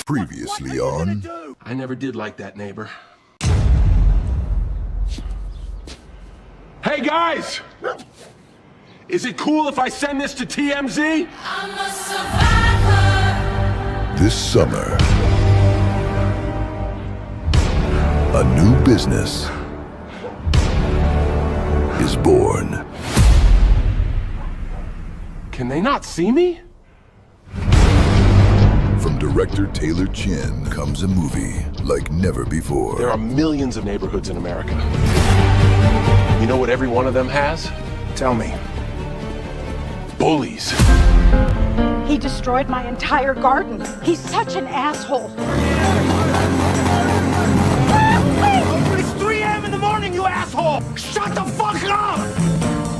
Previously on... I never did like that neighbor. Hey guys! Is it cool if I send this to TMZ? I'm a survivor. This summer, a new business is born. Can they not see me? From director Taylor Chin comes a movie like never before. There are millions of neighborhoods in America. You know what every one of them has? Tell me. Bullies. He destroyed my entire garden. He's such an asshole. It's 3 a.m. in the morning, you asshole! Shut the fuck up!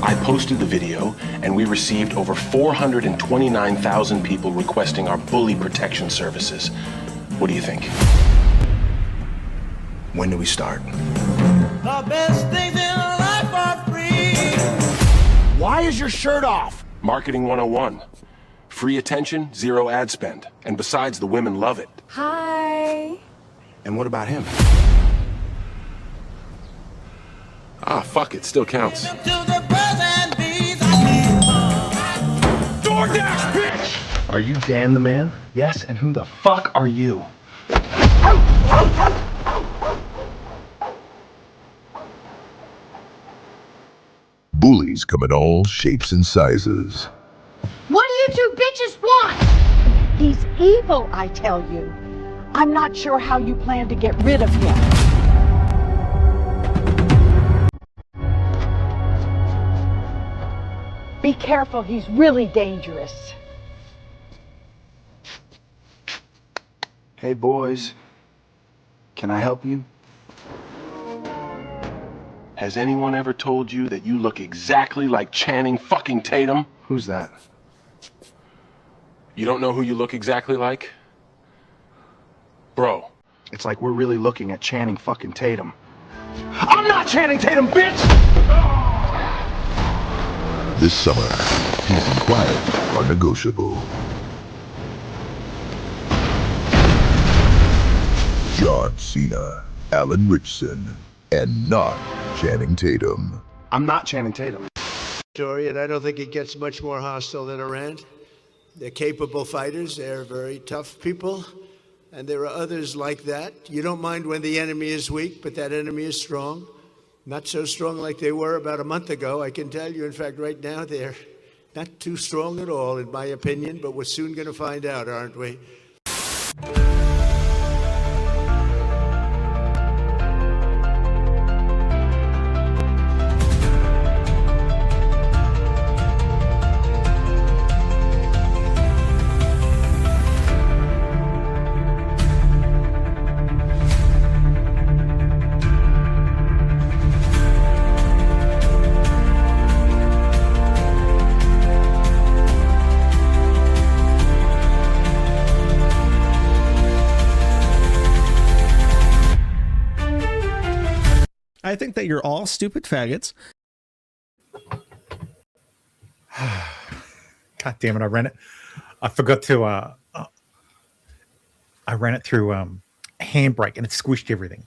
I posted the video, and we received over 429,000 people requesting our bully protection services. What do you think? When do we start? The best things in life are free. Why is your shirt off? Marketing 101. Free attention, zero ad spend. And besides, the women love it. Hi. And what about him? Ah, fuck it, still counts. To the birds and bees, I DoorDash, bitch! Are you Dan the man? Yes, and who the fuck are you? Bullies come in all shapes and sizes. What do you two bitches want? He's evil, I tell you. I'm not sure how you plan to get rid of him. Be careful, he's really dangerous. Hey boys, can I help you? Has anyone ever told you that you look exactly like Channing fucking Tatum? Who's that? You don't know who you look exactly like? Bro. It's like we're really looking at Channing fucking Tatum. I'm not Channing Tatum, bitch! This summer, peace and quiet are negotiable. John Cena, Alan Richson, and not Channing Tatum. I'm not Channing Tatum. Story, and I don't think it gets much more hostile than Iran. They're capable fighters, they're very tough people, and there are others like that. You don't mind when the enemy is weak, but that enemy is strong. Not so strong like they were about a month ago, I can tell you. In fact, right now, they're not too strong at all, in my opinion, but we're soon going to find out, aren't we? I think that you're all stupid faggots. God damn it! I ran it. I forgot to. I ran it through handbrake and it squished everything.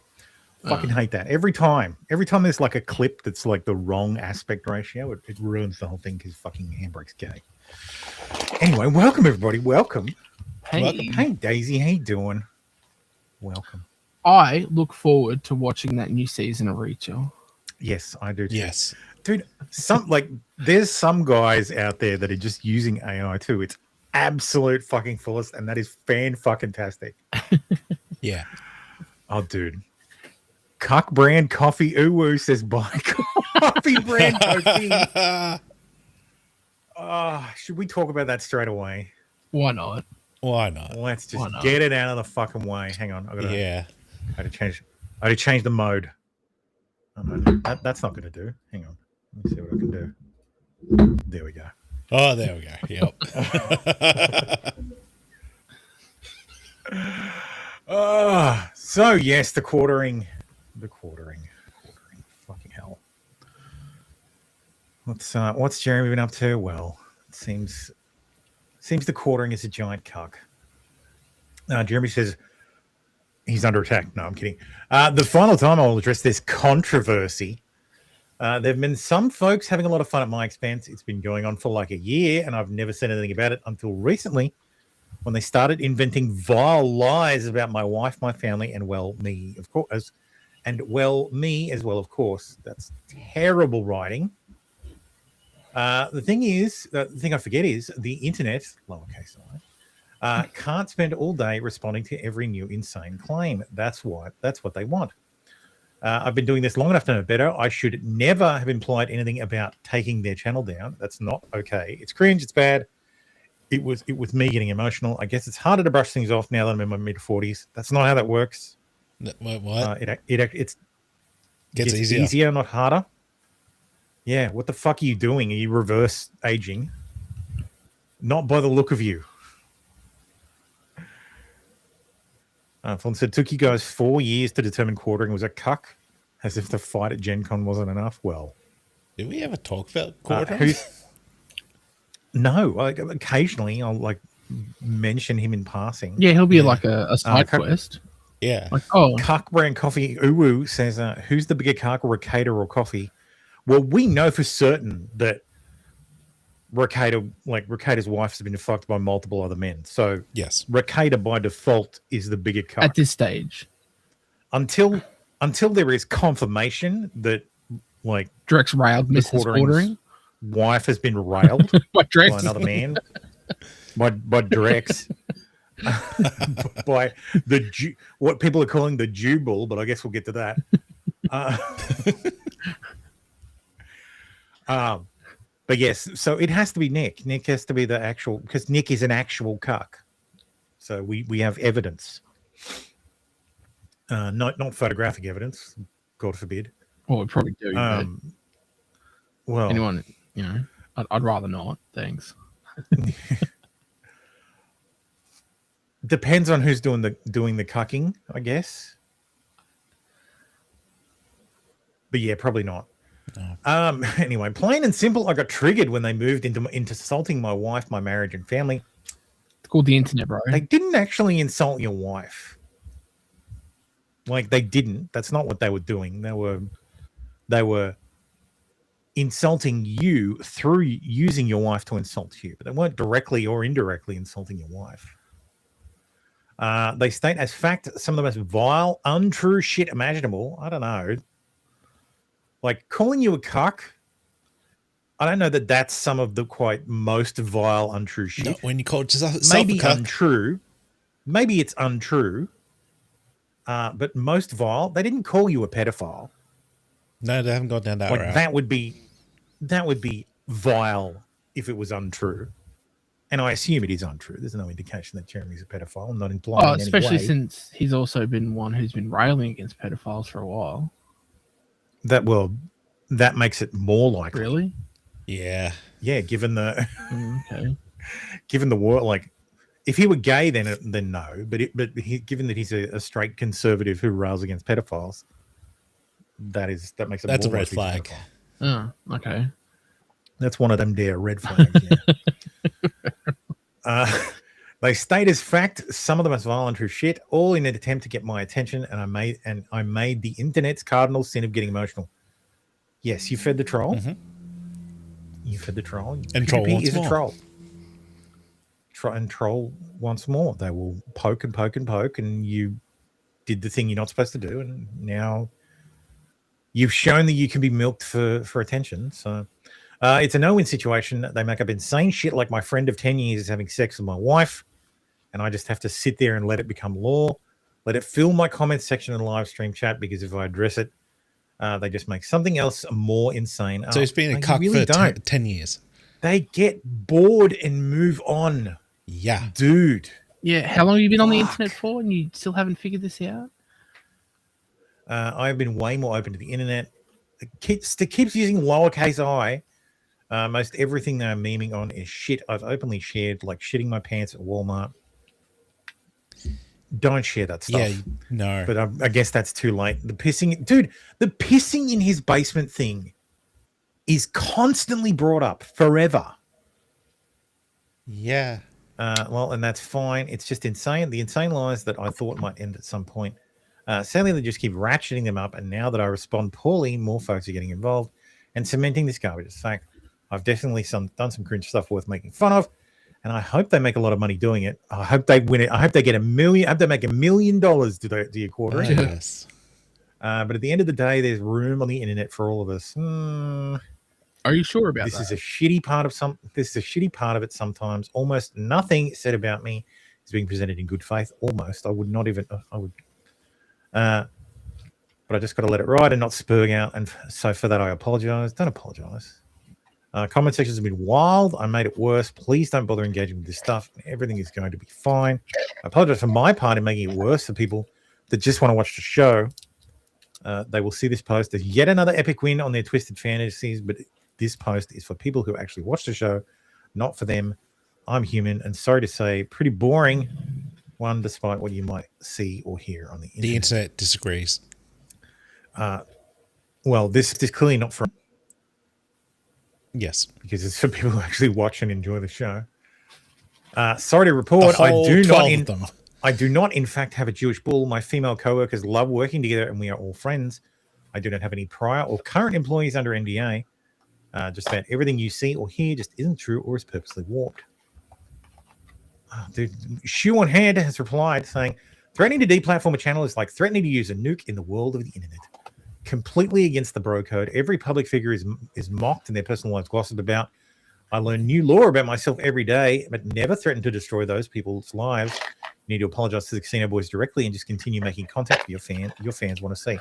Fucking hate that. Every time there's like a clip that's like the wrong aspect ratio, it ruins the whole thing because fucking handbrake's gay. Anyway, welcome everybody. Welcome. Hey. Welcome. Hey Daisy, how you doing? Welcome. I look forward to watching that new season of Reacher. Yes, I do too. Yes. Dude, there's some guys out there that are just using AI too. It's absolute fucking fullest, and that is fan-fucking-tastic. Yeah. Oh, dude. Cuck brand coffee uwu says buy coffee brand coffee. Should we talk about that straight away? Why not? Why not? Let's just get it out of the fucking way. Hang on. Yeah. I had to change the mode. Oh, no, that's not going to do. Hang on. Let me see what I can do. There we go. Oh, there we go. Yep. So yes, the quartering. Fucking hell. What's Jeremy been up to? Well, it seems the quartering is a giant cuck. Jeremy says he's under attack. No, I'm kidding. The final time I will address this controversy. There have been some folks having a lot of fun at my expense. It's been going on for like a year, and I've never said anything about it until recently when they started inventing vile lies about my wife, my family, and, well, me, of course. And, well, me as well, of course. That's terrible writing. The thing I forget is the internet, lowercase I, can't spend all day responding to every new insane claim. That's what they want. I've been doing this long enough to know better. I should never have implied anything about taking their channel down. That's not okay. It's cringe. It's bad. It was me getting emotional. I guess it's harder to brush things off now that I'm in my mid-40s. That's not how that works. What? It Gets easier, not harder. Yeah, what the fuck are you doing? Are you reverse aging? Not by the look of you. Fon said, took you guys 4 years to determine quartering was a cuck, as if the fight at Gen Con wasn't enough. Well, did we ever talk about quartering? No, occasionally I'll mention him in passing. Yeah, he'll be like a side quest. Yeah. Like, oh, Cuck Brand Coffee Uwu says, who's the bigger cuck, Ricada or Coffee? Well, we know for certain that Ricada's wife has been fucked by multiple other men. So yes, Ricada by default is the bigger cuck at this stage. Until there is confirmation that Drex railed Mrs. Quartering. Wife has been railed by another man. by Drex. By what people are calling the Jew bull, but I guess we'll get to that. But yes, so it has to be Nick. Nick has to be the actual, because Nick is an actual cuck. So we have evidence. Not photographic evidence, God forbid. Well, we probably do. Well, anyone, I'd rather not. Thanks. Depends on who's doing the cucking, I guess. But yeah, probably not. No. Anyway, plain and simple, I got triggered when they moved into insulting my wife, my marriage, and family. It's called the internet, bro. They didn't actually insult your wife. They didn't. That's not what they were doing. They were insulting you through using your wife to insult you, but they weren't directly or indirectly insulting your wife. They state as fact some of the most vile, untrue shit imaginable. I don't know. Calling you a cuck, I don't know that that's some of the most vile, untrue shit. No, when you call it yourself maybe a cuck. Untrue. Maybe it's untrue. But most vile, they didn't call you a pedophile. No, they haven't gone down that route. That would be vile if it was untrue. And I assume it is untrue. There's no indication that Jeremy's a pedophile. I'm not implying in any way. Especially since he's also been one who's been railing against pedophiles for a while. That makes it more likely. Really? Yeah. Yeah, given the okay. Given the world, if he were gay, then no. But given that he's a straight conservative who rails against pedophiles, that makes it. That's more a red flag. Oh, okay. That's one of them there red flags. Yeah. They state as fact some of the most violent true shit, all in an attempt to get my attention, and I made the internet's cardinal sin of getting emotional. Yes, you fed the troll. Mm-hmm. You fed the troll. And troll once is more. A troll. Troll once more. They will poke and poke and poke, and you did the thing you're not supposed to do, and now you've shown that you can be milked for attention. So it's a no-win situation. They make up insane shit like my friend of 10 years is having sex with my wife, and I just have to sit there and let it become law, let it fill my comments section and live stream chat, because if I address it, they just make something else more insane. So it's been a cuck really for 10 years. They get bored and move on. Yeah. Dude. Yeah, how long have you been on the internet for and you still haven't figured this out? I've been way more open to the internet. It keeps using lowercase I. Most everything that I'm memeing on is shit I've openly shared, like shitting my pants at Walmart. Don't share that stuff. Yeah, no. But I guess that's too late. The pissing in his basement thing is constantly brought up forever. Yeah. Well, and that's fine. It's just insane. The insane lies that I thought might end at some point. Sadly, they just keep ratcheting them up. And now that I respond poorly, more folks are getting involved and cementing this garbage. In fact, I've definitely done some cringe stuff worth making fun of. And I hope they make a lot of money doing it. I hope they win it. I hope they get $1 million. I hope they make $1 million to your quarter. Yes. But at the end of the day, there's room on the internet for all of us. Are you sure about this? That? This is a shitty part of it. Sometimes almost nothing said about me is being presented in good faith. Almost, I would not even. I would. But I just got to let it ride and not spurg out. And so for that, I apologize. Don't apologize. Comment sections have been wild. I made it worse. Please don't bother engaging with this stuff. Everything is going to be fine. I apologize for my part in making it worse for people that just want to watch the show. They will see this post as yet another epic win on their twisted fantasies, but this post is for people who actually watch the show, not for them. I'm human, and sorry to say, pretty boring one, despite what you might see or hear on the internet. The internet disagrees. Well, this is clearly not for... Yes. Because it's for people who actually watch and enjoy the show. Sorry to report, I do not, in fact, have a Jewish bull. My female co-workers love working together and we are all friends. I do not have any prior or current employees under NDA. Just about everything you see or hear just isn't true or is purposely warped. Dude, Shoe on Head has replied saying, threatening to deplatform a channel is like threatening to use a nuke in the world of the internet. Completely against the bro code. Every public figure is mocked and their personal lives gossiped about. I learn new lore about myself every day, but never threaten to destroy those people's lives. You need to apologize to the Casino Boys directly and just continue making contact with your fans want to see.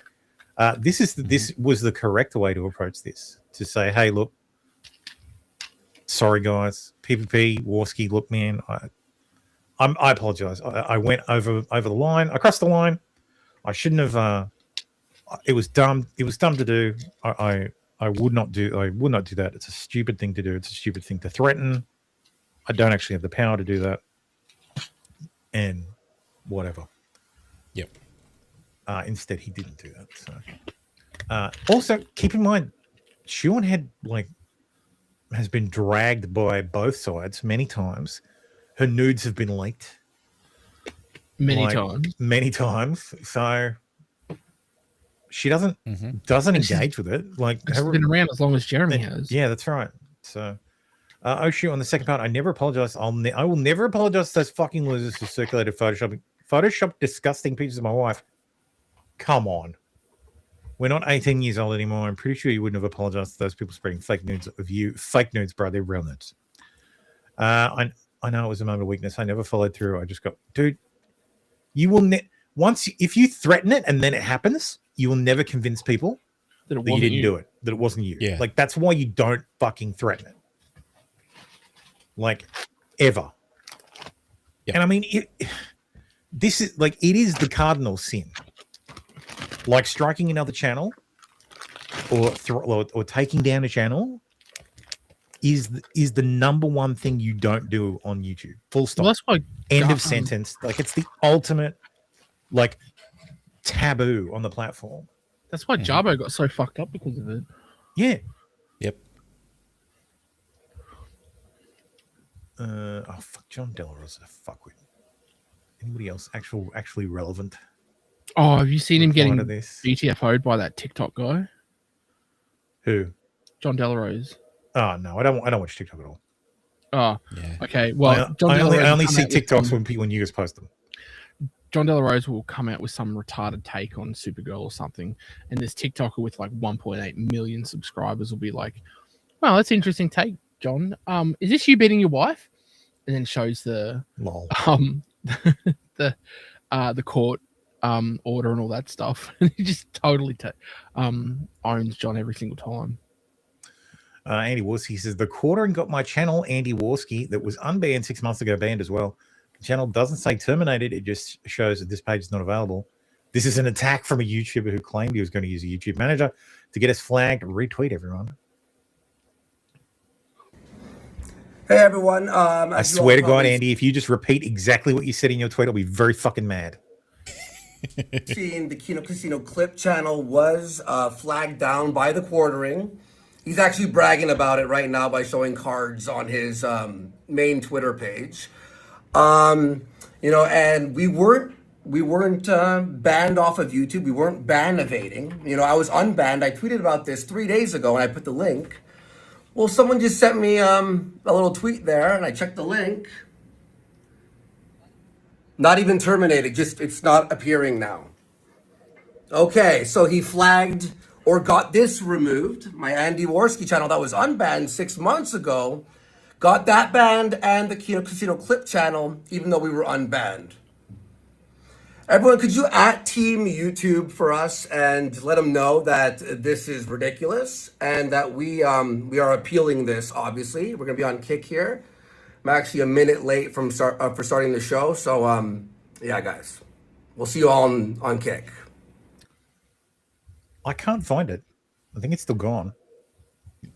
This was the correct way to approach this. To say, hey, look, sorry guys, PPP, Warski, look, man, I apologize. I went over the line. I crossed the line. I shouldn't have. It was dumb. It was dumb to do. I would not do. I would not do that. It's a stupid thing to do. It's a stupid thing to threaten. I don't actually have the power to do that. And whatever. Yep. Instead, he didn't do that. So, also keep in mind, Sean has been dragged by both sides many times. Her nudes have been leaked many times. So she doesn't engage with it. She's been around as long as Jeremy has. Yeah, that's right. So, shoot, on the second part, I never apologize. I will never apologize to those fucking losers who circulated Photoshop disgusting pictures of my wife. Come on. We're not 18 years old anymore. I'm pretty sure you wouldn't have apologized to those people spreading fake nudes of you. Fake nudes, bro. They're real nudes. I know it was a moment of weakness. I never followed through. I just got, dude, you will if you threaten it and then it happens, you will never convince people that you didn't do it, that it wasn't you. Yeah. Like, that's why you don't fucking threaten it. Like, ever. Yep. And I mean, this is like, it is the cardinal sin. Like striking another channel or taking down a channel is the number one thing you don't do on YouTube. Full stop. Well, that's why end of sentence. Like, it's the ultimate like taboo on the platform. That's why Jarbo got so fucked up because of it. Yeah. Yep. Fuck, John Delarosa. Fuck with anybody else actually relevant. Oh, have you seen him getting this? BTFO'd by that TikTok guy? Who? John Delarose. Oh no, I don't watch TikTok at all. Oh, yeah. Okay. Well, I only see TikToks when you guys post them. John Delarose will come out with some retarded take on Supergirl or something, and this TikToker with like 1.8 million subscribers will be like, "Well, that's an interesting take, John. Is this you beating your wife?" And then shows the the court order and all that stuff, and he just totally owns John every single time. Andy Warski says the quartering got my channel, Andy Warski, that was unbanned 6 months ago, banned as well. The channel doesn't say terminated, it just shows that this page is not available. This is an attack from a YouTuber who claimed he was going to use a YouTube manager to get us flagged. Retweet, everyone. Hey everyone. I swear to God, Andy, if you just repeat exactly what you said in your tweet, I'll be very fucking mad. Seeing the Kino Casino clip channel was flagged down by the quartering. He's actually bragging about it right now by showing cards on his main Twitter page. And we weren't banned off of YouTube. We weren't ban-evading. I was unbanned. I tweeted about this 3 days ago, and I put the link. Well, someone just sent me a little tweet there, and I checked the link. Not even terminated. Just it's not appearing now. Okay, so he flagged or got this removed. My Andy Worski channel that was unbanned 6 months ago got that banned, and the Kino Casino Clip channel, even though we were unbanned. Everyone, could you @Team YouTube for us and let them know that this is ridiculous and that we are appealing this, obviously. We're going to be on Kick here. I'm actually a minute late for starting the show. So, yeah, guys. We'll see you all on Kick. I can't find it. I think it's still gone.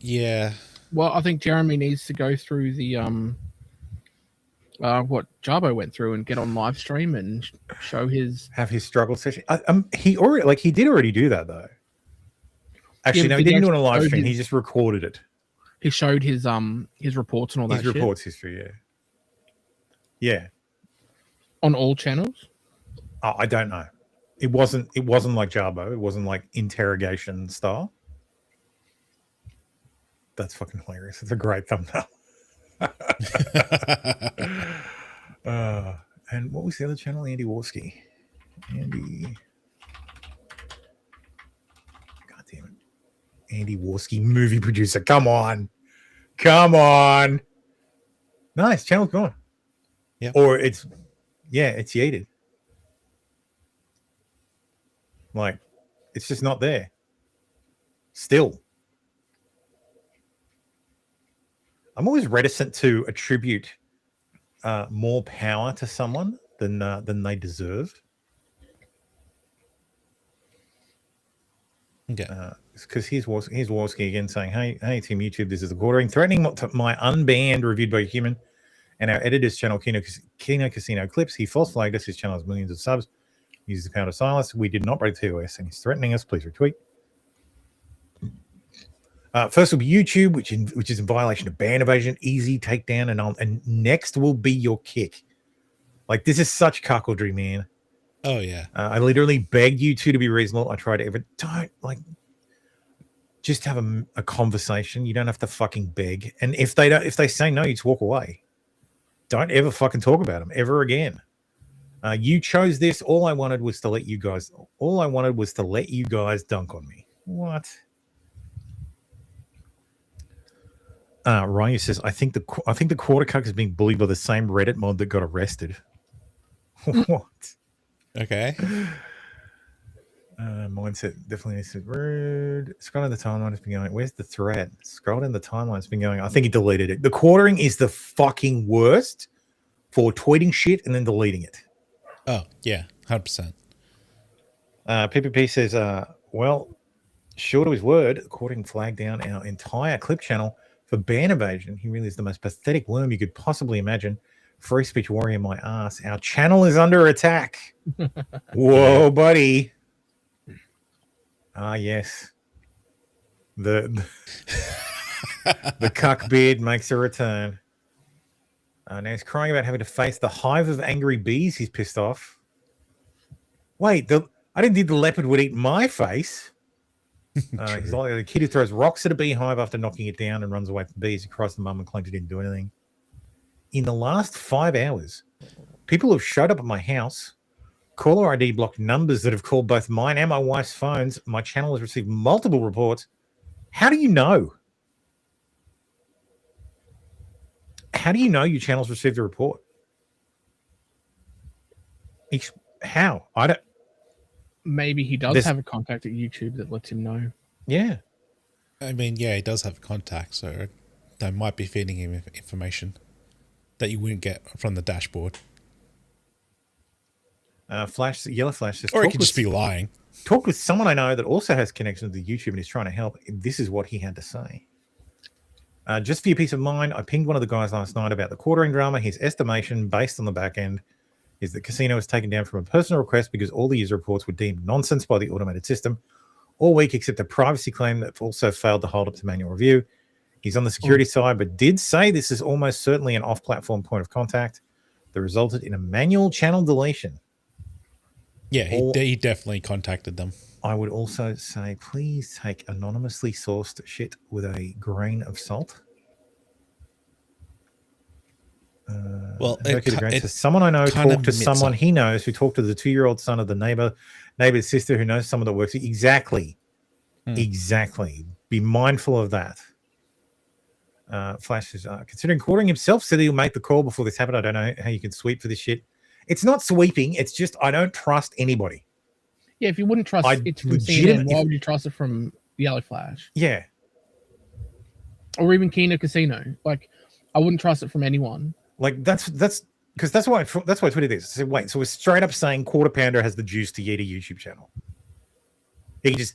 Yeah. Well, I think Jeremy needs to go through the what Jarbo went through and get on live stream and show his struggle session. He did already do that though. Actually, no, he didn't do it on a live stream. He just recorded it. He showed his reports and all that. His reports history, yeah. On all channels. Oh, I don't know. It wasn't like Jarbo. It wasn't like interrogation style. That's fucking hilarious. It's a great thumbnail. And what was the other channel? Andy Worski. God damn it. Andy Worski, movie producer. Come on. No, his channel's gone. Yeah. Or it's yeeted. Like, it's just not there. Still. I'm always reticent to attribute more power to someone than they deserve. Okay. Because here's Worski again saying, hey, Team YouTube, this is the quartering, threatening my unbanned reviewed by human and our editor's channel, Kino Casino Clips. He false flagged us. His channel has millions of subs. He uses the power of silence. We did not break TOS, and he's threatening us. Please retweet. First will be YouTube, which is in violation of ban evasion, easy takedown, and next will be your Kick. Like, this is such cuckoldry, man. Oh yeah. I literally begged you two to be reasonable. I tried to just have a conversation. You don't have to fucking beg. And if they say no, you just walk away. Don't ever fucking talk about them ever again. You chose this. All I wanted was to let you guys dunk on me. What? Ryan says, I think the quarter cuck is being bullied by the same Reddit mod that got arrested. What? Okay. Mindset definitely needs to be rude. Scroll down the timeline. It's been going. Where's the thread? Scroll down the timeline. It's been going. I think he deleted it. The quartering is the fucking worst for tweeting shit and then deleting it. Oh yeah, 100%. PPP says, well, short of his word, quartering flagged down our entire clip channel for ban evasion. He really is the most pathetic worm you could possibly imagine. Free speech warrior, my ass. Our channel is under attack. Whoa, buddy. Yes. The cuck beard makes a return. Now he's crying about having to face the hive of angry bees. He's pissed off. Wait, I didn't think the leopard would eat my face. He's like the kid who throws rocks at a beehive after knocking it down and runs away from bees. He cries to mum and claims he didn't do anything. In the last 5 hours, people have showed up at my house. Caller ID blocked numbers that have called both mine and my wife's phones. My channel has received multiple reports. How do you know? How do you know your channel's received a report? How? I don't. Maybe he does have a contact at YouTube that lets him know. Yeah. I mean, yeah, he does have a contact, so they might be feeding him information that you wouldn't get from the dashboard. Yellow Flash says, or he could just be lying. Talked with someone I know that also has connections to YouTube and is trying to help. This is what he had to say. Just for your peace of mind, I pinged one of the guys last night about the quartering drama. His estimation, based on the back end, is that casino was taken down from a personal request because all the user reports were deemed nonsense by the automated system all week, except a privacy claim that also failed to hold up to manual review. He's on the security side, but did say this is almost certainly an off-platform point of contact. that resulted in a manual channel deletion. Yeah, he definitely contacted them. I would also say, please take anonymously sourced shit with a grain of salt. Well, someone I know talked to someone he knows who talked to the 2-year-old son of the neighbor's sister who knows someone that works. Exactly. Be mindful of that. Flash says, considering Quartering himself said he'll make the call before this happened. I don't know how you can sweep for this shit. It's not sweeping. It's just I don't trust anybody. Yeah, if you wouldn't trust it from CNN, why would you trust it from Yellow Flash? Yeah. Or even Kino Casino. Like, I wouldn't trust it from anyone. Like that's because that's why I tweeted this. I said, wait, so we're straight up saying Quarter Pounder has the juice to eat a YouTube channel. He just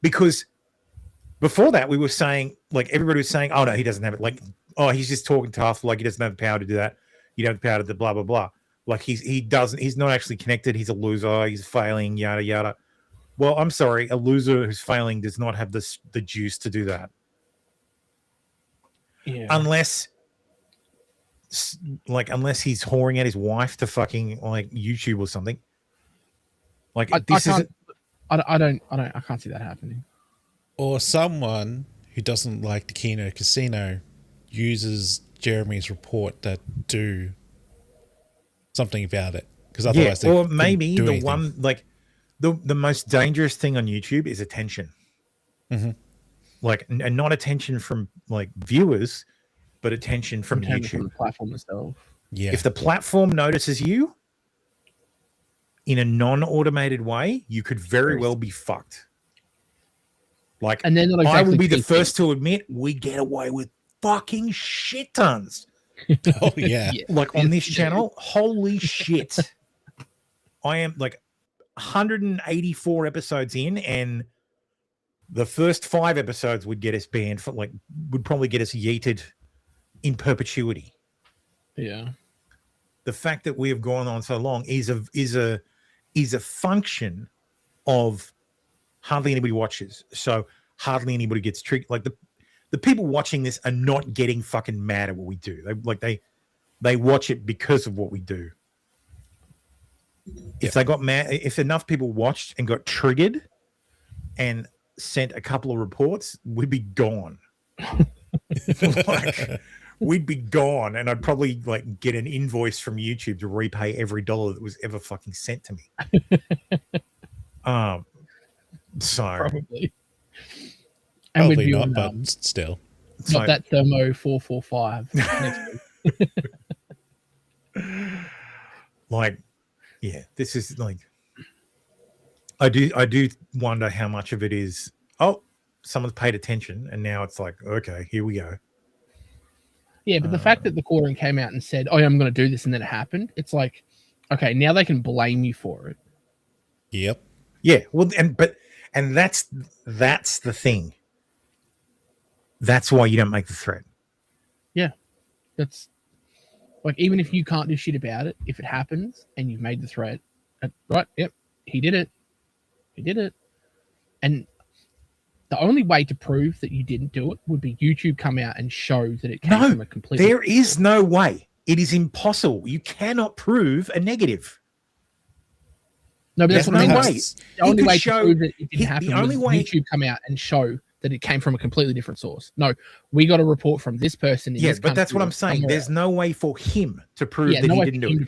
because before that we were saying, like, everybody was saying, oh no, he doesn't have it. Like, oh, he's just talking tough, like he doesn't have the power to do that. You don't have the power to do blah blah blah. Like he's not actually connected. He's a loser. He's failing. Yada yada. Well, I'm sorry, a loser who's failing does not have the juice to do that. Yeah. Unless he's whoring at his wife to fucking like YouTube or something. Like I can't see that happening. Or someone who doesn't like the Kino Casino uses Jeremy's report that do something about it, because otherwise, or maybe the one like the most dangerous thing on YouTube is attention. Like, and not attention from like viewers, but attention from YouTube, from the platform itself. Yeah. If the platform notices you in a non-automated way, you could very well be fucked. Like, and then I will be the first to admit we get away with fucking shit tons. Oh yeah. Like on this channel, holy shit. I am like 184 episodes in, and the first 5 episodes would get us banned for would probably get us yeeted in perpetuity. Yeah. The fact that we have gone on so long is a function of hardly anybody watches. So hardly anybody gets triggered. Like the people watching this are not getting fucking mad at what we do. They watch it because of what we do. If they got mad, if enough people watched and got triggered and sent a couple of reports, we'd be gone. We'd be gone, and I'd probably get an invoice from YouTube to repay every dollar that was ever fucking sent to me. So probably. And probably not, but still. Not that Thermo 445 next week. This is I do wonder how much of it is, oh, someone's paid attention, and now it's like, okay, here we go. Yeah, but the fact that the Quartering came out and said, oh, yeah, I'm going to do this, and then it happened, it's like, okay, now they can blame you for it. Yep. Yeah, well, and that's the thing. That's why you don't make the threat. Yeah. That's like, even if you can't do shit about it, if it happens and you've made the threat, right? Yep. He did it. And the only way to prove that you didn't do it would be YouTube come out and show that it came from a completely... There is no way. It is impossible. You cannot prove a negative. No, but that's what I mean. The only way to prove that it didn't happen was YouTube come out and show that it came from a completely different source. No, we got a report from this person. Yes, but that's what I'm saying. There's no way for him to prove that he didn't do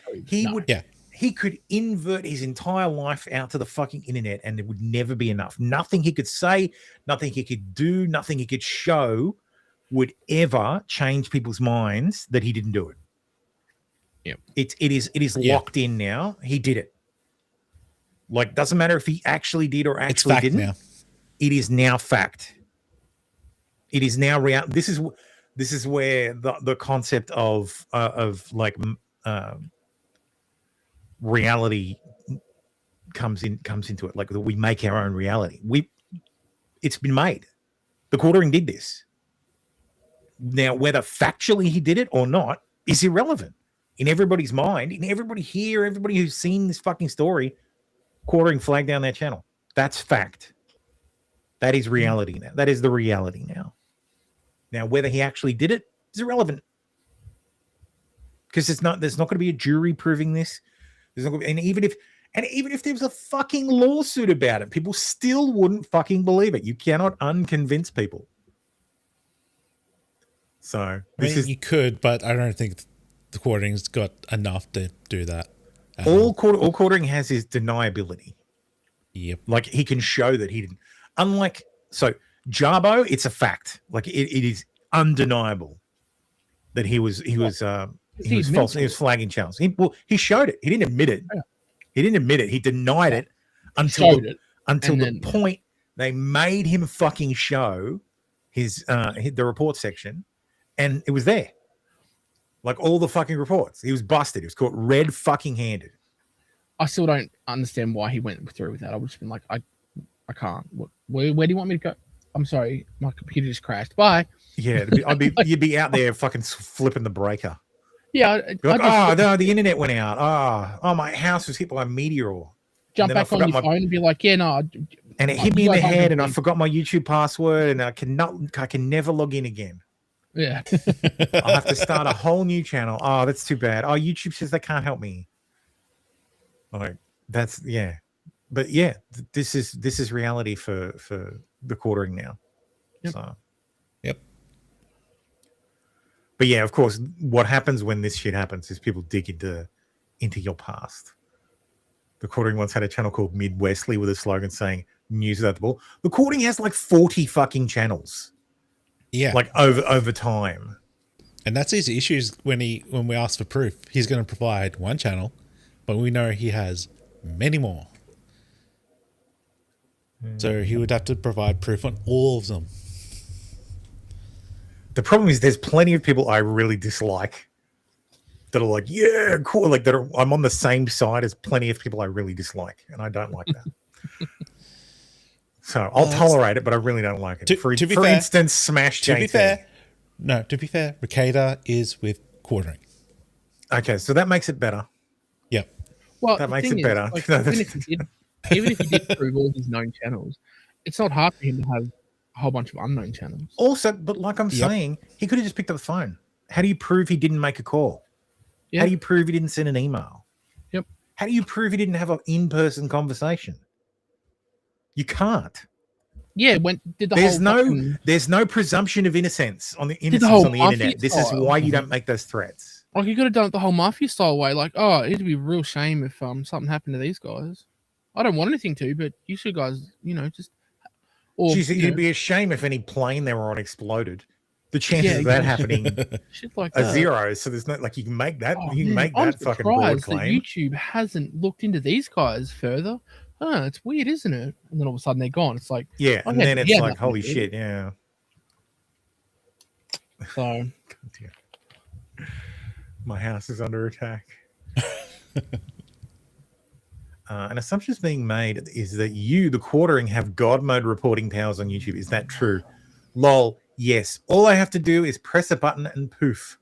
it. He could invert his entire life out to the fucking internet, and it would never be enough. Nothing he could say, nothing he could do, nothing he could show would ever change people's minds that he didn't do it. Yeah, it is locked in now. He did it. Doesn't matter if he actually did or actually didn't. Now. It is now fact. It is now real. This is where the concept of reality comes into it. Like, we make our own reality. It's been made. The Quartering did this. Now, whether factually he did it or not is irrelevant in everybody's mind. In everybody here, everybody who's seen this fucking story, Quartering flagged down their channel. That's fact. That is reality now. That is the reality now. Now, whether he actually did it is irrelevant. because there's not going to be a jury proving this. There's not gonna be, and even if there was a fucking lawsuit about it, people still wouldn't fucking believe it. You cannot unconvince people. So you could, but I don't think the quartering's got enough to do that. All quartering has is deniability. Yep. Like he can show that he didn't. Unlike Jarbo, it's a fact. Like it is undeniable that he was false. He was flagging channels. He showed it. He didn't admit it. Yeah. He didn't admit it. He denied it until the point they made him fucking show the report section, and it was there. Like all the fucking reports. He was busted. He was caught red fucking handed. I still don't understand why he went through with that. I would just been like, I can't. Where do you want me to go? I'm sorry, my computer just crashed. Bye. Yeah, you'd be out there fucking flipping the breaker. Yeah. No, the internet went out. Oh, my house was hit by a meteor. Jump back on your phone and be like, yeah, no. And it hit me in the head, and I forgot my YouTube password, and I can never log in again. Yeah. I'll have to start a whole new channel. Oh, that's too bad. Oh, YouTube says they can't help me. Like that's but this is reality for the quartering now. Yep. So yep. But yeah, of course, what happens when this shit happens is people dig into your past. The quartering once had a channel called Midwestly with a slogan saying "News without the ball." The quartering has like 40 fucking channels. Yeah, like over time, and that's his issues when we ask for proof. He's going to provide one channel, but we know he has many more. So he would have to provide proof on all of them. The problem is there's plenty of people I really dislike that are like, yeah, cool. Like I'm on the same side as plenty of people I really dislike, and I don't like that. So I'll tolerate it, but I really don't like it. For instance, Smash JT. To be fair, Ricada is with quartering. Okay, so that makes it better. Yep. Well, that makes it better. Like, even if he did prove all his known channels, it's not hard for him to have a whole bunch of unknown channels. Also, but like I'm saying, he could have just picked up the phone. How do you prove he didn't make a call? Yep. How do you prove he didn't send an email? Yep. How do you prove he didn't have an in-person conversation? You can't. Yeah, there's no presumption of innocence on the internet. This is why you don't make those threats. Like you could have done it the whole mafia style way. Like, oh, it'd be a real shame if something happened to these guys. I don't want anything to, but you two guys, just. Or it'd be a shame if any plane they were on exploded. The chances of that happening are zero. So there's no you can make that. You can make that fucking broad claim. YouTube hasn't looked into these guys further. Oh, it's weird, isn't it? And then all of a sudden they're gone. It's like and then it's like holy shit, yeah. So my house is under attack. An assumption is being made is that you, the quartering, have God mode reporting powers on YouTube. Is that true? Lol, yes. All I have to do is press a button and poof.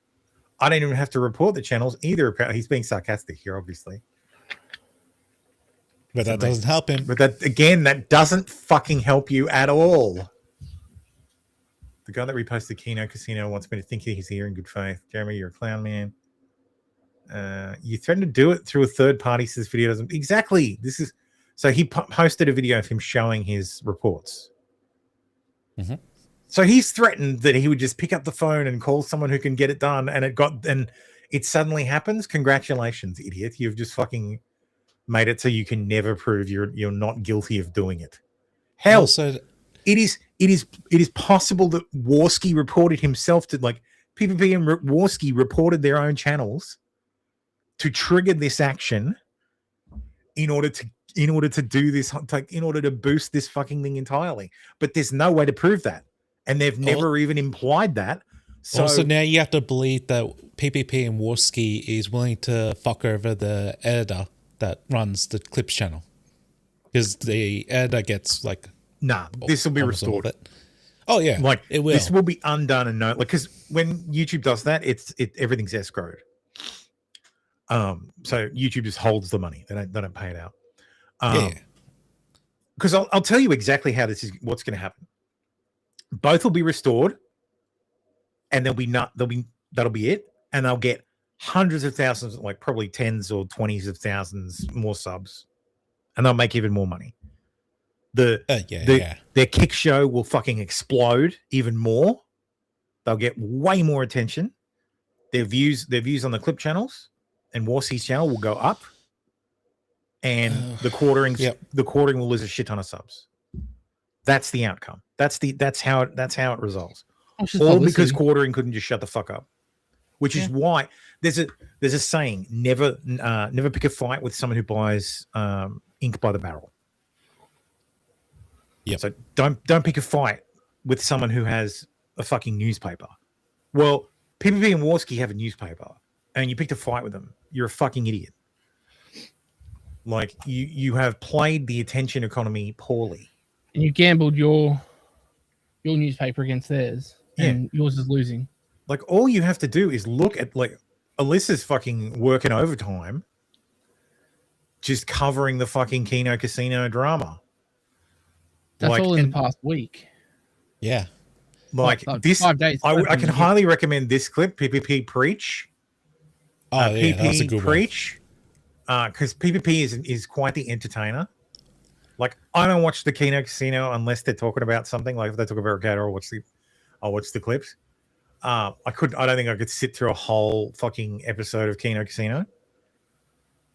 I don't even have to report the channels either. He's being sarcastic here, obviously. But that doesn't help him. But that doesn't fucking help you at all. The guy that reposted Kino Casino wants me to think he's here in good faith. Jeremy, you're a clown, man. You threatened to do it through a third party, so this video doesn't exactly. This is so he posted a video of him showing his reports. Mm-hmm. So he's threatened that he would just pick up the phone and call someone who can get it done, and it suddenly happens. Congratulations, idiot! You've just fucking made it so you can never prove you're not guilty of doing it. Hell, also, it is possible that Warski reported himself to PPP and Warski reported their own channels to trigger this action in order to do this, in order to boost this fucking thing entirely. But there's no way to prove that, and they've never even implied that. So also now you have to believe that PPP and Warski is willing to fuck over the editor that runs the clips channel, because the editor gets this will be restored. Oh yeah, it will. This will be undone and because when YouTube does that, everything's escrowed. So YouTube just holds the money. They don't pay it out. Because I'll tell you exactly how what's going to happen. Both will be restored, and that'll be it, and they'll get hundreds of thousands, like probably tens or 20s of thousands more subs, and they'll make even more money. Their kick show will fucking explode even more. They'll get way more attention. Their views on the clip channels and Warsy's channel will go up, and the quartering will lose a shit ton of subs. That's the outcome. That's how it resolves. All because quartering couldn't just shut the fuck up. Which is why there's a saying: never pick a fight with someone who buys ink by the barrel. Yeah. So don't pick a fight with someone who has a fucking newspaper. Well, PPP and Warski have a newspaper, and you picked a fight with them. You're a fucking idiot. Like you have played the attention economy poorly, and you gambled your newspaper against theirs, and yours is losing. Like, all you have to do is look at, like, Alyssa's fucking working overtime, just covering the fucking Keno Casino drama. That's all in the past week. Yeah. Like this, 5 days. I can highly recommend this clip, PPP Preach. That's a good Preach. Because PPP is quite the entertainer. Like, I don't watch the Keno Casino unless they're talking about something. Like, if they talk about Ricardo, I'll watch the clips. I don't think I could sit through a whole fucking episode of Keno Casino.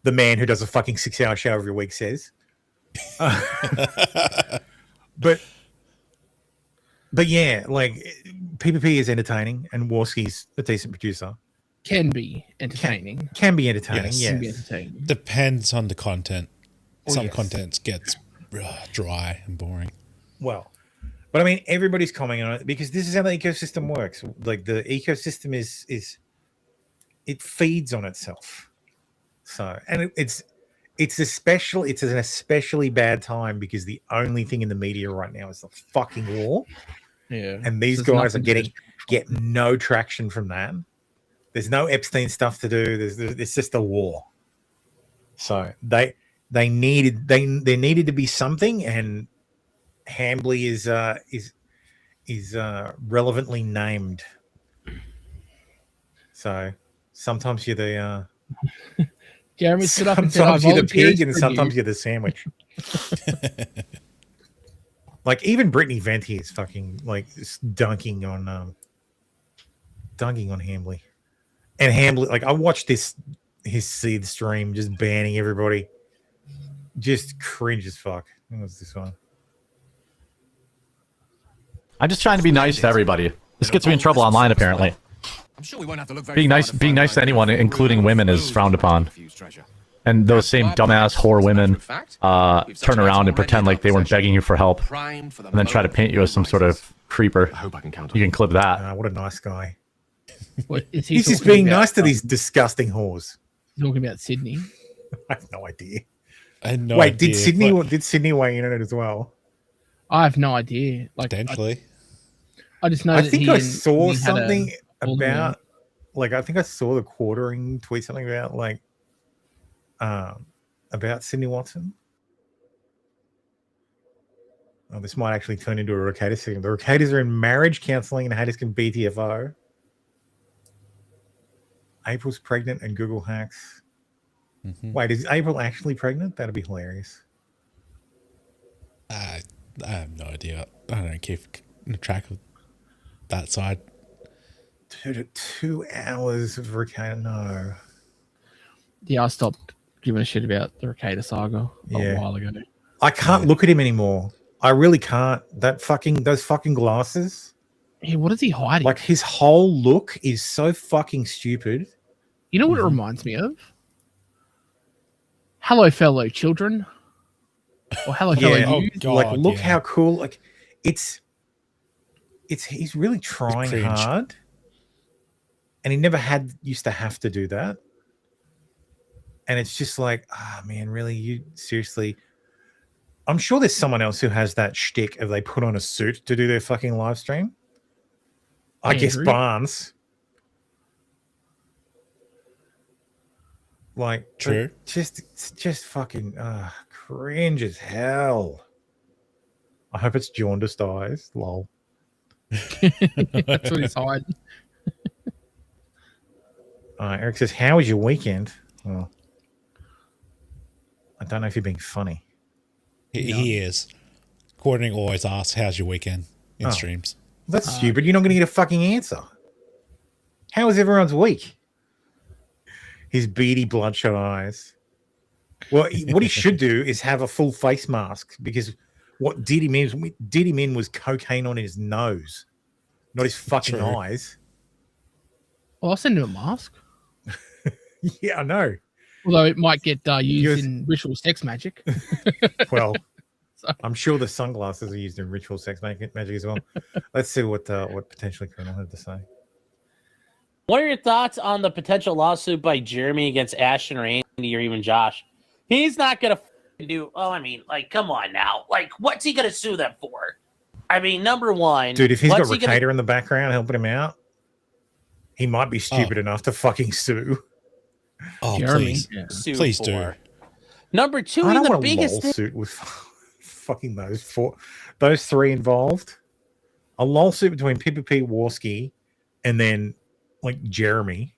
The man who does a fucking 6-hour show every week says. But yeah, like, PPP is entertaining, and Warski's a decent producer. Can be entertaining. Can be entertaining, yes. Can be entertaining. Depends on the content. Some content gets dry and boring. Well, but I mean, everybody's commenting on it because this is how the ecosystem works. Like, the ecosystem is it feeds on itself. So, and it's an especially bad time because the only thing in the media right now is the fucking war. Yeah. And these guys get no traction from that. There's no Epstein stuff to do. It's just a war. So there needed to be something, and Hambly is relevantly named. So sometimes you're the Jeremy stood up and said, sometimes you're the pig, and sometimes you're the sandwich. Like, even Brittany Venti is fucking, like, dunking on Hambly. And Hambly, like, I watched his seed stream just banning everybody. Just cringe as fuck. What was this one? I'm just trying to be nice to everybody. This gets me in trouble online, apparently. I'm sure we won't have to look Being nice to anyone, including women, is frowned upon. And those same dumbass whore women turn around and pretend like they weren't begging you for help, and then try to paint you as some sort of creeper. You can clip that. What a nice guy. What, he's just being nice to these disgusting whores. Talking about Sydney. I have no idea. Wait, did Sydney weigh in on it as well? I have no idea. Like, potentially. I just know. I think I saw something about. Like, I think I saw the quartering tweet something about, like, about Sydney Watson. Oh, this might actually turn into a Ricada segment. The Ricadas are in marriage counseling and Hadiskin BTFO. April's pregnant and Google hacks. Mm-hmm. Wait, is April actually pregnant? That'd be hilarious. I have no idea. I don't keep track of that side. 2 hours of Ricada, no. Yeah, I stopped giving a shit about the Ricada saga a while ago. I can't look at him anymore. I really can't. Those fucking glasses. Yeah, what is he hiding? Like, his whole look is so fucking stupid. You know what it reminds me of? Hello, fellow children. Or hello, fellow youth. God, like, look how cool. Like, he's really trying hard. And he never used to have to do that. And it's just like, man, really? You seriously? I'm sure there's someone else who has that shtick if they put on a suit to do their fucking live stream. I guess Barnes. Like, true. Just fucking cringe as hell. I hope it's jaundiced eyes. Lol. That's what he's hiding. Eric says, "How was your weekend?" Well, I don't know if you're being funny. He is. Courtney always asks, "How's your weekend?" in streams. That's stupid. You're not going to get a fucking answer. How was everyone's week? His beady, bloodshot eyes. Well, what he should do is have a full face mask, because what did him in was cocaine on his nose, not his fucking eyes. Well, I'll send him a mask. Yeah, I know. Although it might get used in ritual sex magic. Well, I'm sure the sunglasses are used in ritual sex magic as well. Let's see what potentially Colonel had to say. What are your thoughts on the potential lawsuit by Jeremy against Ashton or Andy or even Josh? He's not going to do... Oh, I mean, like, come on now. Like, what's he going to sue them for? I mean, number one... Dude, if he's got Ricada in the background helping him out, he might be stupid enough to fucking sue. Oh, Jeremy. Please do. Number two, I don't the want biggest a lawsuit with fucking those three involved. A lawsuit between PPP, Warski, and then like Jeremy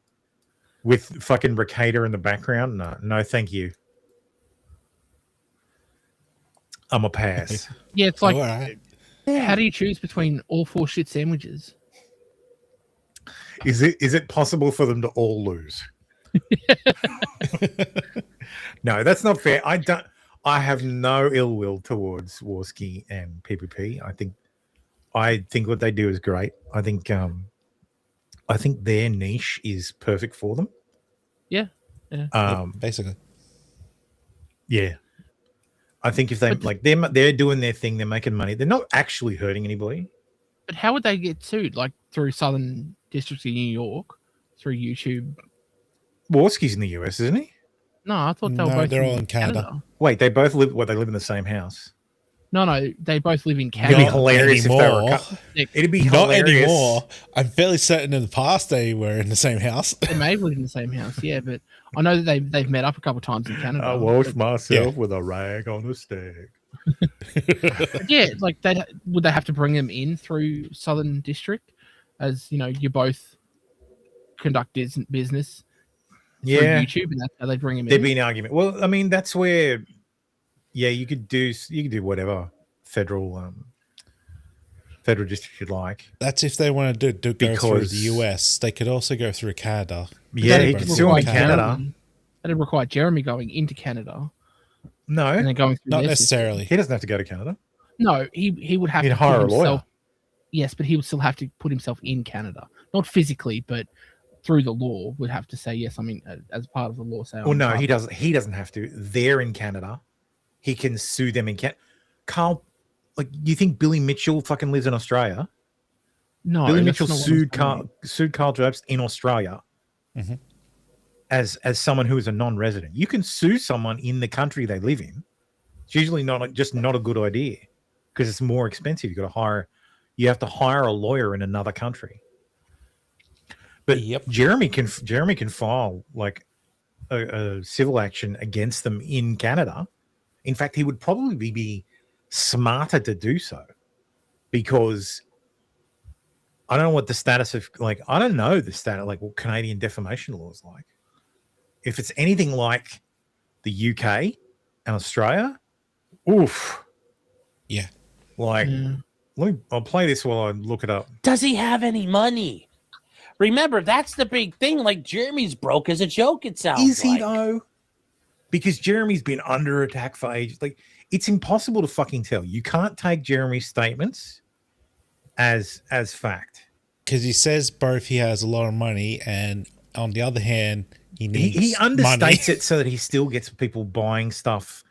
with fucking Ricada in the background. No, thank you. I'm a pass. Yeah, it's like, how do you choose between all 4 shit sandwiches? Is it possible for them to all lose? No, that's not fair. I have no ill will towards Warski and PPP. I think what they do is great. I think their niche is perfect for them. Yeah. Basically. Yeah. I think if they're doing their thing, they're making money. They're not actually hurting anybody. But how would they get sued? Like through Southern District of New York, through YouTube? Warski's in the US, isn't he? No, I thought they were both all in Canada. Wait, they both live. They live in the same house. No, they both live in Canada. It'd be hilarious if they were. It'd be not hilarious. anymore. I'm fairly certain in the past they were in the same house. They may have lived in the same house, yeah, but I know that they've met up a couple of times in Canada. I washed myself with a rag on the stick. Yeah, like would they have to bring them in through Southern District, as you both conduct business through YouTube, and that's how they bring them in? There'd be an argument. Well, I mean, that's where, you could do whatever federal district you'd like. That's if they want to go through the US. They could also go through Canada. Yeah, he could sue in Canada. That'd require Jeremy going into Canada. No, and then going through not necessarily. He doesn't have to go to Canada. No, he would have to hire a lawyer. Yes, but he would still have to put himself in Canada, not physically, but through the law would have to say yes. I mean, as part of the law. Say, well, no, he doesn't. He doesn't have to. They're in Canada. He can sue them in Canada. Carl, you think Billy Mitchell fucking lives in Australia? No, Billy Mitchell sued Carl Jobst in Australia as someone who is a non-resident. You can sue someone in the country they live in. It's usually not a good idea because it's more expensive. You have to hire a lawyer in another country. But Jeremy can file like a civil action against them in Canada. In fact, he would probably be smarter to do so because I don't know what the status of what Canadian defamation law is like. If it's anything like the UK and Australia, oof. Yeah. I'll play this while I look it up. Does he have any money? Remember, that's the big thing. Like, Jeremy's broke as a joke, it sounds like. Is he, though? Because Jeremy's been under attack for ages. It's impossible to fucking tell. You can't take Jeremy's statements as fact. Because he says both he has a lot of money, and on the other hand, he needs He understates money. it so that he still gets people buying stuff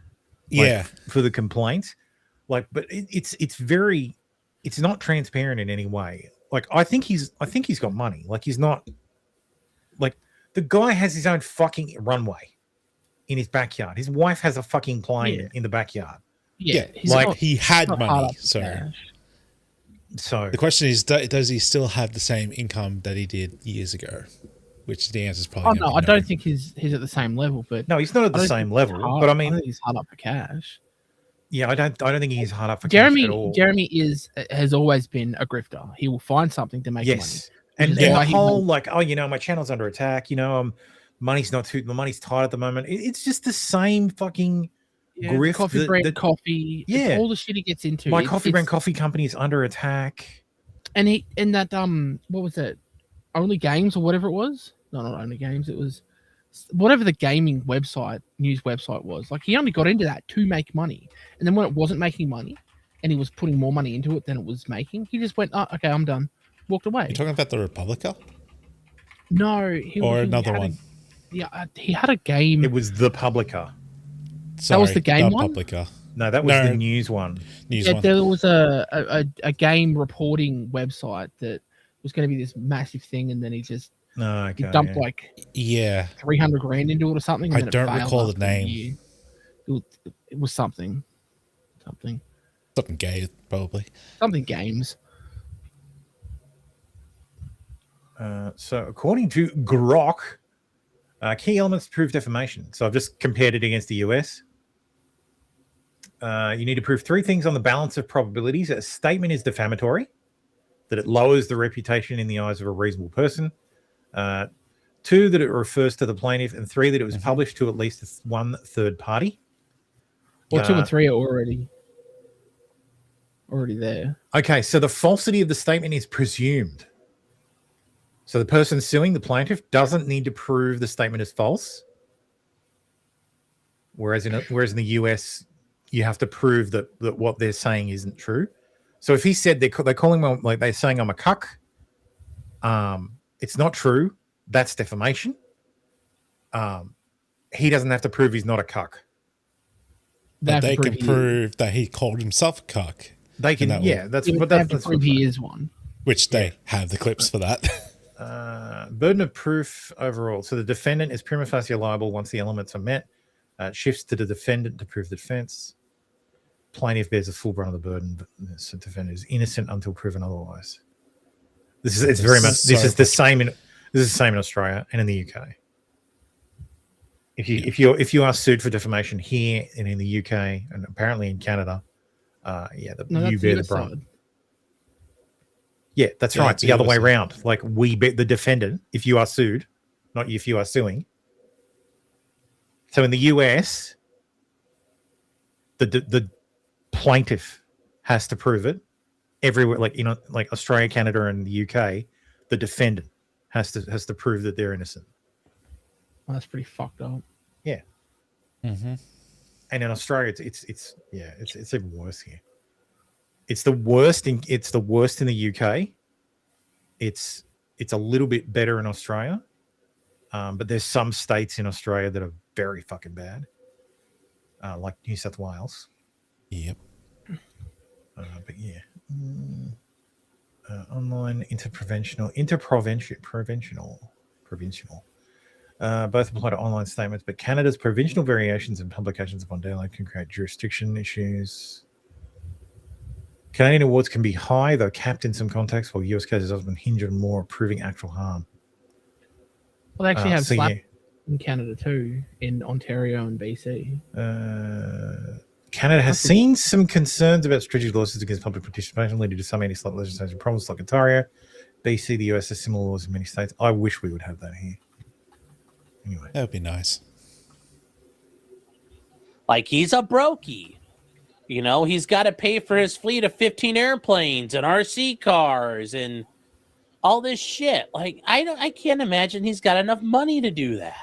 for the complaints. But it's not transparent in any way. I think he's got money. He's not the guy has his own fucking runway in his backyard. His wife has a fucking plane in the backyard. Yeah, he had money. So the question is, does he still have the same income that he did years ago? Which the answer is probably. Oh no, I don't think he's at the same level. But no, he's not at the same level. But I mean, he's hard up for cash. Yeah, I don't think he's hard up for cash at all. Jeremy has always been a grifter. He will find something to make money. And Yeah, the why he whole like, oh, you know, my channel's under attack. You know, the money's tight at the moment. It's just the same fucking Yeah, grift. the coffee brand coffee. Yeah. It's all the shit he gets into. My coffee brand coffee company is under attack. And that what was it? Only Games or whatever it was? No, not Only Games. It was whatever the gaming website, news website was. Like he only got into that to make money. And then when it wasn't making money and he was putting more money into it than it was making, he just went, oh, okay, I'm done. Walked away. You're talking about the Republica? No. Another one? He had a game. It was the Publica. That was the game one? Publica. No, that was the news one. There was a game reporting website that was going to be this massive thing, and then he just he dumped like 300 grand into it or something. And I don't recall the name. It was something gay, probably. Something games. So according to Grok, key elements to prove defamation. So I've just compared it against the US. You need to prove three things on the balance of probabilities. A statement is defamatory, that it lowers the reputation in the eyes of a reasonable person. Two, that it refers to the plaintiff. And three, that it was published to at least one third party. Well, 2 and 3 are already there. Okay, so the falsity of the statement is presumed. So the person suing, the plaintiff, doesn't need to prove the statement is false. Whereas in the US, you have to prove that what they're saying isn't true. So if he said they're calling him, like they're saying I'm a cuck, it's not true. That's defamation. He doesn't have to prove he's not a cuck. But they can prove that he called himself a cuck. They can, that's prove he is one. Which they have the clips for that. Burden of proof overall. So the defendant is prima facie liable once the elements are met. It shifts to the defendant to prove the defense. Plaintiff bears a full brunt of the burden, but the defendant is innocent until proven otherwise. This is the same in Australia and in the UK. If you are sued for defamation here and in the UK and apparently in Canada, you bear the brunt. Yeah, that's right. The other way around. Like we bet the defendant if you are sued, not if you are suing. So in the US, the plaintiff has to prove it. Everywhere, like Australia, Canada, and the UK, the defendant has to prove that they're innocent. Well, that's pretty fucked up. Yeah. Mm-hmm. And in Australia, it's even worse here. It's the worst in the UK. It's a little bit better in Australia, but there's some states in Australia that are very fucking bad, like New South Wales. Yep. But yeah, online provincial. Both apply to online statements, but Canada's provincial variations and publications upon daylight can create jurisdiction issues. Canadian awards can be high, though capped in some contexts, while US cases often hinge on more proving actual harm. Well, they actually have slap in Canada too, in Ontario and BC. Canada has seen some concerns about strategic lawsuits against public participation, leading to some anti-slap legislation problems like Ontario. BC, the US has similar laws in many states. I wish we would have that here. Anyway. That would be nice. Like he's a brokey. You know, he's got to pay for his fleet of 15 airplanes and RC cars and all this shit. Like, I can't imagine he's got enough money to do that.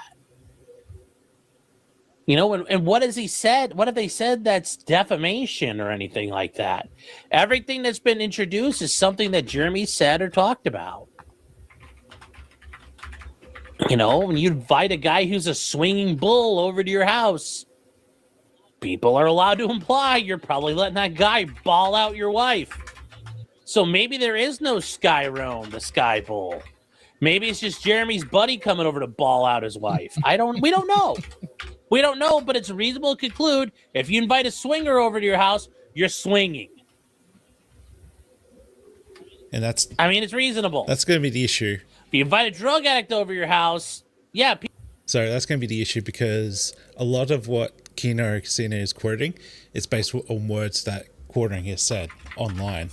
You know, and what has he said? What have they said that's defamation or anything like that? Everything that's been introduced is something that Jeremy said or talked about. You know, when you invite a guy who's a swinging bull over to your house, people are allowed to imply you're probably letting that guy ball out your wife. So maybe there is no Skyrone, the Sky Bull. Maybe it's just Jeremy's buddy coming over to ball out his wife. We don't know. We don't know, but it's reasonable to conclude if you invite a swinger over to your house, you're swinging. And it's reasonable. That's going to be the issue. If you invite a drug addict over your house, yeah. So that's going to be the issue because a lot of what Kino Casino is quoting is based on words that Quartering has said online.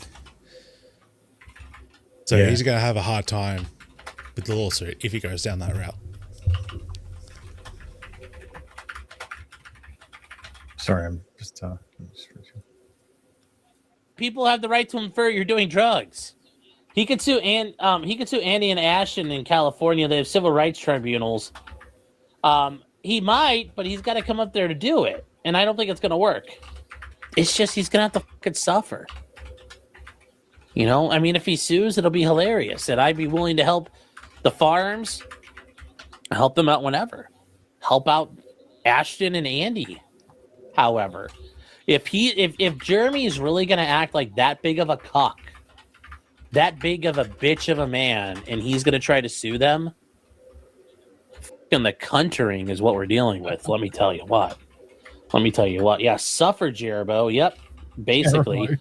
So Yeah. he's going to have a hard time with the lawsuit if he goes down that route. Sorry, I'm just. People have the right to infer you're doing drugs. He could sue Andy and Ashton in California. They have civil rights tribunals. He might, but he's got to come up there to do it, and I don't think it's going to work. It's just he's going to have to fucking suffer. You know, I mean, if he sues, it'll be hilarious, and I'd be willing to help the farms, help them out whenever, help out Ashton and Andy. However, if Jeremy is really going to act like that big of a cuck, that big of a bitch of a man, and he's going to try to sue them, and the cuntering is what we're dealing with. Let me tell you what. Yeah, suffer, Jerbo. Yep, basically.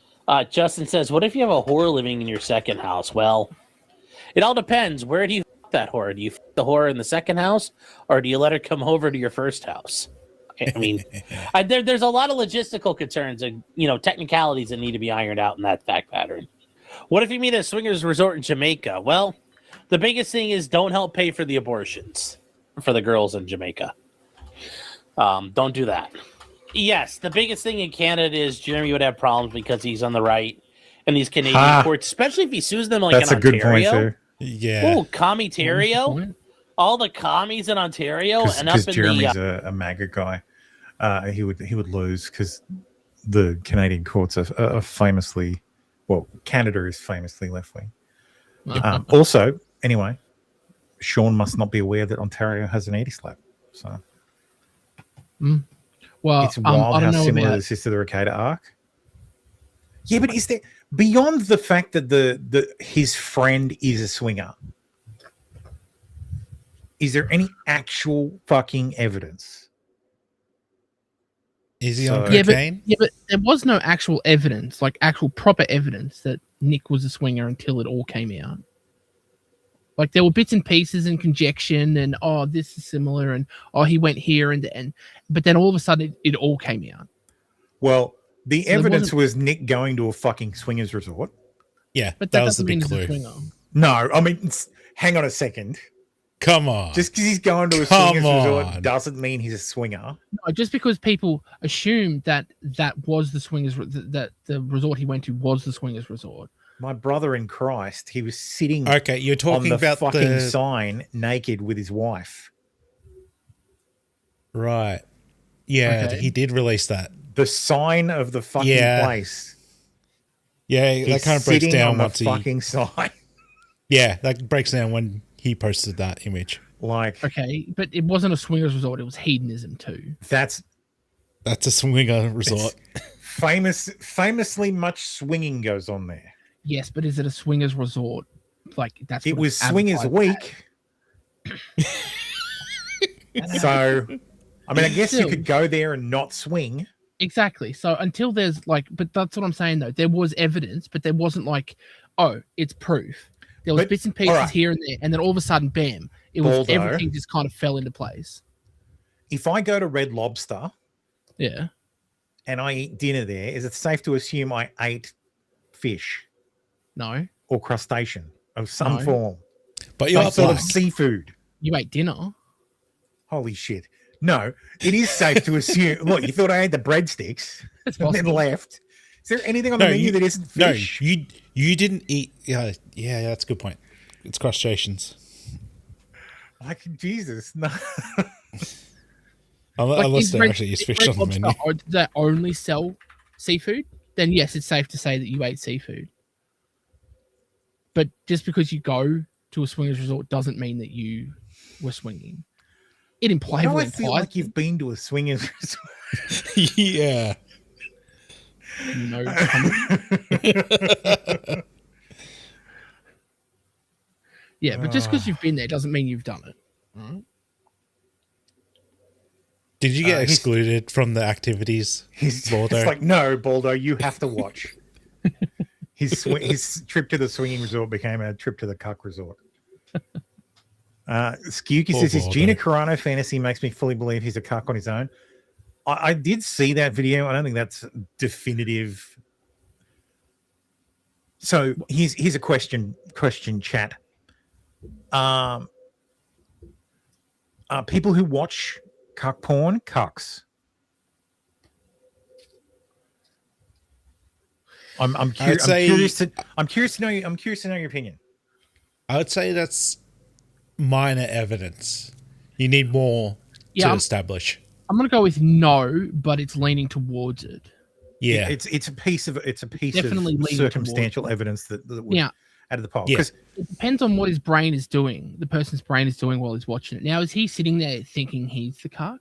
Justin says, what if you have a whore living in your second house? Well, it all depends. Where do you f that whore? Do you f the whore in the second house, or do you let her come over to your first house? I mean, there's a lot of logistical concerns and, you know, technicalities that need to be ironed out in that fact pattern. What if you meet a swingers resort in Jamaica? Well, the biggest thing is don't help pay for the abortions for the girls in Jamaica. Don't do that. Yes, the biggest thing in Canada is Jeremy would have problems because he's on the right in these Canadian courts, especially if he sues them like That's in a good Ontario. point, too. Yeah. Oh, Commie-tario? All the commies in Ontario and up in Jeremy's the a MAGA guy. He would lose because the Canadian courts are famously, well, Canada is famously left wing. Also, anyway, Sean must not be aware that Ontario has an 80 slap. So, well, it's wild I don't how know similar about... this is to the Ricada arc. Yeah, but is there, beyond the fact that his friend is a swinger, is there any actual fucking evidence? Is he on Yeah, cocaine? but there was no actual evidence, like actual proper evidence that Nick was a swinger until it all came out. Like there were bits and pieces and conjecture and oh, this is similar and oh, he went here and but then all of a sudden it all came out. Well, the So there evidence wasn't- was Nick going to a fucking swingers resort. Yeah, But that that was the doesn't mean big he's a clue. swinger. No, I mean, hang on a second. Come on. Just because he's going to a Come swingers resort on. doesn't mean he's a swinger. No, just because people assume that was the swingers that the resort he went to was the swingers resort. My brother in Christ, he was sitting Okay, you're talking on the about fucking the sign naked with his wife. right. Yeah, Okay. he did release that. The sign of the fucking Yeah. place. Yeah, He's that kind of breaks sitting down on the once he. fucking sign. Yeah, that breaks down when he posted that image. Like Okay, but it wasn't a swingers resort; it was hedonism too. that's That's a swinger resort. famously much swinging goes on there. Yes, but is it a swingers resort? Like that's It what was it's swingers advertised week. So, I mean, I guess you Still. could go there and not swing. Exactly. So until there's like, but that's what I'm saying though. There was evidence, but there wasn't like, oh, it's proof. There was But- bits and pieces alright. here and there, and then all of a sudden, bam! It was Baldo. everything just kind of fell into place. If I go to Red Lobster Yeah. and I eat dinner there, is it safe to assume I ate fish No, or crustacean of some No. form? But you're Some sort of black. seafood. you ate dinner. Holy shit. No, it is safe to assume. Look, you thought I ate the breadsticks It's and then possible. left. Is there anything on the menu that isn't fish? No, you didn't eat. Yeah, that's a good point. It's crustaceans. Like, Jesus. No. Unless if there Red- actually is if fish Red on the Lobster menu. They only sell seafood, then yes, it's safe to say that you ate seafood. But just because you go to a swingers resort doesn't mean that you were swinging. It Why do heavily I feel implies like you've been to a swingers resort? Yeah. no comment. Yeah, but just because you've been there doesn't mean you've done it. Did you get he's- excluded from the activities, It's Baldo? like, no, Baldo, you have to watch. His trip to the swinging resort became a trip to the cuck resort. Skewky Poor says his Baldo. Gina Carano fantasy makes me fully believe he's a cuck on his own. I did see that video. I don't think that's definitive So here's a question chat. People who watch cuck porn, cucks. I'm curious to know your opinion. I would say that's minor evidence. You need more to establish. I'm gonna go with no, but it's leaning towards it. Yeah, it's a piece of Definitely leaning circumstantial evidence that would add to the poll. Because it depends on what his brain is doing. The person's brain is doing while he's watching it. Now, is he sitting there thinking he's the cuck?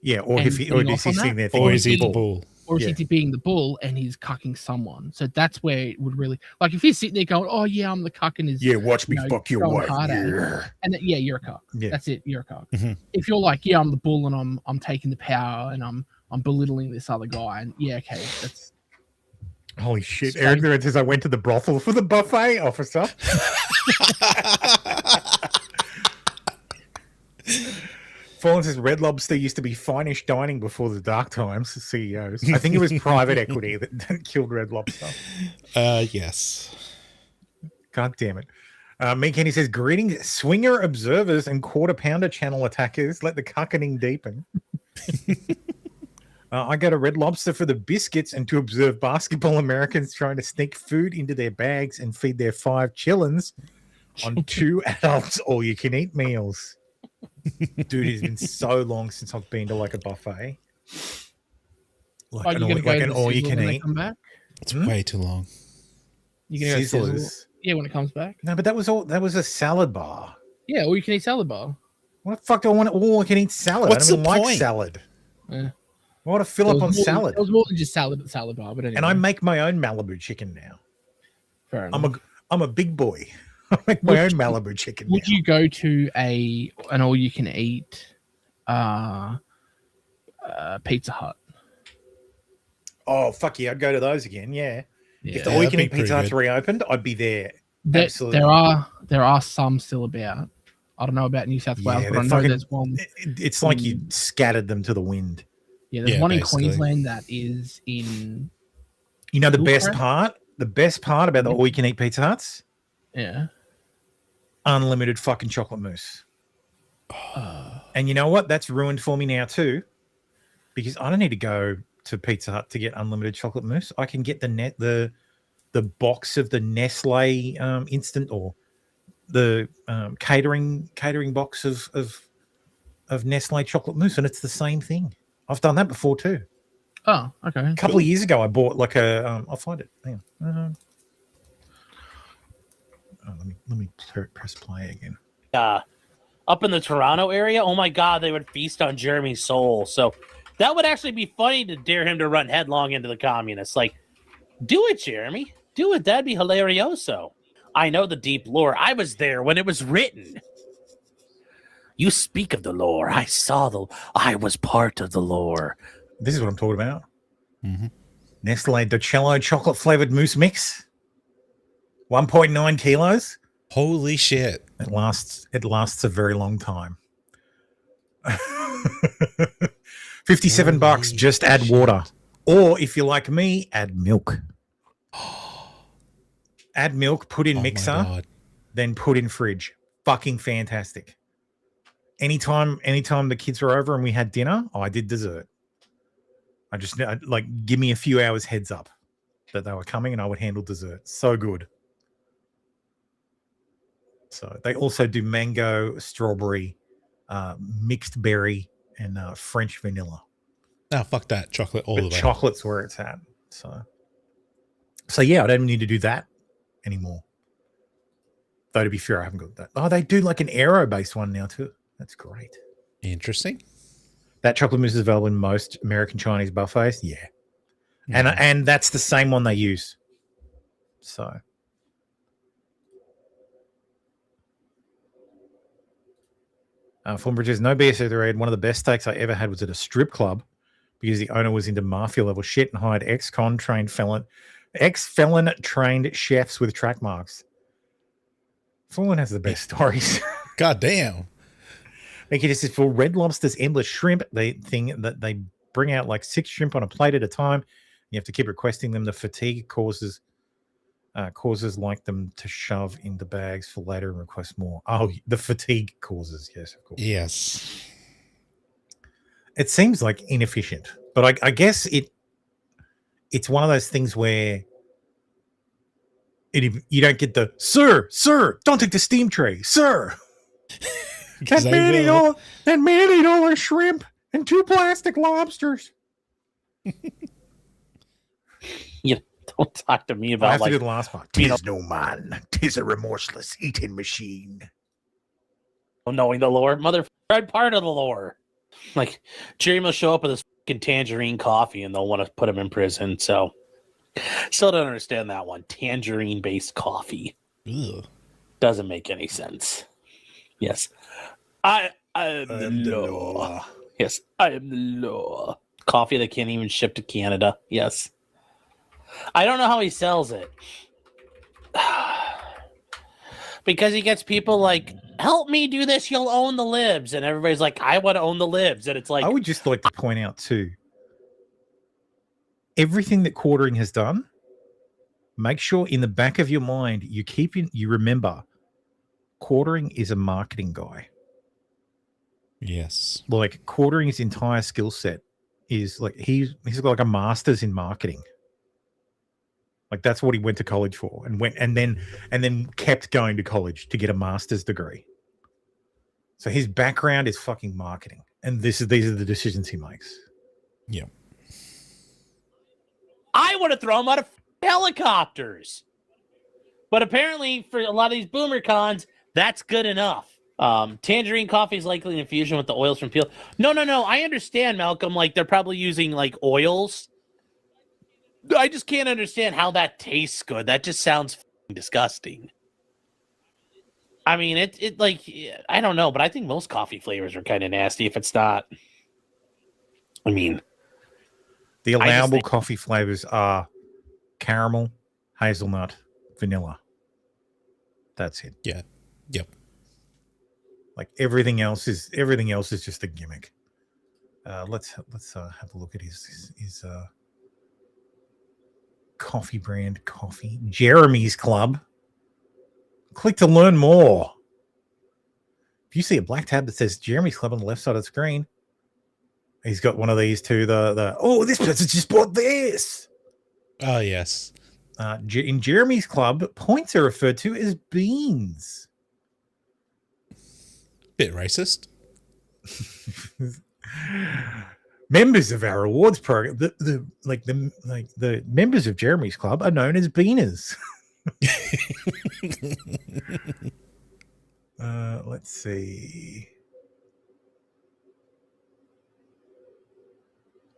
Yeah, or is he sitting there thinking or is he the bull? Or is he being the bull and he's cucking someone? So that's where it would really, like, if he's sitting there going, "Oh yeah, I'm the cuck," and is watch me fuck your wife. And then, you're a cuck. Yeah. That's it. You're a cuck. Mm-hmm. If you're like, "Yeah, I'm the bull and I'm taking the power and I'm belittling this other guy," and okay, that's. Holy shit! Aaron says I went to the brothel for the buffet, officer. Fallen says Red Lobster used to be finish dining before the dark times. CEOs. I think it was private equity that killed Red Lobster. Yes. God damn it. Me Kenny says greetings, swinger observers and quarter pounder channel attackers. Let the cuckening deepen. I go to Red Lobster for the biscuits and to observe basketball Americans trying to sneak food into their bags and feed their 5 chillins on 2 adults all-you-can-eat meals. Dude, it's been so long since I've been to like a buffet. Like an all-you-can-eat. It's way too long. You gonna go Sizzlers? Yeah, when it comes back. No, but that was a salad bar. Yeah, all-you-can-eat salad bar. What the fuck do I want all-you-can-eat salad? What's I don't the like point? salad. Yeah. I want to fill up on salad. It was more than just salad bar, but anyway. And I make my own Malibu chicken now. Fair enough. I'm a big boy. I make my own Malibu chicken. Would you go to an all-you-can-eat Pizza Hut? Oh fuck yeah! I'd go to those again. Yeah. If the all-you-can-eat Pizza Hut's reopened, I'd be there. Absolutely. There are some still about. I don't know about New South Wales, but I know there's one. It's like you scattered them to the wind. Yeah, there's one basically in Queensland that is in. You know the best part? The best part about the all-you-can-eat Pizza Huts? Yeah. Unlimited fucking chocolate mousse. And you know what? That's ruined for me now too, because I don't need to go to Pizza Hut to get unlimited chocolate mousse. I can get the box of the Nestle instant or the catering box of Nestle chocolate mousse, and it's the same thing. I've done that before too. Oh, okay. A couple of years ago, I bought like a. I'll find it. Hang on. Let me press play again. Up in the Toronto area, oh my God, they would feast on Jeremy's soul. So that would actually be funny to dare him to run headlong into the communists. Like, do it, Jeremy. Do it. That'd be hilarioso. I know the deep lore. I was there when it was written. You speak of the lore. I was part of the lore. This is what I'm talking about. Mm-hmm. Nestle Docello chocolate flavored mousse mix. 1.9 kilos. Holy shit. It lasts a very long time. $57. Just add water. Or if you're like me, add milk. Add milk, put in mixer, then put in fridge. Fucking fantastic. Anytime the kids were over and we had dinner, I did dessert. I'd give me a few hours heads up that they were coming and I would handle dessert. So good. So they also do mango, strawberry, mixed berry, and French vanilla. No, fuck that. Chocolate all the way. Chocolate's where it's at. So yeah, I don't need to do that anymore. Though to be fair, I haven't got that. Oh, they do like an aero-based one now too. That's great. Interesting. That chocolate mousse is available in most American Chinese buffets. Yeah. And that's the same one they use. So. Fulbridge, no BS either. One of the best steaks I ever had was at a strip club because the owner was into mafia level shit and hired ex-felon trained chefs with track marks. Fulham has the best stories. God damn. Thank you. This is for Red Lobster's endless shrimp. They bring out like 6 shrimp on a plate at a time. You have to keep requesting them. The fatigue causes Causes like them to shove in the bags for later and request more. Oh, the fatigue causes, yes, of course. Yes. It seems like inefficient, but I guess it's one of those things where you don't get the sir, don't take the steam tray, sir. that $80 shrimp and 2 plastic lobsters. Yeah, don't talk to me about I have like to do the last part. Tis no man, tis a remorseless eating machine. knowing the lore. Mother, I'm part of the lore. Like Jeremy will show up with this fucking tangerine coffee, and they'll want to put him in prison. So, still don't understand that one. Tangerine-based coffee. Ugh. Doesn't make any sense. Yes, I am the law. Yes, I am the law. Coffee that can't even ship to Canada. Yes. I don't know how he sells it. Because he gets people like, help me do this, you'll own the libs. And everybody's like, I want to own the libs. And it's like, I would just like to point out too, everything that Quartering has done, make sure in the back of your mind you remember Quartering is a marketing guy. Yes. Like Quartering's entire skill set is like he's got like a master's in marketing. Like that's what he went to college for, and then kept going to college to get a master's degree. So his background is fucking marketing, and these are the decisions he makes. Yeah. I want to throw him out of helicopters. But apparently, for a lot of these boomer cons, that's good enough. Tangerine coffee is likely an infusion with the oils from peel. No. I understand, Malcolm. Like they're probably using like oils. I just can't understand how that tastes good. That just sounds disgusting. I mean, it like I don't know, but I think most coffee flavors are kind of nasty. If it's not, I mean, the allowable coffee flavors are caramel, hazelnut, vanilla. That's it. Yeah. Yep. Like everything else is just a gimmick. Let's have a look at his coffee brand coffee. Jeremy's Club. Click to learn more. If you see a black tab that says Jeremy's Club on the left side of the screen, he's got one of these too. This person just bought this. Oh yes. In Jeremy's Club, points are referred to as beans. Bit racist. Members of our awards program, the members of Jeremy's Club are known as beaners. Let's see.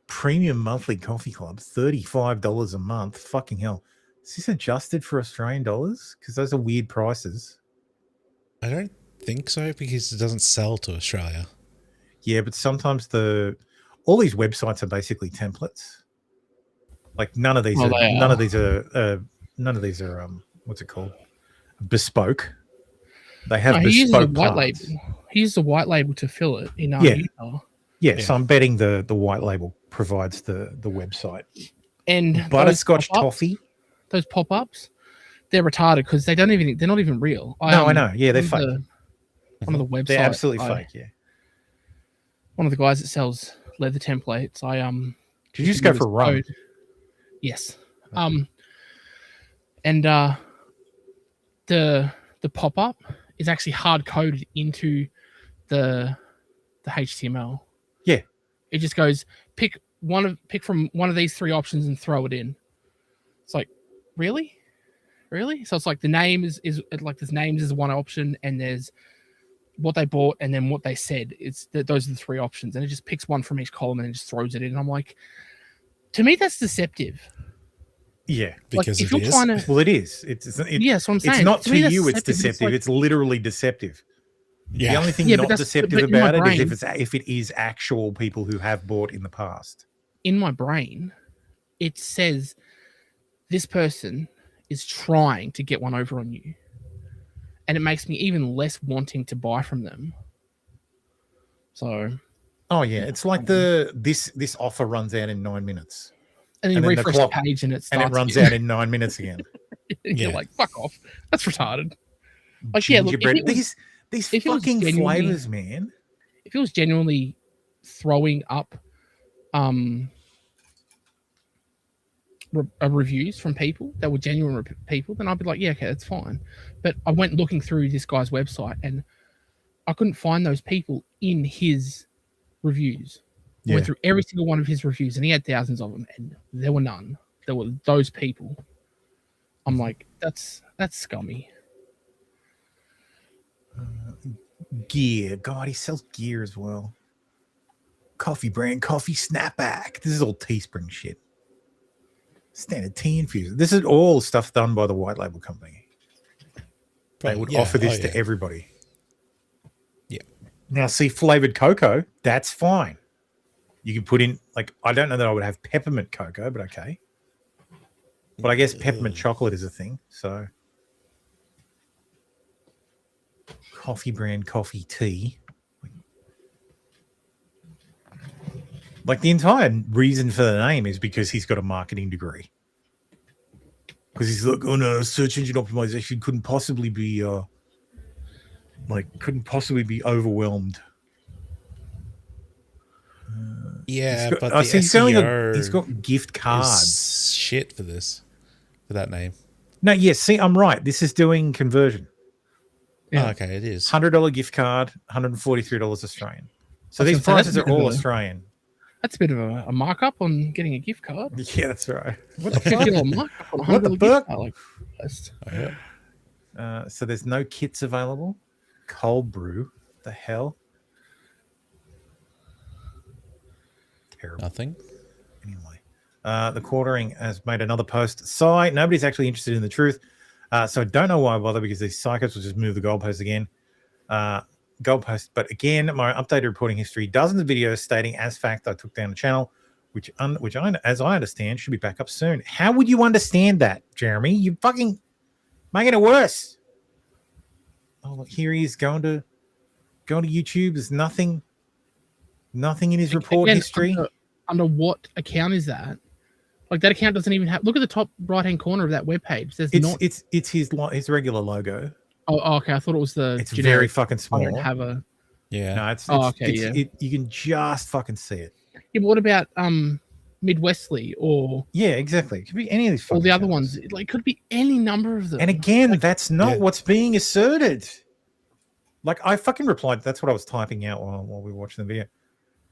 Premium monthly coffee club, $35 a month. Fucking hell. Is this adjusted for Australian dollars? Because those are weird prices. I don't think so, because it doesn't sell to Australia. Yeah, but sometimes all these websites are basically templates. Like none of these are what's it called? Bespoke. They have bespoke. He uses a white parts. label. He uses a white label to fill it in Utah. Yeah, so I'm betting the white label provides the website. And butterscotch toffee. Those pop-ups, they're retarded because they're not even real. I know. Yeah, they're fake. One of the websites. They're absolutely fake, yeah. One of the guys that sells leather templates, did you just go for a run? Yes. And the pop-up is actually hard coded into the HTML. Yeah. It just goes pick from one of these three options and throw it in. It's like, really? So it's like the name is like this names is one option, and there's what they bought and then what they said. Those are the three options, and it just picks one from each column and just throws it in. And I'm like, to me, that's deceptive. Yeah, because like, if you're trying to, well, it is. Yeah, that's what I'm saying. It's not to me, you. It's deceptive. deceptive. It's literally deceptive. Yeah. The only thing not deceptive about it is if it is actual people who have bought in the past. In my brain, it says this person is trying to get one over on you, and it makes me even less wanting to buy from them. So, oh yeah, it's like this offer runs out in 9 minutes, and then you refresh the page and it runs out in 9 minutes again. You're like, fuck off. That's retarded. Like, yeah, look, Gingerbread. These fucking flavors, man. If it was genuinely throwing up reviews from people that were genuine people, then I'd be like, yeah, okay, that's fine. But I went looking through this guy's website and I couldn't find those people in his reviews. I went through every single one of his reviews and he had thousands of them and there were none. There were those people. I'm like, that's scummy. Gear. God, he sells gear as well. Coffee brand, coffee snapback. This is all Teespring shit. Standard tea infuser. This is all stuff done by the white label company. They would offer this to everybody. Yeah. Now, see, flavored cocoa, that's fine. You can put in, like, I don't know that I would have peppermint cocoa, but okay. But I guess peppermint chocolate is a thing. So, coffee brand, coffee tea. Like, the entire reason for the name is because he's got a marketing degree. Because he's like, oh no, search engine optimization couldn't possibly be overwhelmed. Yeah, he's got, but he's got gift cards. Shit for this, for that name. No, yes, see, I'm right. This is doing conversion. Yeah. Oh, okay, it is. $100 gift card, $143 Australian. So these prices are all Australian. That's a bit of a markup on getting a gift card. Yeah, that's right. What the fuck? Markup on What the fuck? So there's no kits available. Cold brew. The hell? Terrible. Nothing. Anyway, the Quartering has made another post. Sigh. Nobody's actually interested in the truth. So I don't know why I bother because these psychos will just move the goalpost again. Goalpost, but again, my updated reporting history, dozens of videos stating as fact I took down the channel, which I, as I understand, should be back up soon. How would you understand that, Jeremy? You fucking making it worse. Oh, look, here he is going to YouTube. There's nothing in his report history. Under what account is that? Like, that account doesn't even have. Look at the top right hand corner of that webpage. It's his regular logo. Oh, okay. I thought it was the. It's very fucking small. I don't have a. Yeah. No, it's okay. you can just fucking see it. Yeah, but what about Midwestly or? Yeah, exactly. It could be any of these. All the other ones. Like, could be any number of them. And again, that's not what's being asserted. Like, I fucking replied. That's what I was typing out while we were watching the video.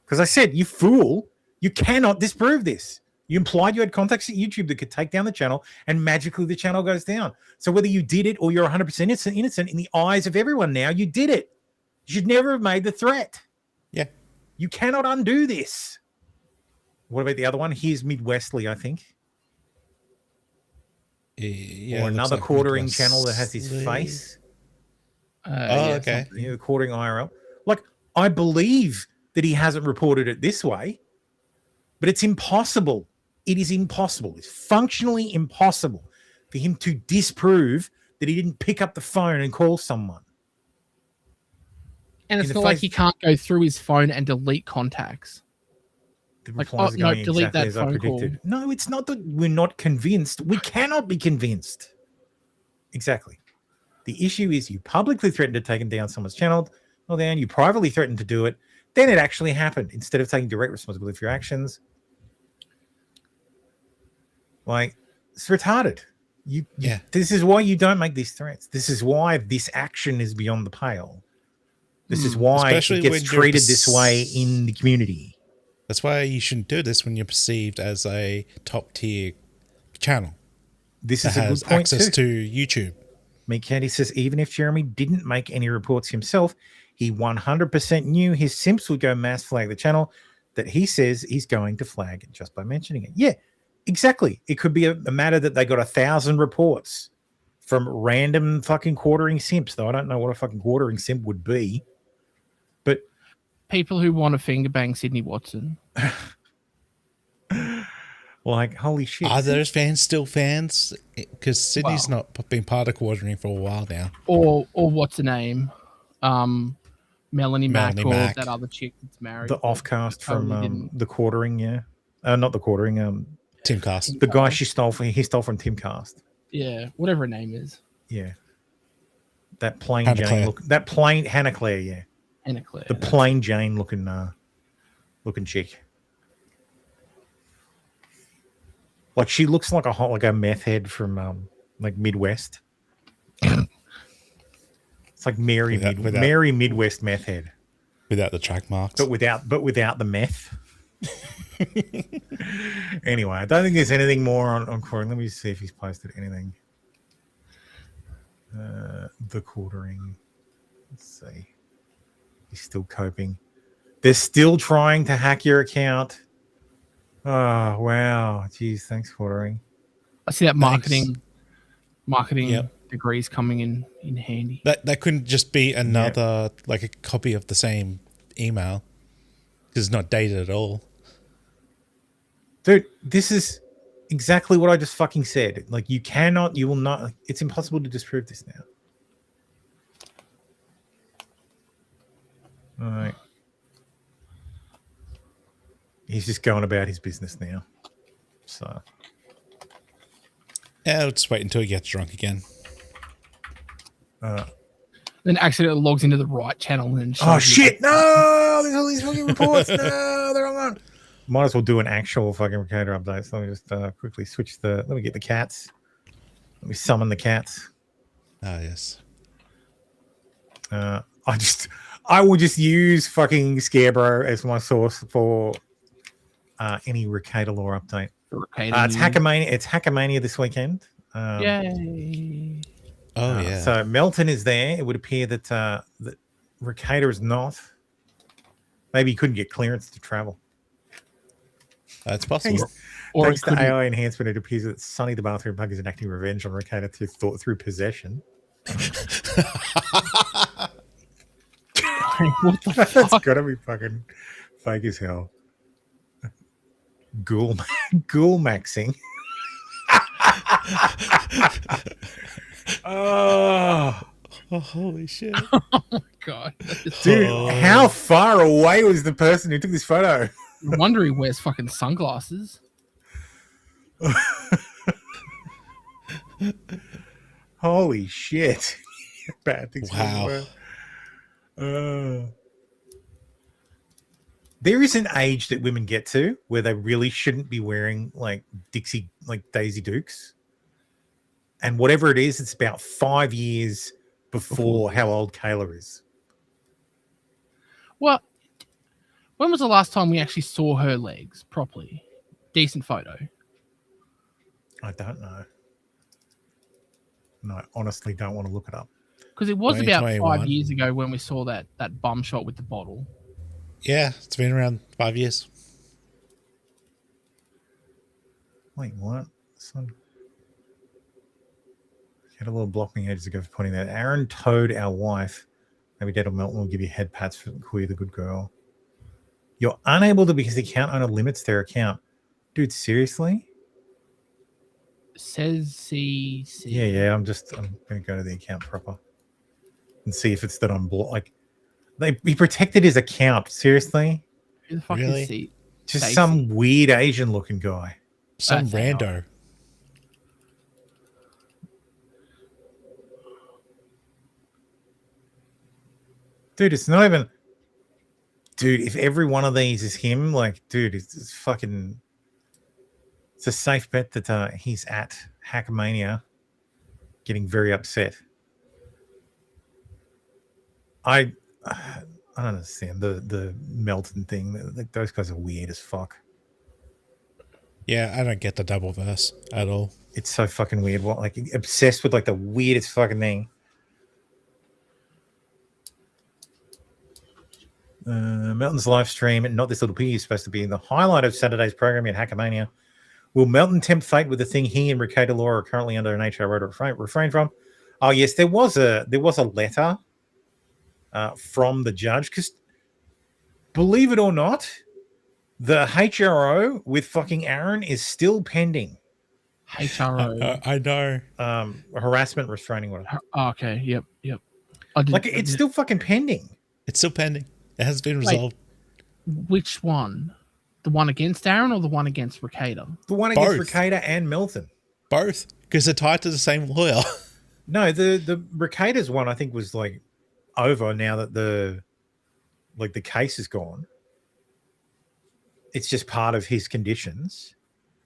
Because I said, "You fool! You cannot disprove this. You implied you had contacts at YouTube that could take down the channel, and magically the channel goes down. So whether you did it or you're 100% innocent in the eyes of everyone now, you did it. You should never have made the threat. Yeah. You cannot undo this." What about the other one? Here's Midwestly, I think. Yeah, or another Quartering channel that has his face. Okay. The Quartering IRL. Like, I believe that he hasn't reported it this way, but it's impossible. It is impossible. It's functionally impossible for him to disprove that he didn't pick up the phone and call someone. And it's not like he can't go through his phone and delete contacts. Like, oh, no, delete that phone call. No, it's not that we're not convinced. We cannot be convinced. Exactly. The issue is you publicly threatened to take down someone's channel, or then you privately threatened to do it. Then it actually happened instead of taking direct responsibility for your actions. Like, it's retarded. This is why you don't make these threats. This is why this action is beyond the pale. This is why it gets treated this way in the community. That's why you shouldn't do this when you're perceived as a top tier channel. This is a good point access to YouTube. Meat Candy says, even if Jeremy didn't make any reports himself, he 100% knew his simps would go mass flag the channel that he says he's going to flag just by mentioning it. Yeah, exactly. It could be a matter that they got 1,000 reports from random fucking Quartering simps, though I don't know what a fucking Quartering simp would be. But people who want to finger bang Sydney Watson. Like, holy shit. Are those fans still fans? Because Sydney's not been part of Quartering for a while now. Or what's her name? Melanie Mack or that other chick that's married. The offcast from the Quartering, yeah. Not the Quartering. Timcast. The guy he stole from Timcast. Yeah, whatever her name is. Yeah. That plain Hannah Jane Claire. look. That plain Hannah Claire, yeah. Hannah Claire. The plain Jane looking chick. Like she looks like a meth head from like Midwest. It's like Mary Midwest meth head. Without the track marks. But without the meth. Anyway, I don't think there's anything more on Corey. Let me see if he's posted anything. The quartering. Let's see. He's still coping. They're still trying to hack your account. Oh wow. Jeez, thanks, quartering. I see that marketing degrees coming in handy. That couldn't just be another like a copy of the same email. Because it's not dated at all. Dude, this is exactly what I just fucking said. Like you will not, it's impossible to disprove this now. All right. He's just going about his business now. So. Yeah, I'll just wait until he gets drunk again. Then accidentally logs into the right channel and shit! No! There's all these fucking reports. No, they're all on. Might as well do an actual fucking Mercator update. So let me just quickly switch let me get the cats. Let me summon the cats. Ah, yes. I will just use fucking Scarebro as my source for any Mercator lore update. It's Hackermania this weekend. Yay. Oh, yeah. So Melton is there. It would appear that that Mercator is not. Maybe he couldn't get clearance to travel. That's possible. Thanks to AI enhancement, it appears that Sonny the Bathroom Pug is enacting revenge on Mercator through possession. What the fuck? That's gotta be fucking fake as hell. Ghoul maxing. Oh, holy shit. Oh my god. Dude, how far away was the person who took this photo? No wonder he wears fucking sunglasses. Holy shit. Bad things. Wow. There is an age that women get to where they really shouldn't be wearing like Daisy Dukes. And whatever it is, it's about 5 years before how old Kayla is. Well, when was the last time we actually saw her legs properly? Decent photo. I don't know. No, I honestly don't want to look it up. Because it was about 5 years ago when we saw that bum shot with the bottle. Yeah, it's been around 5 years. Wait, what? Had a little block me ages ago for pointing that. Aaron Toad, our wife. Maybe Dad or Melton will give you head pats for call you the good girl. You're unable to because the account owner limits their account. Dude, seriously? Says he. Yeah. I'm gonna go to the account proper and see if it's that I'm like. He protected his account. Seriously? Who the fuck is he? Just some weird Asian looking guy. Some rando. Dude, it's not even. Dude, if every one of these is him, like, dude, it's fucking. It's a safe bet that he's at Hackermania getting very upset. I don't understand the Melton thing. Like, those guys are weird as fuck. Yeah, I don't get the double verse at all. It's so fucking weird. What, like, obsessed with like the weirdest fucking thing. Melton's live stream, and Not This Little Piggy, is supposed to be the highlight of Saturday's programming at Hackermania. Will Melton tempt fate with the thing he and Mercator Law are currently under an HR order to refrain from? Oh yes, there was a letter from the judge, because believe it or not, the HRO with fucking Aaron is still pending. HRO. I know. Harassment restraining order. Okay. Yep. It's still fucking pending. It's still pending. It has been resolved. Which one? The one against Aaron or the one against Mercator? The one against Mercator and Melton. Both, because they're tied to the same lawyer. No, the Mercator's one I think was like over now that the case is gone. It's just part of his conditions.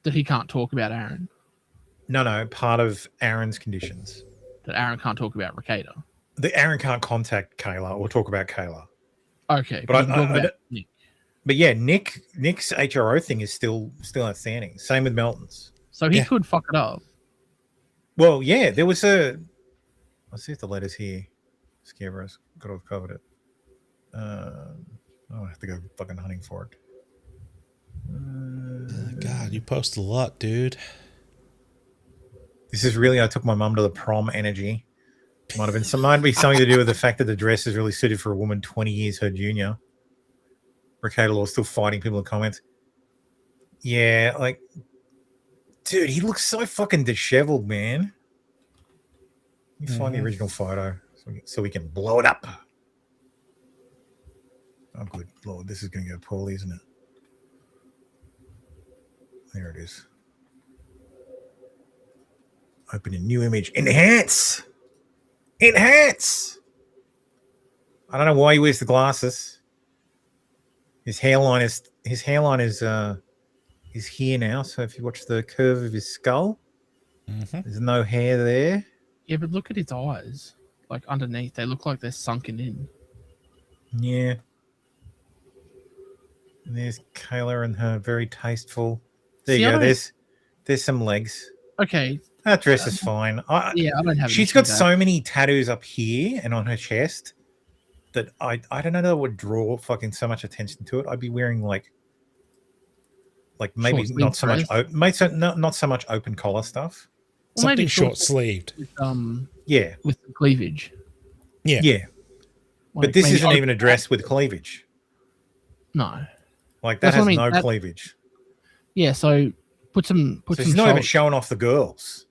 That he can't talk about Aaron. No, part of Aaron's conditions. That Aaron can't talk about Mercator. That Aaron can't contact Kayla or talk about Kayla. Okay, but Nick. But yeah, Nick's HRO thing is still outstanding. Same with Melton's. So he could fuck it up. Well, yeah, there was a. Let's see if the letter's here. Scarecrow's got to have covered it. I have to go fucking hunting for it. God, you post a lot, dude. This is really, I took my mum to the prom energy. Might be something to do with the fact that the dress is really suited for a woman 20 years her junior. Mercator Law still fighting people in comments. Yeah, like, dude, he looks so fucking disheveled, man. Let me find the original photo so we can blow it up. Oh, good Lord, this is going to go poorly, isn't it? There it is. Open a new image. Enhance. I don't know why he wears the glasses. His hairline is here now. So if you watch the curve of his skull, there's no hair there. Yeah, but look at his eyes. Like underneath, they look like they're sunken in. Yeah. And there's Kayla and her very tasteful. There you go. There's some legs. Okay. That dress is fine. I don't have. She's got so many tattoos up here and on her chest that I don't know that would draw fucking so much attention to it. I'd be wearing like maybe not so much not so much open collar stuff. Well, something short sleeved. With the cleavage. Yeah. Like but this isn't even a dress with cleavage. No. Like that has no cleavage. Yeah, so put some. He's not even showing off the girls.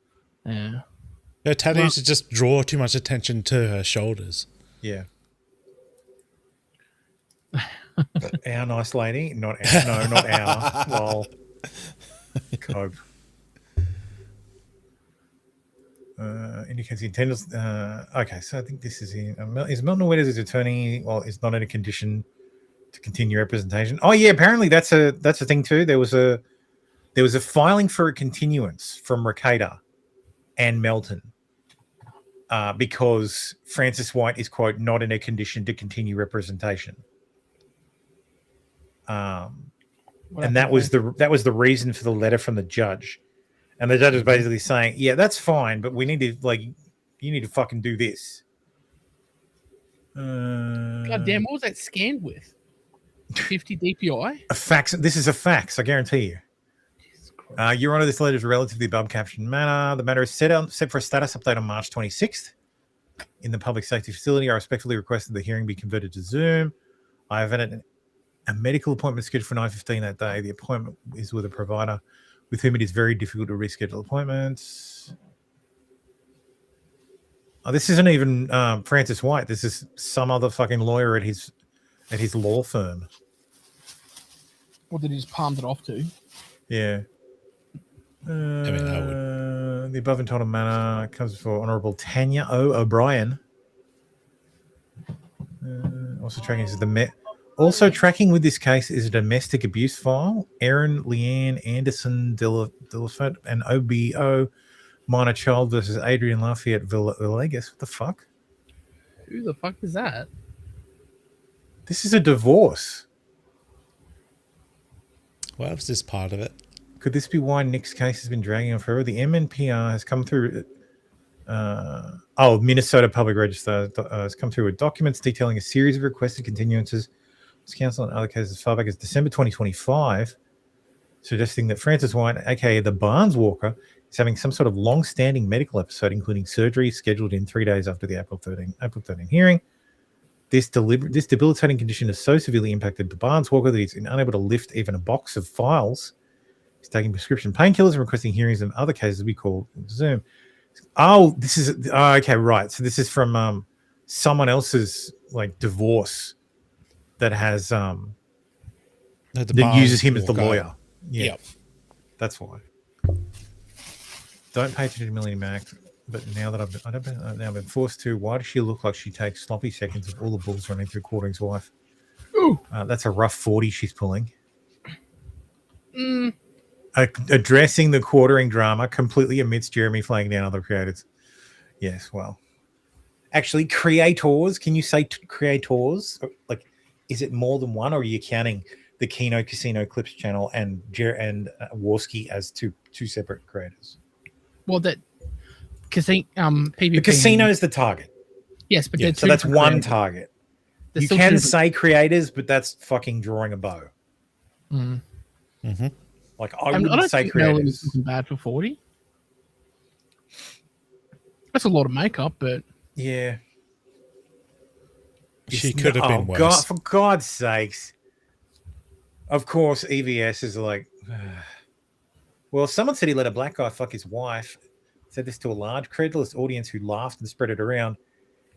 Yeah. Her tattoos just draw too much attention to her shoulders. Yeah. Our nice lady, not our. Lol. Cope. Indicates the intended. Okay, so I think this is here. Is Milton aware as attorney? Well, is not in a condition to continue representation. Oh yeah, apparently that's a thing too. There was a filing for a continuance from Mercator and Melton because Francis White is quote not in a condition to continue representation. And that was the reason for the letter from the judge. And the judge was basically saying, yeah, that's fine, but we need to you need to fucking do this. God damn, what was that scanned with? 50 DPI? A fax. This is a fax, I guarantee you. Your Honor, this letter is relatively above captioned manner. The matter is set for a status update on March 26th in the public safety facility. I respectfully request that the hearing be converted to Zoom. I have had a medical appointment scheduled for 9:15 that day. The appointment is with a provider with whom it is very difficult to reschedule appointments. Oh, this isn't even Francis White. This is some other fucking lawyer at his law firm. What did he just palmed it off to? Yeah. The above entitled manner comes for Honourable Tanya O. O'Brien. Also tracking with this case is a domestic abuse file. Erin Leanne Anderson Delafette and OBO minor child versus Adrian Lafayette Villegas. What the fuck? Who the fuck is that? This is a divorce. What was this part of it? Could this be why Nick's case has been dragging on forever? The MNPR has come through. Minnesota Public Register has come through with documents detailing a series of requested continuances. It's counsel in other cases as far back as December 2025, suggesting that Francis White, aka the Barnes Walker, is having some sort of long-standing medical episode, including surgery scheduled in 3 days after the April 13 hearing. This debilitating condition has so severely impacted the Barnes Walker that he's unable to lift even a box of files. He's taking prescription painkillers and requesting hearings in other cases we call Zoom. Oh, this is okay, right. So this is from someone else's divorce that has that uses him as the lawyer. Yeah, that's why. Don't pay attention to Melanie Mac. But now that I've been forced to, why does she look like she takes sloppy seconds of all the balls running through Quartering's wife? That's a rough 40 she's pulling. Addressing the Quartering drama completely amidst Jeremy flagging down other creators. Yes, well, actually, creators. Can you say creators? Like, is it more than one, or are you counting the Kino Casino Clips channel and Warski as two separate creators? Well, that PvP. The casino is the target. Yes, but so that's one target. You can say creators, but that's fucking drawing a bow. Mm-hmm. Like I wouldn't say creators. Isn't bad for 40. That's a lot of makeup, but yeah, she could have been worse. God, for God's sakes! Of course, EVS is like. Well, someone said he let a black guy fuck his wife. Said this to a large, credulous audience who laughed and spread it around.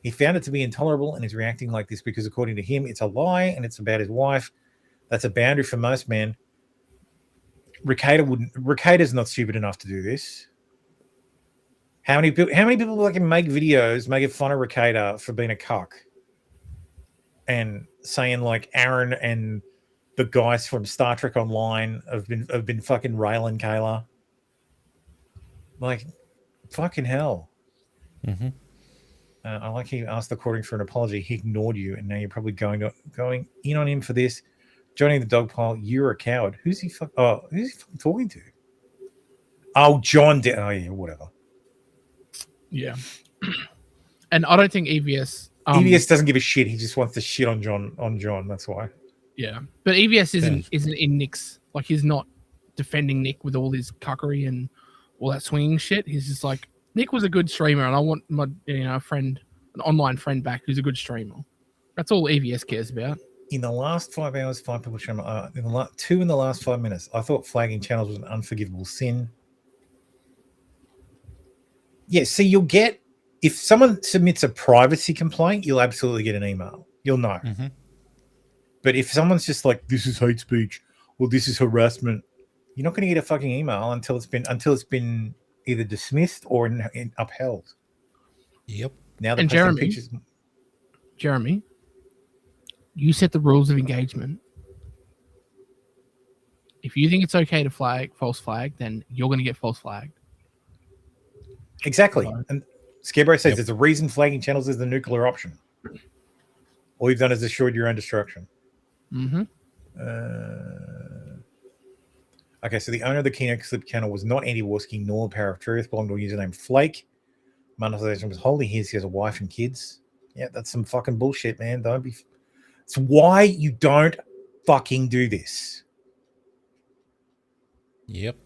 He found it to be intolerable and is reacting like this because, according to him, it's a lie and it's about his wife. That's a boundary for most men. Ricardo's not stupid enough to do this. How many people like make videos making fun of Ricardo for being a cuck and saying like Aaron and the guys from Star Trek Online have been fucking railing Kayla? Like, fucking hell. Mm-hmm. I like he asked the Quartering for an apology. He ignored you, and now you're probably going in on him for this. Johnny the dog pile, you're a coward. Who's he fucking talking to? Oh, John. Oh, yeah, whatever. Yeah. And I don't think EVS... EVS doesn't give a shit. He just wants to shit on John. That's why. Yeah. But EVS isn't in Nick's... Like, he's not defending Nick with all his cuckery and all that swinging shit. He's just like, Nick was a good streamer, and I want my friend, an online friend back who's a good streamer. That's all EVS cares about. In the last 5 hours, 5 people shown two in the last 5 minutes. I thought flagging channels was an unforgivable sin. Yeah, see, you'll get, if someone submits a privacy complaint, you'll absolutely get an email. You'll know. Mm-hmm. But if someone's just like, this is hate speech or this is harassment, you're not going to get a fucking email until it's been either dismissed or upheld. Yep. Now and Jeremy, you set the rules of engagement. If you think it's okay to false flag, then you're going to get false flagged. Exactly. And Scarecrow says there's a reason flagging channels is the nuclear option. All you've done is assured your own destruction. Mm-hmm. Okay, so the owner of the Kino Clip channel was not Andy Warski nor Power of Truth, belonged to a username Flake. Monetization was holy. He has a wife and kids. Yeah, that's some fucking bullshit, man. Don't be... It's why you don't fucking do this. Yep.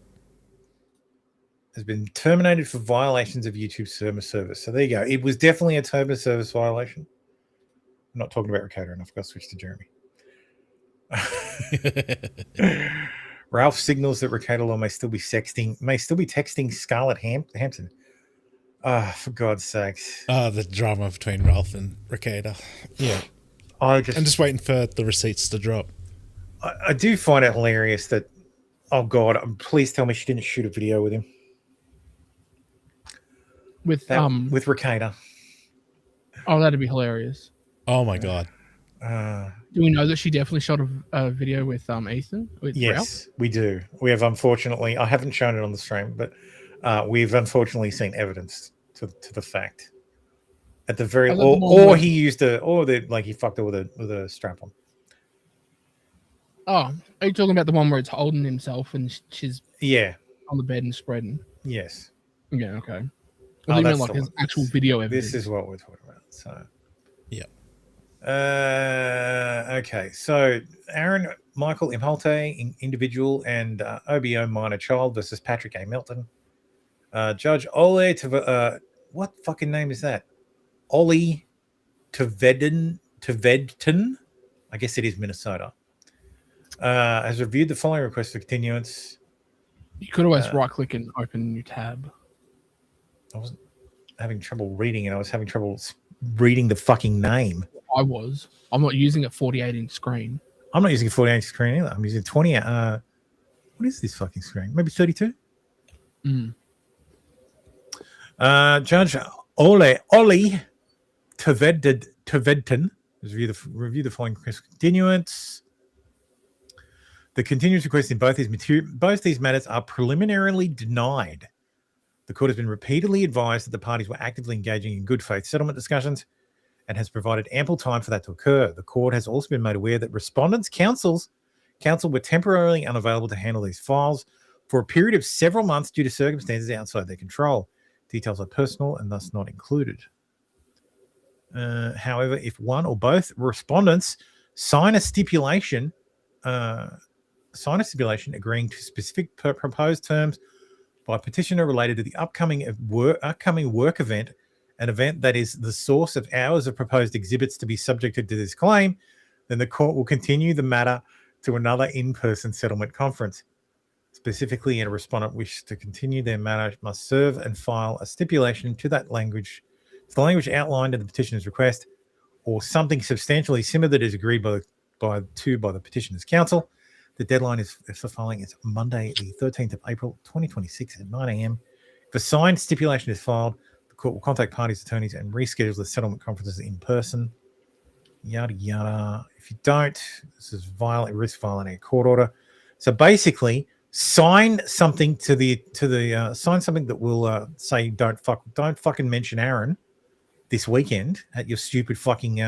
Has been terminated for violations of YouTube service. So there you go. It was definitely a term of service violation. I'm not talking about Ricardo enough. I've got to switch to Jeremy. Ralph signals that Ricardo Law may still be texting Scarlett Hampton. For God's sakes. The drama between Ralph and Ricardo. Yeah. I'm just waiting for the receipts to drop. I do find it hilarious that, oh God, please tell me she didn't shoot a video with him. With Ricardo. Oh, that'd be hilarious. Oh my God. Do we know that she definitely shot a video with Ethan? Yes, Ralph? we do. We have, unfortunately, I haven't shown it on the stream, but we've unfortunately seen evidence to the fact. At the very, or he used he fucked her with a strap on. Oh, are you talking about the one where it's holding himself and she's on the bed and spreading? Yes. Yeah. Okay. Well, you mean like his actual video evidence? This is what we're talking about. So. Yeah. Okay. So Aaron Michael Imholte, individual, and OBO minor child versus Patrick A. Melton. Judge Ole what fucking name is that? Ollie Tvedden, I guess it is Minnesota, has reviewed the following request for continuance. You could always right-click and open a new tab. I wasn't having trouble reading it. I was having trouble reading the fucking name. I'm not using a 48-inch screen. I'm not using a 48-inch screen either. I'm using 20. What is this fucking screen? Maybe 32? Judge Ollie Tvedten review the following continuance. The continuance requests in both these matters are preliminarily denied. The court has been repeatedly advised that the parties were actively engaging in good faith settlement discussions and has provided ample time for that to occur. The court has also been made aware that respondents' counsel were temporarily unavailable to handle these files for a period of several months due to circumstances outside their control. Details are personal and thus not included. However, if one or both respondents sign a stipulation agreeing to specific proposed terms by petitioner related to the upcoming work event, an event that is the source of hours of proposed exhibits to be subjected to this claim, then the court will continue the matter to another in-person settlement conference. Specifically, a respondent wishes to continue their matter must serve and file a stipulation to the language outlined in the petitioner's request, or something substantially similar that is agreed by the petitioner's counsel. The deadline for filing is Monday, the 13th of April, 2026 at 9 a.m. If a signed stipulation is filed, the court will contact parties' attorneys and reschedule the settlement conferences in person. Yada yada. If you don't, this is risk violating a court order. So basically, sign something sign something that will say don't fucking mention Aaron this weekend at your stupid fucking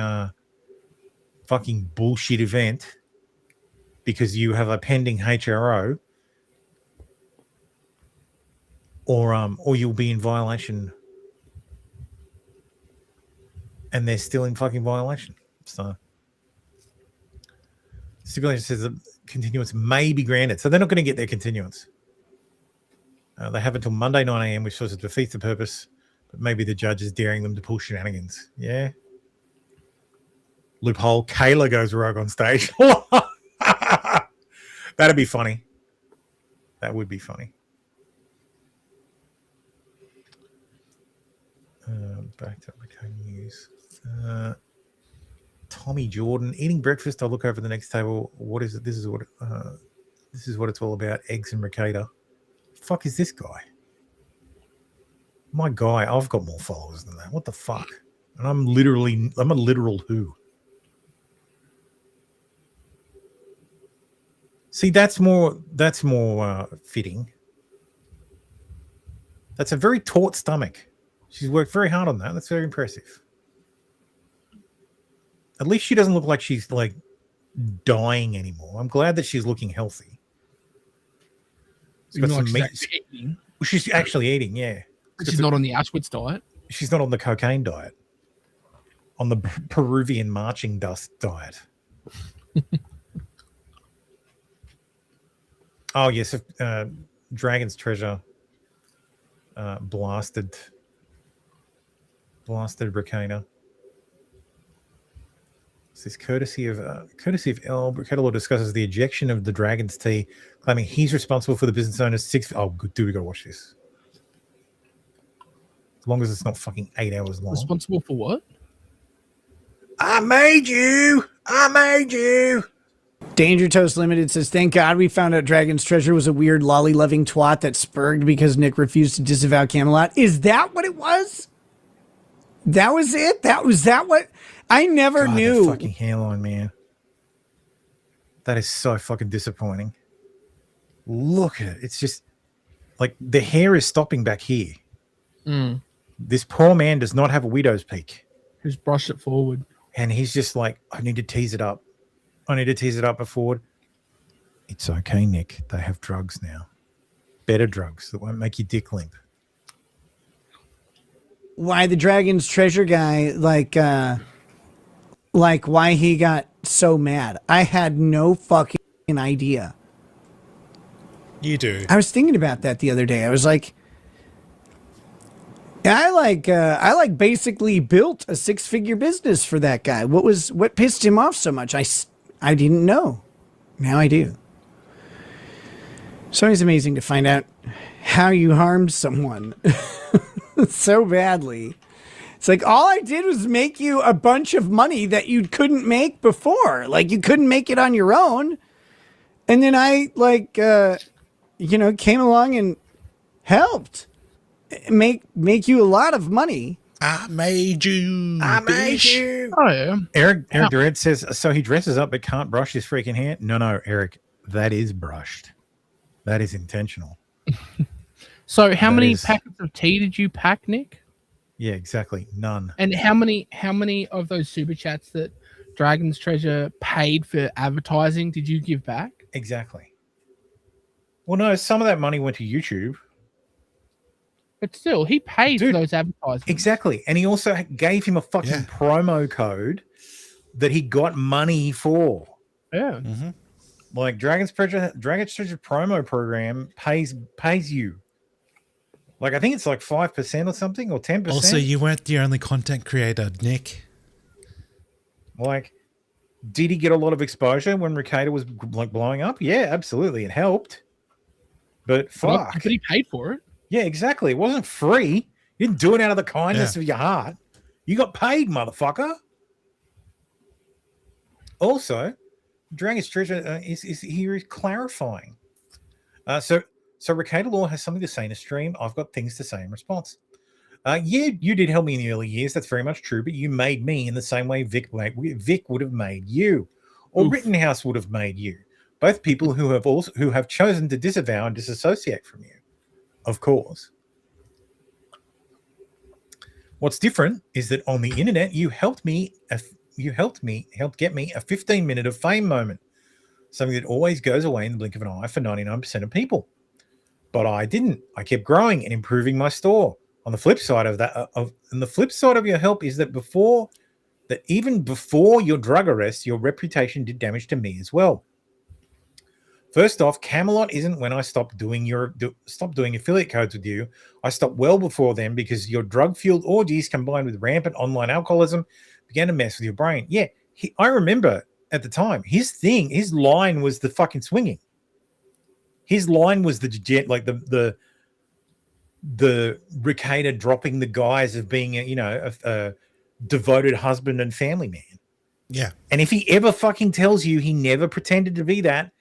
bullshit event because you have a pending HRO, or you'll be in violation, and they're still in fucking violation. So stipulation says the continuance may be granted, so they're not going to get their continuance. They have until Monday 9 a.m., which sort of defeats the purpose. But maybe the judge is daring them to pull shenanigans. Yeah. Loophole. Kayla goes rogue on stage. That'd be funny. That would be funny. Back to news. Tommy Jordan eating breakfast. I'll look over the next table. What is it? This is what it's all about. Eggs and ricotta. Fuck is this guy? My guy, I've got more followers than that. What the fuck? And I'm a literal who. See, that's more fitting. That's a very taut stomach. She's worked very hard on that. That's very impressive. At least she doesn't look like she's like dying anymore. I'm glad that she's looking healthy. She's got some meat. She's actually eating, yeah. She's not on the Auschwitz diet. She's not on the cocaine diet. On the Peruvian marching dust diet. Oh, yes. Dragon's Treasure blasted Bricana. This courtesy of El Bricador discusses the ejection of the Dragon's Tea, claiming he's responsible for the business owner's good. Do we gotta watch this? As long as it's not fucking 8 hours long. Responsible for what? I made you. Danger Toast Limited says, thank God we found out Dragon's Treasure was a weird lolly-loving twat that spurred because Nick refused to disavow Camelot. Is that what it was? That was it? That what? I never knew. That fucking hairline, man. That is so fucking disappointing. Look at it. It's just like the hair is stopping back here. This poor man does not have a widow's peak. Just brush it forward. And he's just like, I need to tease it up. Before. It's okay, Nick. They have drugs now. Better drugs that won't make your dick limp. Why the Dragon's Treasure guy, like why he got so mad. I had no fucking idea. You do. I was thinking about that the other day. I was like, I basically built a 6-figure business for that guy. What pissed him off so much? I didn't know. Now I do. It's always amazing to find out how you harmed someone so badly. It's like, all I did was make you a bunch of money that you couldn't make before. Like, you couldn't make it on your own. And then I, came along and helped. make you a lot of money. I made you. Oh yeah. Eric Dredd says, so he dresses up but can't brush his freaking hair. No, Eric, that is brushed. That is intentional. So how many packets of tea did you pack, Nick? Yeah, exactly. None. And how many of those super chats that Dragon's Treasure paid for advertising did you give back? Exactly. Well, no, some of that money went to YouTube. But still, he paid for those advertisements. Exactly. And he also gave him a fucking promo code that he got money for. Yeah. Mm-hmm. Like Dragon's Treasure promo program pays you. Like I think it's like 5% or something or 10%. Also, you weren't the only content creator, Nick. Like, did he get a lot of exposure when Ricada was like blowing up? Yeah, absolutely. It helped. But fuck. But he paid for it. Yeah, exactly. It wasn't free. You didn't do it out of the kindness of your heart. You got paid, motherfucker. Also, Dragon's Treasure is clarifying. So Ricada Law has something to say in a stream. I've got things to say in response. Yeah, you did help me in the early years. That's very much true. But you made me in the same way Vic would have made you, or Rittenhouse would have made you. Both people who have chosen to disavow and disassociate from you. Of course. What's different is that on the internet, you helped get me a 15-minute of fame moment, something that always goes away in the blink of an eye for 99% of people. But I didn't. I kept growing and improving my store. On the flip side of that, and the flip side of your help is that even before your drug arrest, your reputation did damage to me as well. First off, Camelot isn't when I stopped doing affiliate codes with you. I stopped well before then because your drug-fueled orgies combined with rampant online alcoholism began to mess with your brain. Yeah, I remember at the time, his line was the fucking swinging. His line was the Ricada dropping the guise of being a devoted husband and family man. Yeah. And if he ever fucking tells you he never pretended to be that,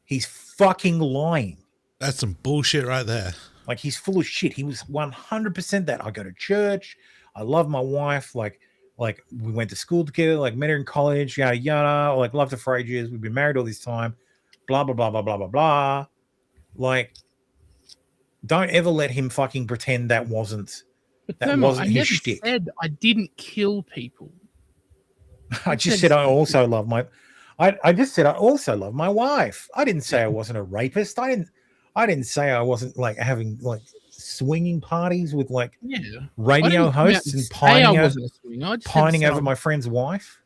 he's fucking lying. That's some bullshit right there. Like, he's full of shit. He was 100% that. I go to church. I love my wife. Like we went to school together, like met her in college, yada, yada. Like, loved her for ages. We've been married all this time. Blah, blah, blah, blah, blah, blah, blah. Like, don't ever let him fucking pretend that wasn't his shtick. Said I didn't kill people. I just said I also love my wife. I didn't say I wasn't a rapist. I didn't say I wasn't like having like swinging parties with like radio hosts and pining over my friend's wife.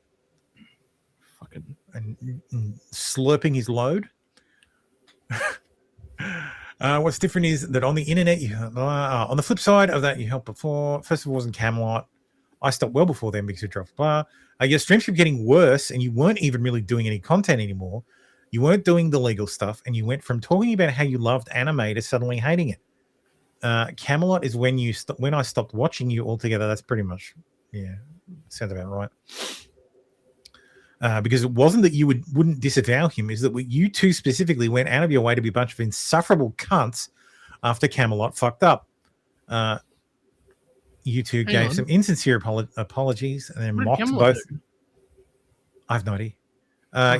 Fucking and slurping his load. What's different is that on the internet, on the flip side of that, you helped before. First of all, it wasn't Camelot. I stopped well before then because you dropped blah. Your streams kept getting worse, and you weren't even really doing any content anymore. You weren't doing the legal stuff, and you went from talking about how you loved anime to suddenly hating it. Camelot is when I stopped watching you altogether. That's pretty much, sounds about right. Because it wasn't that you wouldn't disavow him, is that you two specifically went out of your way to be a bunch of insufferable cunts after Camelot fucked up. You two gave some insincere apologies and then mocked both. I have no idea.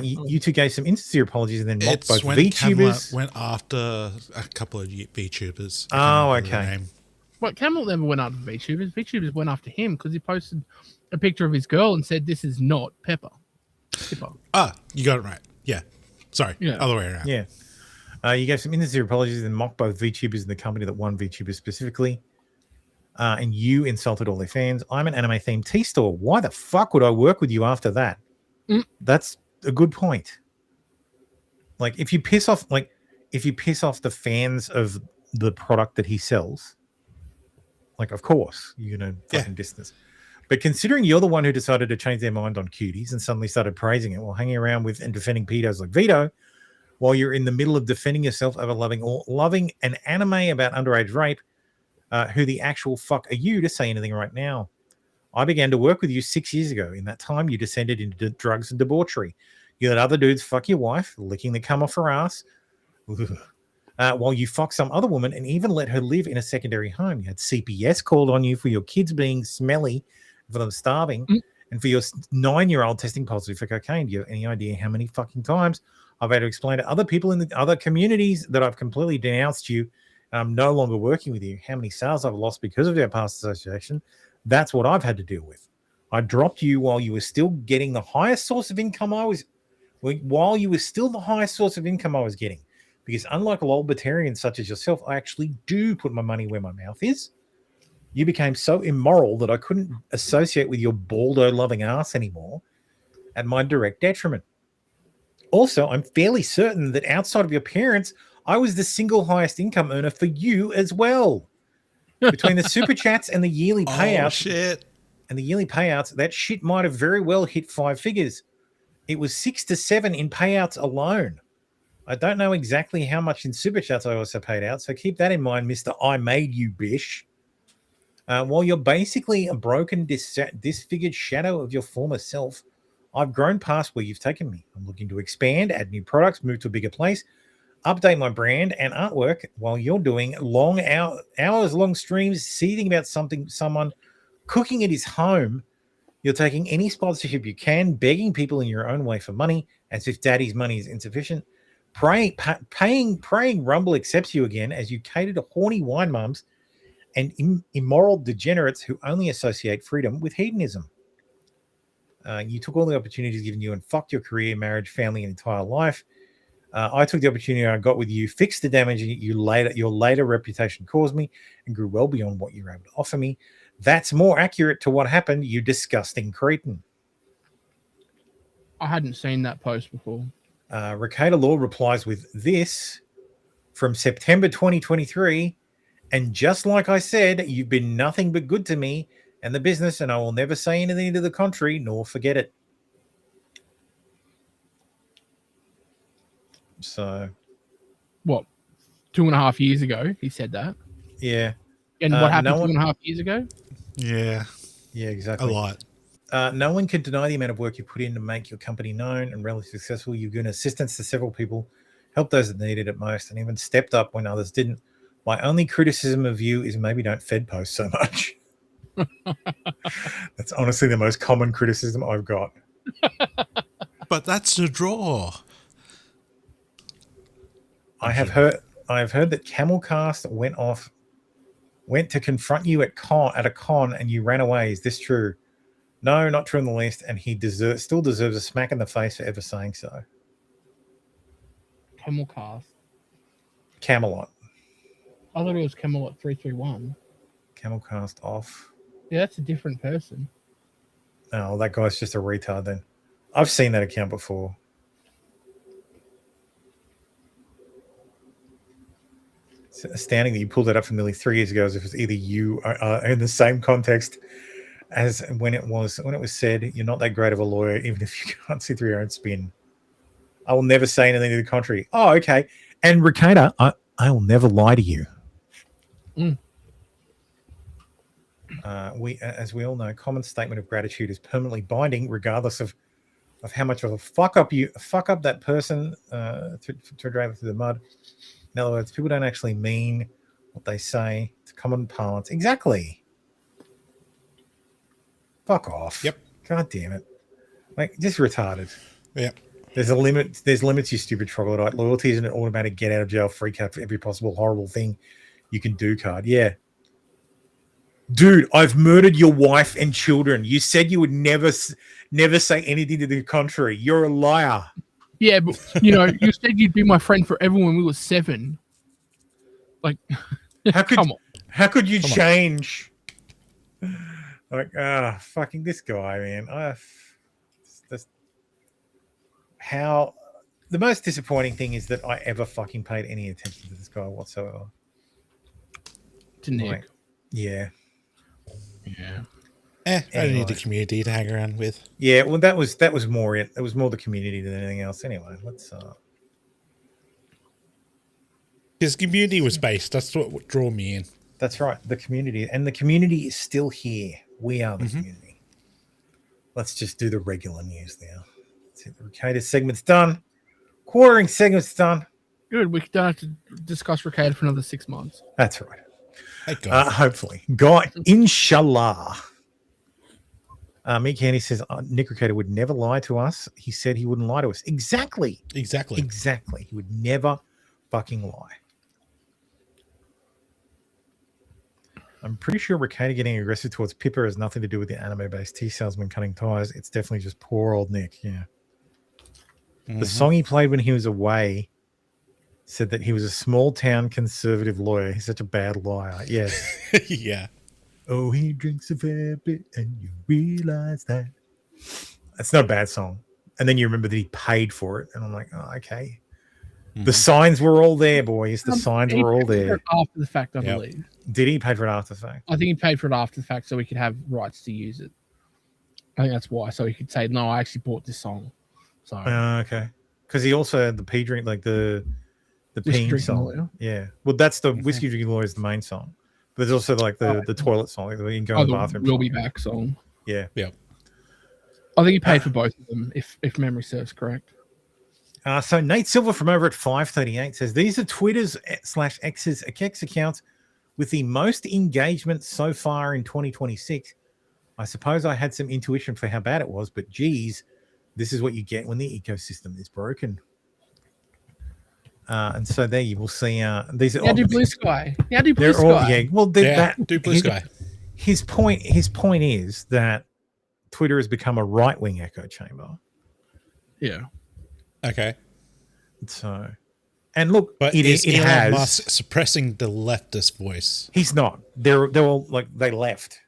You two gave some insincere apologies and then mocked both VTubers. Went after a couple of VTubers. Oh, okay. What, Camelot never went after VTubers. VTubers went after him because he posted a picture of his girl and said, "This is not Pepper." You got it right. Yeah. Sorry. Yeah. Other way around. Yeah. You gave some insincere apologies and mocked both VTubers and the company that won VTubers specifically. And you insulted all their fans. I'm an anime-themed tea store. Why the fuck would I work with you after that? That's a good point. Like, if you piss off the fans of the product that he sells, like, of course, you're gonna fucking distance. But considering you're the one who decided to change their mind on cuties and suddenly started praising it while hanging around with and defending pedos like Vito, while you're in the middle of defending yourself over loving an anime about underage rape, who the actual fuck are you to say anything right now? I began to work with you 6 years ago. In that time, you descended into drugs and debauchery. You let other dudes fuck your wife, licking the cum off her ass. while you fuck some other woman and even let her live in a secondary home. You had CPS called on you for your kids being smelly, for them starving, and for your 9-year-old testing positive for cocaine. Do you have any idea how many fucking times I've had to explain to other people in the other communities that I've completely denounced you and I'm no longer working with you? How many sales I've lost because of our past association? That's what I've had to deal with. I dropped you while you were still getting the highest source of income I was getting. Because unlike libertarians such as yourself, I actually do put my money where my mouth is. You became so immoral that I couldn't associate with your baldo-loving ass anymore at my direct detriment. Also, I'm fairly certain that outside of your parents, I was the single highest income earner for you as well. Between the super chats and the yearly payouts, that shit might have very well hit 5 figures. It was 6 to 7 in payouts alone. I don't know exactly how much in super chats I also paid out, so keep that in mind, Mr. I made you bish. While you're basically a broken, disfigured shadow of your former self, I've grown past where you've taken me. I'm looking to expand, add new products, move to a bigger place, update my brand and artwork while you're doing long hours-long streams, seething about someone cooking at his home. You're taking any sponsorship you can, begging people in your own way for money, as if daddy's money is insufficient. Praying Rumble accepts you again as you cater to horny wine mums and immoral degenerates who only associate freedom with hedonism. You took all the opportunities given you and fucked your career, marriage, family, and entire life. I took the opportunity I got with you, fixed the damage your later reputation caused me, and grew well beyond what you were able to offer me. That's more accurate to what happened, you disgusting cretin. I hadn't seen that post before. Ricada Law replies with this from September 2023. And just like I said, you've been nothing but good to me and the business, and I will never say anything to the contrary, nor forget it. So, what, 2.5 years ago he said that? Yeah. And what happened 2.5 years ago? Yeah. Yeah, exactly. A lot. No one can deny the amount of work you put in to make your company known and relatively successful. You've given assistance to several people, helped those that needed it most, and even stepped up when others didn't. My only criticism of you is maybe don't Fed post so much. That's honestly the most common criticism I've got. But that's the draw. I have heard that Camelcast went to confront you at a con and you ran away. Is this true? No, not true in the least, and he still deserves a smack in the face for ever saying so. Camelcast. Camelot. I thought it was Camelot 331. Camelcast off. Yeah, that's a different person. Oh, that guy's just a retard then. I've seen that account before. It's astounding that you pulled that up from nearly 3 years ago as if it was either you in the same context as when it was said, you're not that great of a lawyer, even if you can't see through your own spin. I will never say anything to the contrary. Oh, okay. And Ricada, I will never lie to you. As we all know, common statement of gratitude is permanently binding, regardless of how much of a fuck up that person to drag them through the mud. In other words, people don't actually mean what they say. It's common parlance. Exactly. Fuck off. Yep. God damn it. Like, just retarded. Yep. There's a limit. There's limits, you stupid troglodyte. Loyalty isn't an automatic get out of jail free card for every possible horrible thing you can do card. Yeah. Dude, I've murdered your wife and children. You said you would never say anything to the contrary. You're a liar. Yeah, but you said you'd be my friend forever when we were 7. Like, how could you change? Like, fucking this guy, man. The most disappointing thing is that I ever fucking paid any attention to this guy whatsoever. To Nick. Like, yeah. Yeah. I don't need the community to hang around with. Yeah, well, that was more it. It was more the community than anything else. Anyway, let's. His community was based. That's what drew me in. That's right, the community, and the community is still here. We are the community. Let's just do the regular news now. That's it. The Ricada segment's done. Quartering segment's done. Good. We don't have to discuss Ricada for another 6 months. That's right. Hey, God. Hopefully. God, inshallah. Mick Handy says Nick Ricada would never lie to us. He said he wouldn't lie to us. Exactly. Exactly. He would never fucking lie. I'm pretty sure Ricada getting aggressive towards Pippa has nothing to do with the anime-based tea salesman cutting ties. It's definitely just poor old Nick. Yeah. The song he played when he was away said that he was a small-town conservative lawyer. He's such a bad liar. Yes. Yeah. Oh, he drinks a fair bit, and you realize that. That's not a bad song. And then you remember that he paid for it, and I'm like, oh, okay. The signs were all there, boys. The signs were all there. After the fact, I believe. Did he pay for it after the fact? I think he paid for it after the fact so he could have rights to use it. I think that's why. So he could say, no, I actually bought this song. So Okay. Because he also had the pee drink, like the Whiskey pee Drinking song. Lawyer. Yeah. Well, that's the Whiskey Drinking Lawyer is the main song. But there's also like the toilet song. Like, you can go in the bathroom. We'll Be Back song. Yeah. Yeah. I think he paid for both of them, if memory serves correct. So Nate Silver from over at 538 says, these are Twitter's /X's X accounts with the most engagement so far in 2026. I suppose I had some intuition for how bad it was, but geez, this is what you get when the ecosystem is broken. And so there you will see these are do Blue Sky. Do Blue Sky. all, yeah. Well, do Blue Sky. His point is that Twitter has become a right-wing echo chamber. Yeah. Okay. So, and look, but it Elon has Musk suppressing the leftist voice. He's not. They're all like they left.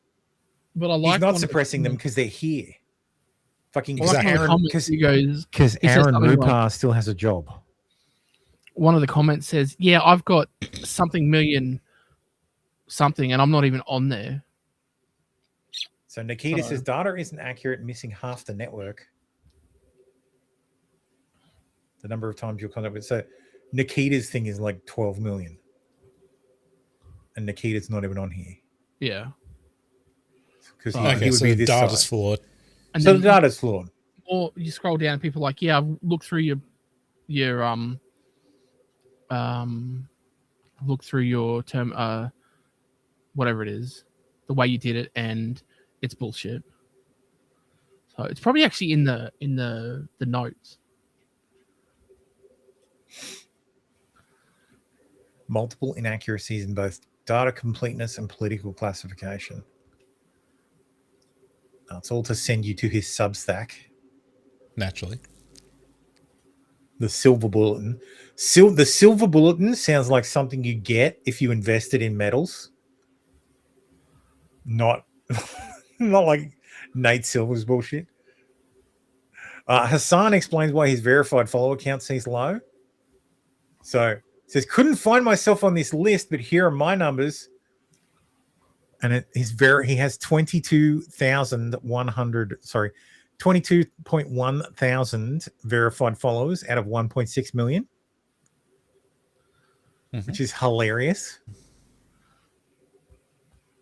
But I like he's not suppressing them because they're here. Fucking exactly. Aaron, because Aaron Rupar still has a job. One of the comments says, "Yeah, I've got something million something, and I'm not even on there." So Nikita says data isn't accurate, missing half the network. The number of times you'll contact with. So Nikita's thing is like 12 million. And Nikita's not even on here. Yeah. Because he would be this data's side. flawed. And so the data's flawed. Or you scroll down and people are like, yeah, I've looked through your term whatever it is, the way you did it, and it's bullshit. So it's probably actually in the notes. Multiple inaccuracies in both data completeness and political classification. It's all to send you to his Substack. Naturally. The Silver Bulletin. The Silver Bulletin sounds like something you get if you invested in metals. Not like Nate Silver's bullshit. Hassan explains why his verified follower count seems low. So it says, couldn't find myself on this list, but here are my numbers. And he has 22.1 thousand verified followers out of 1.6 million, which is hilarious.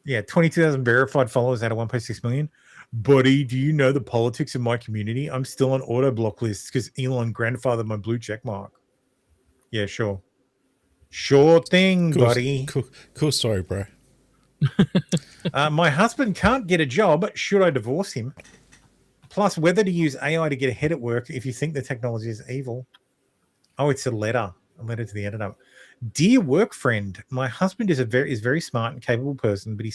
Yeah, 22,000 verified followers out of 1.6 million. Buddy, do you know the politics of my community? I'm still on auto block lists because Elon grandfathered my blue check mark. Yeah, sure. Sure thing, buddy. Cool story, bro. My husband can't get a job. Should I divorce him? Plus, whether to use AI to get ahead at work if you think the technology is evil. Oh, it's a letter to the editor. Dear work friend, my husband is very smart and capable person, but he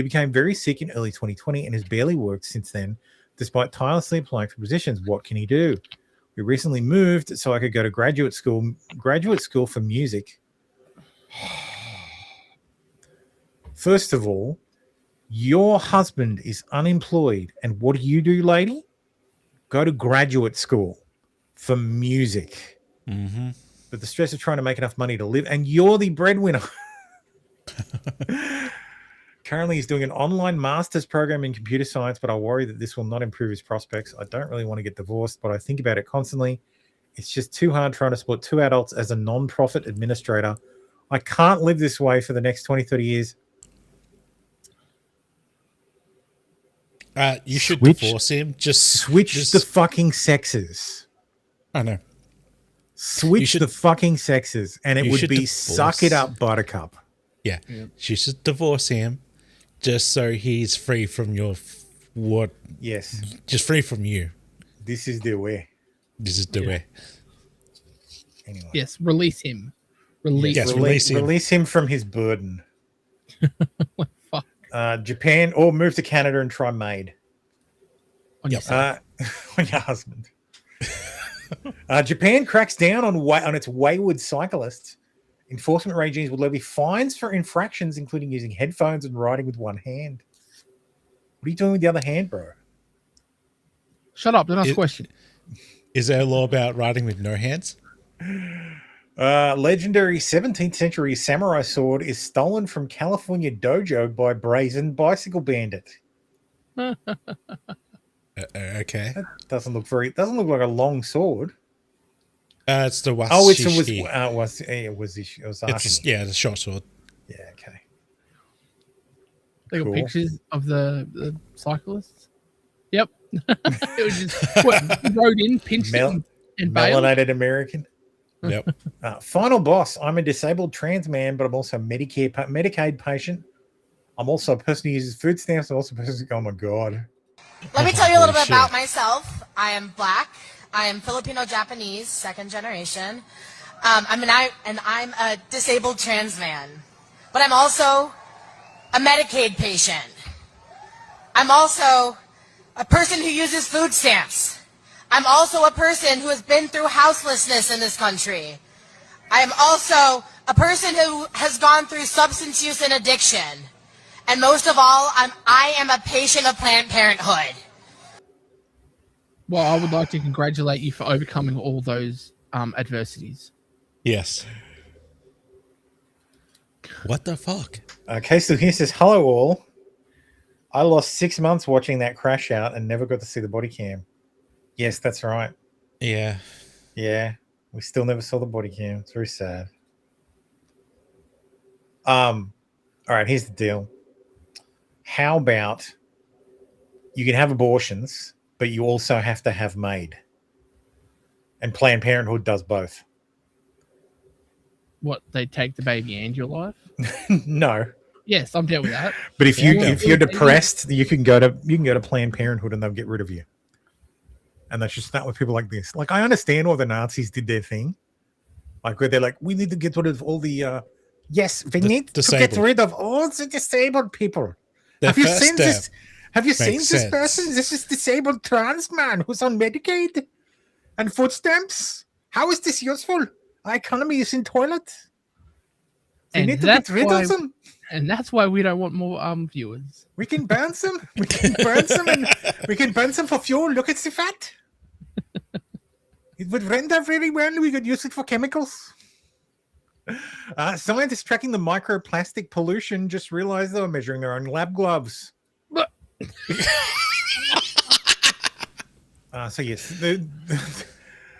became very sick in early 2020 and has barely worked since then, despite tirelessly applying for positions. What can he do? We recently moved so I could go to graduate school for music. First of all, your husband is unemployed, and what do you do, lady? Go to graduate school for music. Mm-hmm. But the stress of trying to make enough money to live, and you're the breadwinner. Currently, he's doing an online master's program in computer science, but I worry that this will not improve his prospects. I don't really want to get divorced, but I think about it constantly. It's just too hard trying to support two adults as a non-profit administrator. I can't live this way for the next 20, 30 years. You should divorce him. Just switch the fucking sexes. I know. Switch the fucking sexes, and it you would should be divorce- suck it up, Buttercup. Yeah. She should divorce him just so he's free from your what? Yes. Just free from you. This is the way. This is the way. Anyway. Yes, release him. Release him from his burden. Fuck. Japan, or move to Canada and try maid. On your On your husband. Japan cracks down on its wayward cyclists. Enforcement regimes will levy fines for infractions, including using headphones and riding with one hand. What are you doing with the other hand, bro? Shut up. Don't ask a question. Is there a law about riding with no hands? Legendary 17th century samurai sword is stolen from California dojo by brazen bicycle bandit. Okay. That doesn't look like a long sword. It's the washi. Oh, it was the short sword. Yeah, okay. They got Cool. pictures of the cyclists. Yep. It was just he rode in, pinched it, and bailed. Melanated American. Yep. Final boss. I'm a disabled trans man, but I'm also a Medicaid patient. I'm also a person who uses food stamps. I'm also a person who, oh my God. Let me tell you a little bit about myself. I am Black. I am Filipino-Japanese, second generation. I'm a disabled trans man. But I'm also a Medicaid patient. I'm also a person who uses food stamps. I'm also a person who has been through houselessness in this country. I am also a person who has gone through substance use and addiction. And most of all, I am a patient of Planned Parenthood. Well, I would like to congratulate you for overcoming all those adversities. Yes. What the fuck? Okay, so he says, hello all. I lost 6 months watching that crash out and never got to see the body cam. Yes, that's right. Yeah. Yeah. We still never saw the body cam. It's very sad. All right, here's the deal. How about you can have abortions, but you also have to have MAID? And Planned Parenthood does both. What, they take the baby and your life? No. Yes, I'm down with that. But if you're depressed, you can go to Planned Parenthood and they'll get rid of you. And that's just not with people like this. Like, I understand why the Nazis did their thing. Like, where they're like, we need to get rid of all the we need to get rid of all the disabled people. Have you seen this? Have you seen this person? This is disabled trans man who's on Medicaid and food stamps. How is this useful? Our economy is in toilet. We need to get rid of them. And that's why we don't want more viewers. We can burn some. We can burn some, and we can burn some for fuel. Look at the fat. It would render very well. We could use it for chemicals. Scientists tracking the microplastic pollution just realized they were measuring their own lab gloves. So yes,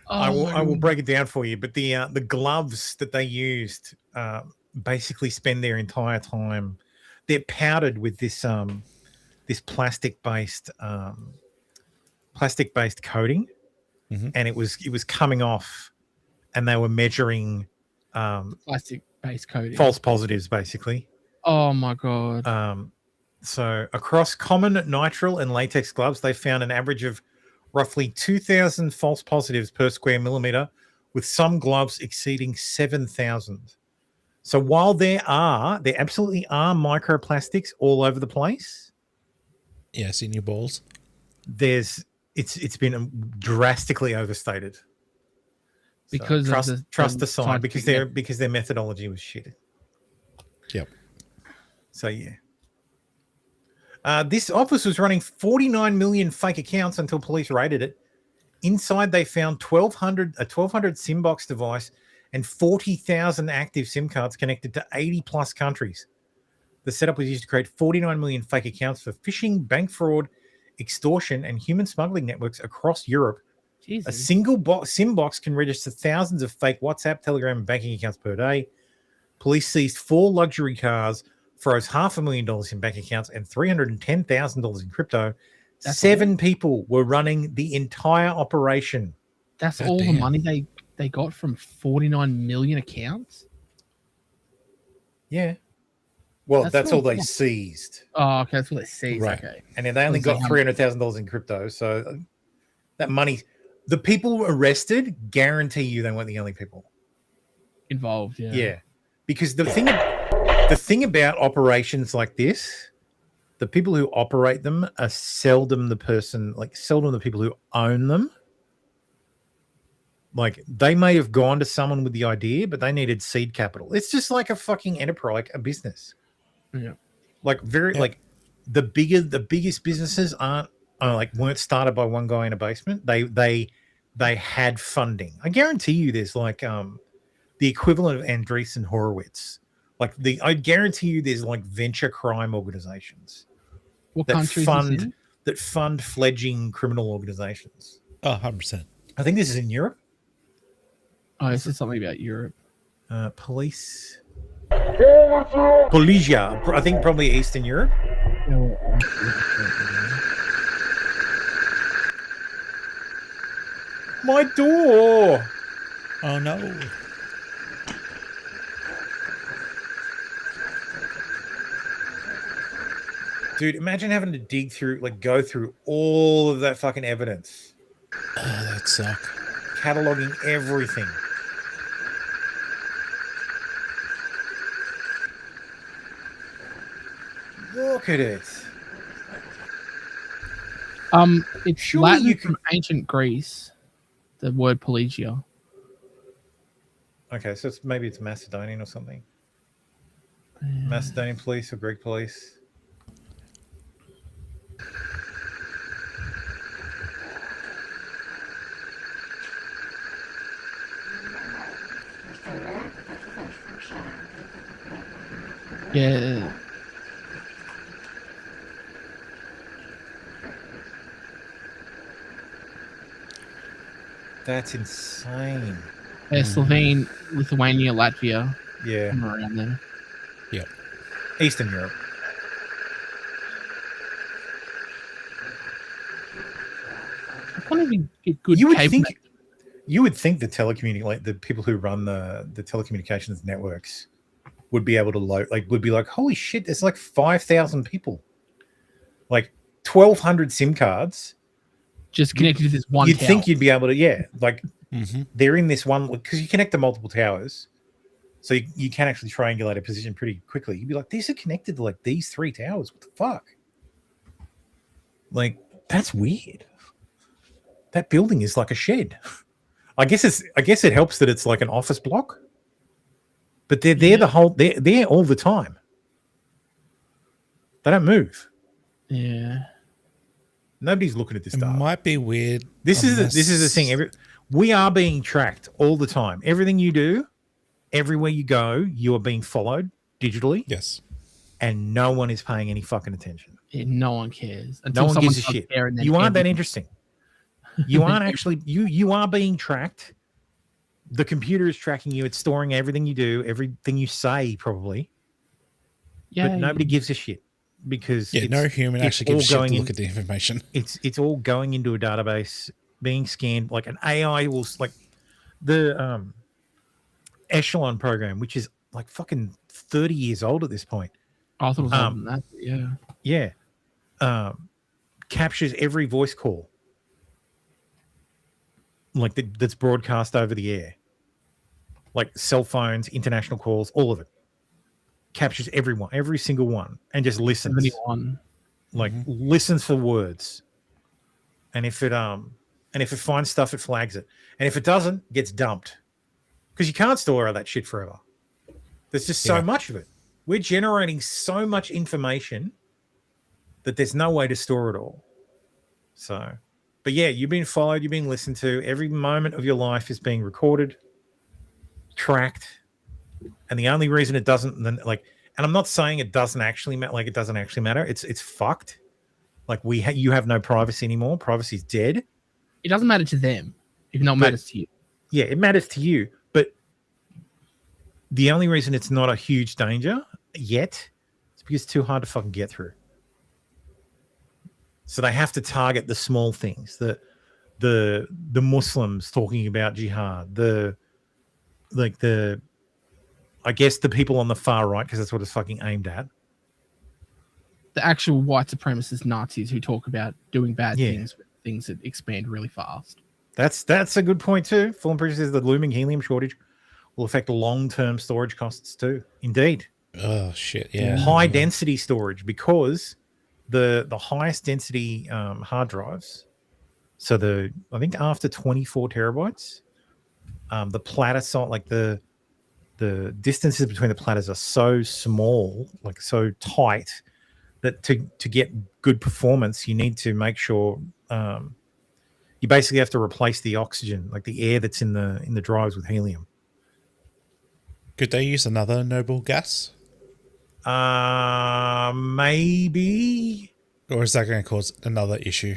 I will break it down for you. But the gloves that they used basically spend their entire time. They're powdered with this plastic based coating, and it was coming off, and they were measuring plastic based coating, false positives basically. Oh my God. So across common nitrile and latex gloves, they found an average of roughly 2,000 false positives per square millimeter, with some gloves exceeding 7,000. So while there absolutely are microplastics all over the place. Yes, in your balls. It's been drastically overstated. Because so trust the sign because their methodology was shit. Yep. So yeah. This office was running 49 million fake accounts until police raided it. Inside, they found 1,200 SIM box device and 40,000 active SIM cards connected to 80 plus countries. The setup was used to create 49 million fake accounts for phishing, bank fraud, extortion, and human smuggling networks across Europe. Jesus. A single SIM box can register thousands of fake WhatsApp, Telegram, and banking accounts per day. Police seized 4 luxury cars, froze $500,000 in bank accounts and $310,000 in crypto. That's 7 people were running the entire operation. That's all the money they they got from 49 million accounts. Yeah. Well, that's all they yeah. seized. Oh, okay, that's what they seized. Right. Okay. And then they only got $300,000 in crypto. So that money, the people arrested, guarantee you they weren't the only people involved. Yeah. Yeah. Because the thing about operations like this, the people who operate them are seldom the people who own them. Like, they may have gone to someone with the idea, but they needed seed capital. It's just like a fucking enterprise, like a business. Yeah. Like the biggest businesses weren't started by one guy in a basement. They had funding. I guarantee you there's like the equivalent of Andreessen Horowitz. I guarantee you there's like venture crime organizations. What countries is this in? That fund fledgling criminal organizations. Oh, 100%. I think this is in Europe. Oh, this is something about Europe. Police. Policia. I think probably Eastern Europe. My door. Oh no. Dude, imagine having to go through all of that fucking evidence. Oh, that suck. Cataloging everything. Look at it. It's Surely Latin you from ancient Greece. The word Pelagia. Okay, so maybe it's Macedonian or something. Macedonian police or Greek police. Yeah. That's insane. Yeah, Slovene, Lithuania, Latvia. Yeah. Around there. Yeah. Eastern Europe. I can't even get good You would cable. think the people who run the telecommunications networks would be able to would be like, holy shit, there's like 5,000 people. Like 1,200 SIM cards. Just connected to this one You'd tower. think you'd be able to, they're in this one, because you connect to multiple towers. So you can actually triangulate a position pretty quickly. You'd be like, these are connected to like these 3 towers. What the fuck? Like, that's weird. That building is like a shed. I guess it helps that it's like an office block. But they're there they're there all the time. They don't move. Yeah. Nobody's looking at this It data. might be weird. This is the thing. We are being tracked all the time. Everything you do, everywhere you go, you are being followed digitally. Yes. And no one is paying any fucking attention. Yeah, no one cares. No one gives a starts shit. caring, then You aren't that everyone- interesting. You aren't actually. You are being tracked. The computer is tracking you. It's storing everything you do, everything you say, probably. Yeah. But nobody gives a shit because no human actually gives a shit to look at the information. It's all going into a database, being scanned. Like an AI will, like the Echelon program, which is like fucking 30 years old at this point. I thought it was older than that. Yeah. Yeah. Captures every voice call. Like that's broadcast over the air. Like cell phones, international calls, all of it. Captures everyone, every single one, and just listens. 71. Like listens for words. And if it finds stuff, it flags it. And if it doesn't, it gets dumped. Because you can't store all that shit forever. There's just so much of it. We're generating so much information that there's no way to store it all. So, but yeah, you've been followed, you've been listened to. Every moment of your life is being recorded, tracked. And the only reason it doesn't, and I'm not saying it doesn't actually matter, like it doesn't actually matter. It's fucked. Like you have no privacy anymore. Privacy's dead. It doesn't matter to them, if not matters to you. Yeah, it matters to you. But the only reason it's not a huge danger yet is because it's too hard to fucking get through. So they have to target the small things, the the Muslims talking about jihad, I guess the people on the far right, because that's what it's fucking aimed at. The actual white supremacist Nazis who talk about doing bad things, things that expand really fast. That's a good point too. Fulham Preacher says the looming helium shortage will affect long-term storage costs too. Indeed. Oh shit! Yeah. High density storage, because the highest density hard drives. So I think after 24 terabytes, the platter site, like the distances between the platters are so small, like so tight, that to get good performance, you need to make sure you basically have to replace the oxygen, like the air that's in the drives, with helium. Could they use another noble gas? Maybe. Or is that going to cause another issue?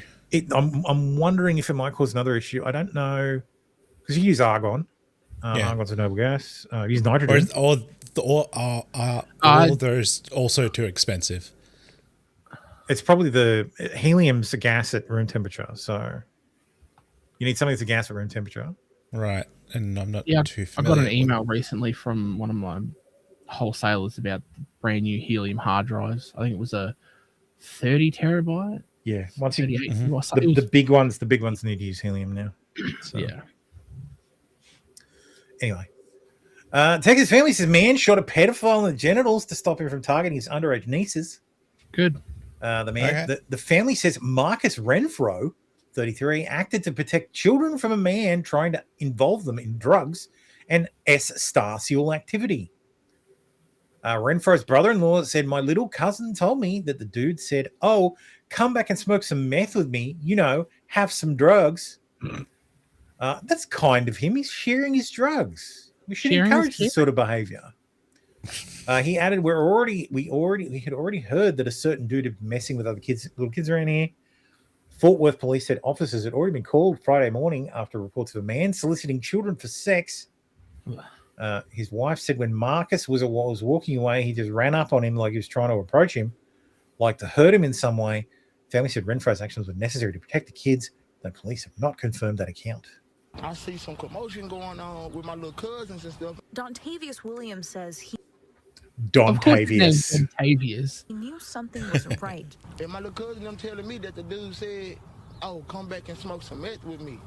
I'm wondering if it might cause another issue. I don't know, because you use argon. Argon's a noble gas. Use nitrogen. Or are those also too expensive? It's probably the helium's a gas at room temperature, so you need something that's a gas at room temperature. Right, and I'm not too I familiar. got an email recently from one of my wholesalers about brand new helium hard drives. I think it was a 30 terabyte. Yeah, once you the the big ones need to use helium now. So. Yeah. Anyway, Texas family says man shot a pedophile in the genitals to stop him from targeting his underage nieces. Good. The family says Marcus Renfro, 33, acted to protect children from a man trying to involve them in drugs and S-Starseal activity. Renfro's brother-in-law said, my little cousin told me that the dude said, oh, come back and smoke some meth with me, have some drugs. That's kind of him. He's sharing his drugs. We should encourage this sort of behavior. He added, we had already heard that a certain dude had been messing with other kids, little kids around here. Fort Worth police said officers had already been called Friday morning after reports of a man soliciting children for sex. His wife said when Marcus was walking away, he just ran up on him like he was trying to approach him, like to hurt him in some way. Family said Renfro's actions were necessary to protect the kids, though police have not confirmed that account. I see some commotion going on with my little cousins and stuff. Dontavius Williams says he knew something wasn't right. And my little cousin, them telling me that the dude said, oh, come back and smoke some meth with me.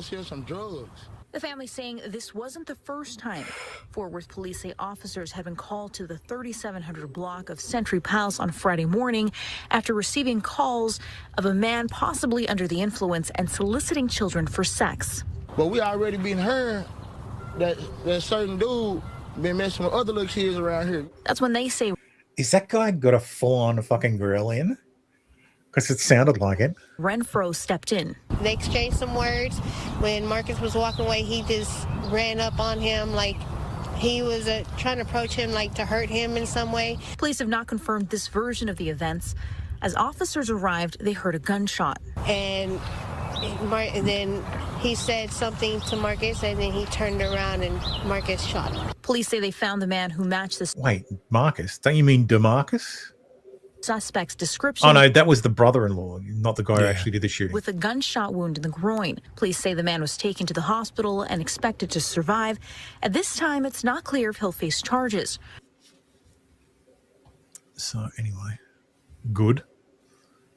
Share some drugs. The family saying this wasn't the first time. Fort Worth police say officers had been called to the 3700 block of Century Palace on Friday morning after receiving calls of a man possibly under the influence and soliciting children for sex. But we already been heard that certain dude been messing with other little kids around here. That's when they say, is that guy got a full-on fucking grill in? Because it sounded like it. Renfro stepped in. They exchanged some words. When Marcus was walking away, he just ran up on him like he was trying to approach him, like to hurt him in some way. Police have not confirmed this version of the events. As officers arrived, they heard a gunshot. And then he said something to Marcus, and then he turned around and Marcus shot him. Police say they found the man who matched this. Wait, Marcus? Don't you mean DeMarcus? Suspect's description. Oh no, that was the brother-in-law, not the guy who actually did the shooting. With a gunshot wound in the groin. Police say the man was taken to the hospital and expected to survive. At this time, it's not clear if he'll face charges. So anyway, good.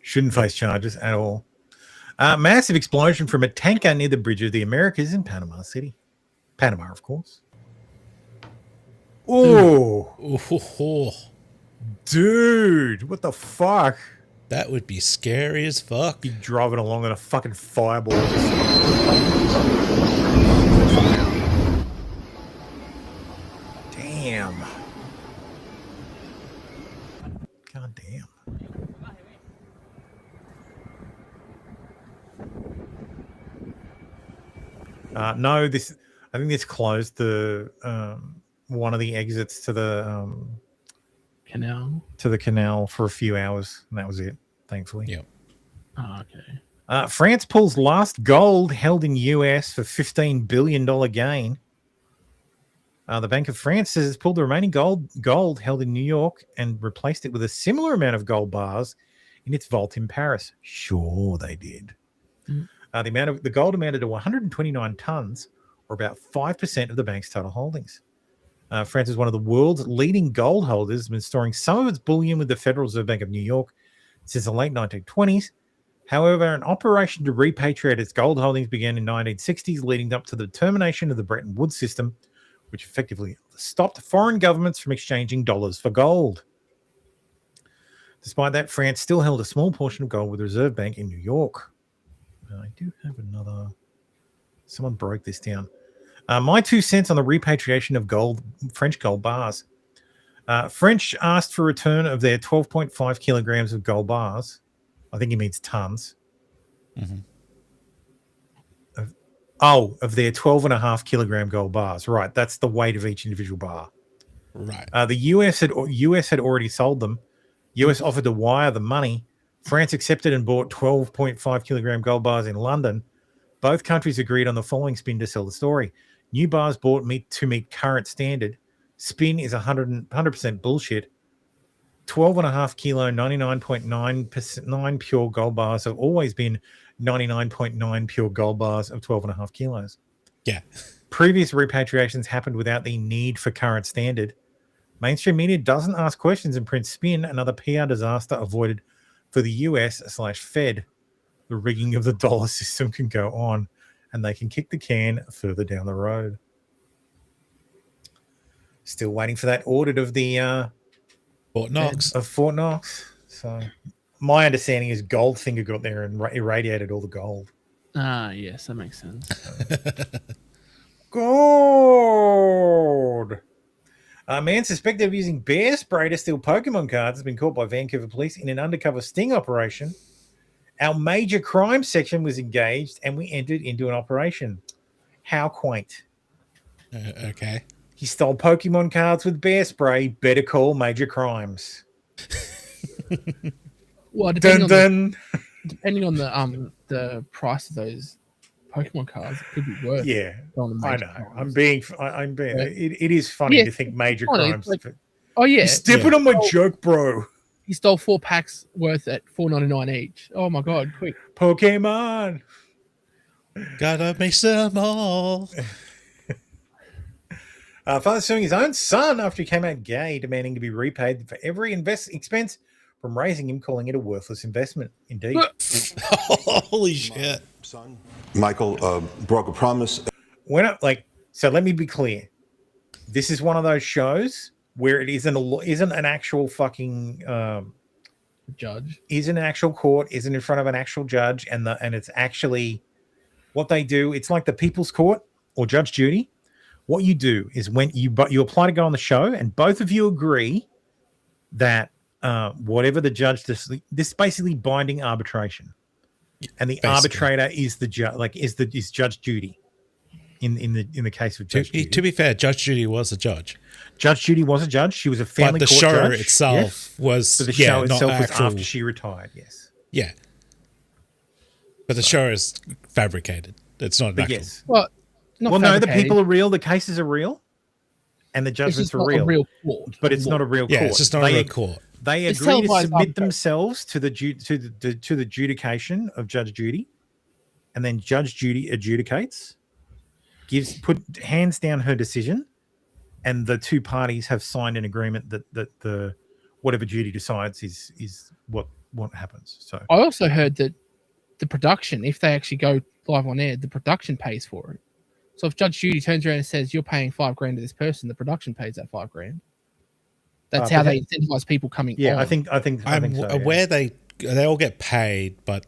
Shouldn't face charges at all. Massive explosion from a tanker near the Bridge of the Americas in Panama City. Panama, of course. Oh. Dude, what the fuck? That would be scary as fuck. Be driving along in a fucking fireball. Damn. God damn. No, I think this closed the one of the exits to the canal for a few hours, and that was it, thankfully. Yep. Oh, okay. France pulls last gold held in US for $15 billion gain. The Bank of France says it's pulled the remaining gold held in New York and replaced it with a similar amount of gold bars in its vault in Paris. Sure, they did. The gold amounted to 129 tons, or about 5% of the bank's total holdings. France is one of the world's leading gold holders, has been storing some of its bullion with the Federal Reserve Bank of New York since the late 1920s. However, an operation to repatriate its gold holdings began in the 1960s, leading up to the termination of the Bretton Woods system, which effectively stopped foreign governments from exchanging dollars for gold. Despite that, France still held a small portion of gold with the Reserve Bank in New York. I do have another... Someone broke this down. My 2 cents on the repatriation of gold, French gold bars. French asked for return of their 12.5 kilograms of gold bars. I think he means tons. Mm-hmm. Of their 12.5 kilogram gold bars. Right, that's the weight of each individual bar. Right. The US had already sold them. US offered to wire the money. France accepted and bought 12.5 kilogram gold bars in London. Both countries agreed on the following spin to sell the story. New bars bought to meet current standard. Spin is 100% bullshit. 12.5 kilo, 99.9% pure gold bars have always been 99.9 pure gold bars of 12.5 kilos. Yeah. Previous repatriations happened without the need for current standard. Mainstream media doesn't ask questions and prints spin, another PR disaster avoided for the US/Fed. The rigging of the dollar system can go on, and they can kick the can further down the road. Still waiting for that audit of the Fort Knox. Of Fort Knox. So my understanding is Goldfinger got there and irradiated all the gold. Yes, that makes sense. Gold. A man suspected of using bear spray to steal Pokemon cards has been caught by Vancouver police in an undercover sting operation. Our major crime section was engaged and we entered into an operation. How quaint. Okay. He stole Pokemon cards with bear spray. Better call major crimes. Well, depending on the price of those Pokemon cards, it could be worth. Yeah, I know. Crimes. It is funny to think major crimes. Like, oh yeah, you're stepping on my joke, bro. He stole 4 packs worth at $4.99 each. Oh my god, quick. Pokemon. Gotta mix them all. Father suing his own son after he came out gay, demanding to be repaid for every expense from raising him, calling it a worthless investment. Indeed. Holy shit. Son, Michael broke a promise. So let me be clear. This is one of those shows where it isn't an actual fucking judge, isn't an actual court, isn't in front of an actual judge, and it's actually what they do. It's like the People's Court or Judge Judy. What you do is when you apply to go on the show, and both of you agree that whatever the judge this is basically binding arbitration, and the arbitrator is the judge, is Judge Judy. In the case of Judge Judy. To be fair, Judge Judy was a judge. Judge Judy was a judge. She was a family court judge. But the show itself was the show itself was after she retired. Yes. Yeah. But the show is fabricated. It's not actual. Yes. Well, no, the people are real. The cases are real, and the judgments are real. Real court. But it's not a real court. Yeah, it's just not a real court. They agree to submit themselves to the adjudication of Judge Judy, and then Judge Judy adjudicates. Hands down her decision, and the two parties have signed an agreement that the whatever Judy decides is what happens. So I also heard that the production, if they actually go live on air, the production pays for it. So if Judge Judy turns around and says you're paying $5,000 to this person, the production pays that $5,000. That's how they incentivize people coming. Yeah, on. I think I'm so, aware they all get paid, but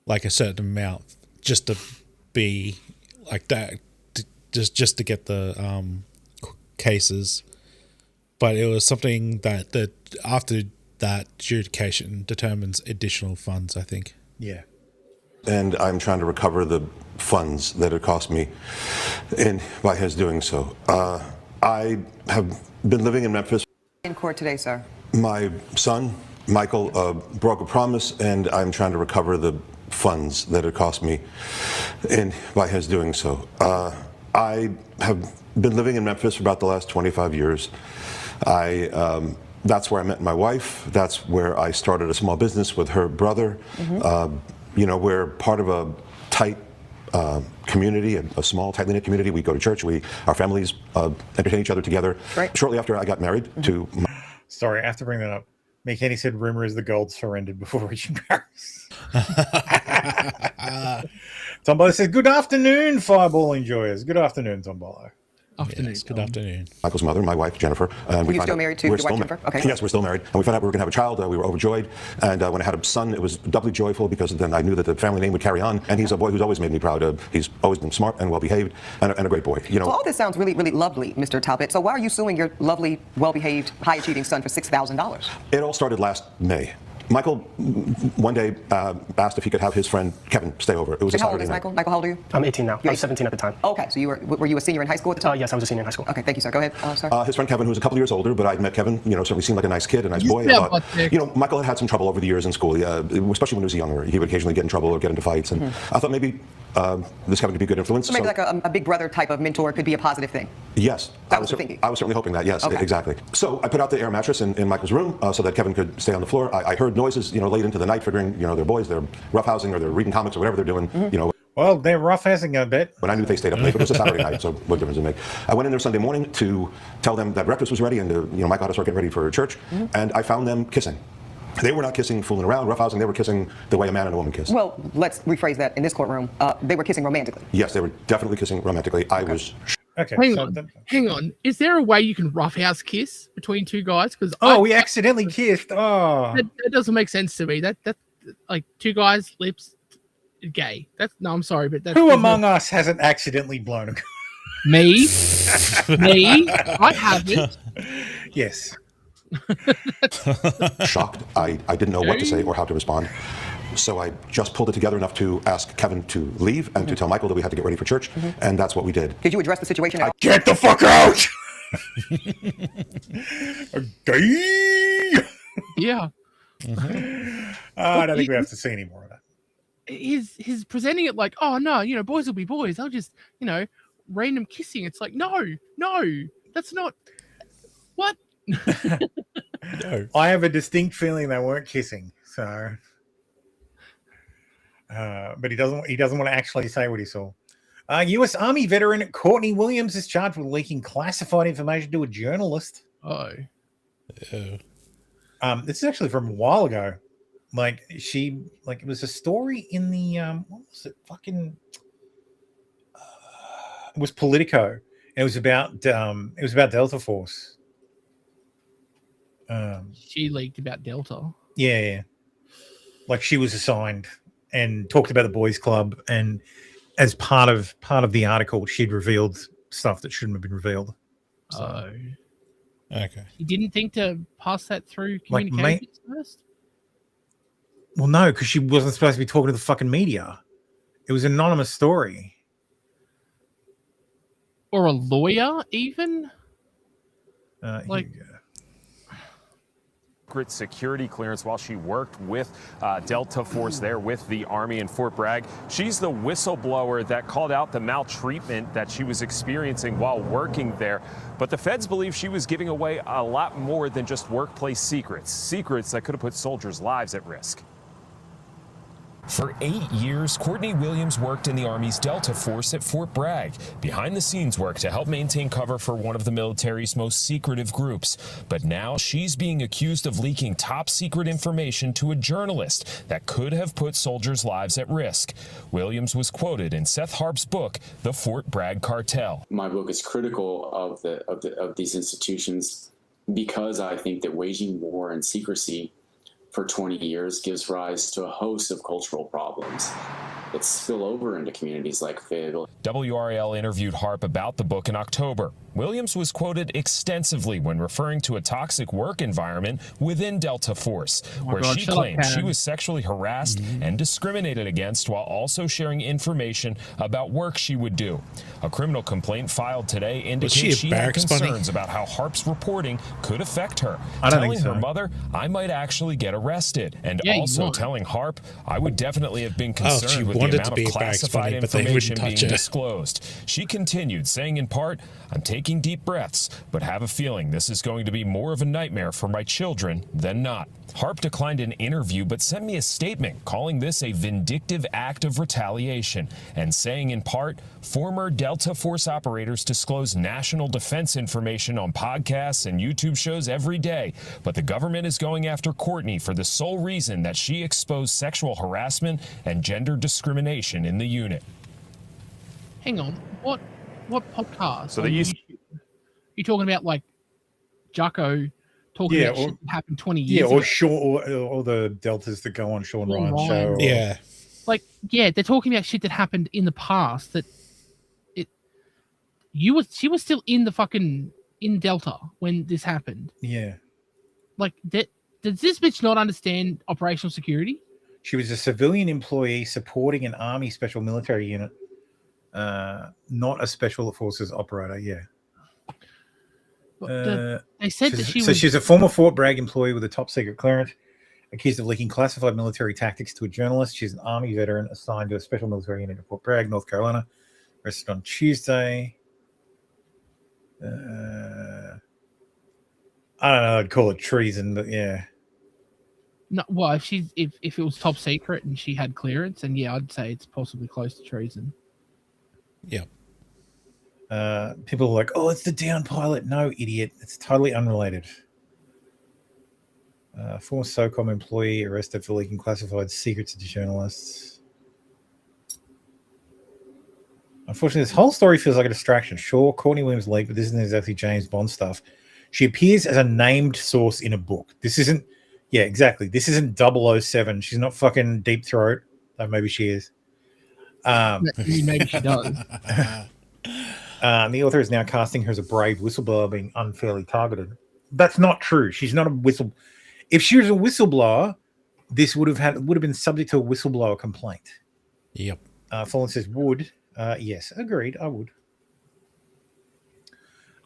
like a certain amount just to be like that, just to get the cases. But it was something that after that adjudication determines additional funds, I think. Yeah. And I'm trying to recover the funds that it cost me and by his doing so. I have been living in Memphis. In court today, sir. My son, Michael, broke a promise, and I'm trying to recover the funds that it cost me and by his doing so. I have been living in Memphis for about the last 25 years. That's where I met my wife. That's where I started a small business with her brother. we're part of a tight community, a small, tightly-knit community. We go to church. Our families entertain each other together. Right. Shortly after I got married to... Sorry, I have to bring that up. McKenny said, rumor is the gold surrendered before reaching Paris. Tombolo says, good afternoon, Fireball enjoyers. Good afternoon, Tombolo. Afternoon. Yes, good afternoon. Michael's mother, my wife, Jennifer. And Are you still married to your wife, Jennifer? Okay. Yes, we're still married. And we found out we were going to have a child. We were overjoyed. And when I had a son, it was doubly joyful because then I knew that the family name would carry on. And he's a boy who's always made me proud. He's always been smart and well-behaved and a great boy. So all this sounds really, really lovely, Mr. Talbot. So why are you suing your lovely, well-behaved, high-achieving son for $6,000? It all started last May. Michael one day asked if he could have his friend Kevin stay over. It was a How old Saturday is night. Michael? Michael, how old are you? I'm 18 now. I was 17 at the time. Okay, so were you a senior in high school at the time? Yes, I was a senior in high school. Okay, thank you, sir. Go ahead, sir. His friend Kevin, who was a couple years older, but I'd met Kevin, certainly seemed like a nice kid, a nice boy. Michael had some trouble over the years in school, especially when he was younger. He would occasionally get in trouble or get into fights, and I thought maybe this Kevin could be a good influence. So maybe like a big brother type of mentor could be a positive thing. Yes. That was the thinking. I was certainly hoping that, yes, Okay. exactly. So I put out the air mattress in Michael's room so that Kevin could stay on the floor. I heard noises, late into the night, figuring, they're boys, they're roughhousing or they're reading comics or whatever they're doing, Well, they're roughhousing a bit. But I knew they stayed up late, but it was a Saturday night, so what difference does it make? I went in there Sunday morning to tell them that breakfast was ready and, Michael had to start getting ready for church, and I found them kissing. They were not kissing, fooling around, roughhousing. They were kissing the way a man and a woman kiss. Well, let's rephrase that in this courtroom. They were kissing romantically. Yes, they were definitely kissing romantically. I was... Okay. Hang on. Is there a way you can roughhouse kiss between two guys? Because we accidentally kissed. Oh, that doesn't make sense to me. That like two guys lips, gay. I'm sorry, but that's who among us hasn't accidentally blown a? Me, me. I haven't. Yes. Shocked. I didn't know what to say or how to respond. So I just pulled it together enough to ask Kevin to leave and to tell Michael that we had to get ready for church, and that's what we did. Did you address the situation at all? Get the fuck out! Gay! Yeah. I don't think we have to see any more of that. He's presenting it like, oh no, boys will be boys. They'll just, random kissing. It's like, no, that's not what. No. I have a distinct feeling they weren't kissing. So, but he doesn't want to actually say what he saw. U.S. Army veteran Courtney Williams is charged with leaking classified information to a journalist. Oh. This is actually from a while ago. It was a story in the what was it? It was Politico. And it was about Delta Force. She leaked about Delta. Yeah. Like she was assigned and talked about the boys' club, and as part of the article, she'd revealed stuff that shouldn't have been revealed. So. Okay. You didn't think to pass that through communications first? Well, no, because she wasn't supposed to be talking to the fucking media. It was an anonymous story. Or a lawyer, even? Security clearance while she worked with Delta Force there with the Army in Fort Bragg. She's the whistleblower that called out the maltreatment that she was experiencing while working there. But the feds believe she was giving away a lot more than just workplace secrets that could have put soldiers' lives at risk. For 8 years, Courtney Williams worked in the Army's Delta Force at Fort Bragg, behind-the-scenes work to help maintain cover for one of the military's most secretive groups. But now she's being accused of leaking top-secret information to a journalist that could have put soldiers' lives at risk. Williams was quoted in Seth Harp's book, The Fort Bragg Cartel. My book is critical of these institutions because I think that waging war in secrecy for 20 years gives rise to a host of cultural problems that spill over into communities like Fayetteville. WRAL interviewed Harp about the book in October. Williams was quoted extensively when referring to a toxic work environment within Delta Force, where she claimed she was sexually harassed and discriminated against while also sharing information about work she would do. A criminal complaint filed today indicates she had concerns about how Harp's reporting could affect her, telling her mother, "I might actually get arrested," and also telling Harp, "I would definitely have been concerned with the amount of classified information being disclosed." She continued, saying in part, "I'm taking deep breaths, but have a feeling this is going to be more of a nightmare for my children than not." Harp declined an interview but sent me a statement calling this a vindictive act of retaliation and saying in part, former Delta Force operators disclose national defense information on podcasts and YouTube shows every day, but the government is going after Courtney for the sole reason that she exposed sexual harassment and gender discrimination in the unit. Hang on, what podcast? So they used. You talking about like Jocko talking about shit that happened 20 years ago? Or the deltas that go on Sean Sean Ryan's Ryan. show. Yeah. Like, yeah, they're talking about shit that happened in the past that she was still in the fucking in Delta when this happened. Yeah. Like, does this bitch not understand operational security? She was a civilian employee supporting an Army Special Military Unit, not a Special Forces operator. Yeah. They said that she was. So she's a former Fort Bragg employee with a top secret clearance, accused of leaking classified military tactics to a journalist. She's an Army veteran assigned to a special military unit in Fort Bragg, North Carolina. Arrested on Tuesday. I don't know. I'd call it treason, but yeah. No, well, if it was top secret and she had clearance, then yeah, I'd say it's possibly close to treason. Yeah. People are like, oh, it's the down pilot. No, idiot. It's totally unrelated. Former SOCOM employee arrested for leaking classified secrets to journalists. Unfortunately, this whole story feels like a distraction. Sure, Courtney Williams leaked, but this isn't exactly James Bond stuff. She appears as a named source in a book. This isn't, yeah, exactly. This isn't 007. She's not fucking Deep Throat. Though maybe she is. Maybe she does. The author is now casting her as a brave whistleblower being unfairly targeted. That's not true. She's not a whistle. If she was a whistleblower, this would have been subject to a whistleblower complaint. Yep. Fallen says would. Yes, agreed. I would.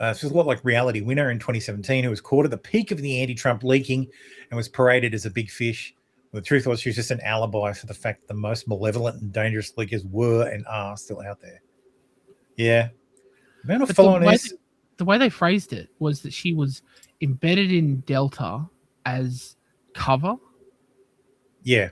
So it's a lot like Reality Winner in 2017, who was caught at the peak of the anti-Trump leaking and was paraded as a big fish. Well, the truth was she was just an alibi for the fact that the most malevolent and dangerous leakers were and are still out there. Yeah. The way they phrased it was that she was embedded in Delta as cover. Yeah.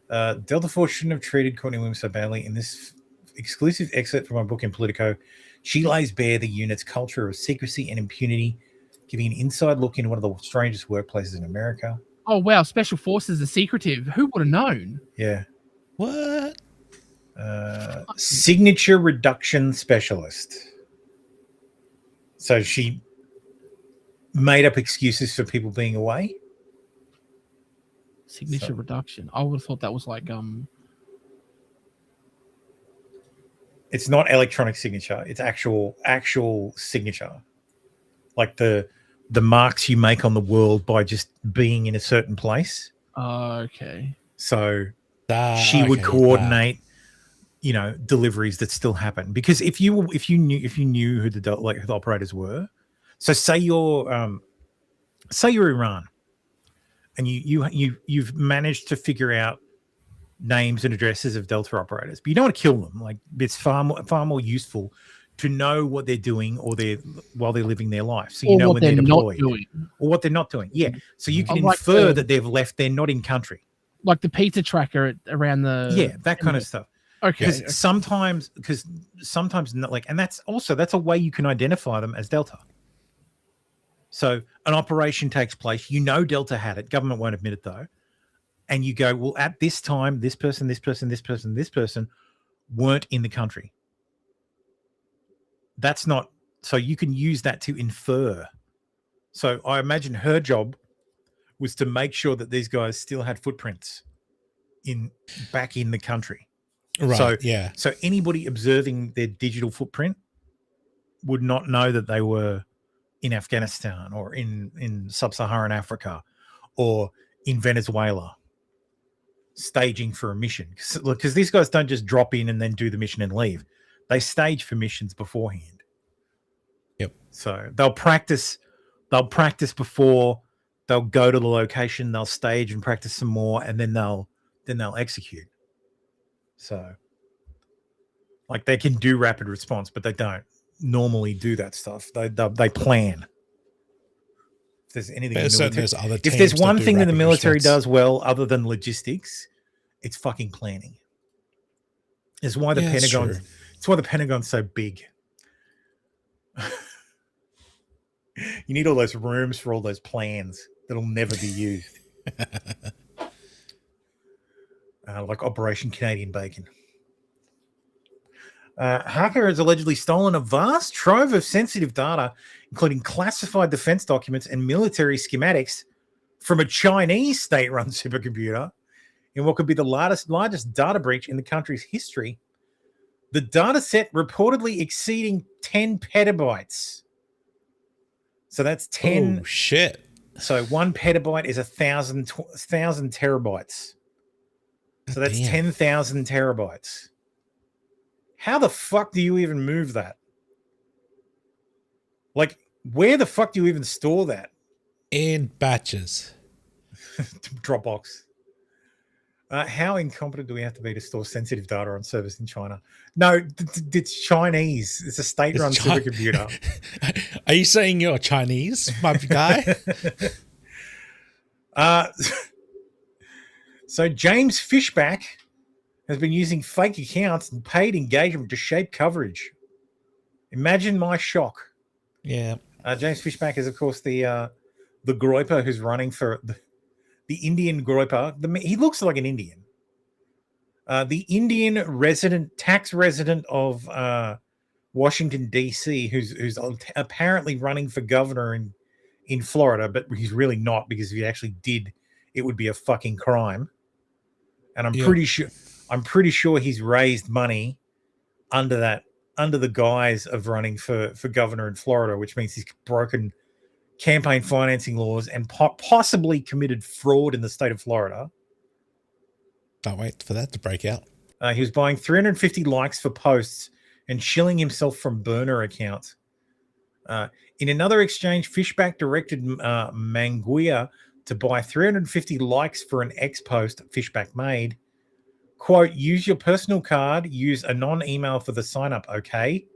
Delta Force shouldn't have treated Courtney Williams so badly. In this exclusive excerpt from my book in Politico, she lays bare the unit's culture of secrecy and impunity, giving an inside look into one of the strangest workplaces in America. Oh, wow. Special Forces are secretive. Who would have known? Yeah. What? Signature reduction specialist. So she made up excuses for people being away. Signature reduction. I would have thought that was like It's not electronic signature. It's actual signature. Like the marks you make on the world by just being in a certain place. Okay. So she would coordinate, deliveries that still happen. Because if you knew who the operators were, so say you're Iran, and you've managed to figure out names and addresses of Delta operators, but you don't want to kill them. Like, it's far more useful to know what they're doing while they're living their life, so you know when they're deployed or what they're not doing. Yeah, so you can infer that they're not in country, like the pizza tracker around the that kind of stuff. Okay, because sometimes not, like, and that's a way you can identify them as Delta. So an operation takes place, Delta had it, government won't admit it though, and you go, well, at this time, this person weren't in the country. That's not, so you can use that to infer. So I imagine her job was to make sure that these guys still had footprints back in the country. Right. So, yeah. So anybody observing their digital footprint would not know that they were in Afghanistan or in sub-Saharan Africa or in Venezuela staging for a mission. Because these guys don't just drop in and then do the mission and leave. They stage for missions beforehand. Yep. So they'll practice before, they'll go to the location, they'll stage and practice some more, and then they'll execute. So, like, they can do rapid response, but they don't normally do that stuff. They plan. If there's anything, But there's other if there's teams one that do thing that the rapid military response. does well, other than logistics, it's fucking planning. It's why the Yeah, that's Pentagon. true. It's why the Pentagon's so big. You need all those rooms for all those plans that'll never be used. Like Operation Canadian Bacon. Hacker has allegedly stolen a vast trove of sensitive data, including classified defense documents and military schematics from a Chinese state-run supercomputer in what could be the largest data breach in the country's history. The data set reportedly exceeding 10 petabytes. So that's 10. Oh, shit. So 1 petabyte is 1,000 terabytes. So that's 10,000 terabytes. How the fuck do you even move that? Like, where the fuck do you even store that? In batches. Dropbox. How incompetent do we have to be to store sensitive data on servers in China? No, it's Chinese. It's a state-run supercomputer. Are you saying you're Chinese, my guy? So James Fishback has been using fake accounts and paid engagement to shape coverage. Imagine my shock. Yeah. James Fishback is, of course, the groiper who's running for the Indian groiper. He looks like an Indian. The Indian tax resident of Washington, D.C., who's apparently running for governor in Florida, but he's really not, because if he actually did, it would be a fucking crime. And I'm pretty sure he's raised money under the guise of running for governor in Florida, which means he's broken campaign financing laws and possibly committed fraud in the state of Florida. Can't wait for that to break out. He was buying 350 likes for posts and shilling himself from burner accounts. In another exchange, Fishback directed Manguia to buy 350 likes for an X post Fishback made. Quote, use your personal card, use a non-email for the sign-up, okay?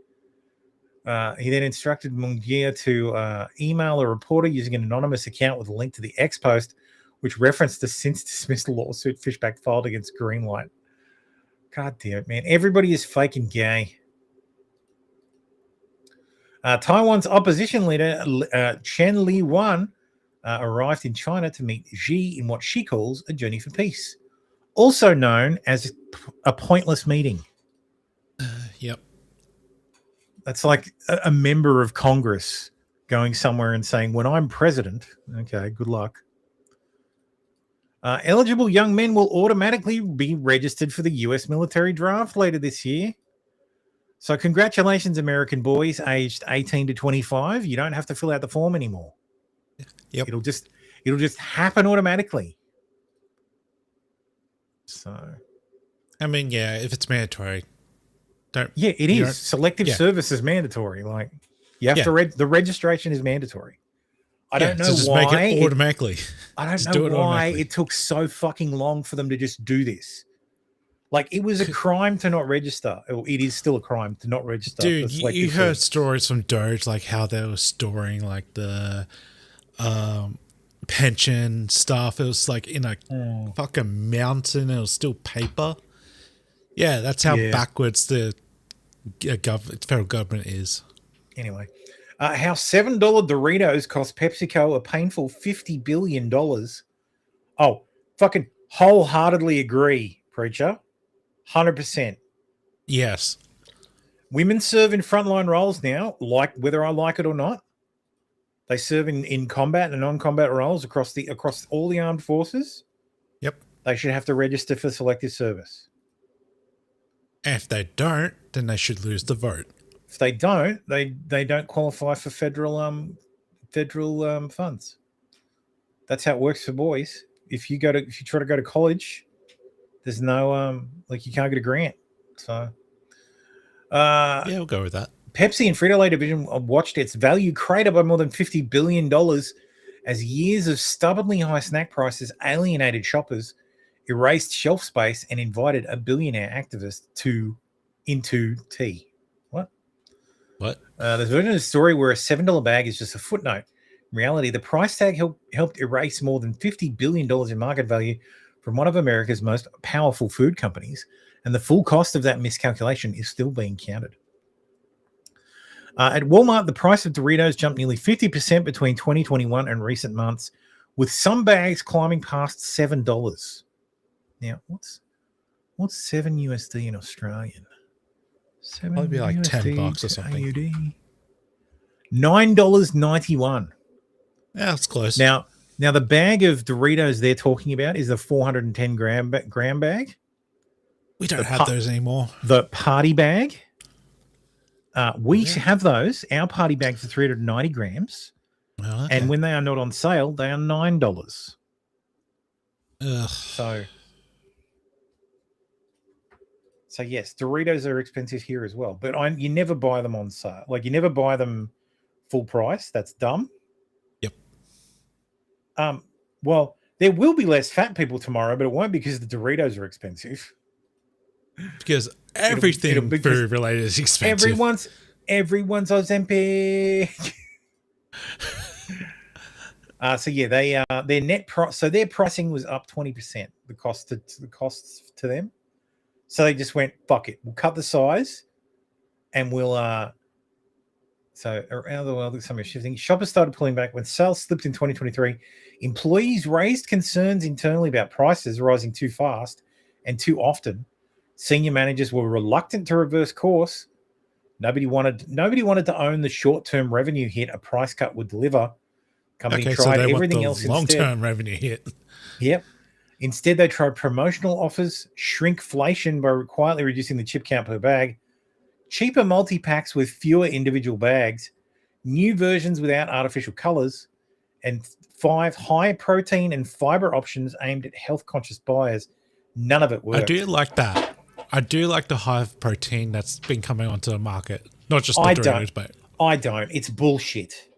He then instructed Mungia to email a reporter using an anonymous account with a link to the X post, which referenced the since-dismissed lawsuit Fishback filed against Greenlight. God damn it, man. Everybody is fake and gay. Taiwan's opposition leader, Chen Li-wan, arrived in China to meet Xi in what she calls a journey for peace, also known as a pointless meeting. Yep. That's like a member of Congress going somewhere and saying, when I'm president, okay, good luck. Eligible young men will automatically be registered for the U.S. military draft later this year. So congratulations, American boys aged 18 to 25. You don't have to fill out the form anymore. Yep. It'll just happen automatically. So, I mean, yeah, if it's mandatory, don't. Yeah, it is. Selective service is mandatory. Like, you have to the registration is mandatory. I don't know just why. Make it automatically. I don't Just know do it why automatically. it took so fucking long for them to just do this. Like, it was a crime to not register. It is still a crime to not register. Dude, for selective you heard service. stories from Doge, like how they were storing like the pension stuff. It was like in a fucking mountain. It was still paper. Yeah, that's how backwards the federal government is. Anyway, how $7 Doritos cost PepsiCo a painful $50 billion. Oh, fucking wholeheartedly agree, preacher. 100%. Yes. Women serve in frontline roles now, like whether I like it or not. They serve in combat and non-combat roles across all the armed forces. Yep. They should have to register for selective service. And if they don't, then they should lose the vote. If they don't, they don't qualify for federal funds. That's how it works for boys. If you try to go to college, there's no you can't get a grant. So yeah, we'll go with that. Pepsi and Frito-Lay division watched its value crater by more than $50 billion as years of stubbornly high snack prices alienated shoppers, erased shelf space, and invited a billionaire activist into tea. What? What? There's a version of the story where a $7 bag is just a footnote. In reality, the price tag helped erase more than $50 billion in market value from one of America's most powerful food companies, and the full cost of that miscalculation is still being counted. At Walmart, the price of Doritos jumped nearly 50% between 2021 and recent months, with some bags climbing past $7. Now, what's $7 USD in Australian? Probably be like $10 or something. AUD. $9.91. Yeah, that's close. Now the bag of Doritos they're talking about is the 410 gram bag. We don't have those anymore. The party bag. We have those. Our party bags are 390 grams. Oh, okay. And when they are not on sale, they are $9. Ugh. So yes, Doritos are expensive here as well. But you never buy them on sale. Like, you never buy them full price. That's dumb. Yep. Well, there will be less fat people tomorrow, but it won't because the Doritos are expensive. Because everything food related is expensive. Everyone's Ozempic. So yeah, their net price. So their pricing was up 20%. The costs to them. So they just went, fuck it. We'll cut the size, and we'll. So around the world, some are shifting. Shoppers started pulling back when sales slipped in 2023. Employees raised concerns internally about prices rising too fast and too often. Senior managers were reluctant to reverse course. Nobody wanted to own the short-term revenue hit a price cut would deliver. Company tried everything else instead. Long-term revenue hit. Yep. Instead, they tried promotional offers, shrinkflation by quietly reducing the chip count per bag, cheaper multi-packs with fewer individual bags, new versions without artificial colors, and 5 high-protein and fiber options aimed at health-conscious buyers. None of it worked. I do like that. I do like the high protein that's been coming onto the market. Not just the Doritos, but I don't. It's bullshit.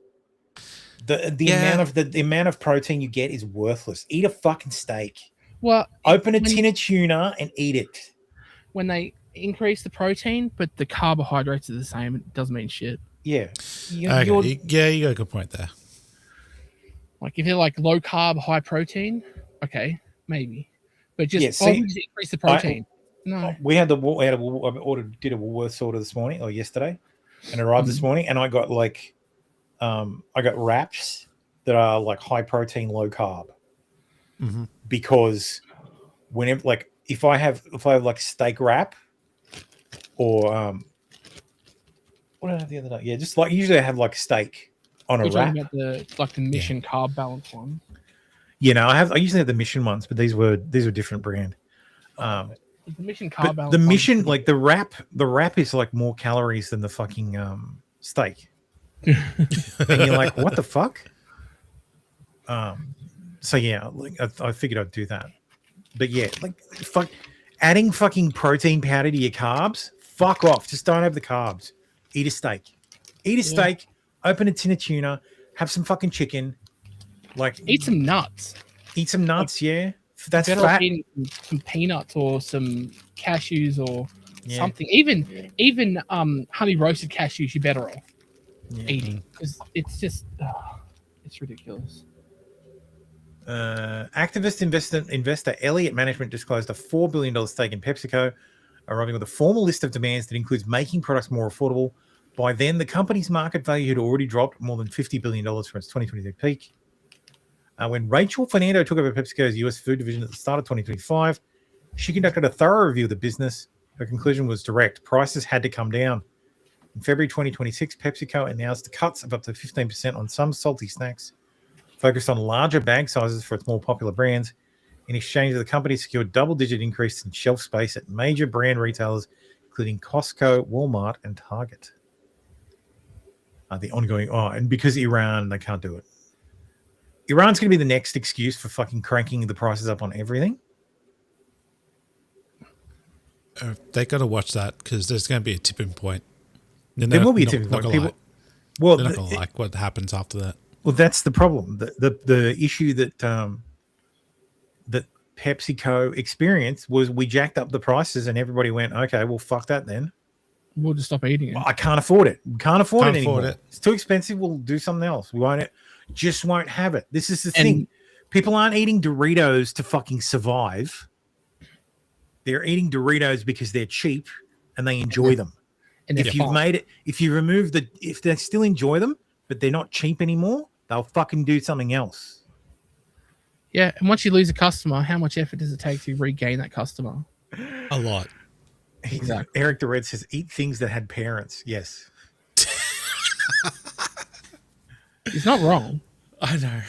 The amount of protein you get is worthless. Eat a fucking steak. Well, open a tin of tuna and eat it. When they increase the protein, but the carbohydrates are the same, it doesn't mean shit. Yeah. You got a good point there. Oh, Like if they're like low carb, high protein, okay, maybe. But just increase the protein. No, did a Woolworths order this morning or yesterday, and arrived this morning, and I got I got wraps that are like high protein, low carb, because whenever if I have like steak wrap or what did I have the other day? Yeah, just like usually I have like steak on a wrap. About the Mission carb balance one. You know, I usually have the Mission ones, but these were different brand. The Mission carb balance. The Mission, like the wrap is like more calories than the fucking steak. And you're like, what the fuck? So yeah, I figured I'd do that. But yeah, adding fucking protein powder to your carbs, fuck off. Just don't have the carbs. Eat a steak. Steak, open a tin of tuna, have some fucking chicken. Eat some nuts. Yeah. That's better fat. Eating some peanuts or some cashews or something. Even honey roasted cashews, you're better off eating, because it's just it's ridiculous. Activist investor Elliott Management disclosed a $4 billion stake in PepsiCo, arriving with a formal list of demands that includes making products more affordable. By then, the company's market value had already dropped more than $50 billion from its 2023 peak. When Rachel Fernando took over PepsiCo's US food division at the start of 2025, she conducted a thorough review of the business. Her conclusion was direct. Prices had to come down. In February 2026, PepsiCo announced cuts of up to 15% on some salty snacks, focused on larger bag sizes for its more popular brands. In exchange, the company secured double-digit increase in shelf space at major brand retailers, including Costco, Walmart, and Target. And because Iran, they can't do it. Iran's going to be the next excuse for fucking cranking the prices up on everything. They got to watch that, because there's going to be a tipping point. There will be a tipping point. They're not going to like what happens after that. Well, that's the problem. The issue that that PepsiCo experienced was we jacked up the prices and everybody went, okay, well, fuck that then. We'll just stop eating it. I can't afford it. We can't afford it anymore. It's too expensive. We'll do something else. We won't. just won't have it. This is the thing. People aren't eating Doritos to fucking survive. They're eating Doritos because they're cheap and they enjoy them. And if you've made it, if you remove if they still enjoy them, but they're not cheap anymore, they'll fucking do something else. Yeah, and once you lose a customer, how much effort does it take to regain that customer? A lot. Exactly. Eric the Red says, eat things that had parents. Yes. He's not wrong. I know.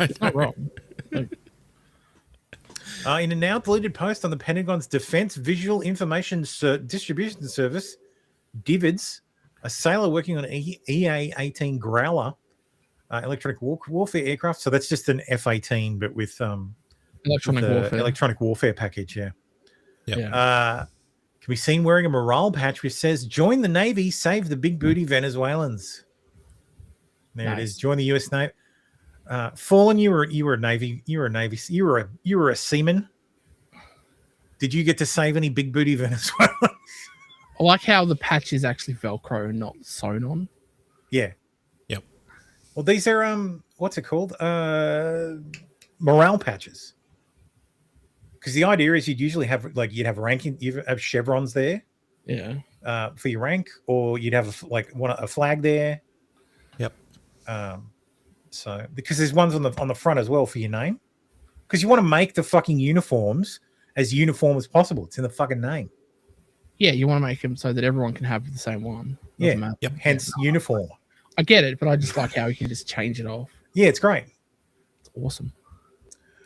It's not wrong. In a now deleted post on the Pentagon's Defense Visual Information Distribution Service, DIVIDS, a sailor working on an EA-18 Growler electronic warfare aircraft. So that's just an F-18, but with electronic warfare package. Yeah. Can be seen wearing a morale patch which says, "Join the Navy, save the big booty Venezuelans." There it is. Join the U.S. Navy. Fallen, you were a seaman. Did you get to save any big booty Venezuelans? I like how the patch is actually Velcro and not sewn on. Yeah. Yep. Well, these are what's it called? Morale patches. Because the idea is you'd usually have you'd have ranking, you have chevrons there. Yeah. For your rank, or you'd have a flag there. Yep. So because there's ones on the front as well for your name, because you want to make the fucking uniforms as uniform as possible. It's in the fucking name. Yeah, you want to make them so that everyone can have the same one. Doesn't matter. Yep. Hence uniform. I get it, but I just like how you can just change it off. Yeah, it's great. It's awesome.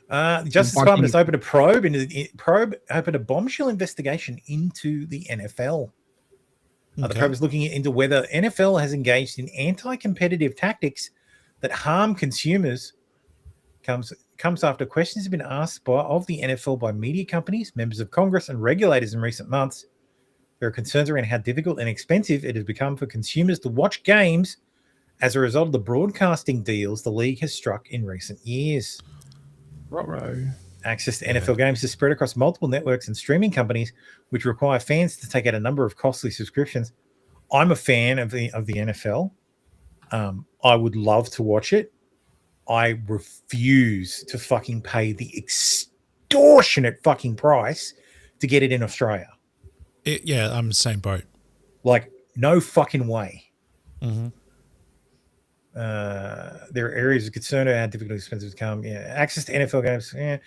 The Justice Department has opened a bombshell investigation into the NFL. The probe is looking into whether NFL has engaged in anti-competitive tactics that harm consumers. Comes after questions have been asked of the NFL by media companies, members of Congress, and regulators in recent months. There are concerns around how difficult and expensive it has become for consumers to watch games as a result of the broadcasting deals the league has struck in recent years. Access to NFL games is spread across multiple networks and streaming companies, which require fans to take out a number of costly subscriptions. I'm a fan of the NFL. I would love to watch it. I refuse to fucking pay the extortionate fucking price to get it in Australia. I'm the same boat. Like, no fucking way. Mm-hmm. There are areas of concern about how difficult and expensive it's become. Yeah, access to NFL games. Yeah.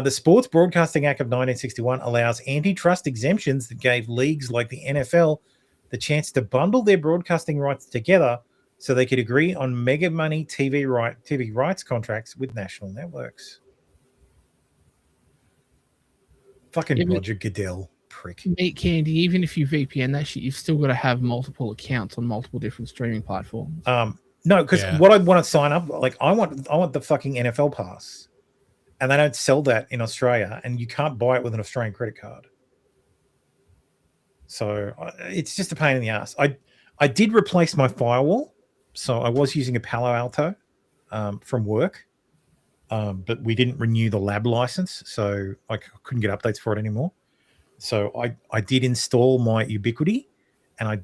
The Sports Broadcasting Act of 1961 allows antitrust exemptions that gave leagues like the NFL the chance to bundle their broadcasting rights together so they could agree on mega money TV rights contracts with national networks. Fucking Roger Goodell, prick. Meat candy. Even if you VPN that shit, you've still got to have multiple accounts on multiple different streaming platforms. No, because what I want to sign up, I want the fucking NFL pass, and they don't sell that in Australia, and you can't buy it with an Australian credit card. So it's just a pain in the ass. I did replace my firewall, so I was using a Palo Alto from work, but we didn't renew the lab license, so I couldn't get updates for it anymore. So I did install my Ubiquity, and I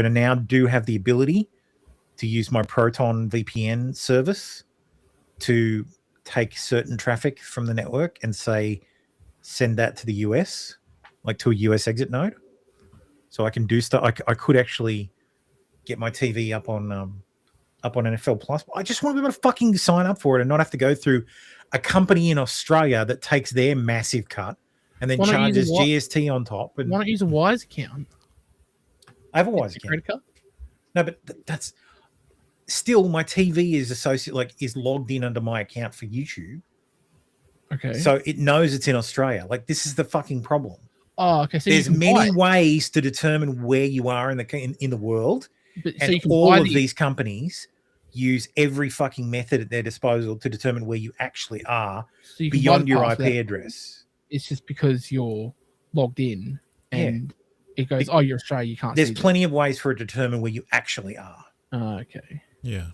now do have the ability to use my Proton VPN service to take certain traffic from the network and send that to the US, like to a US exit node. So I can do stuff. I could actually get my TV up on NFL Plus. I just want to be able to fucking sign up for it and not have to go through a company in Australia that takes their massive cut and then charges GST on top. And why not use a Wise account? I have a Wise account. Credit card? No, but that's still my TV is logged in under my account for YouTube. Okay. So it knows it's in Australia. Like, this is the fucking problem. Oh, okay. So there's many ways to determine where you are in the world, and all of these companies use every fucking method at their disposal to determine where you actually are beyond your IP address. It's just because you're logged in, and it goes, "Oh, you're Australia. You can't." There's plenty of ways for it to determine where you actually are. Okay. Yeah.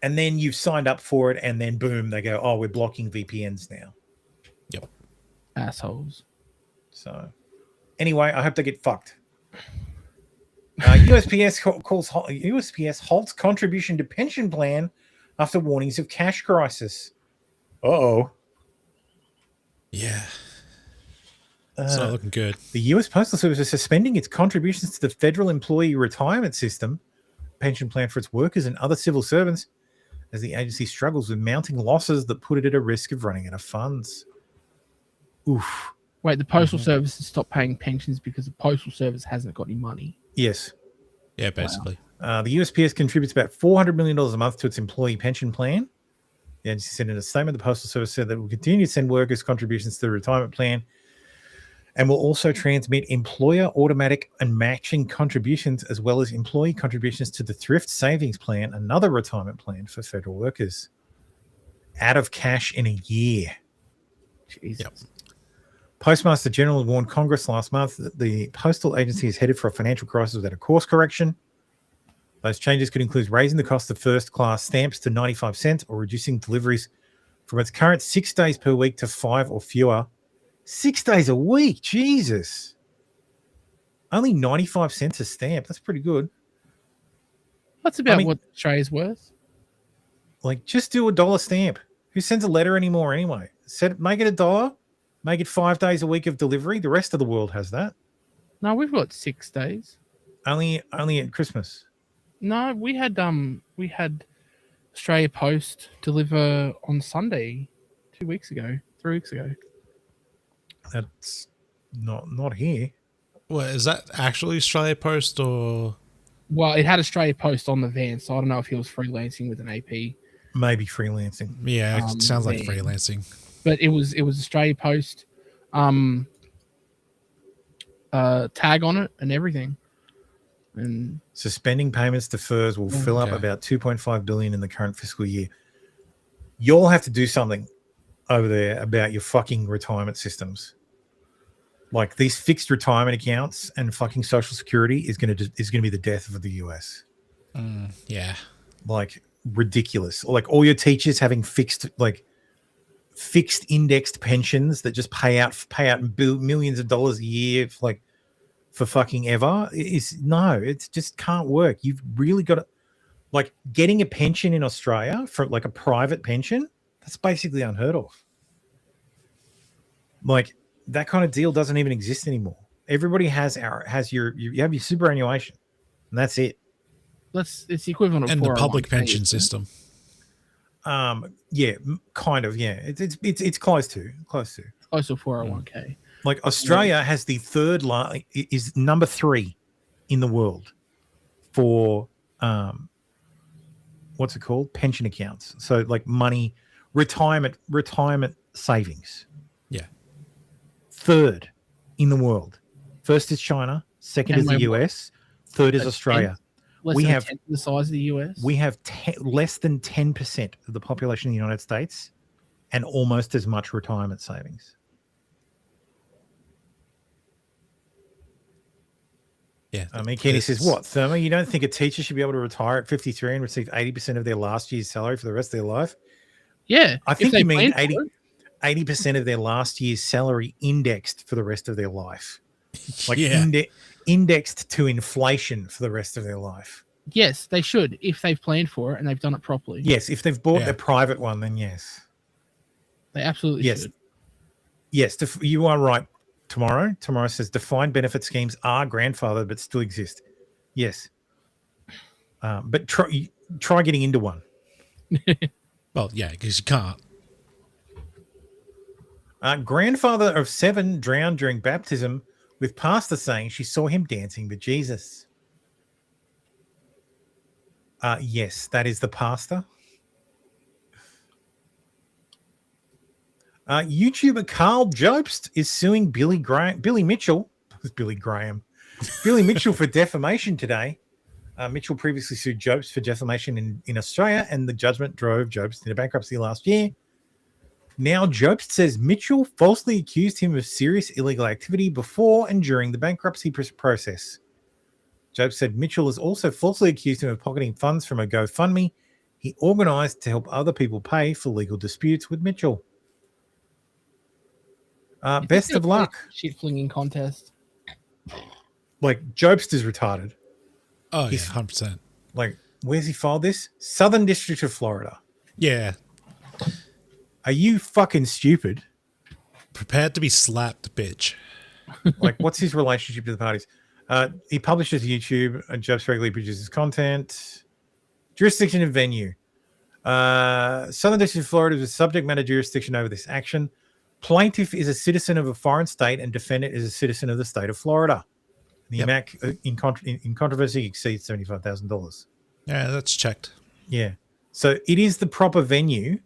And then you've signed up for it, and then boom, they go, "Oh, we're blocking VPNs now." Yep. Assholes. So, anyway, I hope they get fucked. USPS USPS halts contribution to pension plan after warnings of cash crisis. Uh-oh. Yeah. It's not looking good. The U.S. Postal Service is suspending its contributions to the federal employee retirement system pension plan for its workers and other civil servants as the agency struggles with mounting losses that put it at a risk of running out of funds. Oof. Wait, the Postal Service has stopped paying pensions because the Postal Service hasn't got any money. Yes. Yeah, basically. The USPS contributes about $400 million a month to its employee pension plan. The agency said in a statement, the Postal Service said that it will continue to send workers contributions to the retirement plan and will also transmit employer automatic and matching contributions as well as employee contributions to the Thrift Savings Plan, another retirement plan for federal workers. Out of cash in a year. Jesus. Yep. Postmaster General warned Congress last month that the postal agency is headed for a financial crisis without a course correction. Those changes could include raising the cost of first-class stamps to 95 cents or reducing deliveries from its current 6 days per week to 5 or fewer. 6 days a week, Jesus. Only 95 cents a stamp. That's pretty good. That's about what Australia's worth. Like, just do $1 stamp. Who sends a letter anymore anyway? Make it $1. Make it 5 days a week of delivery. The rest of the world has that. No, we've got 6 days. Only at Christmas. No, we had Australia Post deliver on Sunday 3 weeks ago. That's not here. Well, is that actually Australia Post or? Well, it had Australia Post on the van, so I don't know if he was freelancing with an AP. Maybe freelancing. Yeah, it sounds like freelancing. But it was Australia Post tag on it and everything. And suspending payments to FERS will fill up about $2.5 billion in the current fiscal year. You'll have to do something over there about your fucking retirement systems. Like these fixed retirement accounts and fucking Social Security is going to be the death of the US. Yeah. Like ridiculous. Like all your teachers having fixed indexed pensions that just pay out millions of dollars a year for fucking ever it just can't work. You've really got to, like, getting a pension in Australia for like a private pension, that's basically unheard of. Like that kind of deal doesn't even exist anymore. Everybody has your superannuation and that's it. It's the equivalent of and the public pension system. Yeah, kind of. Yeah, it's close to 401k. Like Australia has the third is number 3 in the world for what's it called? Pension accounts. So like money, retirement savings. Yeah. Third in the world. First is China. Second is the US. Third is Australia. We have the size of the US. We have less than 10% of the population in the United States and almost as much retirement savings. Yeah. I mean, Kenny says, what, Therma, you don't think a teacher should be able to retire at 53 and receive 80% of their last year's salary for the rest of their life? Yeah. I think you mean 80% of their last year's salary indexed for the rest of their life. Like indexed to inflation for the rest of their life. Yes, they should, if they've planned for it and they've done it properly. Yes, if they've bought their private one, then yes. They absolutely should. Yes, you are right. Tomorrow says defined benefit schemes are grandfathered but still exist. Yes. But try getting into one. Well, yeah, because you can't. Grandfather of 7 drowned during baptism, with pastor saying she saw him dancing with Jesus. Yes, that is the pastor. YouTuber Carl Jobst is suing Billy Mitchell for defamation today. Mitchell previously sued Jobst for defamation in Australia, and the judgment drove Jobst into bankruptcy last year. Now Jobst says Mitchell falsely accused him of serious illegal activity before and during the bankruptcy process. Jobst said Mitchell has also falsely accused him of pocketing funds from a GoFundMe he organized to help other people pay for legal disputes with Mitchell. Best of luck. Shit flinging contest. Like Jobst is retarded. Oh, yeah, 100%. Like Where's he filed this? Southern District of Florida. Yeah. Are you fucking stupid? Prepared to be slapped, bitch. Like, what's his relationship to the parties? He publishes YouTube and Jobs regularly produces content. Jurisdiction and venue. Southern District of Florida is a subject matter jurisdiction over this action. Plaintiff is a citizen of a foreign state and defendant is a citizen of the state of Florida. The amount in controversy exceeds $75,000. Yeah, that's checked. Yeah. So it is the proper venue,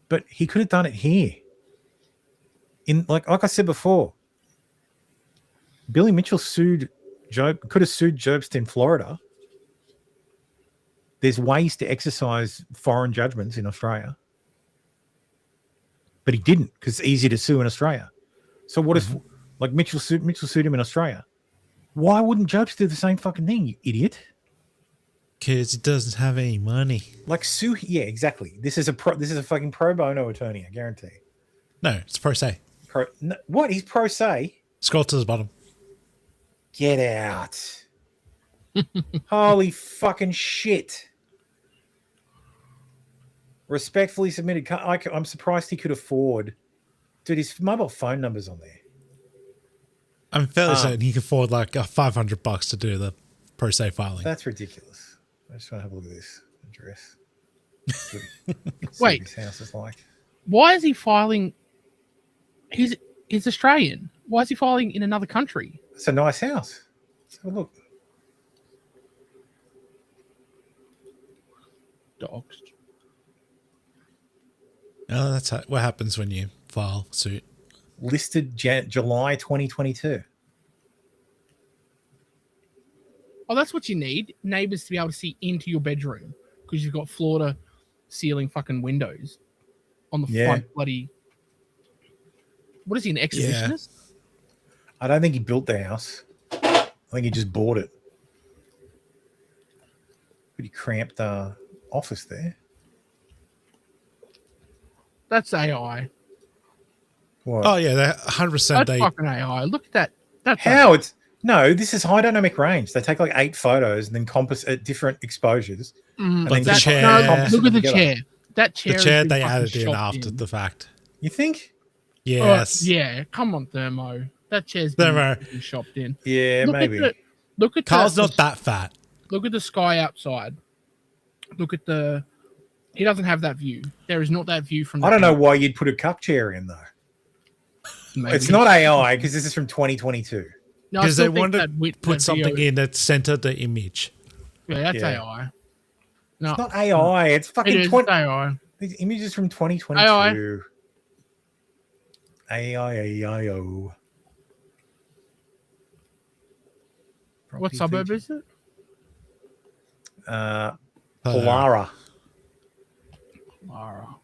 but he could have done it here. Like I said before, Billy Mitchell could have sued Jobst in Florida. There's ways to exercise foreign judgments in Australia. But he didn't because it's easy to sue in Australia. So what if like Mitchell sued him in Australia? Why wouldn't Jobst do the same fucking thing, you idiot? Because he doesn't have any money. Like sue, yeah, exactly. This is a fucking pro bono attorney, I guarantee. No, it's pro se. What? He's pro se? Scroll to the bottom. Get out. Holy fucking shit. Respectfully submitted. I'm surprised he could afford. Dude, his mobile phone number's on there. I'm fairly certain he could afford like $500 to do the pro se filing. That's ridiculous. I just want to have a look at this address. See Wait. what his house is like. Why is he filing? He's Australian. Why is he filing in another country? It's a nice house. Let's have a look. Dogs. Oh, that's what happens when you file suit. Listed July 2022. Oh, that's what you need. Neighbors to be able to see into your bedroom because you've got floor to ceiling fucking windows on the front bloody. What is he, an exhibitionist? Yeah. I don't think he built the house. I think he just bought it. Pretty cramped office there. That's AI. What? Oh yeah, they're 100%. That's fucking AI. Look at that. That's how it's no. This is high dynamic range. They take like 8 photos and then compass at different exposures. Mm, like the chair. No, look at the chair. That chair. The chair they added in after the fact. You think? Yes. Yeah. Come on, Thermo. That chair's been shopped in. Yeah, maybe. Look at Carl's not that fat. Look at the sky outside. Look at the. He doesn't have that view. There is not that view from. I don't know why you'd put a cup chair in though. Maybe. It's not AI because this is from 2022. Because they wanted to put something in that centered the image. Yeah, that's AI. No, it's not AI. It's fucking AI. These images from 2022. AI. What suburb is it? Pollara. Pollara.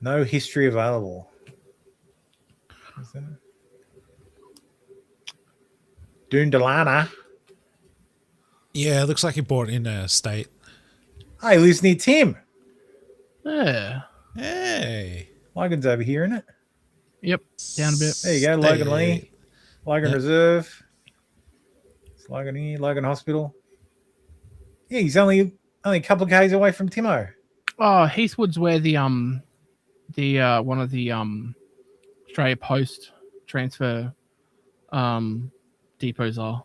No history available. Doondalana. Yeah, it looks like he bought in a state. Oh, he lives near Tim. Yeah. Hey. Logan's over here, isn't it? Yep. Down a bit. There you go, Logan Lee. Logan Reserve. It's Logan here, Logan Hospital. Yeah, he's only a couple of k's away from Timo. Oh, Heathwood's where the one of the Australia Post transfer depots are.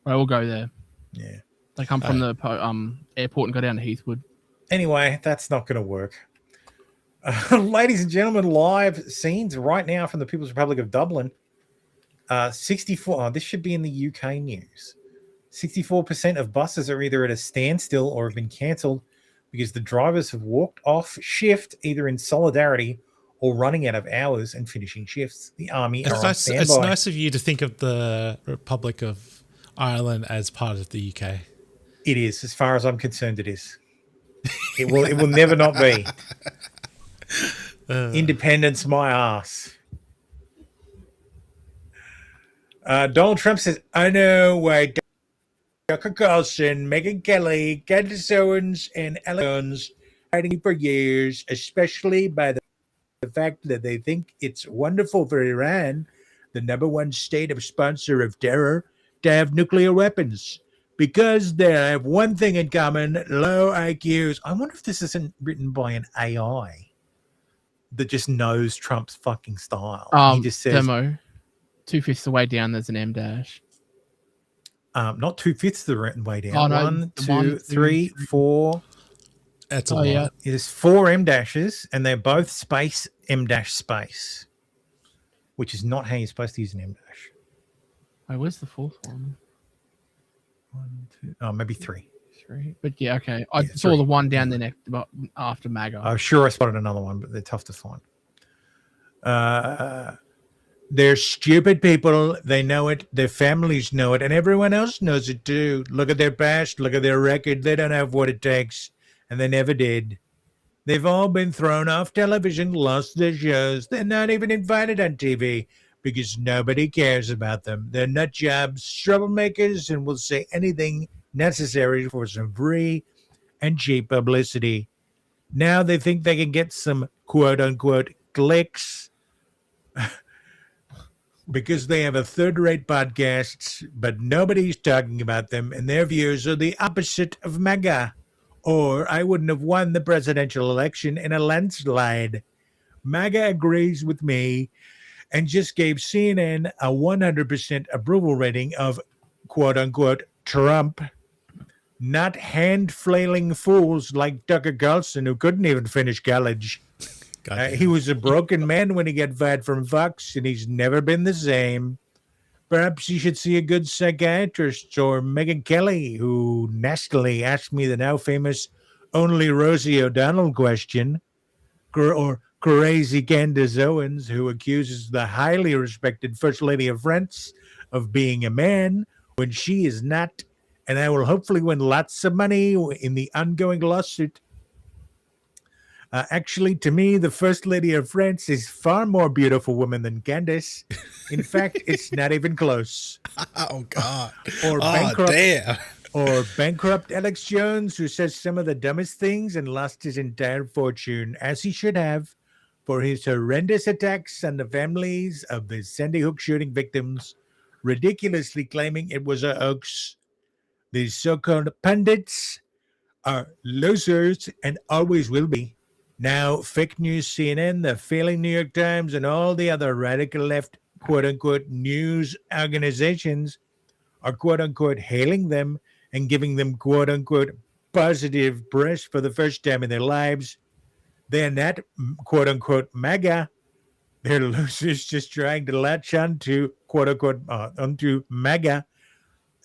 I will go there. Yeah. They come from the airport and go down to Heathwood. Anyway, that's not going to work. Ladies and gentlemen, live scenes right now from the People's Republic of Dublin. 64. Oh, this should be in the UK news. 64% of buses are either at a standstill or have been cancelled because the drivers have walked off shift either in solidarity or running out of hours and finishing shifts. The army are on standby. It's nice of you to think of the Republic of Ireland as part of the UK. It is, as far as I'm concerned, it is. It will never not be. Independence, my ass. Donald Trump says, I know why Tucker Carlson, Megyn Kelly, Candace Owens, and Alex fighting for years, especially by the fact that they think it's wonderful for Iran, the #1 state of sponsor of terror, to have nuclear weapons. because they have one thing in common: low IQs. I wonder if this isn't written by an AI that just knows Trump's fucking style. He just says, Demo. 2/5 the way down, there's an M dash. not 2/5 the written way down. Oh, no, 1, the 2, 1, 3, 4. That's a lot. Yeah. There's 4 M dashes, and they're both space M dash space, which is not how you're supposed to use an M dash. Oh, where's the fourth one? 1, 2, oh, maybe 3. 3. But yeah, okay. I Yeah, saw 3. the one down the neck after MAGA. I'm sure I spotted another one, but they're tough to find. They're stupid people. They know it. Their families know it, and everyone else knows it too. Look at their past. Look at their record. They don't have what it takes, and they never did. They've all been thrown off television, lost their shows. They're not even invited on TV because nobody cares about them. They're nut jobs, troublemakers, and will say anything necessary for some free and cheap publicity. Now they think they can get some quote-unquote clicks because they have a third-rate podcasts, but nobody's talking about them, and their views are the opposite of MAGA. Or I wouldn't have won the presidential election in a landslide. MAGA agrees with me and just gave CNN a 100% approval rating of quote-unquote Trump, not hand-flailing fools like Tucker Carlson, who couldn't even finish college. He was a broken man when he got fired from Fox, and he's never been the same. Perhaps you should see a good psychiatrist, or Megyn Kelly, who nastily asked me the now famous only Rosie O'Donnell question, or crazy Candace Owens, who accuses the highly respected First Lady of France of being a man when she is not, and I will hopefully win lots of money in the ongoing lawsuit. Actually, to me, the First Lady of France is far more beautiful woman than Candace. In fact, it's not even close. Oh, God. Or damn. Or bankrupt Alex Jones, who says some of the dumbest things and lost his entire fortune, as he should have, for his horrendous attacks on the families of the Sandy Hook shooting victims, ridiculously claiming it was a hoax. These so-called pundits are losers and always will be. Now, fake news CNN, the failing New York Times, and all the other radical left, quote-unquote, news organizations are, quote-unquote, hailing them and giving them, quote-unquote, positive press for the first time in their lives. They're not, quote-unquote, MAGA. They're losers just trying to latch on to, quote-unquote, onto MAGA.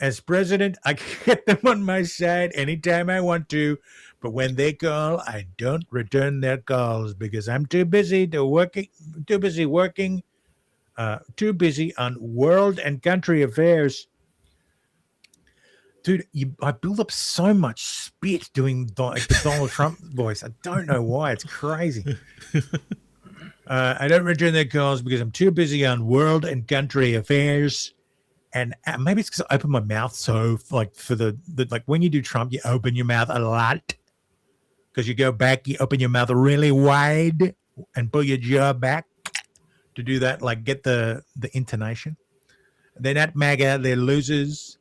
As president, I can get them on my side anytime I want to, but when they call, I don't return their calls because I'm too busy working, too busy on world and country affairs. Dude, I build up so much spit doing the Donald Trump voice. I don't know why. It's crazy. I don't return their calls because I'm too busy on world and country affairs. And maybe it's because I open my mouth so, like, for the like, when you do Trump, you open your mouth a lot. Because you go back, you open your mouth really wide and pull your jaw back to do that, like, get the intonation. They're not MAGA, they're losers.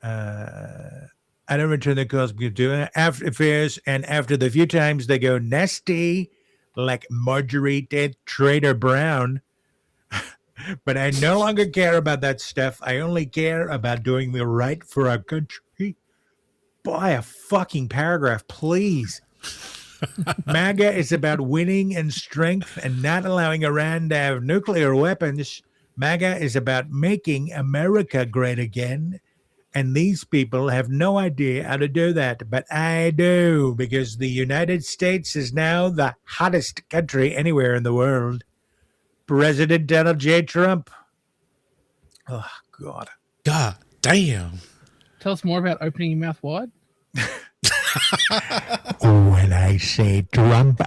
I don't return their calls because doing after affairs, and after the few times they go nasty, like Marjorie Tate Trader Brown. But I no longer care about that stuff. I only care about doing the right for our country. Buy a fucking paragraph, please. MAGA is about winning and strength and not allowing Iran to have nuclear weapons. MAGA is about making America great again. And these people have no idea how to do that. But I do, because the United States is now the hottest country anywhere in the world. President Donald J. Trump. Oh, God. God damn. Tell us more about opening your mouth wide. When I say Trump.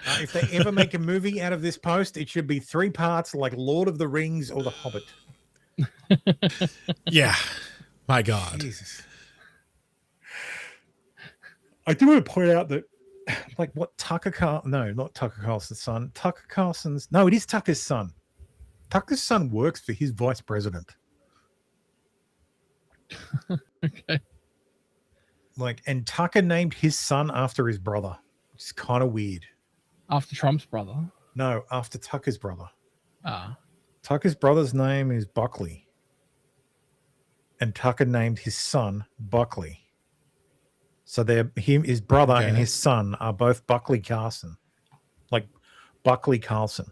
If they ever make a movie out of this post, it should be 3 parts like Lord of the Rings or The Hobbit. Yeah. My God. Jesus. I do want to point out that, like, what not Tucker Carlson's son. No, it is Tucker's son. Tucker's son works for his vice president. Okay. Like, and Tucker named his son after his brother. It's kind of weird. After Trump's brother? No, after Tucker's brother. Ah. Tucker's brother's name is Buckley. And Tucker named his son Buckley. So his brother and his son are both Buckley Carlson. Like Buckley Carlson.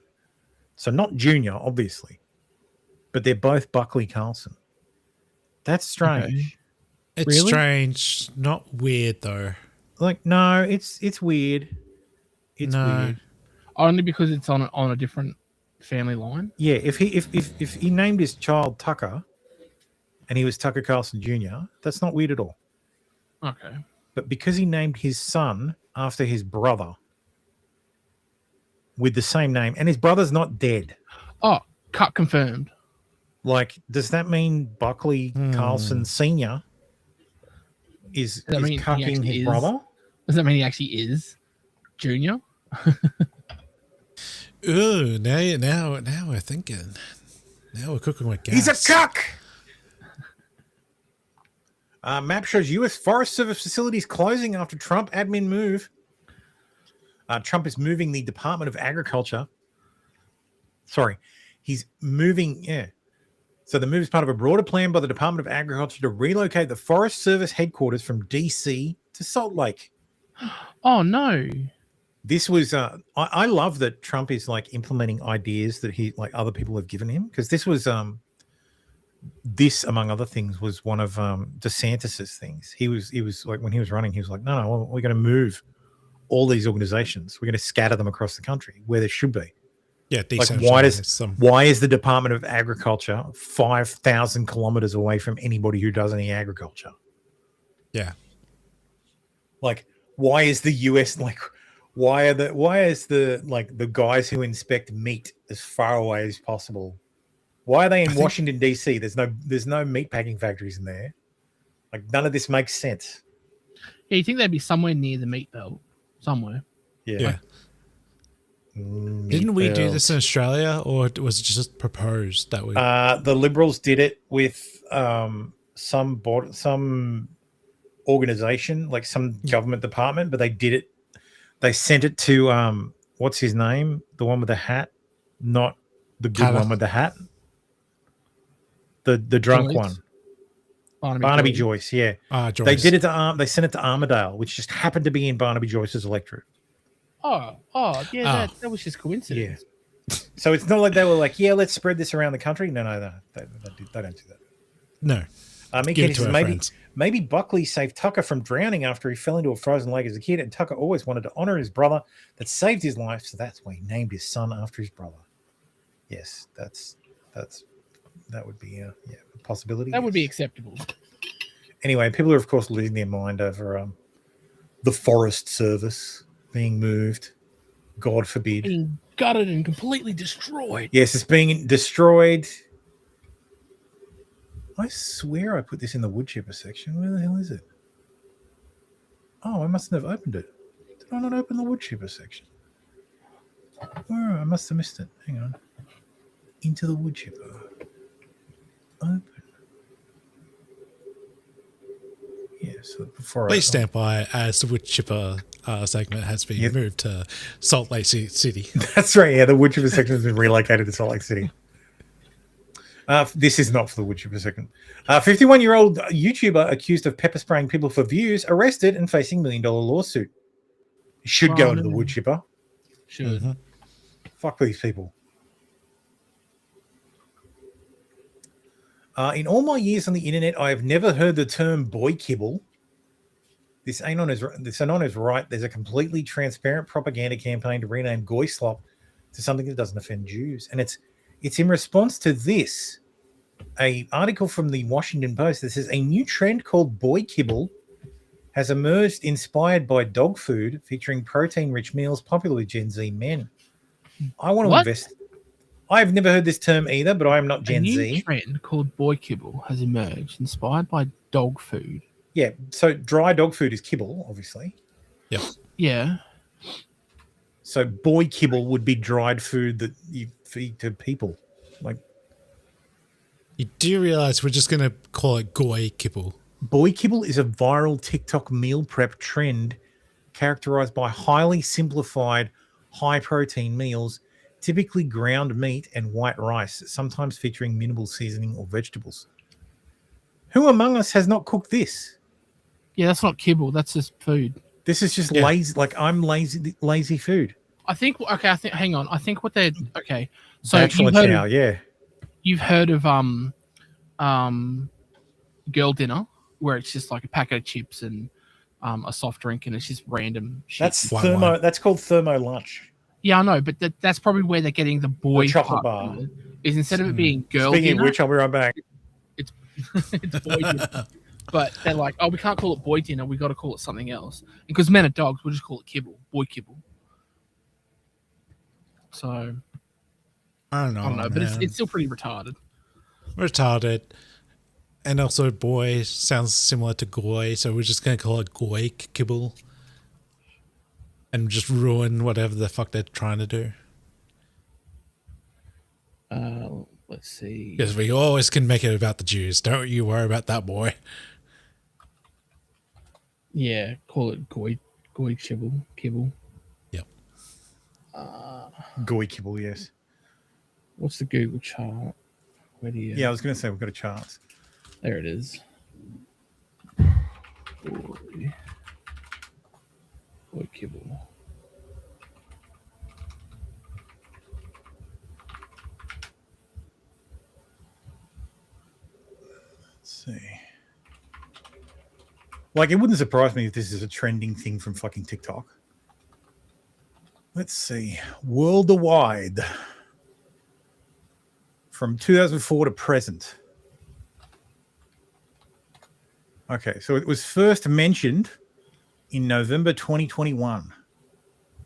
So not Junior, obviously. But they're both Buckley Carlson. That's strange. Okay. It's strange, not weird though. Like, no, it's weird. It's No. weird. Only because it's on a different family line. Yeah, if he named his child Tucker and he was Tucker Carlson Jr., that's not weird at all. Okay. But because he named his son after his brother with the same name, and his brother's not dead. Oh, cut confirmed. Like, does that mean Buckley Carlson Sr. is cucking his brother? Does that mean he actually is Junior? Ooh, now we're thinking. Now we're cooking with gas. He's a cuck! Map shows U.S. Forest Service facilities closing after Trump admin move. Trump is moving the Department of Agriculture. Sorry, he's moving, So the move is part of a broader plan by the Department of Agriculture to relocate the Forest Service headquarters from D.C. to Salt Lake. Oh, no. This was, I love that Trump is like implementing ideas that other people have given him, because this was, this among other things was one of DeSantis's things. He was like, when he was running, he was like, no, we're going to move all these organizations. We're going to scatter them across the country where there should be. Yeah, like why is the Department of Agriculture 5,000 kilometers away from anybody who does any agriculture? Yeah. Like, why is the US why is the guys who inspect meat as far away as possible? Why are they in Washington DC? There's no meat packing factories in there. Like, none of this makes sense. Yeah, you think they'd be somewhere near the meat belt, somewhere? Yeah. Didn't we do this in Australia, or was it just proposed that we? The Liberals did it with some organization, like some government department, but they did it. They sent it to what's his name? The one with the hat, not the good one with the hat. The drunk one. Barnaby Joyce, yeah. Joyce. They did it to they sent it to Armidale, which just happened to be in Barnaby Joyce's electorate. Yeah, that was just coincidence. Yeah. So it's not like they were like, yeah, let's spread this around the country. No, they don't do that. No. Mickey says maybe Buckley saved Tucker from drowning after he fell into a frozen lake as a kid, and Tucker always wanted to honor his brother that saved his life, so that's why he named his son after his brother. Yes, that would be a possibility. That would be acceptable. Anyway, people are of course losing their mind over the Forest Service being moved. God forbid. Being gutted and completely destroyed. Yes, it's being destroyed. I swear I put this in the wood chipper section. Where the hell is it? Oh, I mustn't have opened it. Did I not open the wood chipper section? Oh, I must have missed it. Hang on. Into the wood chipper. Open. Yeah, so before Please stand by as the wood chipper segment has been moved to Salt Lake City. That's right. Yeah, the wood chipper section has been relocated to Salt Lake City. This is not for the wood chipper segment. 51-year-old YouTuber accused of pepper spraying people for views arrested and facing $1 million lawsuit. Should go into the wood chipper. Should. Mm-hmm. Fuck these people. In all my years on the internet, I have never heard the term boy kibble. This anon is right. There's a completely transparent propaganda campaign to rename goy slop to something that doesn't offend Jews. And it's in response to this, an article from the Washington Post that says a new trend called boy kibble has emerged inspired by dog food featuring protein-rich meals popular with Gen Z men. I want to invest... I've never heard this term either, but I am not Gen Z. A new trend called boy kibble has emerged, inspired by dog food. Yeah, so dry dog food is kibble, obviously. Yep. Yeah. So boy kibble would be dried food that you feed to people. Like, You do realize we're just going to call it goy kibble. Boy kibble is a viral TikTok meal prep trend characterized by highly simplified, high-protein meals, typically ground meat and white rice, sometimes featuring minimal seasoning or vegetables. Who among us has not cooked this? Yeah, that's not kibble. That's just food. This is just lazy. Like, I'm lazy food. I think. Okay, hang on. I think what they're okay. So Bachelor chow, yeah. You've heard of girl dinner, where it's just like a packet of chips and a soft drink, and it's just random shit. That's thermo. That's called thermo lunch. Yeah, I know, but that's probably where they're getting the boy chocolate part bar. of it, is instead of it being girl Speaking dinner. of which, I'll be right back. It's boy dinner. But they're like, oh, we can't call it boy dinner. We got to call it something else. Because men are dogs, we'll just call it kibble, boy kibble. So I don't know, but it's still pretty retarded. Retarded. And also boy sounds similar to goy, so we're just going to call it goy kibble. And just ruin whatever the fuck they're trying to do. Let's see. Because we always can make it about the Jews. Don't you worry about that, boy. Yeah, call it goy kibble. Yep. Goy kibble, yes. What's the Google chart? Where do you? Yeah, I was going to say we've got a chart. There it is. Goy kibble. Let's see. Like, it wouldn't surprise me if this is a trending thing from fucking TikTok. Let's see. Worldwide. From 2004 to present. Okay, so it was first mentioned in November 2021.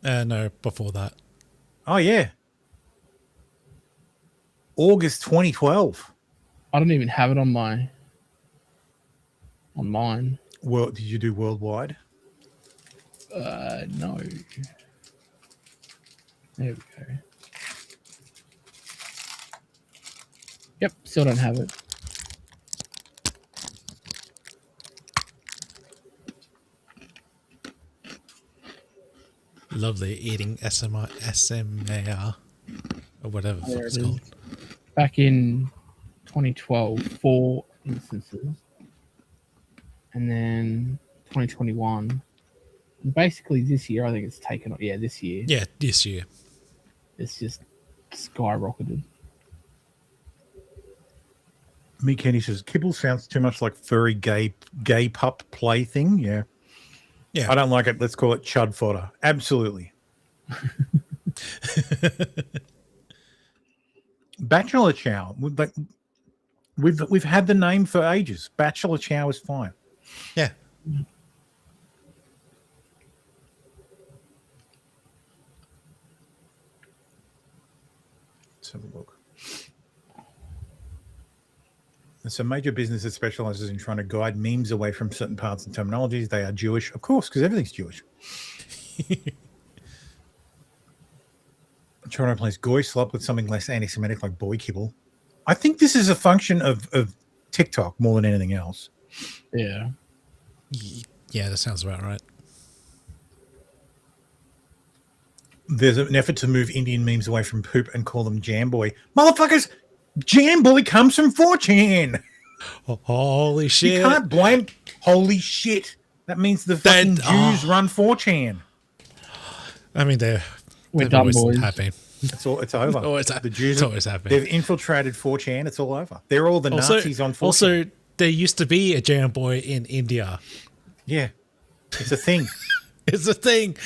No, before that. Oh, yeah. August 2012. I don't even have it on mine. Well, did you do worldwide? No. There we go. Yep, still don't have it. Lovely eating SMAR or whatever the fuck it's called. Back in 2012, 4 instances. And then 2021. And basically this year, I think it's taken up. Yeah, this year. Yeah, this year. It's just skyrocketed. Me Kenny says kibble sounds too much like furry gay pup play thing. Yeah. Yeah. I don't like it. Let's call it chud fodder. Absolutely. Bachelor chow. We've had the name for ages. Bachelor chow is fine. Yeah. Let's have a look. It's a major business that specializes in trying to guide memes away from certain parts and terminologies. They are Jewish, of course, because everything's Jewish. Trying to replace goy slop with something less anti-Semitic like boy kibble. I think this is a function of TikTok more than anything else. Yeah. Yeah, that sounds about right. There's an effort to move Indian memes away from poop and call them Jamboy. Motherfuckers, Jamboy comes from 4chan. Oh, holy shit. You can't blame holy shit. That means the fucking Jews run 4chan. I mean, they're done, always boys. happy. It's over. The Jews it's always happening. They've infiltrated 4chan. It's all over. They're all the Nazis on 4chan. Also, there used to be a Jamboy in India. Yeah. It's a thing. It's a thing.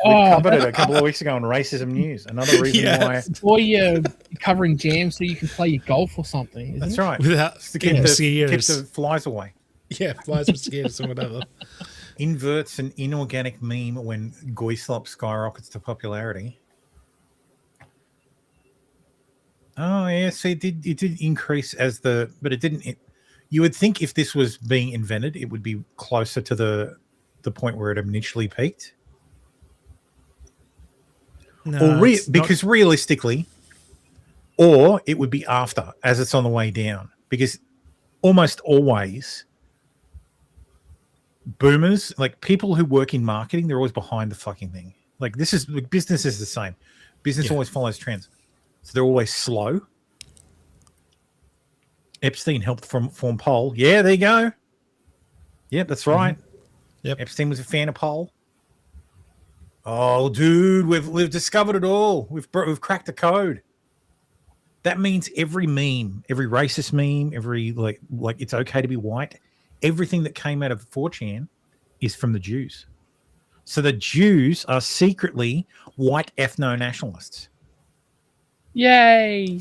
We covered it a couple of weeks ago on Racism News. Another reason why. Or you're covering jam so you can play your golf or something. Isn't That's it? right. Without to keep the flies away. Yeah, flies, mosquitoes, or whatever. Inverts an inorganic meme when goy slop skyrockets to popularity. Oh, yeah. See, it did increase but it didn't. You would think if this was being invented, it would be closer to the point where it initially peaked. No, Because realistically, or it would be after, as it's on the way down, because almost always boomers, like people who work in marketing, they're always behind the fucking thing. Like business is the same. Business always follows trends, so they're always slow. Epstein helped form Pol. Yeah, there you go. Yep, that's right. Yep. Epstein was a fan of Pol. Oh, dude, we've discovered it all. We've cracked the code. That means every meme, every racist meme, every like it's okay to be white, everything that came out of 4chan is from the Jews. So the Jews are secretly white ethno-nationalists. Yay!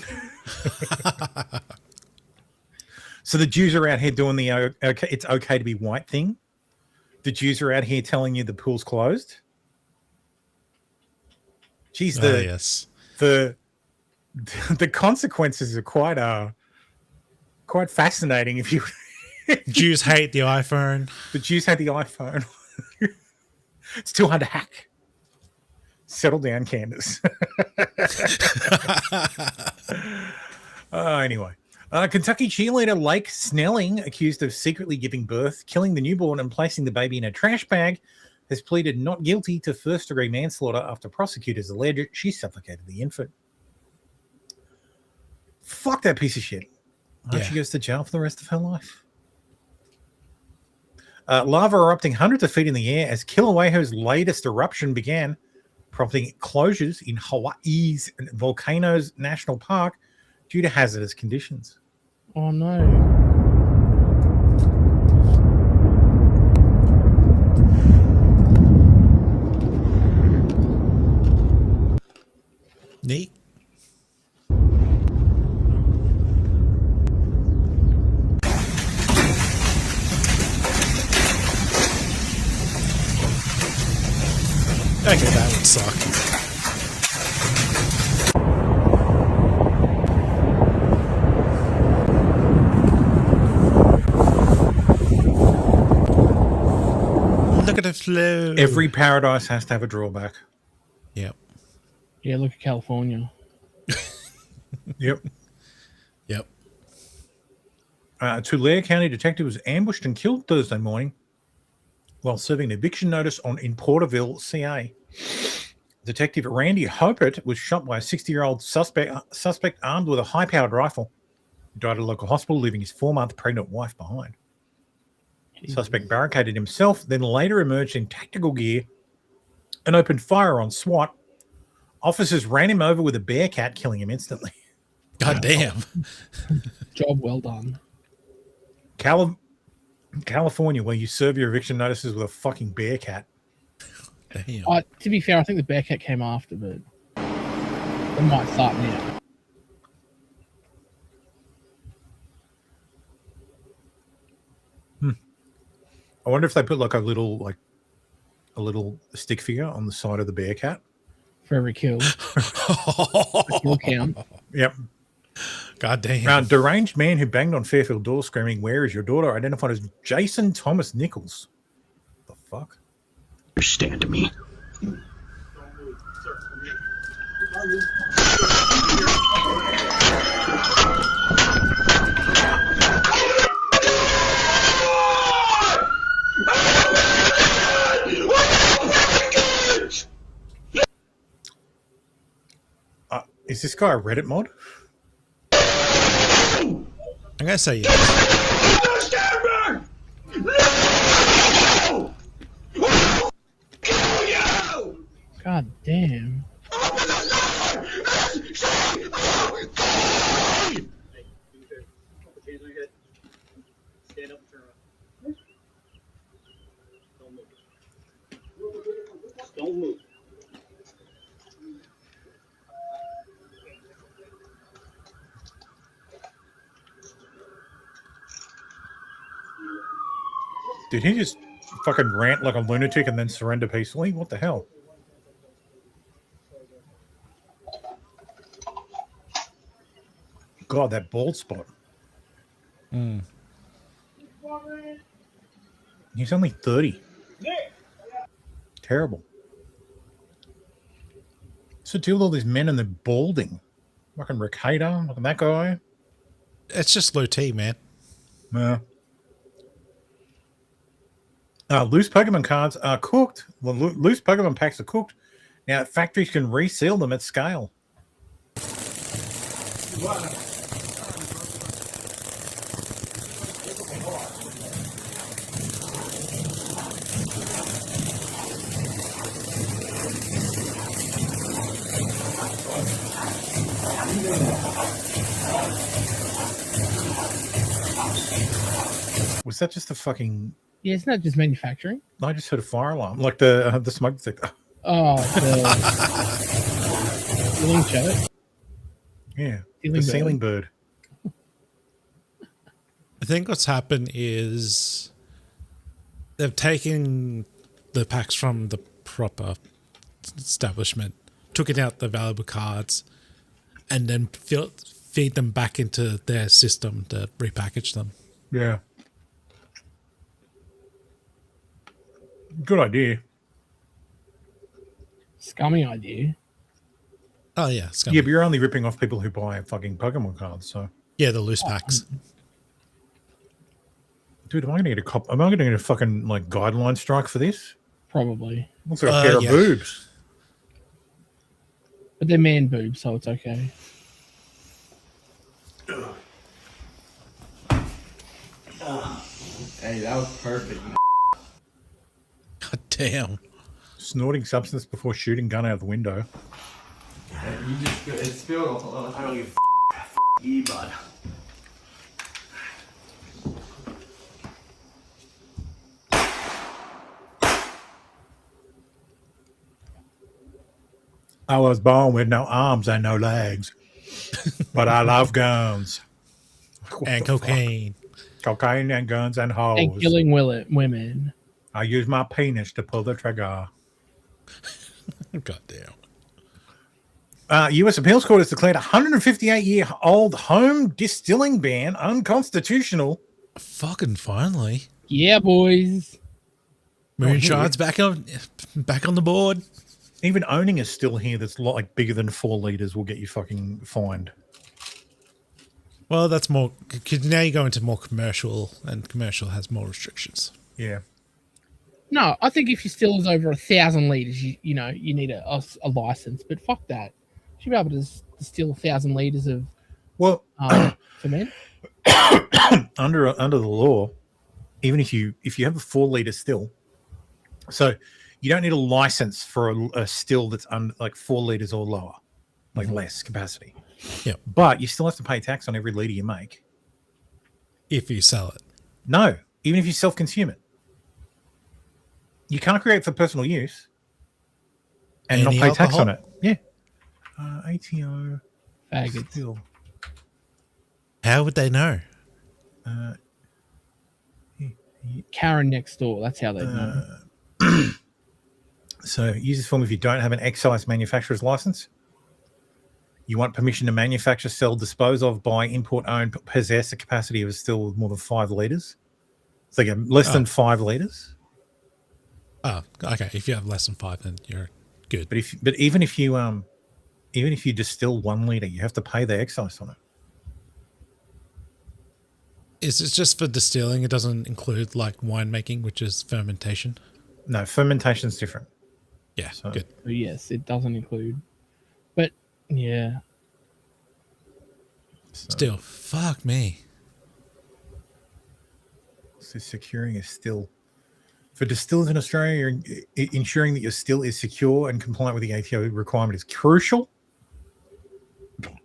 So the Jews are out here doing the okay, it's okay to be white thing. The Jews are out here telling you the pool's closed. Geez, the consequences are quite fascinating. If you Jews hate the iPhone. The Jews hate the iPhone. It's too hard to hack. Settle down, Candace. Anyway. Kentucky cheerleader Lake Snelling, accused of secretly giving birth, killing the newborn, and placing the baby in a trash bag, has pleaded not guilty to first-degree manslaughter after prosecutors allege she suffocated the infant. Fuck that piece of shit. I hope she goes to jail for the rest of her life. Lava erupting hundreds of feet in the air as Kilaueo's latest eruption began, prompting closures in Hawaii's Volcanoes National Park due to hazardous conditions. Oh no. Neat. Okay, that would suck. Look at the flow. Every paradise has to have a drawback. Yep. Yeah, look at California. Yep. Yep. A Tulare County detective was ambushed and killed Thursday morning while serving an eviction notice in Porterville, CA. Detective Randy Hopert was shot by a 60-year-old suspect armed with a high-powered rifle. He died at a local hospital, leaving his 4-month pregnant wife behind. The suspect barricaded himself, then later emerged in tactical gear and opened fire on SWAT. Officers ran him over with a bear cat, killing him instantly. God damn. Job well done. California, where you serve your eviction notices with a fucking bear cat. Damn. To be fair, I think the Bearcat came after, but it might start now. I wonder if they put like a little stick figure on the side of the bear cat for every kill. Kill count. Yep. God damn. Deranged man who banged on Fairfield door screaming, "Where is your daughter?" identified as Jason Thomas Nichols. The fuck? Understand me. Is this guy a Reddit mod? I'm gonna say yes. God damn. Don't move. Did he just fucking rant like a lunatic and then surrender peacefully? What the hell? God, that bald spot. Mm. He's only 30. Terrible. So deal with all these men and they're balding. Fucking Rick Hader. Look at that guy. It's just low T, man. Yeah. Loose Pokemon cards are cooked. Well, loose Pokemon packs are cooked. Now, factories can reseal them at scale. Was that just a fucking... Yeah, it's not just manufacturing. I just heard a fire alarm, like the smoke detector. Oh, the ceiling chart. Yeah, the ceiling bird. I think what's happened is they've taken the packs from the proper establishment, took it out the valuable cards, and then feed them back into their system to repackage them. Yeah. Good idea. Scummy idea. Oh, yeah. Scummy. Yeah, but you're only ripping off people who buy fucking Pokemon cards, so. Yeah, the loose packs. Dude, am I going to get am I going to get a fucking, like, guideline strike for this? Probably. Looks like a pair of boobs. But they're man boobs, so it's okay. Hey, that was perfect. God damn. Snorting substance before shooting gun out the window. You just, it spilled. I don't give a you, bud. I was born with no arms and no legs, but I love guns. And cocaine. Cocaine and guns and hoes. And killing women. I use my penis to pull the trigger. God damn. U.S. Appeals Court has declared a 158-year-old home distilling ban unconstitutional. Fucking finally. Yeah, boys. Moonshine's back on the board. Even owning a still here that's like bigger than 4 liters will get you fucking fined. Well, that's more, because now you go into more commercial, and commercial has more restrictions. Yeah. No, I think if your still is over 1,000 liters, you know, you need a license. But fuck that. You should be able to distill 1,000 liters of ferment. Under the law, even if you have a 4 liter still, so you don't need a license for a still that's under like 4 liters or lower, like less capacity. Yeah, but you still have to pay tax on every liter you make. If you sell it. No, even if you self-consume it. You can't create for personal use and not pay tax on it. Yeah. ATO. Faggots. Still. How would they know? Karen next door. That's how they know. So use this form if you don't have an excise manufacturer's license. You want permission to manufacture, sell, dispose of, buy, import, own, possess a capacity of a still with more than 5 liters. So like less than 5 liters. Oh, okay. If you have less than 5, then you're good. But even if you distill 1 liter, you have to pay the excise on it. Is it just for distilling? It doesn't include like winemaking, which is fermentation? No, fermentation's different. Yeah, so. Good. Yes, it doesn't include. But yeah. Still, fuck me. So securing a still. For distillers in Australia, ensuring that your still is secure and compliant with the ATO requirement is crucial.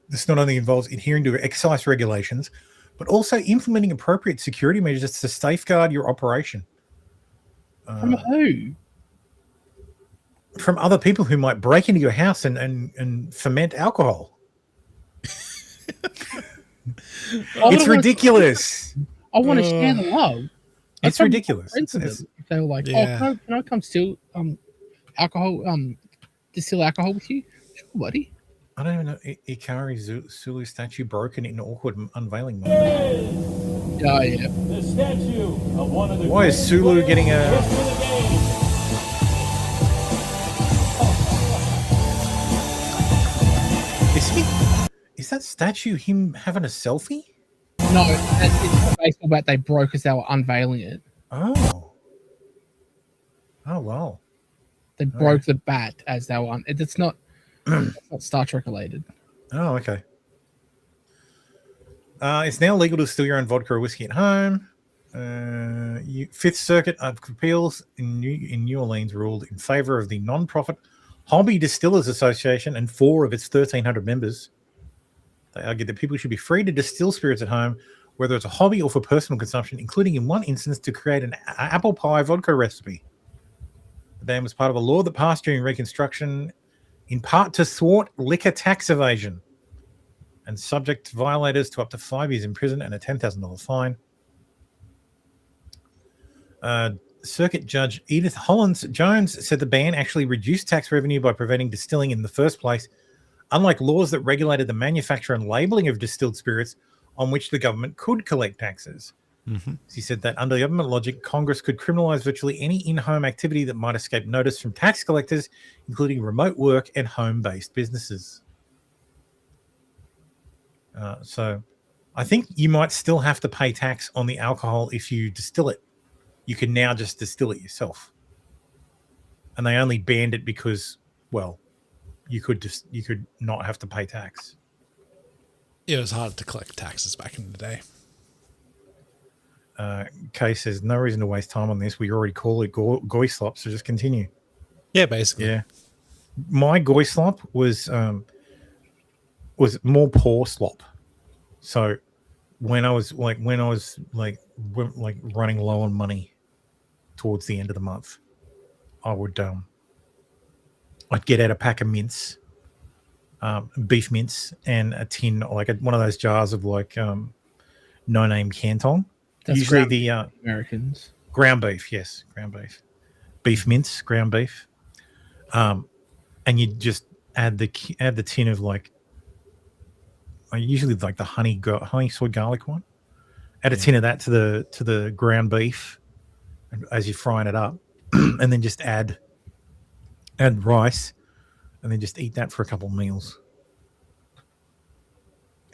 This not only involves adhering to excise regulations, but also implementing appropriate security measures to safeguard your operation. From who? From other people who might break into your house and ferment alcohol. It's ridiculous. I want to share the love. It's ridiculous. If they were like, yeah. "Oh, can I come still alcohol, distill alcohol with you?" Sure, buddy. I don't even know. Ikari Sulu statue broken in awkward unveiling moment. Oh yeah. The statue of one of the Why is Sulu getting a? Is that statue him having a selfie? No, it's basically about they broke as they were unveiling it. Oh. Oh, wow. They broke the bat as they were it's not Star Trek related. Oh, okay. It's now legal to distill your own vodka or whiskey at home. Fifth Circuit of Appeals in New Orleans ruled in favor of the non-profit Hobby Distillers Association and 4 of its 1,300 members. They argued that people should be free to distill spirits at home, whether it's a hobby or for personal consumption, including in one instance to create an apple pie vodka recipe. The ban was part of a law that passed during Reconstruction, in part to thwart liquor tax evasion, and subject violators to up to 5 years in prison and a $10,000 fine. Circuit Judge Edith Hollins Jones said the ban actually reduced tax revenue by preventing distilling in the first place, unlike laws that regulated the manufacture and labeling of distilled spirits on which the government could collect taxes. Mm-hmm. He said that under government logic, Congress could criminalize virtually any in-home activity that might escape notice from tax collectors, including remote work and home-based businesses. So I think you might still have to pay tax on the alcohol if you distill it. You can now just distill it yourself. And they only banned it because, well, you could not have to pay tax. It was hard to collect taxes back in the day. Kay says, no reason to waste time on this. We already call it goy slop, so just continue. Yeah, basically. Yeah. My goy slop was more poor slop. So when I was running low on money towards the end of the month, I would I'd get out a pack of mince, beef mince, and a tin, one of those jars of no name Canton. That's usually the Americans. Ground beef, yes, ground beef. Beef mince, ground beef. And you just add the tin of usually the honey soy garlic one. Add a tin of that to the ground beef as you're frying it up, and then just add rice, and then just eat that for a couple of meals.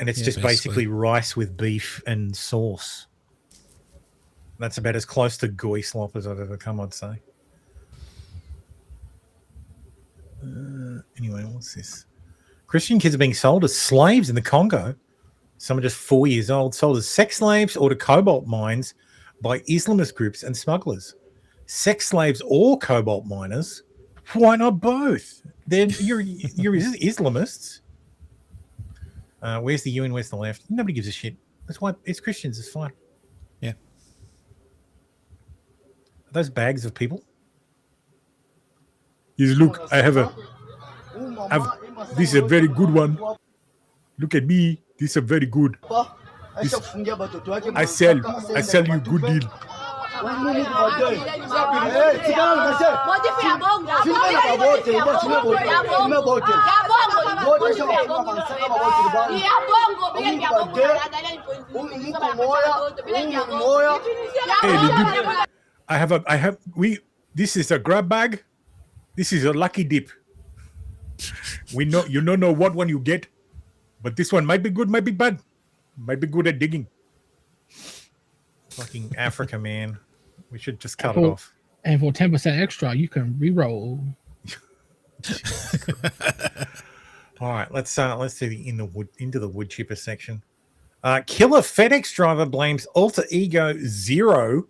And it's just basically rice with beef and sauce. That's about as close to goy slop as I've ever come, I'd say. Anyway, what's this? Christian kids are being sold as slaves in the Congo. Some are just 4 years old, sold as sex slaves or to cobalt mines by Islamist groups and smugglers. Sex slaves or cobalt miners? Why not both? Then you're Islamists. Where's the U and where's the left? Nobody gives a shit. That's why it's Christians. It's fine. Yeah. Are those bags of people? Yes, look, I have this is a very good one. Look at me. This is a very good. I sell you good deal. This is a grab bag. This is a lucky dip. You don't know what one you get, but this one might be good, might be bad, might be good at digging. Fucking Africa, man. We should just cut it off. And for 10% extra, you can re-roll. All right, let's do the into the wood chipper section. Killer FedEx driver blames alter ego Zero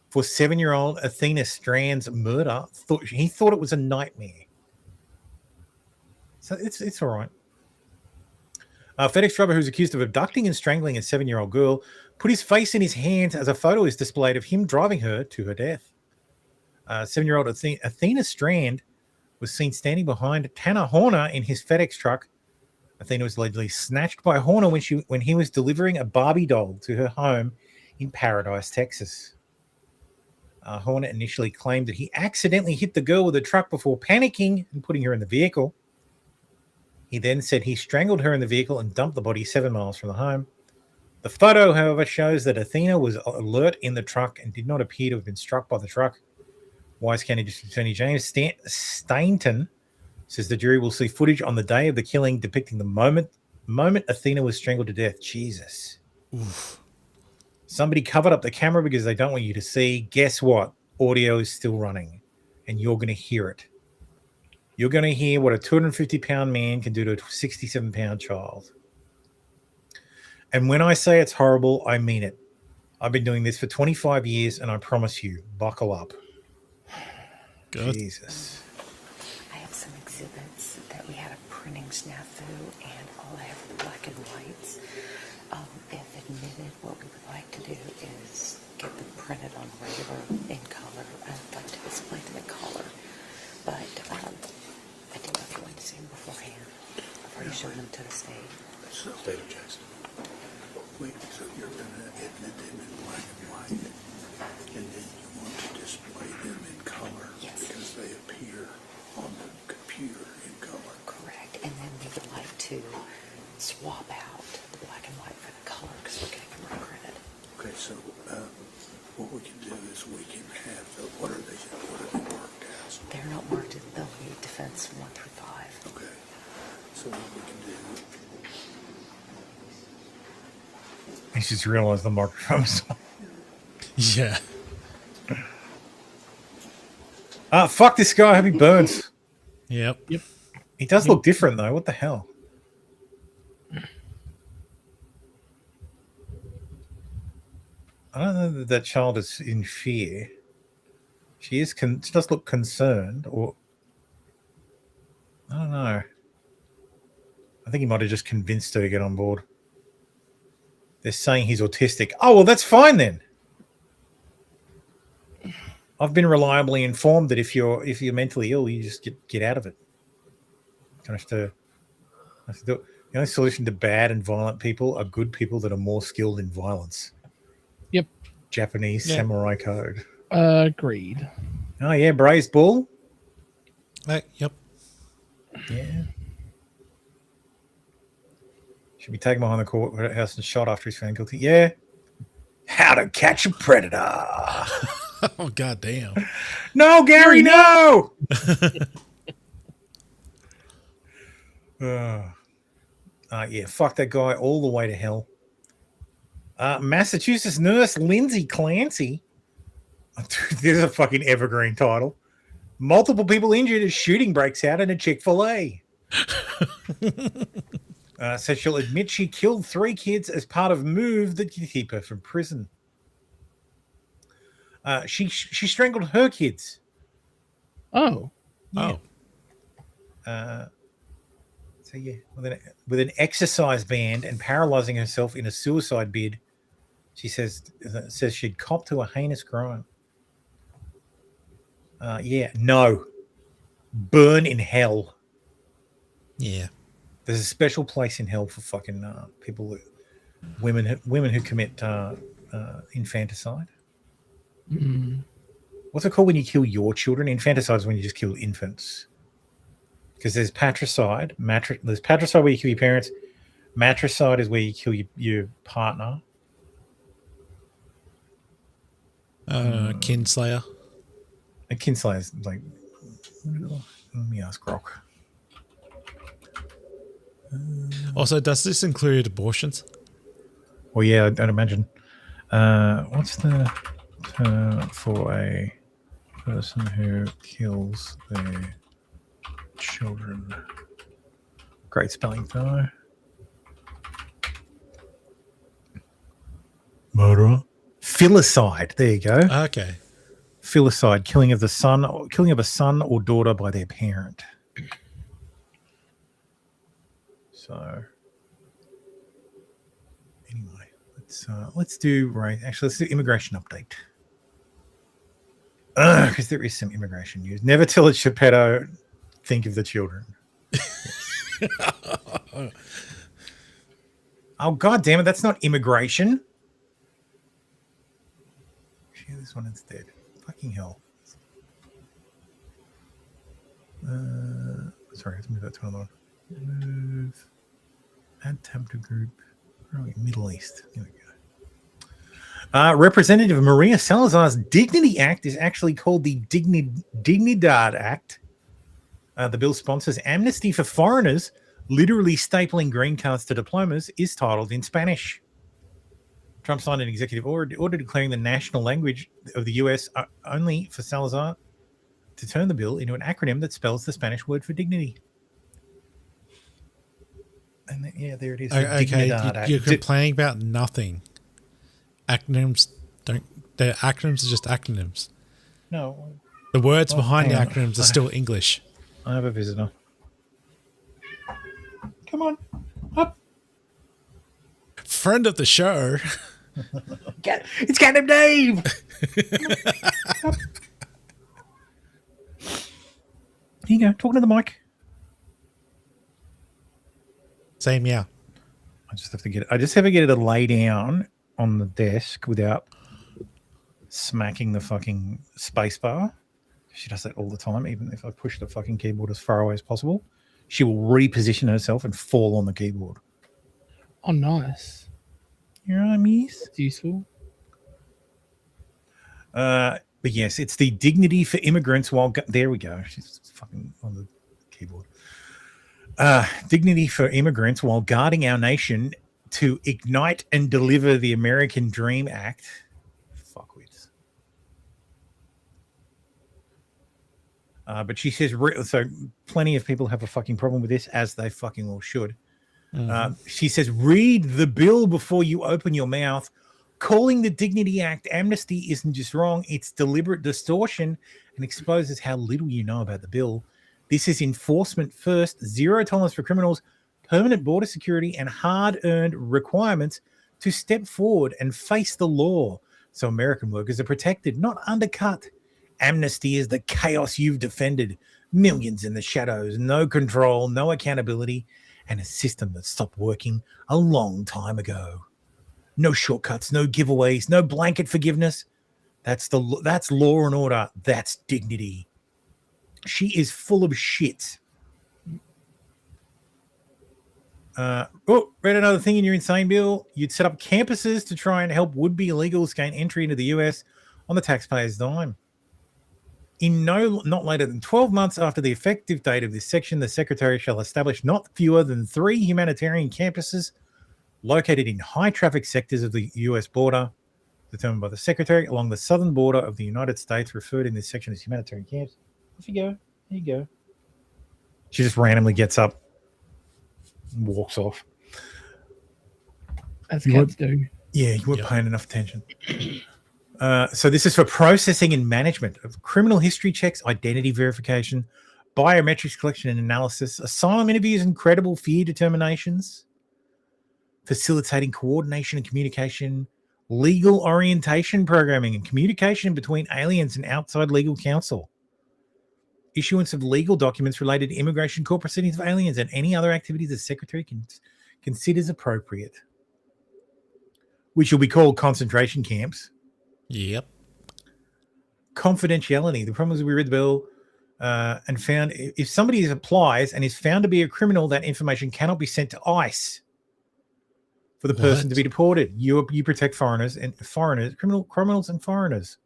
for 7-year-old Athena Strand's murder. He thought it was a nightmare. So it's all right. FedEx driver who's accused of abducting and strangling a 7-year-old girl put his face in his hands as a photo is displayed of him driving her to her death. 7-year-old Athena Strand was seen standing behind Tanner Horner in his FedEx truck. Athena was allegedly snatched by Horner when he was delivering a Barbie doll to her home in Paradise, Texas. Horner initially claimed that he accidentally hit the girl with the truck before panicking and putting her in the vehicle. He then said he strangled her in the vehicle and dumped the body 7 miles from the home. The photo, however, shows that Athena was alert in the truck and did not appear to have been struck by the truck. Wise County District Attorney James Stainton says the jury will see footage on the day of the killing depicting the moment Moment Athena was strangled to death. Jesus. Oof. Somebody covered up the camera because they don't want you to see. Guess what? Audio is still running, and you're going to hear it. You're going to hear what a 250-pound man can do to a 67-pound child. And when I say it's horrible, I mean it. I've been doing this for 25 years, and I promise you, buckle up. Good. Jesus. I have some exhibits that we had a printing snafu, and all I have are the black and whites. If admitted, what we would like to do is get them printed on regular in color. I'd like to display them in color, but I didn't know if you wanted to see them beforehand. I've already shown them to the state. So, State of Jackson. Wait, so you're going to admit them in black and white, and then you want to display them in color? Yes. Because they appear on the computer in color. Correct. And then we would like to swap out the black and white for the color because we're getting them reprinted. Okay, so what we can do is we can have what are they marked as? They're not marked as they'll be defense 1 through 5. Okay. So what we can do. I just realized the microphone's on. Yeah. Fuck this guy. I hope he burns. Yep. He does look different though. What the hell? I don't know that child is in fear. She is. She does look concerned, or I don't know. I think he might have just convinced her to get on board. They're saying he's autistic. Oh well, that's fine then. I've been reliably informed that if you're mentally ill, you just get out of it. You have to do it. The only solution to bad and violent people are good people that are more skilled in violence. Yep. Japanese samurai code. Agreed. Oh yeah, braised bull. Yep. Yeah. Should be taken behind the courthouse and shot after he's found guilty. Yeah. How to catch a predator. Oh god damn. No, Gary, no. Yeah, fuck that guy all the way to hell. Massachusetts nurse Lindsay Clancy. There's a fucking evergreen title. Multiple people injured as shooting breaks out in a Chick-fil-A. So she'll admit she killed 3 kids as part of move that could keep her from prison. She strangled her kids. Oh. Yeah. So yeah, with an exercise band and paralyzing herself in a suicide bid, she says she'd copped to a heinous crime. No. Burn in hell. Yeah. There's a special place in hell for fucking people, women who commit infanticide. Mm. What's it called when you kill your children? Infanticide is when you just kill infants. Because there's patricide. There's patricide where you kill your parents. Matricide is where you kill your partner. Kinslayer. A kinslayer is like. Let me ask Grok. Also, does this include abortions? Well, yeah, I'd imagine. What's the term for a person who kills their children? Great spelling, though. Murderer. Filicide. There you go. Okay. Filicide, killing of a son or daughter by their parent. So, anyway, let's do immigration update. Because there is some immigration news. Never tell a Geppetto, think of the children. Oh god damn it! That's not immigration. Share this one instead. Fucking hell. Sorry, let's move that to another one. Move. Add tab to group. Where are we? Middle East. Here we go. Representative Maria Salazar's Dignity Act is actually called the Dignidad Act. The bill sponsors amnesty for foreigners literally stapling green cards to diplomas is titled in Spanish. Trump signed an executive order declaring the national language of the US only for Salazar to turn the bill into an acronym that spells the Spanish word for dignity. And then, yeah, there it is. Okay, you're complaining about nothing. Acronyms their acronyms are just acronyms. No. The words behind the acronyms are still English. I have a visitor. Come on, up. Friend of the show. It's Captain Dave. Here you go, talking to the mic. Same, yeah. I just have to get it to lay down on the desk without smacking the fucking space bar. She does that all the time. Even if I push the fucking keyboard as far away as possible, she will reposition herself and fall on the keyboard. Oh, nice. Your armies. It's useful. But yes, it's the dignity for immigrants while... there we go. She's fucking on the keyboard. Dignity for immigrants while guarding our nation to ignite and deliver the American Dream Act. Fuckwits. But she says... so plenty of people have a fucking problem with this, as they fucking all should. She says, read the bill before you open your mouth. Calling the Dignity Act amnesty isn't just wrong, it's deliberate distortion and exposes how little you know about the bill. This is enforcement first, zero tolerance for criminals, permanent border security, and hard-earned requirements to step forward and face the law so American workers are protected, not undercut. Amnesty is the chaos you've defended. Millions in the shadows, no control, no accountability, and a system that stopped working a long time ago. No shortcuts, no giveaways, no blanket forgiveness. That's law and order. That's dignity. She is full of shit. Read another thing in your insane bill. You'd set up campuses to try and help would-be illegals gain entry into the US on the taxpayer's dime. Not later than 12 months after the effective date of this section, the Secretary shall establish not fewer than 3 humanitarian campuses located in high-traffic sectors of the U.S. border, determined by the Secretary, along the southern border of the United States, referred in this section as humanitarian camps. Off you go. There you go. She just randomly gets up and walks off. As cats do. Yeah, you weren't paying enough attention. So this is for processing and management of criminal history checks, identity verification, biometrics collection and analysis, asylum interviews and credible fear determinations, facilitating coordination and communication, legal orientation programming and communication between aliens and outside legal counsel, issuance of legal documents related to immigration court proceedings of aliens, and any other activities the Secretary considers appropriate, which will be called concentration camps. Yep. Confidentiality. The problem is we read the bill and found if somebody applies and is found to be a criminal, that information cannot be sent to ICE for the person to be deported. You protect foreigners, criminals and foreigners.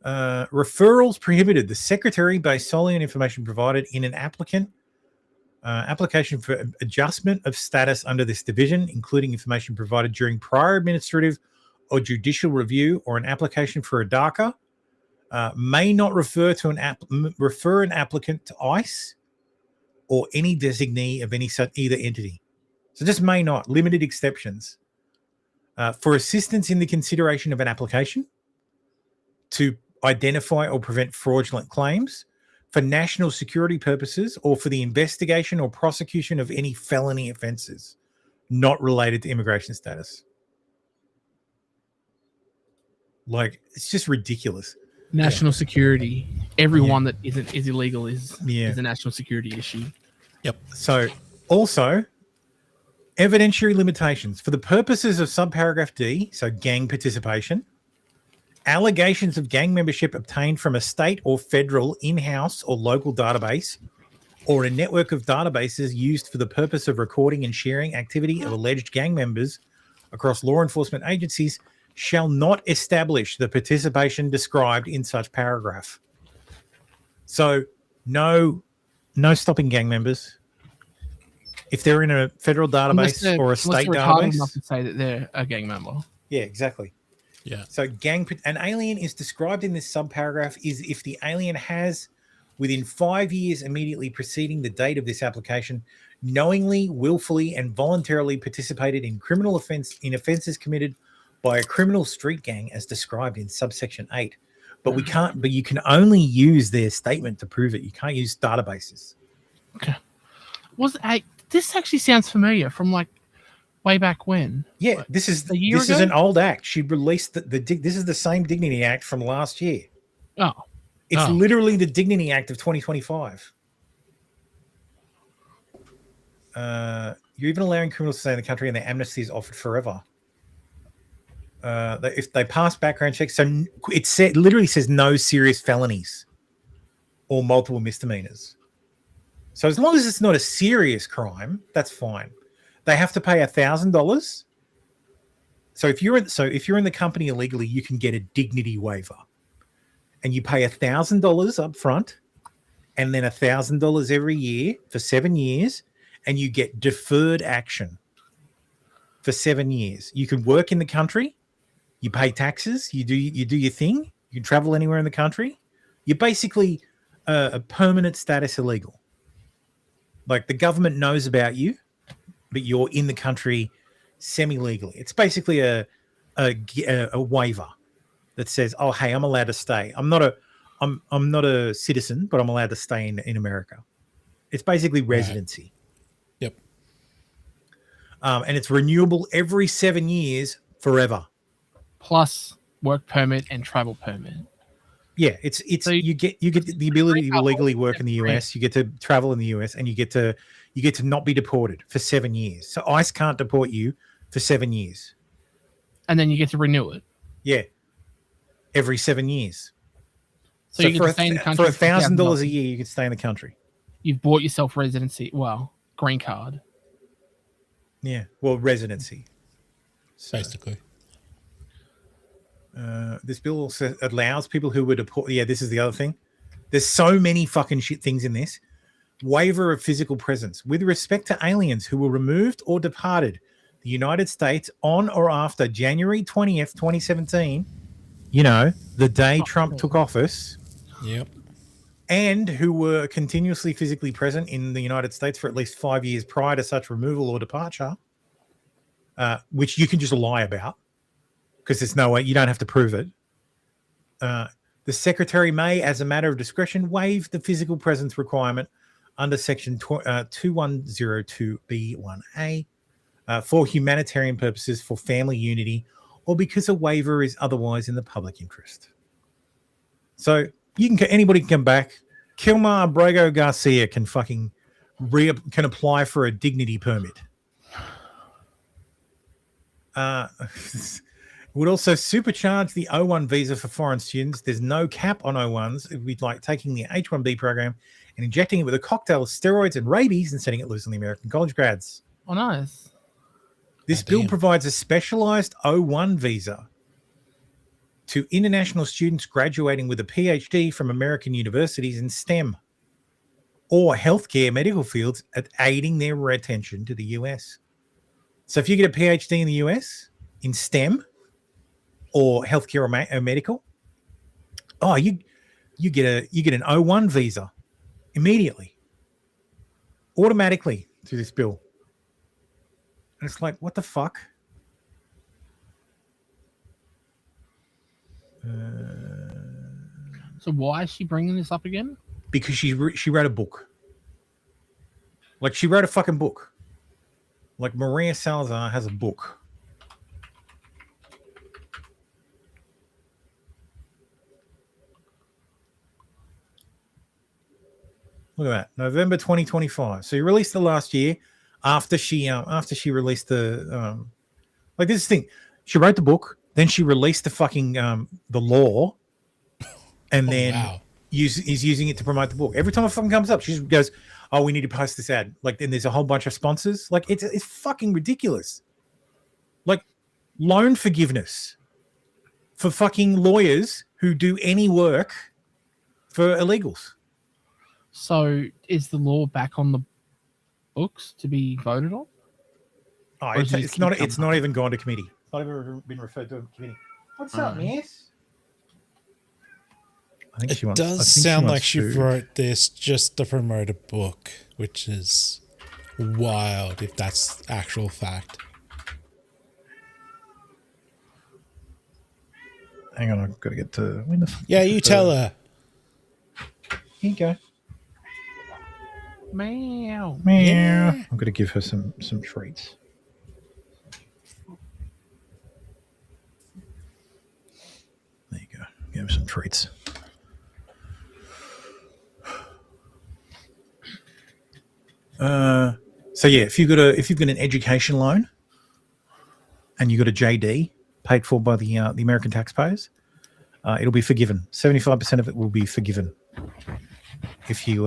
Referrals prohibited. The Secretary, based solely on information provided in an application for adjustment of status under this division, including information provided during prior administrative or judicial review, or an application for a DACA, may not refer an applicant to ICE or any designee of any such either entity. So just may not. Limited exceptions. For assistance in the consideration of an application, to identify or prevent fraudulent claims, for national security purposes, or for the investigation or prosecution of any felony offenses not related to immigration status. Like, it's just ridiculous. National security. Everyone that is illegal is a national security issue. Yep. So, also, evidentiary limitations. For the purposes of subparagraph D, so gang participation, allegations of gang membership obtained from a state or federal in-house or local database, or a network of databases used for the purpose of recording and sharing activity of alleged gang members across law enforcement agencies, shall not establish the participation described in such paragraph. So no stopping gang members, If they're in a federal database or a state retarded database. enough to say that they're a gang member. Yeah, exactly. Yeah. So an alien is described in this subparagraph is if the alien has, within 5 years immediately preceding the date of this application, knowingly, willfully, and voluntarily participated in offenses committed by a criminal street gang as described in subsection 8. But you can only use their statement to prove it. You can't use databases. Okay. This actually sounds familiar from like way back when. Yeah, this is an old act. She released this is the same Dignity Act from last year. Oh. It's literally the Dignity Act of 2025. You're even allowing criminals to stay in the country and their amnesty is offered forever. If they pass background checks, so it literally says no serious felonies or multiple misdemeanors. So as long as it's not a serious crime, that's fine. They have to pay $1,000. So if you're in the company illegally, you can get a dignity waiver, and you pay $1,000 up front, and then $1,000 every year for 7 years, and you get deferred action for 7 years. You can work in the country, you pay taxes, you do your thing, you can travel anywhere in the country. You're basically a permanent status illegal. Like the government knows about you, but you're in the country semi-legally. It's basically a waiver that says, "Oh, hey, I'm allowed to stay. I'm not a citizen, but I'm allowed to stay in America." It's basically residency. Yep. And it's renewable every 7 years forever. Plus work permit and travel permit. Yeah, it's so you get the ability to legally work in the US. You get to travel in the US, and you get to not be deported for 7 years. So ICE can't deport you for 7 years, and then you get to renew it. Yeah, every 7 years. So you get to stay in the country for $1,000 a year. You can stay in the country. You've bought yourself residency. Well, green card. Yeah, well, residency. Basically. This bill also allows people who were deported. Yeah, this is the other thing. There's so many fucking shit things in this. Waiver of physical presence with respect to aliens who were removed or departed the United States on or after January 20th, 2017. You know, the day Trump took office. Yep. And who were continuously physically present in the United States for at least 5 years prior to such removal or departure, which you can just lie about. Because there's no way, you don't have to prove it. The secretary may, as a matter of discretion, waive the physical presence requirement under section 2102B1A for humanitarian purposes, for family unity, or because a waiver is otherwise in the public interest. So anybody can come back. Kilmar Brago Garcia can fucking can apply for a dignity permit. Would also supercharge the O1 visa for foreign students. There's no cap on O1s. It would be like taking the H1B program and injecting it with a cocktail of steroids and rabies and setting it loose on the American college grads. Oh, nice. This bill provides a specialized O1 visa to international students graduating with a PhD from American universities in STEM or healthcare medical fields at aiding their retention to the US. So if you get a PhD in the US in STEM, or healthcare or medical, you get an O1 visa immediately, automatically through this bill. And it's like, what the fuck? So why is she bringing this up again? Because she wrote a book. Like she wrote a fucking book. Like Maria Salazar has a book. Look at that, November 2025. So you released the last year after she released the like this thing. She wrote the book, then she released the fucking the law, and then is using it to promote the book. Every time it fucking comes up, she goes, "Oh, we need to post this ad." Like then there's a whole bunch of sponsors. Like it's fucking ridiculous. Like loan forgiveness for fucking lawyers who do any work for illegals. So is the law back on the books to be voted on? Oh, Or is it it's not. It's not even gone to committee. It's not even been referred to a committee. What's up, miss? I think she It wants. I think does she sound wants like she food. wrote this just to promote a book, which is wild if that's actual fact. Hang on, I've got to get to. When the fuck Yeah, is you it? tell her. Here you go. Meow. Meow. I'm going to give her some treats. There you go. Give her some treats. So yeah, if you've got an education loan and you got a JD paid for by the American taxpayers, it'll be forgiven. 75% of it will be forgiven if you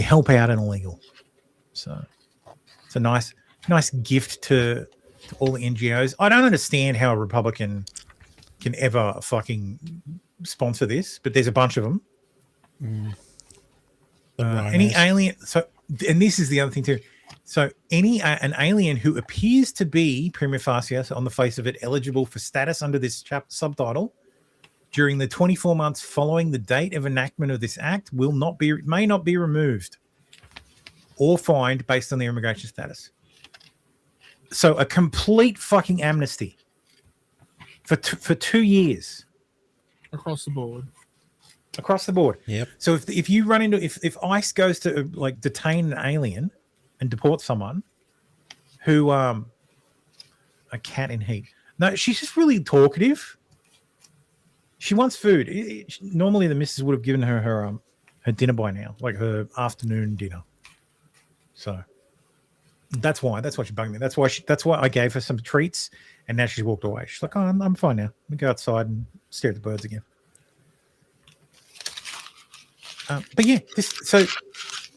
help out an illegal. So it's a nice gift to all the NGOs. I don't understand how a Republican can ever fucking sponsor this, but there's a bunch of them. Any alien. So, and this is the other thing too. So, an alien who appears to be prima facie, so on the face of it, eligible for status under this subtitle during the 24 months following the date of enactment of this act may not be removed or fined based on their immigration status. So, a complete fucking amnesty for 2 years Across the board. Across the board. Yep. So if you run into if ICE goes to like detain an alien and deport someone who a cat in heat. No, she's just really talkative. She wants food. Normally the missus would have given her her dinner by now, like her afternoon dinner. So that's why she bugged me. That's why I gave her some treats, and now she's walked away. She's like, "Oh, I'm fine now. Let me go outside and stare at the birds again." But yeah, so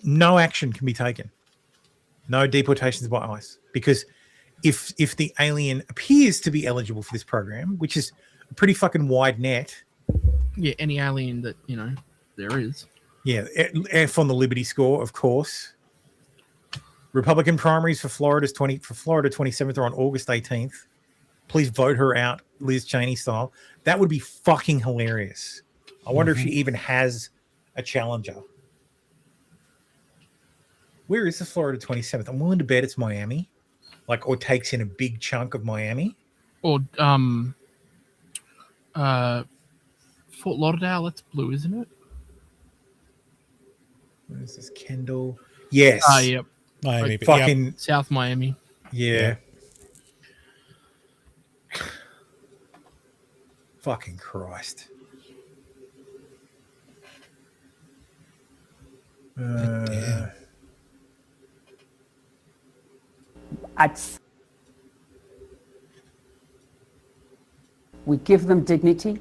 no action can be taken. No deportations by ICE, because if the alien appears to be eligible for this program, which is a pretty fucking wide net. Yeah, any alien that there is. Yeah, F on the Liberty score, of course. Republican primaries for Florida 27th are on August 18th. Please vote her out, Liz Cheney style. That would be fucking hilarious. I wonder if she even has a challenger. Where is the Florida 27th? I'm willing to bet it's Miami, or takes in a big chunk of Miami. Or Fort Lauderdale. That's blue, isn't it? Where is this? Kendall. Yes. Yep. Miami, fucking South Miami. Yeah. Fucking Christ. We give them dignity.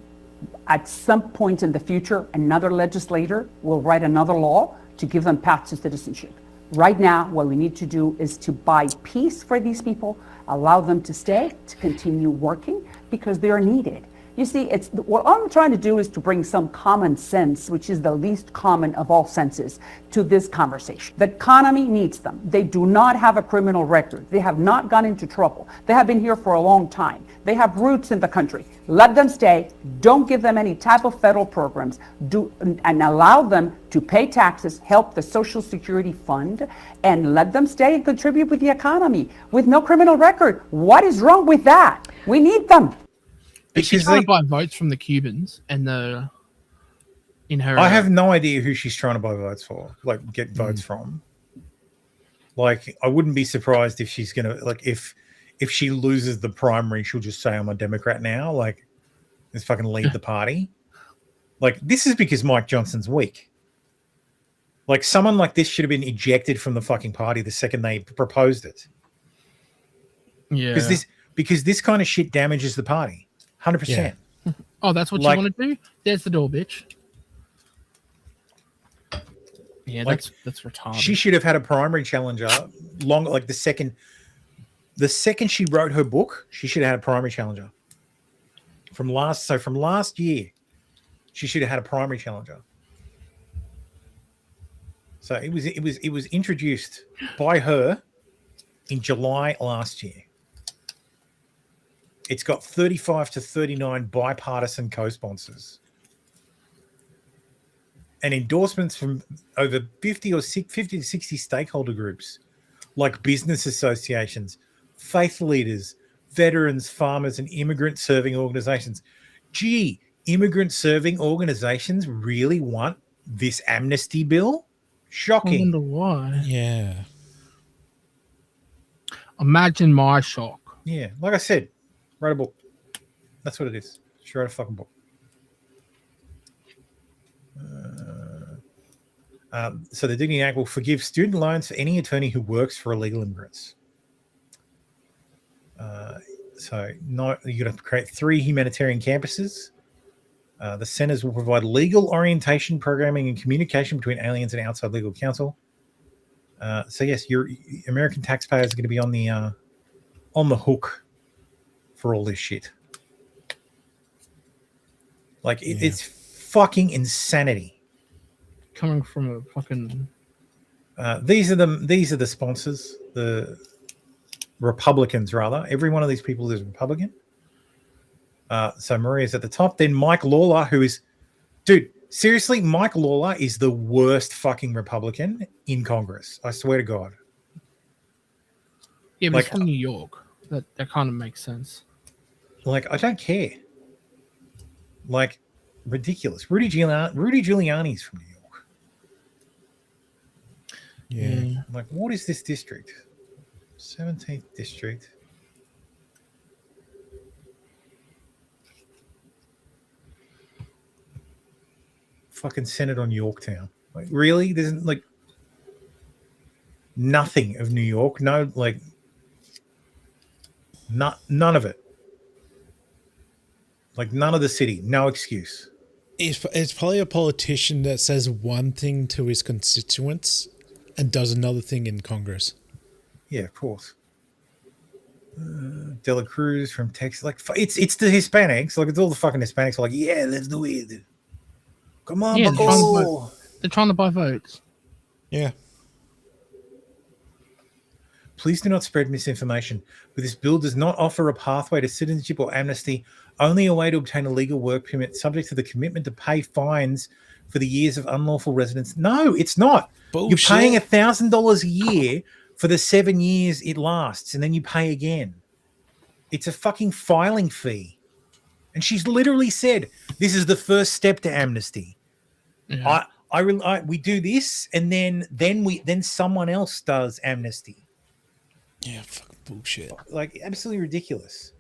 At some point in the future, another legislator will write another law to give them path to citizenship. Right now, what we need to do is to buy peace for these people, allow them to stay, to continue working, because they are needed. You see, what I'm trying to do is to bring some common sense, which is the least common of all senses, to this conversation. The economy needs them. They do not have a criminal record. They have not gone into trouble. They have been here for a long time. They have roots in the country. Let them stay. Don't give them any type of federal programs. And allow them to pay taxes, help the Social Security Fund, and let them stay and contribute with the economy with no criminal record. What is wrong with that? We need them. She's trying to buy votes from the Cubans and I have no idea who she's trying to buy votes for, get votes from. I wouldn't be surprised if she's gonna if she loses the primary, she'll just say I'm a Democrat now. Let's fucking leave the party. This is because Mike Johnson's weak. Someone like this should have been ejected from the fucking party the second they proposed it. Yeah. Because this kind of shit damages the party. 100%. Oh, that's what you want to do? There's the door, bitch. Yeah, that's retarded. She should have had a primary challenger the second she wrote her book, she should have had a primary challenger. From last year, she should have had a primary challenger. So it was introduced by her in July last year. It's got 35 to 39 bipartisan co-sponsors and endorsements from over 50 to 60 stakeholder groups like business associations, faith leaders, veterans, farmers, and immigrant serving organizations. Gee, immigrant serving organizations really want this amnesty bill? Shocking. I wonder why. Yeah. Imagine my shock. Yeah, like I said, write a book. That's what it is. She wrote a fucking book. So the Dignity Act will forgive student loans for any attorney who works for illegal immigrants. So you're going to create 3 humanitarian campuses. The centers will provide legal orientation, programming, and communication between aliens and outside legal counsel. So yes, your American taxpayers are going to be on the hook for all this shit. Like it's fucking insanity. Coming from a fucking. These are the sponsors, the Republicans rather. Every one of these people is Republican. So Maria's at the top. Then Mike Lawler, who is, dude, seriously, Mike Lawler is the worst fucking Republican in Congress. I swear to God. Yeah, but it's from New York. That kind of makes sense. Like, I don't care. Like, ridiculous. Rudy Giuliani's from New York. Yeah. Like, what is this district? 17th district. Fucking Senate on Yorktown. Like, really? There's like nothing of New York. No, like none of it. Like none of the city. No excuse. It's probably a politician that says one thing to his constituents and does another thing in Congress. Yeah, of course. De La Cruz from Texas. Like, it's the Hispanics. Like, it's all the fucking Hispanics are like, yeah, let's do it. Come on, yeah, Bucko. They're trying to buy votes. Yeah. Please do not spread misinformation. But this bill does not offer a pathway to citizenship or amnesty, only a way to obtain a legal work permit subject to the commitment to pay fines for the years of unlawful residence. No, it's not. Bullshit. You're paying $1,000 a year for the 7 years it lasts, and then you pay again. It's a fucking filing fee. And she's literally said, this is the first step to amnesty. Yeah. We do this, and then someone else does amnesty. Yeah, fucking bullshit. Like, absolutely ridiculous.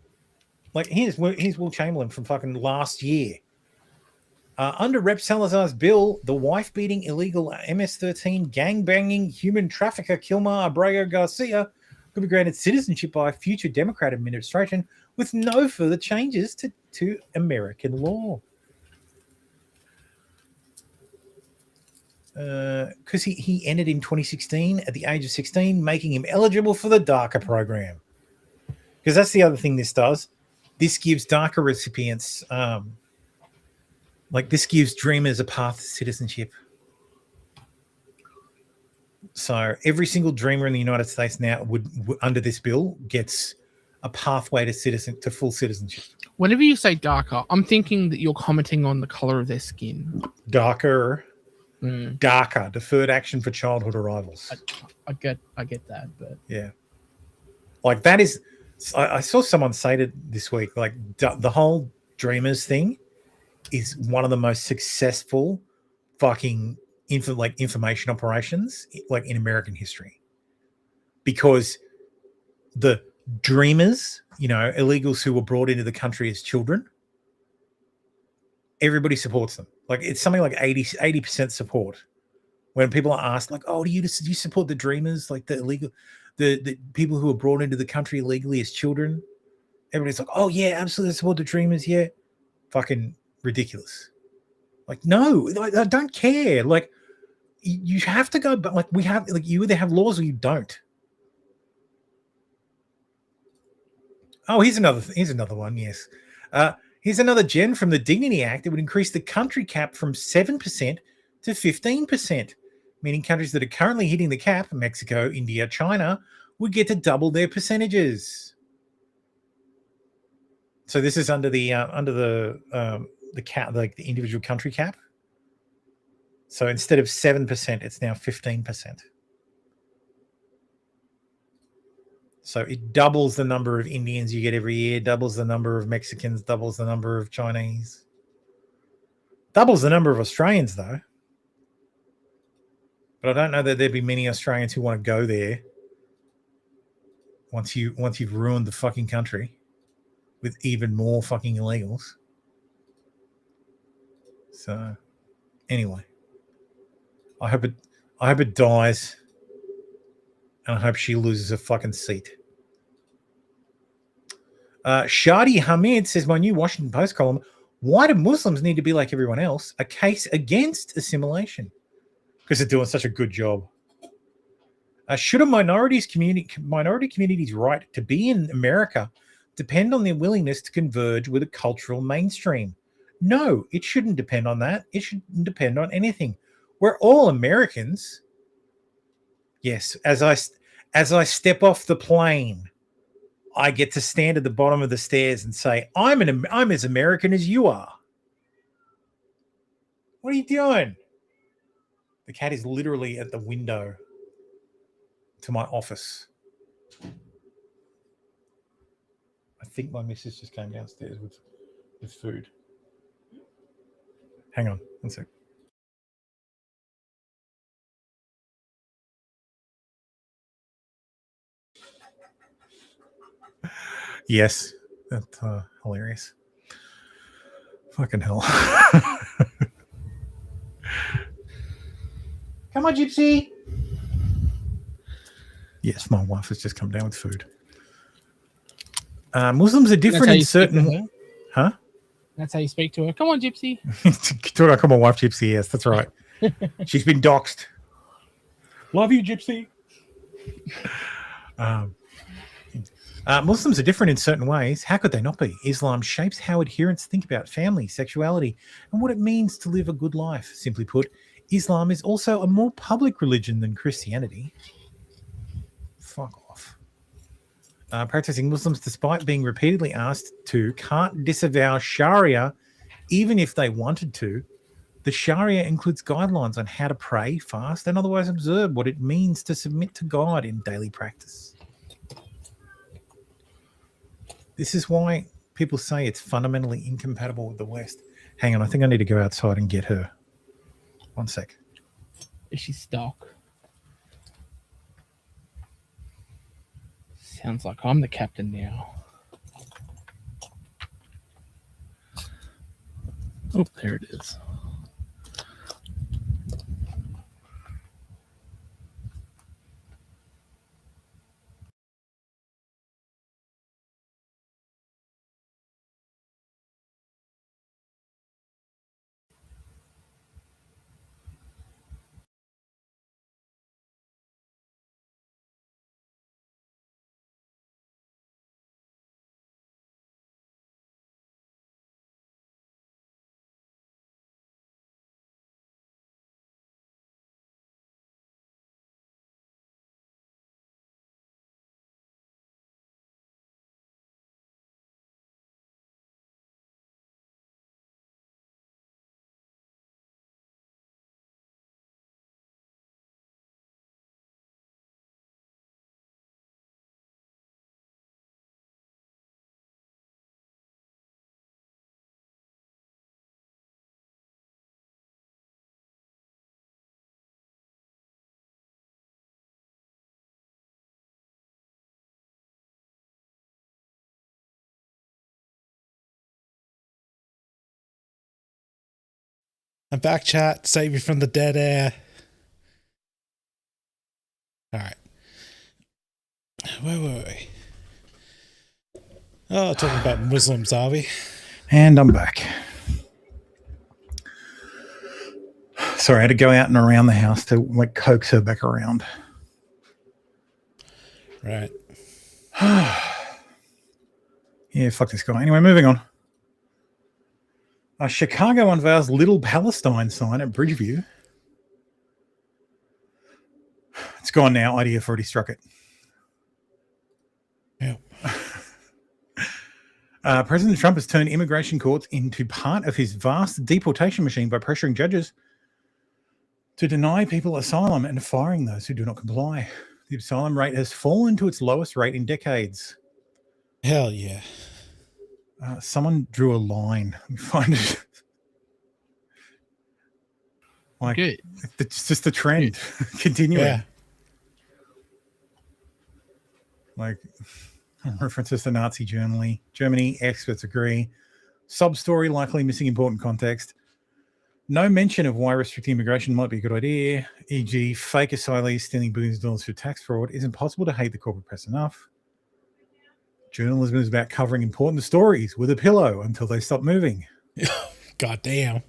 Like, here's Will Chamberlain from fucking last year. Under Rep Salazar's bill, the wife-beating illegal MS-13 gang-banging human trafficker Kilmar Abrego Garcia could be granted citizenship by a future Democrat administration with no further changes to American law. Because he entered in 2016 at the age of 16, making him eligible for the DACA program. Because that's the other thing this does. This gives DACA recipients, this gives dreamers a path to citizenship. So every single dreamer in the United States now would under this bill gets a pathway to full citizenship. Whenever you say darker, I'm thinking that you're commenting on the color of their skin. Darker. DACA, Deferred Action for Childhood Arrivals. I get that, but yeah, like that is. I saw someone say it this week. Like the whole Dreamers thing is one of the most successful fucking information operations like in American history, because the Dreamers, illegals who were brought into the country as children, everybody supports them. Like it's something like 80% support. When people are asked, like, "Oh, do you support the Dreamers, like the illegal, the people who were brought into the country illegally as children?" Everybody's like, "Oh yeah, absolutely support the Dreamers." Yeah, fucking ridiculous. Like, no, I don't care. Like, you have to go, but like we have, like you either have laws or you don't. Oh, here's another one. Yes. Here's another gen from the Dignity Act. It would increase the country cap from 7% to 15%, meaning countries that are currently hitting the cap, Mexico, India, China, would get to double their percentages. So this is under the cap, like the individual country cap. So instead of 7%, it's now 15%. So it doubles the number of Indians you get every year, doubles the number of Mexicans, doubles the number of Chinese. Doubles the number of Australians, though. But I don't know that there'd be many Australians who want to go there once you've ruined the fucking country with even more fucking illegals. So anyway, I hope it dies. And I hope she loses her fucking seat. Shadi Hamid says, my new Washington Post column, why do Muslims need to be like everyone else? A case against assimilation. Because they're doing such a good job. Should a minority community's right to be in America depend on their willingness to converge with a cultural mainstream? No, it shouldn't depend on that. It shouldn't depend on anything. We're all Americans. Yes, as I step off the plane, I get to stand at the bottom of the stairs and say, I'm as American as you are. What are you doing? The cat is literally at the window to my office. I think my missus just came downstairs with food. Hang on, one sec. Yes, that's hilarious. Fucking hell. Come on, Gypsy. Yes, my wife has just come down with food. Muslims are different in certain... Huh? That's how you speak to her. Come on, Gypsy. I call my wife Gypsy. Yes, that's right. She's been doxxed. Love you, Gypsy. Muslims are different in certain ways. How could they not be? Islam shapes how adherents think about family, sexuality, and what it means to live a good life. Simply put, Islam is also a more public religion than Christianity. Fuck off. Practicing Muslims, despite being repeatedly asked to, can't disavow Sharia even if they wanted to. The Sharia includes guidelines on how to pray, fast, and otherwise observe what it means to submit to God in daily practice. This is why people say it's fundamentally incompatible with the West. Hang on, I think I need to go outside and get her. One sec. Is she stuck? Sounds like I'm the captain now. Oh, there it is. I'm back, chat. Save you from the dead air. All right. Where were we? Oh, talking about Muslims, are we? And I'm back. Sorry, I had to go out and around the house to like coax her back around. Right. Yeah, fuck this guy. Anyway, moving on. Chicago unveils Little Palestine sign at Bridgeview. It's gone now. IDF already struck it. Yeah. President Trump has turned immigration courts into part of his vast deportation machine by pressuring judges to deny people asylum and firing those who do not comply. The asylum rate has fallen to its lowest rate in decades. Hell yeah. Someone drew a line. Let me find it. Like, Good. It's just a trend continuing. Yeah. Like, references to Nazi Germany, experts agree. Sub-story likely missing important context. No mention of why restricting immigration might be a good idea, e.g. fake asylees stealing billions of dollars for tax fraud. It's impossible to hate the corporate press enough. Journalism is about covering important stories with a pillow until they stop moving. God damn.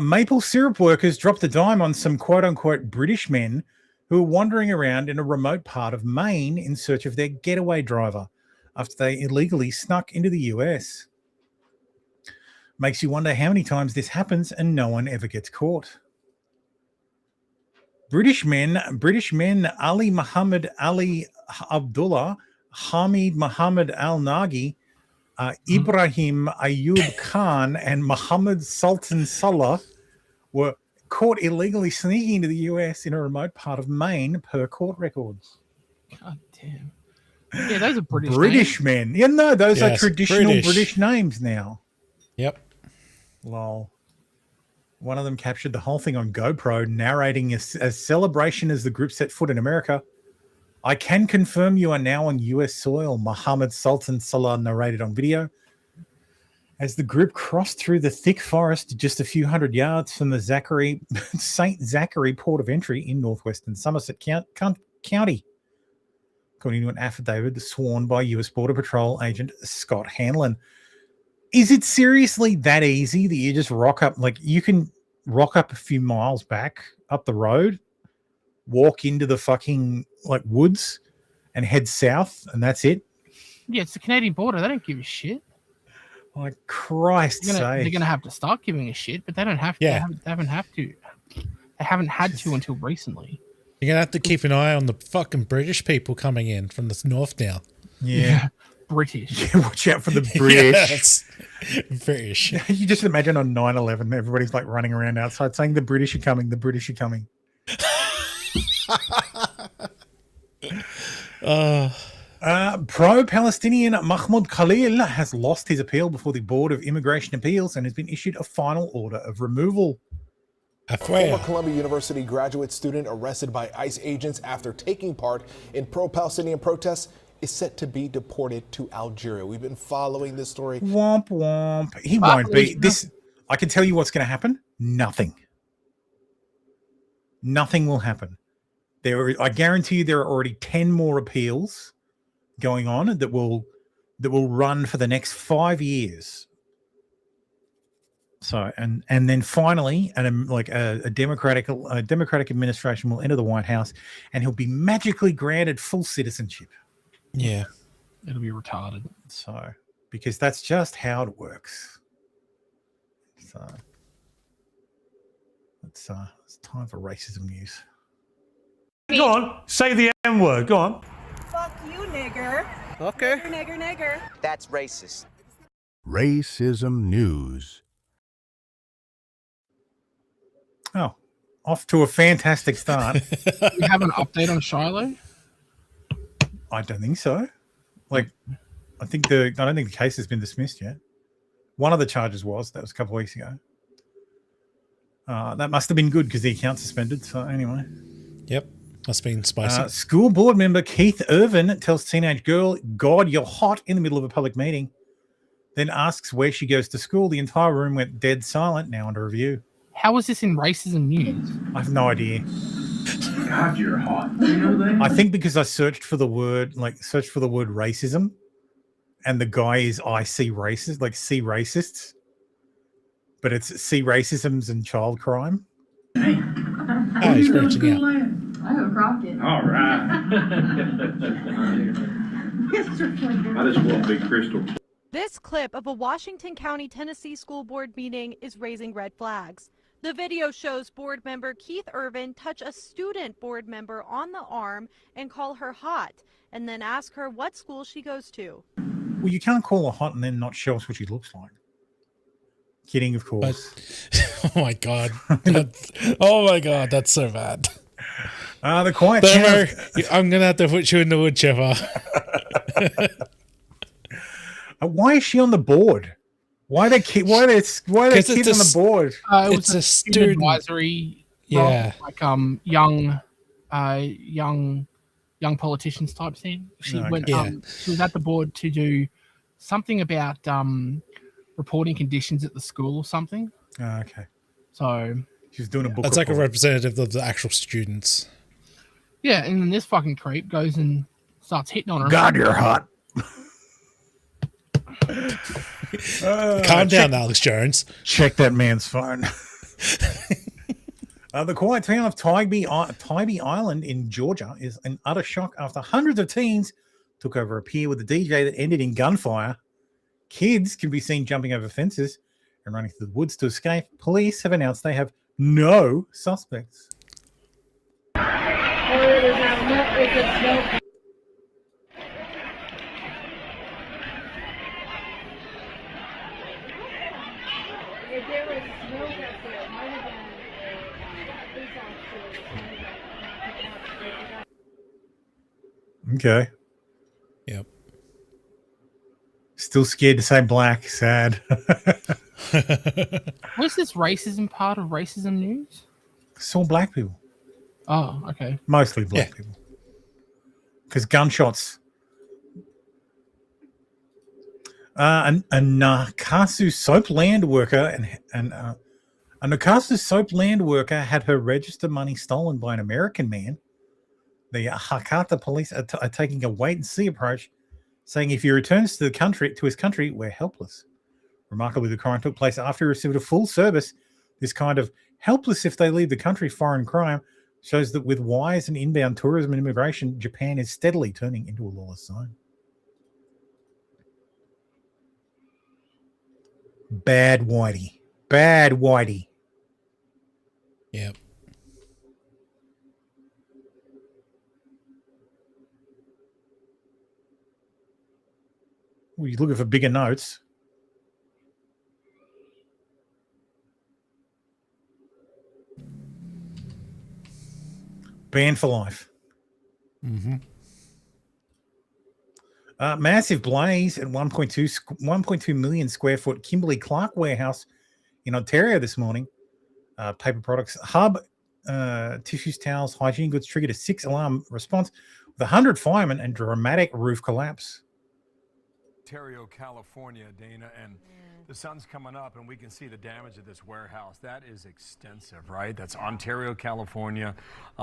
Maple syrup workers dropped a dime on some quote-unquote British men who were wandering around in a remote part of Maine in search of their getaway driver after they illegally snuck into the US. Makes you wonder how many times this happens and no one ever gets caught. British men Ali Muhammad Ali Abdullah, Hamid Muhammad Al-Nagi, Ibrahim Ayub Khan, and Muhammad Sultan Salah were caught illegally sneaking into the US in a remote part of Maine per court records. God damn. Yeah, those are British British names. men. Yeah, no, those are Yes, traditional British names now. Yep. Lol. One of them captured the whole thing on GoPro, narrating a celebration as the group set foot in America. I can confirm you are now on US soil, Muhammad Sultan Salah narrated on video. As the group crossed through the thick forest just a few hundred yards from the St. Zachary port of entry in northwestern Somerset County, according to an affidavit sworn by US Border Patrol agent Scott Hanlon. Is it seriously that easy that you just rock up? Like, you can rock up a few miles back up the road, walk into the fucking like woods and head south, and that's it? Yeah, it's the Canadian border. They don't give a shit. Like, Christ's sake. They're going to have to start giving a shit, but they don't have to. Yeah. They haven't had to until recently. You're going to have to keep an eye on the fucking British people coming in from the north now. Yeah. British. Yeah, watch out for the British. Yes. British. You just imagine on 9/11, everybody's like running around outside saying the British are coming, the British are coming. Pro-Palestinian Mahmoud Khalil has lost his appeal before the Board of Immigration Appeals and has been issued a final order of removal. A former Columbia University graduate student arrested by ICE agents after taking part in pro-Palestinian protests is set to be deported to Algeria. We've been following this story. Womp womp. He won't be. This, I can tell you what's going to happen. Nothing. Nothing will happen. I guarantee you there are already 10 more appeals going on that will run for the next 5 years. So and then finally, a democratic administration will enter the White House, and he'll be magically granted full citizenship. Yeah, it'll be retarded. So because that's just how it works. So it's time for racism news. Go on, say the N word. Go on. Fuck you, nigger. Okay. Nigger. That's racist. Racism news. Oh, off to a fantastic start. We have an update on Shiloh? I don't think so. Like, I don't think the case has been dismissed yet. One of the charges was. That was a couple of weeks ago. That must have been good because the account's suspended. So anyway. Yep. Must have been spicy. School board member Keith Irvin tells teenage girl, "God, you're hot," in the middle of a public meeting. Then asks where she goes to school. The entire room went dead silent. Now under review. How was this in racism news? I have no idea. God, you're hot. You know that? I think because I searched for the word racism, and the guy is I see racist, like see racists, but it's see racisms and child crime. Hey, oh, he's reaching out. I have rocked it. All right. I just want big crystal. This clip of a Washington County, Tennessee school board meeting is raising red flags. The video shows board member Keith Irvin touch a student board member on the arm and call her hot, and then ask her what school she goes to. Well, you can't call her hot and then not show us what she looks like. Kidding, of course. Oh my god! Oh my god! That's so bad. The quiet. Don't worry, I'm gonna have to put you in the wood chipper. Why is she on the board? Why are there kids on the board? It was a student advisory. Yeah, like young politicians type thing. She went. She was at the board to do something about reporting conditions at the school or something. Oh, okay. So she's doing a book. That's like a representative of the actual students. Yeah, and then this fucking creep goes and starts hitting on her. God, you're hot. Calm down, Alex Jones. Check that man's phone. The quiet town of Tybee Island in Georgia is in utter shock after hundreds of teens took over a pier with a DJ that ended in gunfire. Kids can be seen jumping over fences and running through the woods to escape. Police have announced they have no suspects. Okay. Yep. Still scared to say black. Sad. Was this racism part of racism news? It's all black people. Oh, okay. Mostly black people. Because gunshots. A Nakasu soap land worker a Nakasu soap land worker had her register money stolen by an American man. The Hakata police are taking a wait-and-see approach, saying if he returns to his country, we're helpless. Remarkably, the crime took place after he received a full service. This kind of helpless if they leave the country foreign crime shows that with wise and inbound tourism and immigration, Japan is steadily turning into a lawless zone. Bad Whitey. Bad Whitey. Yep. Well, you're looking for bigger notes. Banned for life. Mm-hmm. Massive blaze at 1.2 million square foot Kimberly Clark warehouse in Ontario this morning. Paper products hub, tissues, towels, hygiene goods triggered a 6-alarm response with 100 firemen and dramatic roof collapse. Ontario, California, Dana, and the sun's coming up and we can see the damage of this warehouse. That is extensive, right? That's Ontario, California,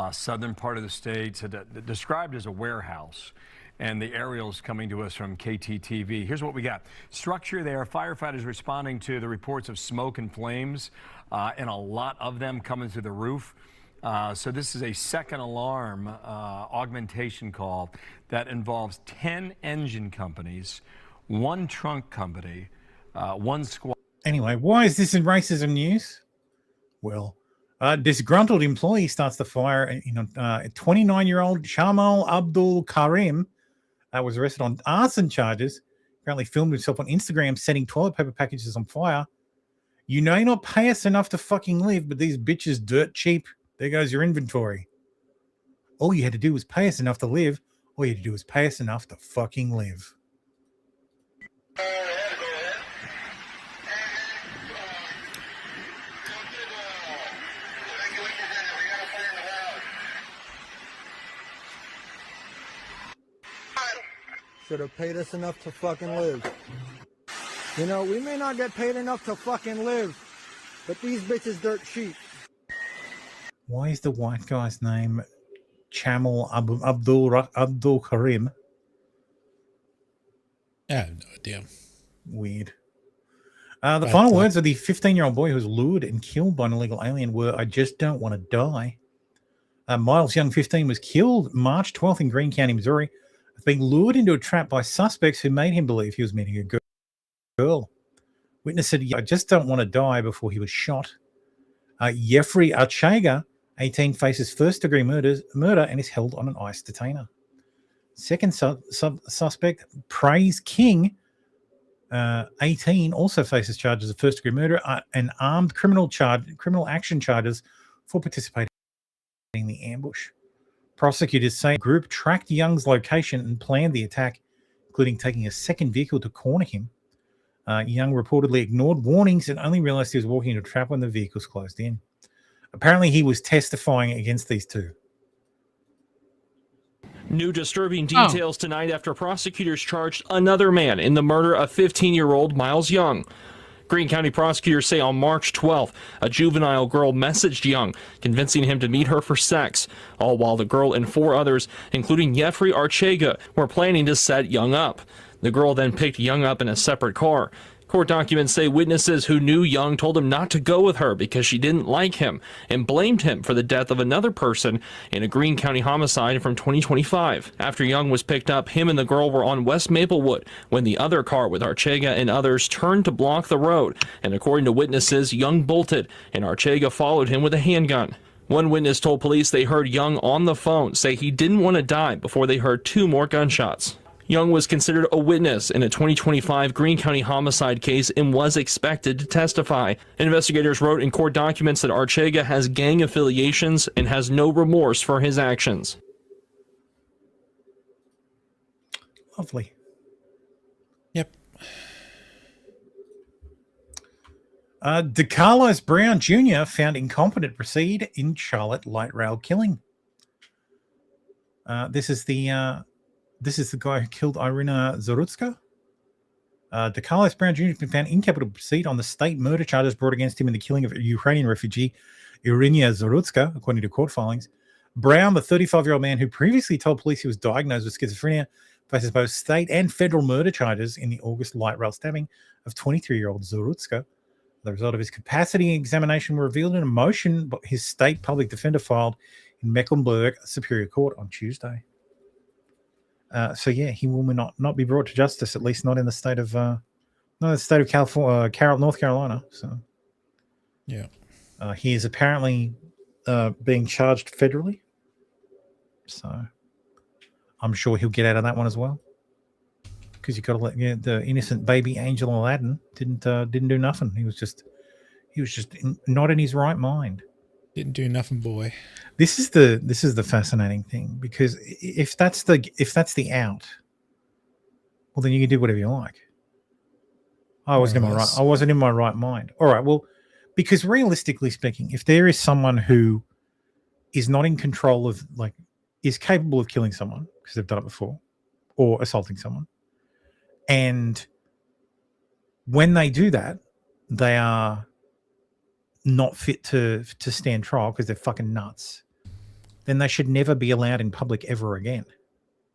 southern part of the state, so described as a warehouse. And the aerials coming to us from KTTV. Here's what we got. Structure there. Firefighters responding to the reports of smoke and flames and a lot of them coming through the roof. So this is a second alarm augmentation call that involves 10 engine companies, 1 trunk company, 1 squad. Anyway, why is this in racism news? Well, disgruntled employee starts the fire. 29-year-old Shamal Abdul Karim was arrested on arson charges. Apparently filmed himself on Instagram setting toilet paper packages on fire. You know, you not pay us enough to fucking live, but these bitches dirt cheap. There goes your inventory. All you had to do was pay us enough to live. All you had to do was pay us enough to fucking live. Should have paid us enough to fucking live. You know, we may not get paid enough to fucking live, but these bitches dirt cheap. Why is the white guy's name Chamal Abdul Karim? I have no idea. Weird. The final words of the 15-year-old boy who was lured and killed by an illegal alien were, "I just don't want to die." Miles Young, 15, was killed March 12th in Greene County, Missouri, being lured into a trap by suspects who made him believe he was meeting a girl. Witness said, "I just don't want to die," before he was shot. Jeffrey Archega, 18, faces first-degree murder and is held on an ICE detainer. Second suspect, Praise King, 18, also faces charges of first-degree murder and armed criminal action charges for participating in the ambush. Prosecutors say the group tracked Young's location and planned the attack, including taking a second vehicle to corner him. Young reportedly ignored warnings and only realized he was walking into a trap when the vehicles closed in. Apparently, he was testifying against these two. New disturbing details tonight after prosecutors charged another man in the murder of 15-year-old Miles Young. Greene County prosecutors say on March 12th, a juvenile girl messaged Young, convincing him to meet her for sex, all while the girl and 4 others, including Jeffrey Archega, were planning to set Young up. The girl then picked Young up in a separate car. Court documents say witnesses who knew Young told him not to go with her because she didn't like him and blamed him for the death of another person in a Greene County homicide from 2025. After Young was picked up, him and the girl were on West Maplewood when the other car with Archega and others turned to block the road. And according to witnesses, Young bolted and Archega followed him with a handgun. One witness told police they heard Young on the phone say he didn't want to die before they heard 2 more gunshots. Young was considered a witness in a 2025 Greene County homicide case and was expected to testify. Investigators wrote in court documents that Archega has gang affiliations and has no remorse for his actions. Lovely. Yep. DeCarlos Brown Jr. found incompetent to proceed in Charlotte light rail killing. This is the guy who killed Irina Zarutska. DeCarlos Brown Jr. has been found incapable to proceed on the state murder charges brought against him in the killing of Ukrainian refugee Irina Zarutska, according to court filings. Brown, the 35-year-old man who previously told police he was diagnosed with schizophrenia, faces both state and federal murder charges in the August light rail stabbing of 23-year-old Zarutska. The result of his capacity examination were revealed in a motion but his state public defender filed in Mecklenburg Superior Court on Tuesday. So yeah, he will not be brought to justice, at least not in the state of California, North Carolina. So yeah, he is apparently being charged federally. So I'm sure he'll get out of that one as well, because you got to let the innocent baby angel Aladdin didn't do nothing. He was just not in his right mind. Didn't do nothing, boy. This is the fascinating thing, because if that's the out, well, then you can do whatever you like. I wasn't in my right mind. All right, well, because realistically speaking, if there is someone who is not in control of, like, is capable of killing someone because they've done it before, or assaulting someone, and when they do that, they are not fit to stand trial because they're fucking nuts, then they should never be allowed in public ever again.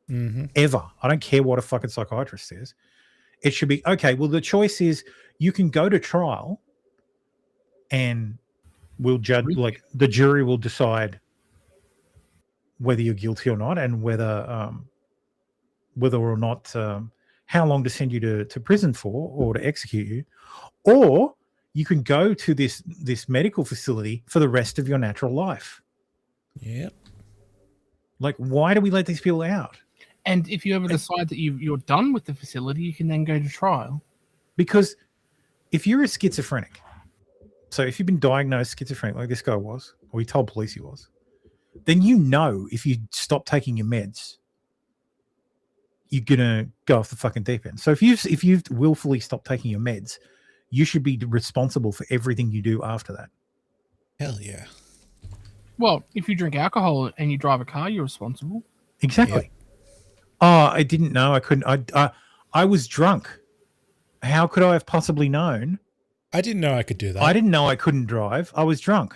Mm-hmm. Ever. I don't care what a fucking psychiatrist says. It should be, okay, well, the choice is you can go to trial and we'll judge, like, the jury will decide whether you're guilty or not, and whether or not how long to send you to prison for or to execute you, or you can go to this medical facility for the rest of your natural life. Yep. Like, why do we let these people out? And if you ever decide that you're done with the facility, you can then go to trial. Because if you're a schizophrenic, so if you've been diagnosed schizophrenic like this guy was, or he told police he was, then you know if you stop taking your meds, you're gonna go off the fucking deep end. So if you've willfully stopped taking your meds, you should be responsible for everything you do after that. Hell yeah. Well, if you drink alcohol and you drive a car, you're responsible. Exactly. Yep. Oh, I didn't know. I couldn't. I was drunk. How could I have possibly known? I didn't know I could do that. I didn't know I couldn't drive. I was drunk.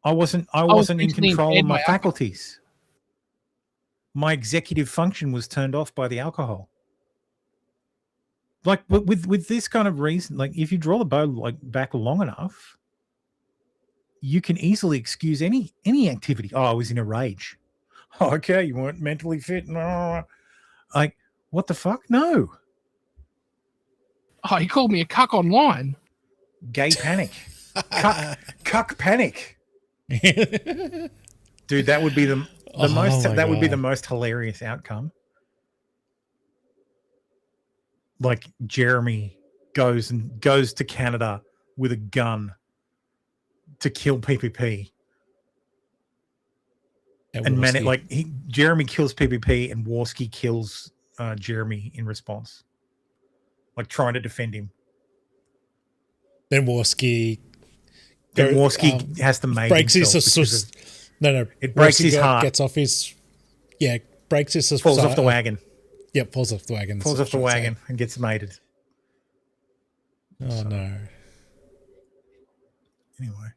I wasn't in control of my faculties. My executive function was turned off by the alcohol. Like, with this kind of reason, like, if you draw the bow, like, back long enough, you can easily excuse any activity. Oh, I was in a rage. Oh, okay, you weren't mentally fit. No. Like, what the fuck? No. Oh, he called me a cuck online. Gay panic. Cuck panic. Dude, that would be the most. That would be the most hilarious outcome. Like Jeremy goes to Canada with a gun to kill PPP, and Jeremy kills PPP, and Warski kills Jeremy in response, like trying to defend him. Then Warski has to make breaks himself his no. It breaks his heart. Gets off his breaks his falls off the wagon. Yep, falls off the wagon. Falls off the wagon and gets mated. Oh no. Anyway.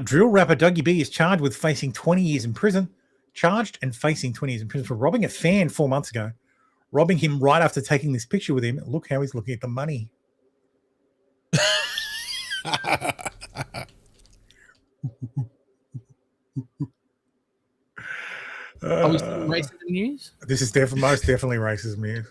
Drill rapper Dougie B is charged with facing 20 years in prison. Charged and facing 20 years in prison for robbing a fan 4 months ago. Robbing him right after taking this picture with him. Look how he's looking at the money. Are we still racism news? This is most definitely racism news.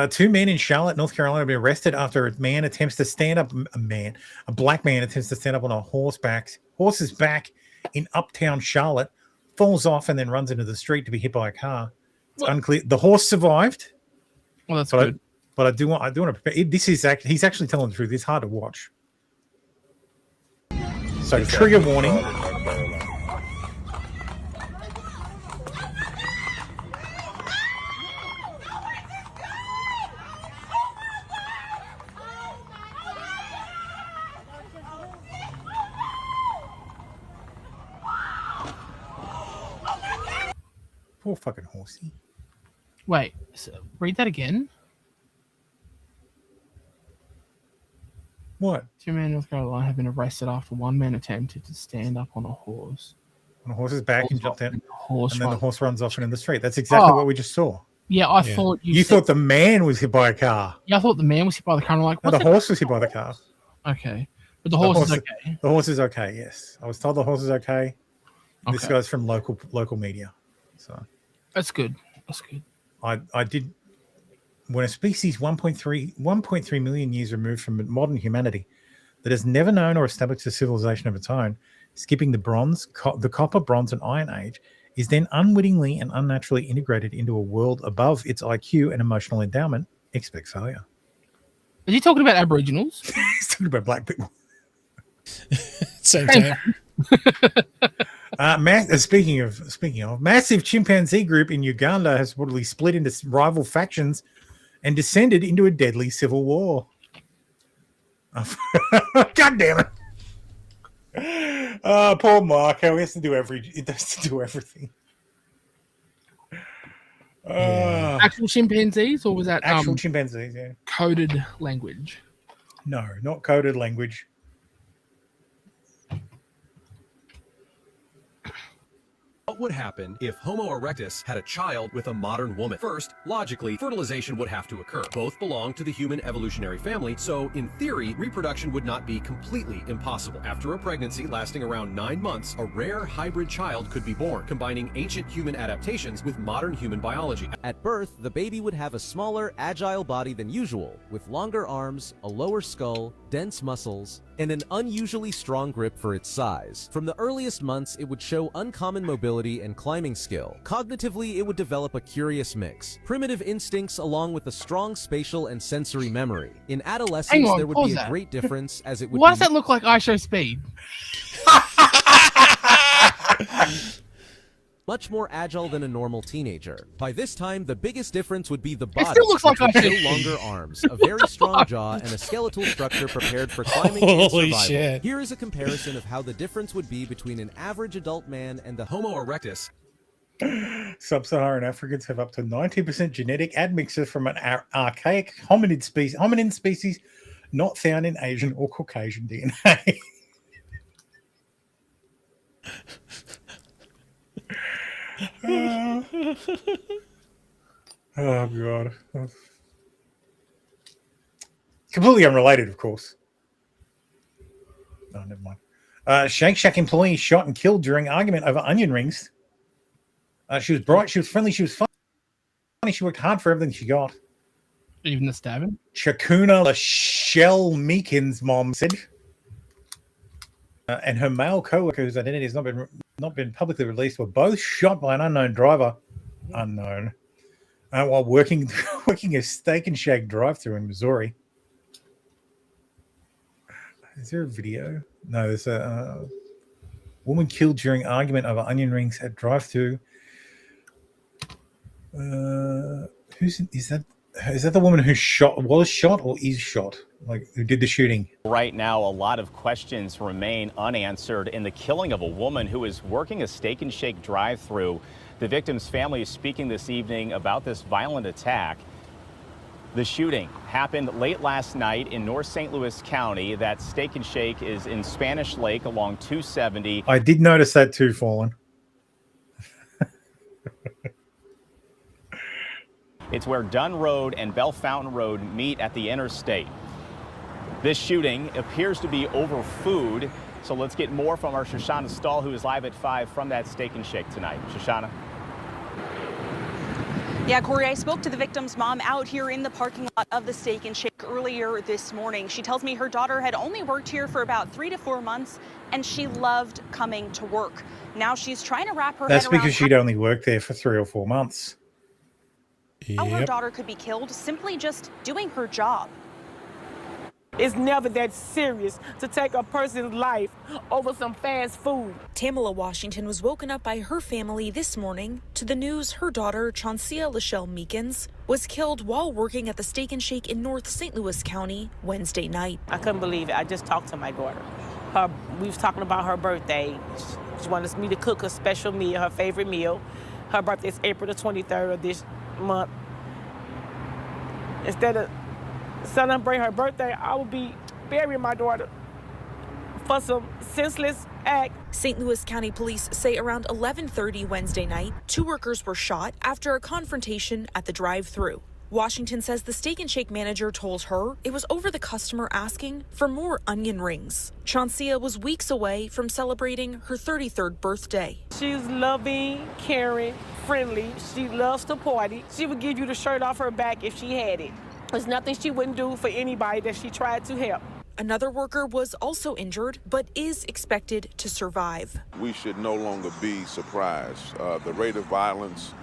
Two men in Charlotte, North Carolina, have been arrested after a black man attempts to stand up on a horse's back in uptown Charlotte, falls off and then runs into the street to be hit by a car. It's unclear. The horse survived. Well, that's good. But I do want to prepare. He's actually telling the truth. It's hard to watch. So trigger warning. Poor fucking horsey. Wait, so read that again. What? 2 men in North Carolina have been arrested after one man attempted to stand up on a horse. On a horse's back and jumped out, and then the horse runs off and in the street. That's exactly what we just saw. Yeah, I thought you thought the man was hit by a car. Yeah, I thought the man was hit by the car. I'm like, no, the horse was hit by the car. Okay, but the horse is okay. The horse is okay. Yes, I was told the horse is okay. This guy's from local media, so that's good. That's good. I did. When a species 1.3 million years removed from modern humanity that has never known or established a civilization of its own, skipping the copper, bronze, and iron age, is then unwittingly and unnaturally integrated into a world above its IQ and emotional endowment, expect failure. Is he talking about Aboriginals? He's talking about black people. Same time. Speaking of, massive chimpanzee group in Uganda has reportedly split into rival factions and descended into a deadly civil war. God damn it! Poor Marco. He has to do everything. Actual chimpanzees, or was that actual chimpanzees? Yeah. Coded language? No, not coded language. What would happen if Homo erectus had a child with a modern woman? First, logically, fertilization would have to occur. Both belong to the human evolutionary family, so in theory, reproduction would not be completely impossible. After a pregnancy lasting around 9 months, a rare hybrid child could be born, combining ancient human adaptations with modern human biology. At birth, the baby would have a smaller, agile body than usual, with longer arms, a lower skull, dense muscles, and an unusually strong grip for its size. From the earliest months, it would show uncommon mobility and climbing skill. Cognitively, it would develop a curious mix. Primitive instincts along with a strong spatial and sensory memory. In adolescence, there would be a great difference as it would Why does that look like I Show Speed? much more agile than a normal teenager. By this time, the biggest difference would be the body. It still looks like which would I show longer arms, a very strong jaw, and a skeletal structure prepared for climbing and Holy survival. shit. Here is a comparison of how the difference would be between an average adult man and the Homo erectus. Sub-Saharan Africans have up to 90% genetic admixture from an archaic hominin species not found in Asian or Caucasian DNA. Oh god. Completely unrelated, of course. Oh, never mind. Shake Shack employee shot and killed during argument over onion rings. She was bright. She was friendly. She was funny. She worked hard for everything she got. Even the stabbing? Chakuna Lachelle Meekin's mom said. And her male co-worker, whose identity has not been publicly released, were both shot by an unknown driver. Unknown. While working a Steak and Shake drive-thru in Missouri. Is there a video? No, there's a woman killed during argument over onion rings at drive-thru. Is that the woman who was shot or is shot? Like, who did the shooting? Right now, a lot of questions remain unanswered in the killing of a woman who is working a Steak and Shake drive-thru. The victim's family is speaking this evening about this violent attack. The shooting happened late last night in North St. Louis County. That Steak and Shake is in Spanish Lake along 270. I did notice that too, Fallen. It's where Dunn Road and Bell Fountain Road meet at the interstate. This shooting appears to be over food. So let's get more from our Shoshana Stahl, who is live at 5 from that Steak and Shake tonight. Shoshana. Yeah, Corey, I spoke to the victim's mom out here in the parking lot of the Steak and Shake earlier this morning. She tells me her daughter had only worked here for about 3 to 4 months, and she loved coming to work. Now she's trying to wrap her That's head around because she'd only worked there for 3 or 4 months. how her daughter could be killed simply just doing her job. It's never that serious to take a person's life over some fast food. Tamala Washington was woken up by her family this morning to the news her daughter, Chauncia Lachelle Meekins, was killed while working at the Steak and Shake in North St. Louis County Wednesday night. I couldn't believe it. I just talked to my daughter. We was talking about her birthday. She wanted me to cook a special meal, her favorite meal. Her birthday is April the 23rd of this month. Instead of celebrating her birthday, I would be burying my daughter for some senseless act. St. Louis County Police say around 11:30 Wednesday night, 2 workers were shot after a confrontation at the drive-thru. Washington says the Steak and Shake manager told her it was over the customer asking for more onion rings. Chauncia was weeks away from celebrating her 33rd birthday. She's loving, caring, friendly. She loves to party. She would give you the shirt off her back if she had it. There's nothing she wouldn't do for anybody that she tried to help. Another worker was also injured, but is expected to survive. We should no longer be surprised. The rate of violence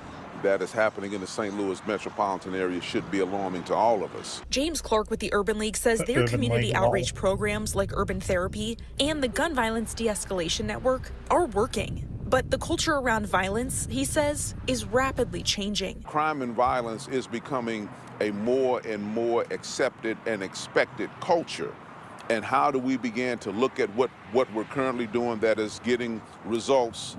that is happening in the St. Louis metropolitan area should be alarming to all of us. James Clark with the Urban League says their Urban community League, outreach programs like Urban Therapy and the Gun Violence De-Escalation Network are working. But the culture around violence, he says, is rapidly changing. Crime and violence is becoming a more and more accepted and expected culture. And how do we begin to look at what we're currently doing that is getting results?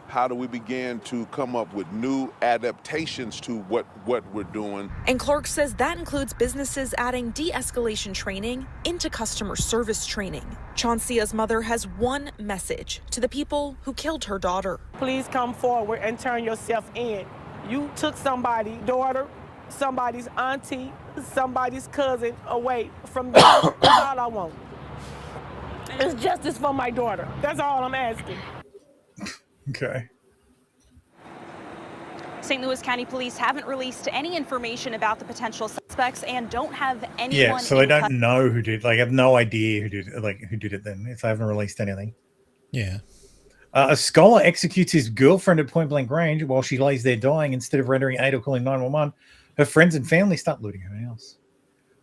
How do we begin to come up with new adaptations to what we're doing? And Clark says that includes businesses adding de-escalation training into customer service training. Chauncia's mother has one message to the people who killed her daughter. Please come forward and turn yourself in. You took somebody's daughter, somebody's auntie, somebody's cousin away from me. That's all I want. It's justice for my daughter. That's all I'm asking. Okay. St. Louis County Police haven't released any information about the potential suspects and don't have anyone. Yeah, so they don't know who did. Like, have no idea who did it. Then, if they haven't released anything. Yeah. A scholar executes his girlfriend at point blank range while she lays there dying. Instead of rendering aid or calling 911, her friends and family start looting her house.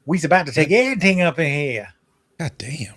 We's about to take everything up in here. God damn.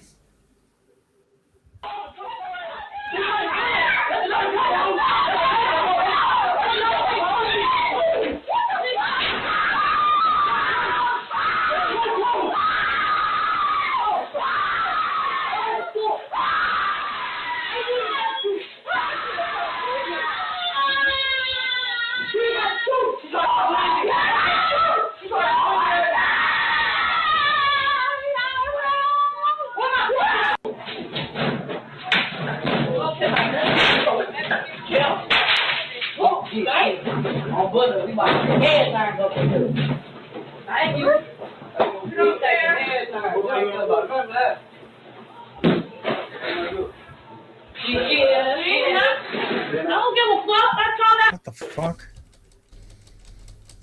don't give a fuck. That's all that. What the fuck?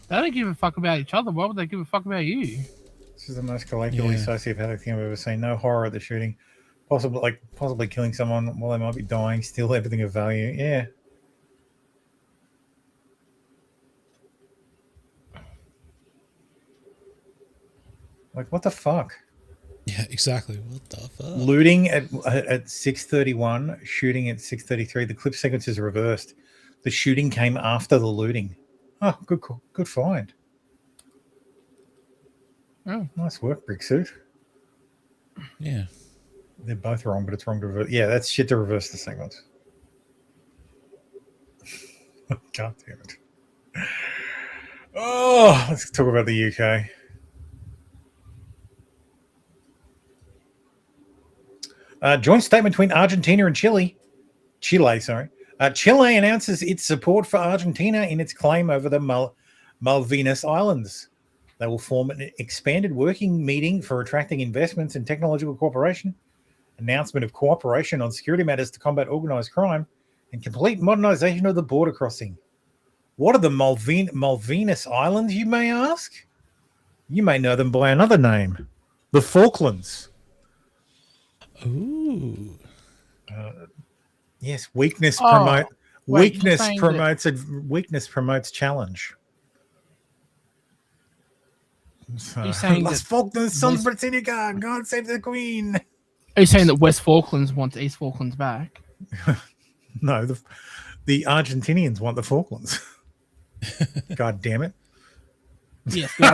They don't give a fuck about each other. Why would they give a fuck about you? This is the most collectively sociopathic thing I've ever seen. No horror at the shooting. Possibly killing someone while they might be dying. Steal everything of value. Yeah. Like, what the fuck? Yeah, exactly. What the fuck? Looting at 6:31, shooting at 6:33. The clip sequence is reversed. The shooting came after the looting. Oh, good find. Oh, nice work, Brick Suit. Yeah. They're both wrong, but it's wrong to reverse. Yeah, that's shit to reverse the sequence. God damn it. Oh, let's talk about the UK. Joint statement between Argentina and Chile. Chile announces its support for Argentina in its claim over the Malvinas Islands. They will form an expanded working meeting for attracting investments in technological cooperation, announcement of cooperation on security matters to combat organized crime, and complete modernization of the border crossing. What are the Malvinas Islands, you may ask? You may know them by another name, the Falklands. Ooh. Yes, weakness promotes challenge. Are you saying Las Falklands, Sons Britannia, God save the Queen. Are you saying that West Falklands wants East Falklands back? No, the Argentinians want the Falklands. God damn it. Yes, the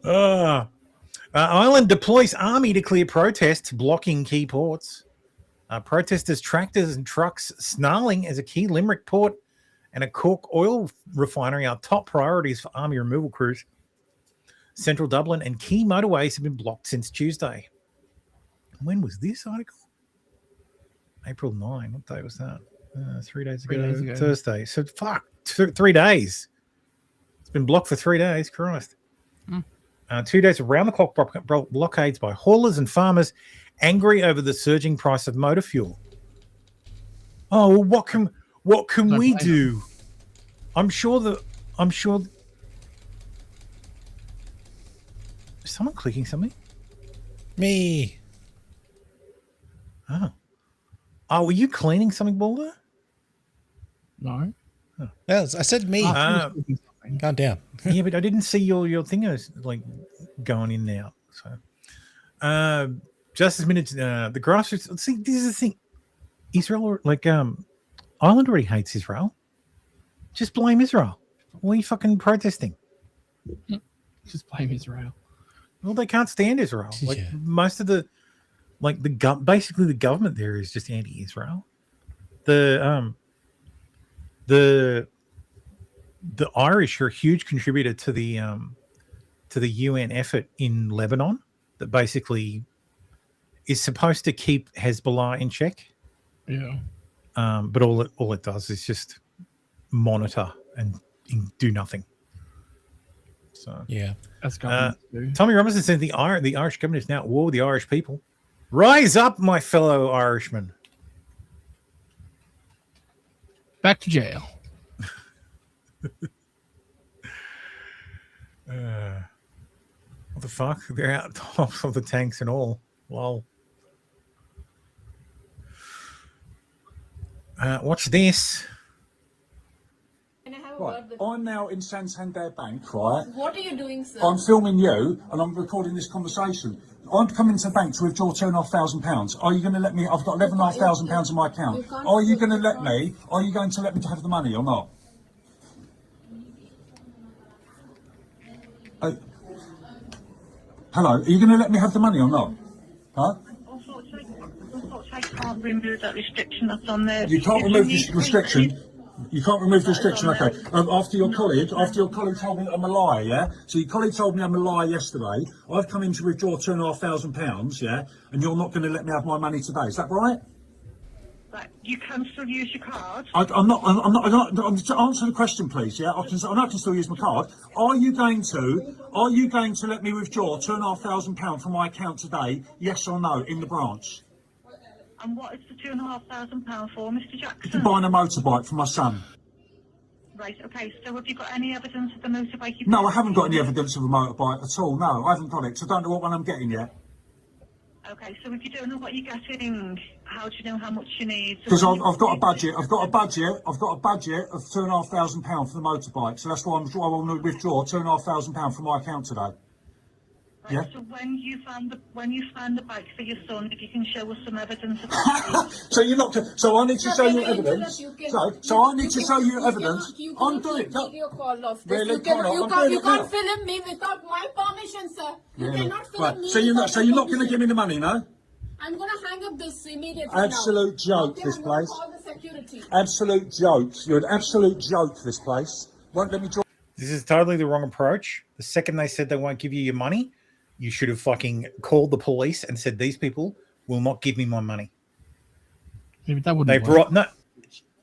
Argentinians. Ireland deploys army to clear protests blocking key ports. Protesters' tractors and trucks snarling as a key Limerick port and a Cork oil refinery are top priorities for army removal crews. Central Dublin and key motorways have been blocked since Tuesday. When was this article? April 9. What day was that? 3 days ago. Thursday. So, 3 days. It's been blocked for 3 days. Christ. 2 days around-the-clock blockades by haulers and farmers angry over the surging price of motor fuel. Oh, well, what can we do? I'm sure. Is someone clicking something? Me. Oh, were you cleaning something, Balder? No. Oh. Yes, I said me. Calm down. Yeah, but I didn't see your thing was like going in now. So, Justice Minutes, the grassroots. See, this is the thing. Israel, Ireland already hates Israel. Just blame Israel. Why are you fucking protesting? Just blame Israel. Well, they can't stand Israel. Most of basically the government there is just anti-Israel. The Irish are a huge contributor to the UN effort in Lebanon that basically is supposed to keep Hezbollah in check. Yeah. But all it does is just monitor and do nothing. So yeah, that's government too. Tommy Robinson said the Irish government is now at war with the Irish people. Rise up, my fellow Irishmen. Back to jail. What the fuck? They're out tops of the tanks and all. Lol. Watch this. Right, I'm now in Santander Bank, right? What are you doing, sir? I'm filming you and I'm recording this conversation. I'm coming to the bank to withdraw £2,500. Are you going to let me? I've got £11,500 in my account. Are you going to let me? Are you going to let me to have the money or not? Hello, are you going to let me have the money or not? Huh? I can't remove that restriction that's on there. You can't remove this restriction. You can't remove the restriction, okay. After your colleague told me I'm a liar, yeah? So your colleague told me I'm a liar yesterday. I've come in to withdraw £2,500, yeah? And you're not going to let me have my money today, is that right? Right, you can still use your card. I'm not, answer the question, please, yeah? I can still use my card. Are you going to let me withdraw £2,500 from my account today, yes or no, in the branch? And what is the £2,500 for, Mr. Jackson? Buying a motorbike for my son. Right, okay, so have you got any evidence of the motorbike you No, I haven't got any evidence of a motorbike at all. No, I haven't got it. So I don't know what one I'm getting yet. Okay, so if you don't know what you're getting, how do you know how much you need? Because I've got a budget. I've got a budget of £2,500 for the motorbike. So that's why I want to withdraw £2,500 from my account today. Right, Yeah. so when you found the bike for your son, if you can show us some evidence of that. So you're not. So I need to show you evidence. So I need to show you evidence. I'm doing it. Video call of this. Really, You can't I'm doing it film me without my permission, sir. You Really? cannot film Right. me. So you're not. without So my you're not going to permission. give me the money, no? I'm gonna hang up this immediately. Absolute now. joke, this I'm gonna place. call the security. Absolute joke. You're an absolute joke. This place. Won't let me draw. This is totally the wrong approach. The second they said they won't give you your money, you should have fucking called the police and said, these people will not give me my money. Yeah, but that wouldn't They work. brought no.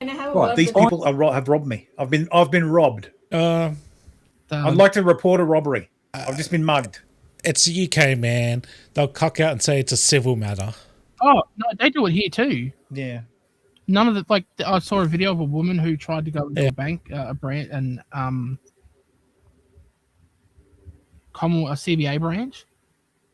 Can I have a Right, word these with- people have robbed me. I've been robbed. I'd Um, like to report a robbery. I've just been mugged. It's the UK, man. They'll cock out and say it's a civil matter. Oh no, they do it here too. Yeah. None of the I saw a video of a woman who tried to go into a bank, a branch, and a CBA branch,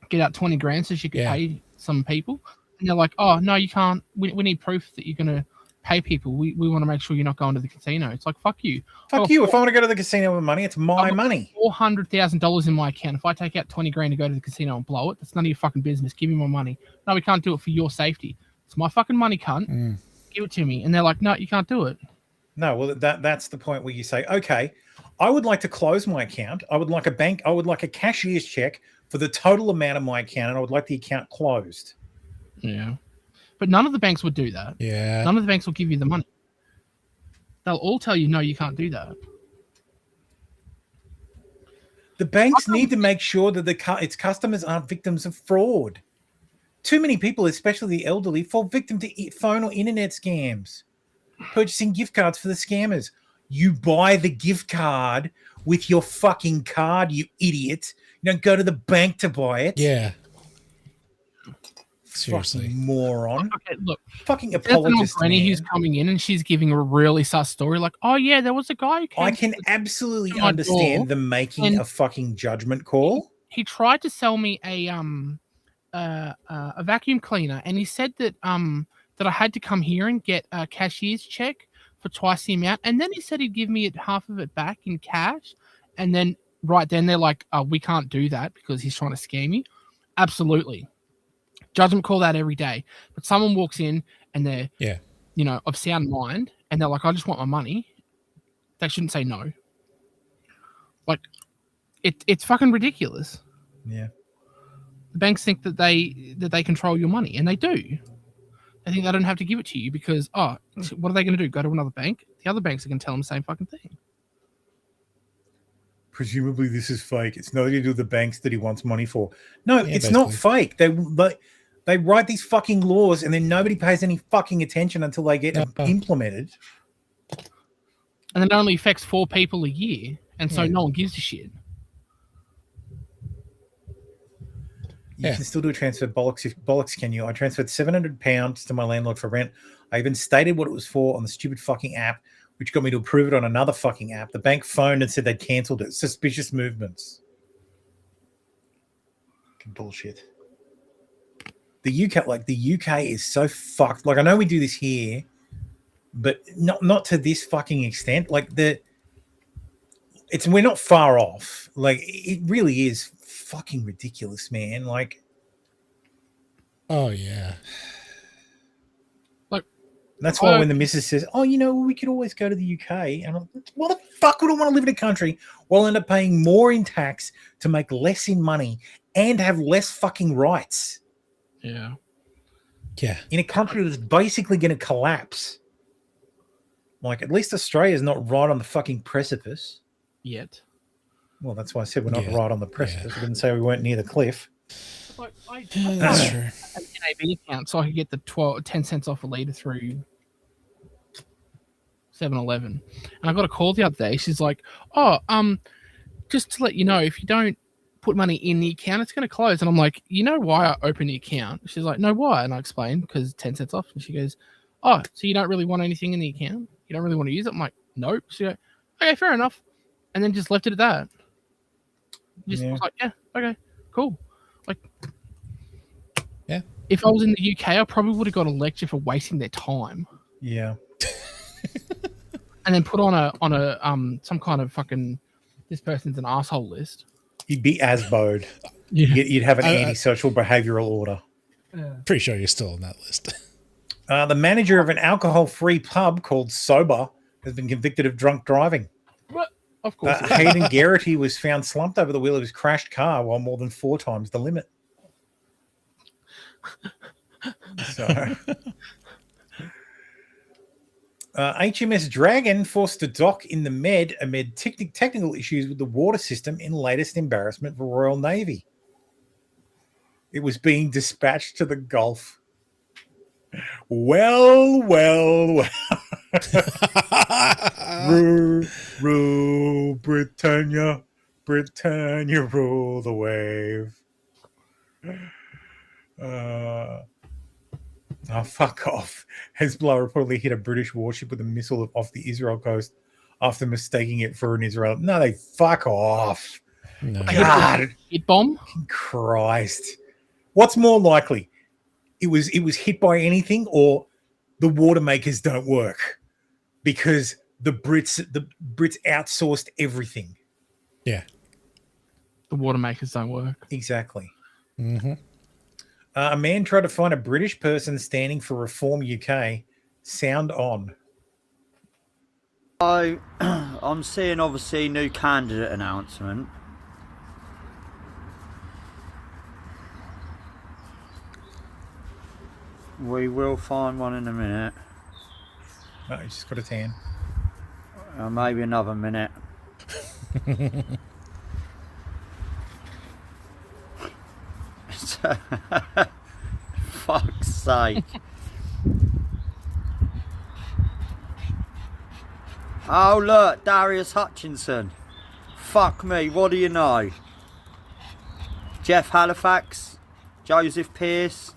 get out 20 grand so she could pay some people, and they're like, "Oh no, you can't. We need proof that you're gonna pay people. We want to make sure you're not going to the casino." It's like, fuck you. Fuck you. If I want to go to the casino with money, it's my money. $400,000 in my account. If I take out 20 grand to go to the casino and blow it, that's none of your fucking business. Give me my money. No, we can't do it for your safety. It's my fucking money, cunt. Give it to me. And they're like, no, you can't do it. No, well, that's the point where you say, okay, I would like to close my account. I would like a cashier's check for the total amount of my account, and I would like the account closed. Yeah. But none of the banks would do that. Yeah. None of the banks will give you the money. They'll all tell you, no, you can't do that. The banks need to make sure that its customers aren't victims of fraud. Too many people, especially the elderly, fall victim to phone or internet scams. Purchasing gift cards for the scammers. You buy the gift card with your fucking card, you idiot. You don't go to the bank to buy it. Yeah. Seriously. Fucking moron. Okay, look. Fucking There's an old apologist. granny man. who's coming in and she's giving a really sus story like, oh yeah, there was a guy who came I can absolutely to my understand door the making and a fucking judgment call. he tried to sell me a vacuum cleaner, and he said that that I had to come here and get a cashier's check for twice the amount, and then he said he'd give me half of it back in cash, and then right then they're like, we can't do that because he's trying to scam you. Absolutely. Judgment call that every day. But someone walks in and they're of sound mind, and they're like, I just want my money. They shouldn't say no. Like, it's fucking ridiculous. Yeah. The banks think that they control your money, and they do. They think they don't have to give it to you because, what are they going to do? Go to another bank? The other banks are going to tell them the same fucking thing. Presumably this is fake. It's nothing to do with the banks that he wants money for. No, Yeah, it's not fake. They write these fucking laws and then nobody pays any fucking attention until they get implemented. And it only affects 4 people a year, and so no one gives a shit. You can still do a transfer. Bollocks, can you? I transferred £700 to my landlord for rent. I even stated what it was for on the stupid fucking app, which got me to approve it on another fucking app. The bank phoned and said they'd cancelled it. Suspicious movements. Fucking bullshit. The UK is so fucked. Like, I know we do this here, but not to this fucking extent. Like, we're not far off. Like, it really is fucking ridiculous, man. Like, oh yeah. Like, that's why when the missus says, "Oh, we could always go to the UK," and I'm like, why the fuck would I want to live in a country where I'll end up paying more in tax to make less in money and have less fucking rights? Yeah. Yeah. In a country that's basically going to collapse. Like, at least Australia's not right on the fucking precipice. Yet. Well, that's why I said we're not right on the precipice. I didn't say we weren't near the cliff. Like, That's true. An NAB account so I could get the 10 cents off a litre through 7-Eleven. And I got a call the other day. She's like, just to let you know, if you don't put money in the account, it's going to close. And I'm like, you know why I opened the account? She's like, no, why? And I explained, because 10 cents off. And she goes, oh, so you don't really want anything in the account? You don't really want to use it? I'm like, nope. She goes, okay, fair enough. And then just left it at that. Just was like, yeah, okay, cool. Like, yeah. If I was in the UK, I probably would have got a lecture for wasting their time. Yeah. And then put on a some kind of fucking this person's an asshole list. You'd be ASBO'd. You'd have an antisocial behavioural order. Pretty sure you're still on that list. The manager of an alcohol-free pub called Sober has been convicted of drunk driving. What? Of course. Hayden Garrity was found slumped over the wheel of his crashed car while more than 4 times the limit. So, HMS Dragon forced to dock in the Med amid technical issues with the water system in latest embarrassment for Royal Navy. It was being dispatched to the Gulf. Well. Rule, Britannia, rule the wave. Oh, fuck off. Hezbollah reportedly hit a British warship with a missile off the Israel coast after mistaking it for an Israel. No, they fuck off. No. God. Hit bomb? Christ. What's more likely? It was hit by anything, or the water makers don't work because the Brits outsourced everything. Yeah. The water makers don't work. Exactly. Mm-hmm. A man tried to find a British person standing for Reform UK. Sound on. I'm seeing obviously new candidate announcement. We will find one in a minute. Oh, he's just got a tan. Maybe another minute. Fuck's sake. Oh look, Darius Hutchinson. Fuck me, what do you know? Jeff Halifax, Joseph Pearce.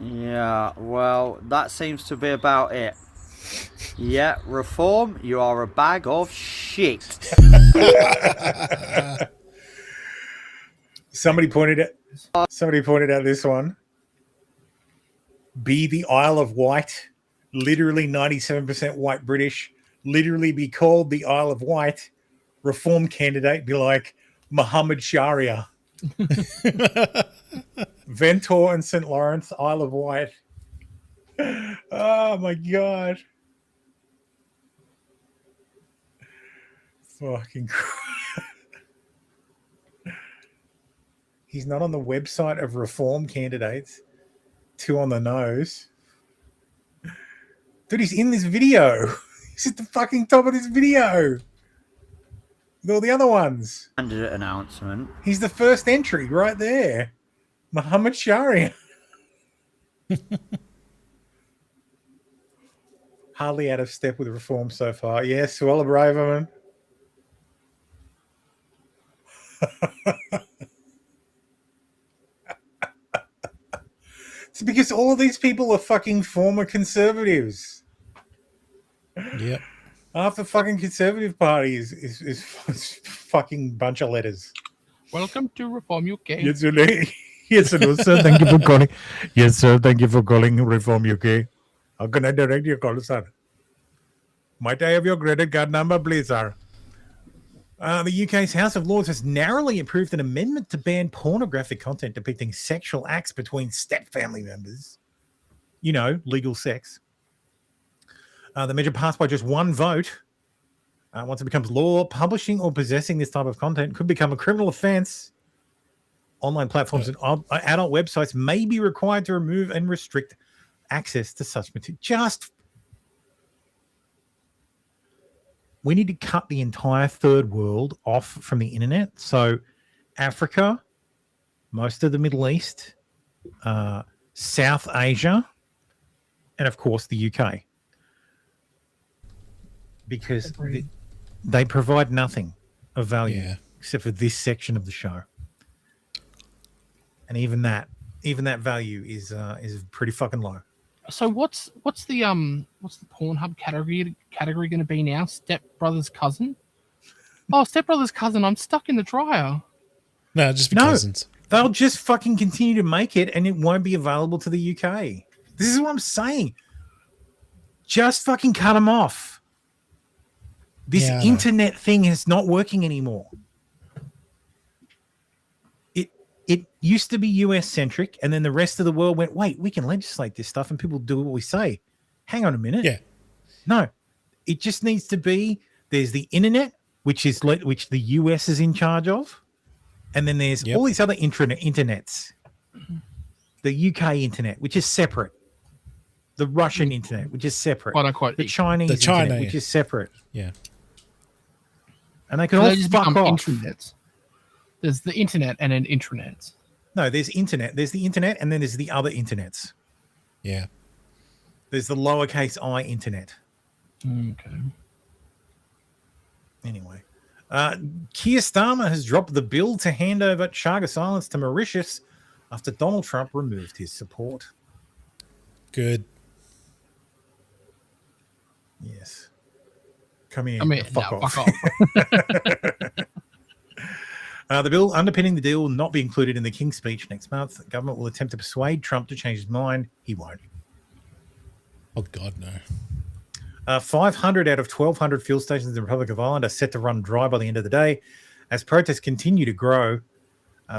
Yeah, well, that seems to be about it. Yeah, Reform, you are a bag of shit. Somebody pointed out this one. Be the Isle of Wight, literally 97% white British, literally be called the Isle of Wight. Reform candidate be like Muhammad Sharia. Ventor and St. Lawrence, Isle of Wight. Oh my God. Fucking Christ. He's not on the website of Reform candidates. 2 on the nose. Dude, he's in this video. He's at the fucking top of this video. With all the other ones. Candidate announcement. He's the first entry right there. Muhammad Sharia. Hardly out of step with Reform so far. Yes, well, Braverman. It's because all of these people are fucking former conservatives. Yep. Half the fucking Conservative Party is fucking bunch of letters. Welcome to Reform UK. Yes, sir. Yes, sir. Thank you for calling. Yes, sir. Thank you for calling Reform UK. How can I direct your call, sir? Might I have your credit card number, please, sir? The UK's House of Lords has narrowly approved an amendment to ban pornographic content depicting sexual acts between step-family members. You know, legal sex. The measure passed by just 1 vote. Once it becomes law, publishing or possessing this type of content could become a criminal offence. Online platforms and adult websites may be required to remove and restrict access to such material. We need to cut the entire third world off from the internet. So Africa, most of the Middle East, South Asia, and of course the UK. Because they provide nothing. of value, Yeah. except for this section of the show. And even that value is pretty fucking low. So what's the Pornhub category going to be now? Step Brother's cousin? Oh, Step Brother's cousin. I'm stuck in the dryer. No, just be cousins. They'll just fucking continue to make it, and it won't be available to the UK. This is what I'm saying. Just fucking cut them off. This internet thing is not working anymore. It used to be US centric, and then the rest of the world went, wait, we can legislate this stuff and people do what we say. Hang on a minute. Yeah. No, it just needs to be, there's the internet, which the US is in charge of. And then there's all these other internets. The UK internet, which is separate. The Russian internet, which is separate. Quote unquote. The Chinese internet, which is separate. Yeah. And they can all just fuck become off. intranets. There's the internet and then intranets. No, there's internet. There's the internet, and then there's the other internets. Yeah. There's the lowercase I internet. Okay. Anyway, Keir Starmer has dropped the bill to hand over Chagas Islands to Mauritius after Donald Trump removed his support. Good. Yes. Come here. I mean, fuck no, off. fuck The bill underpinning the deal will not be included in the King's speech next month. The government will attempt to persuade Trump to change his mind. He won't. Oh, God, no. 500 out of 1,200 fuel stations in the Republic of Ireland are set to run dry by the end of the day. As protests continue to grow,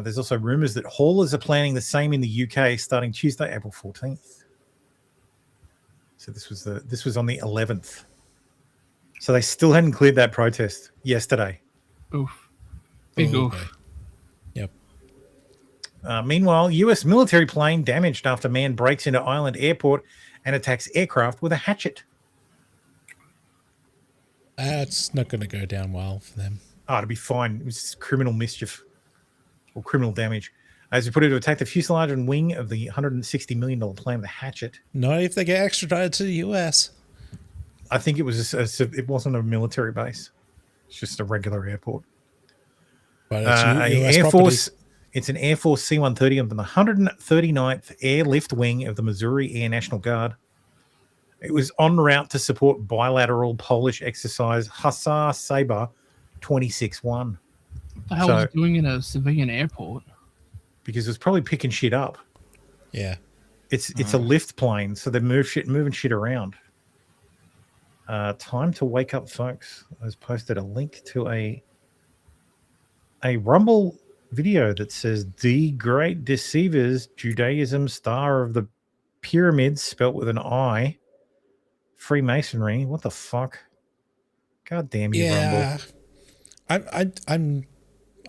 there's also rumours that haulers are planning the same in the UK starting Tuesday, April 14th. So this was on the 11th. So they still hadn't cleared that protest yesterday. Oof. Big oof. Okay. Yep. Meanwhile, US military plane damaged after man breaks into Island airport and attacks aircraft with a hatchet. That's not going to go down well for them. Oh, it'll be fine. It was criminal mischief or criminal damage. As we put it, to attack the fuselage and wing of the $160 million plane with a hatchet. Not if they get extradited to the US. I think it was it wasn't a military base. It's just a regular airport. But it's US Air property. Force. It's an Air Force C-130 of the 139th Airlift Wing of the Missouri Air National Guard. It was en route to support bilateral Polish exercise Hussar Sabre 26-1. What the hell was it doing in a civilian airport? Because it was probably picking shit up. Yeah. It's a lift plane, so they're moving shit around. Time to wake up, folks. I was posted a link to a Rumble video that says the Great Deceivers, Judaism, Star of the Pyramids, spelt with an I, Freemasonry. What the fuck? God damn you, Rumble.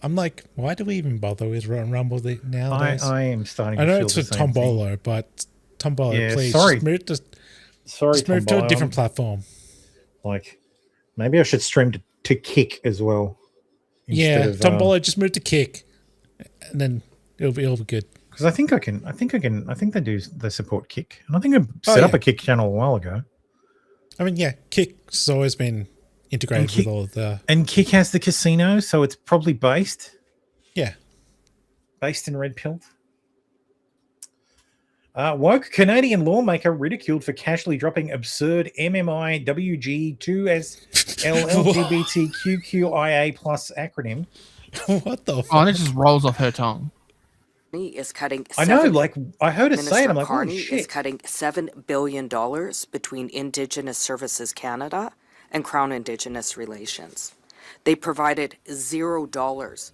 I'm like, why do we even bother with Rumble nowadays? I am starting to I know feel it's the a same thing. Tombolo, but Tombolo, Yeah, please. sorry. Just move to a Tombolo. different platform. Like, maybe I should stream to Kick as well. Yeah, instead of, Tombolo, just move to Kick, and then it'll be good. Because I think they support Kick, and I think I set up a Kick channel a while ago. I mean, yeah, Kick's always been integrated with all of the. And Kick has the casino, so it's probably based in Red Pill. Woke Canadian lawmaker ridiculed for casually dropping absurd MMI WG2S LGBTQQIA plus acronym. What the fuck? Oh, and it just rolls off her tongue. Is cutting. I know, like I heard her Minister say it. I'm like, Carney holy shit. is cutting $7 billion between Indigenous Services Canada and Crown Indigenous Relations. They provided $0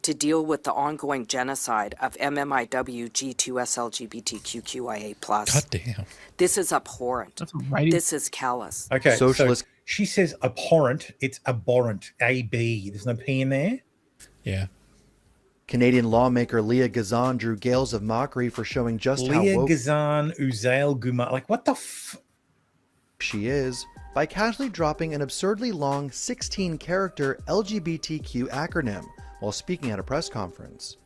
to deal with the ongoing genocide of MMIW-G2S-LGBTQIA+. God damn. This is abhorrent. That's right. This is callous. Okay, socialist. So she says abhorrent. It's abhorrent. A-B. There's no P in there. Yeah. Canadian lawmaker Leah Gazan drew gales of mockery for showing just how Leah woke Gazan, Uzail Guma. Like, what the she is by casually dropping an absurdly long 16-character LGBTQ acronym while speaking at a press conference.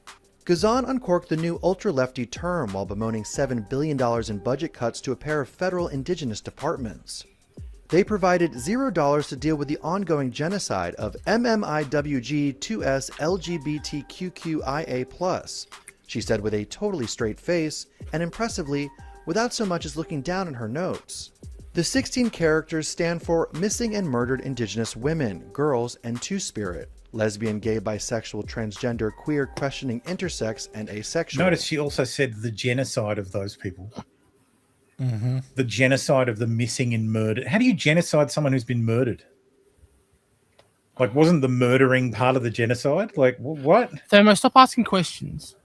Gazan uncorked the new ultra-lefty term while bemoaning $7 billion in budget cuts to a pair of federal Indigenous departments. They provided $0 to deal with the ongoing genocide of MMIWG2S LGBTQIA+. She said with a totally straight face, and impressively, without so much as looking down in her notes. The 16 characters stand for Missing and Murdered Indigenous Women, Girls, and Two-Spirit. Lesbian, gay, bisexual, transgender, queer, questioning, intersex, and asexual. Notice she also said the genocide of those people. Mm-hmm. The genocide of the missing and murdered. How do you genocide someone who's been murdered? Like, wasn't the murdering part of the genocide? Like, what? Thermo, stop asking questions.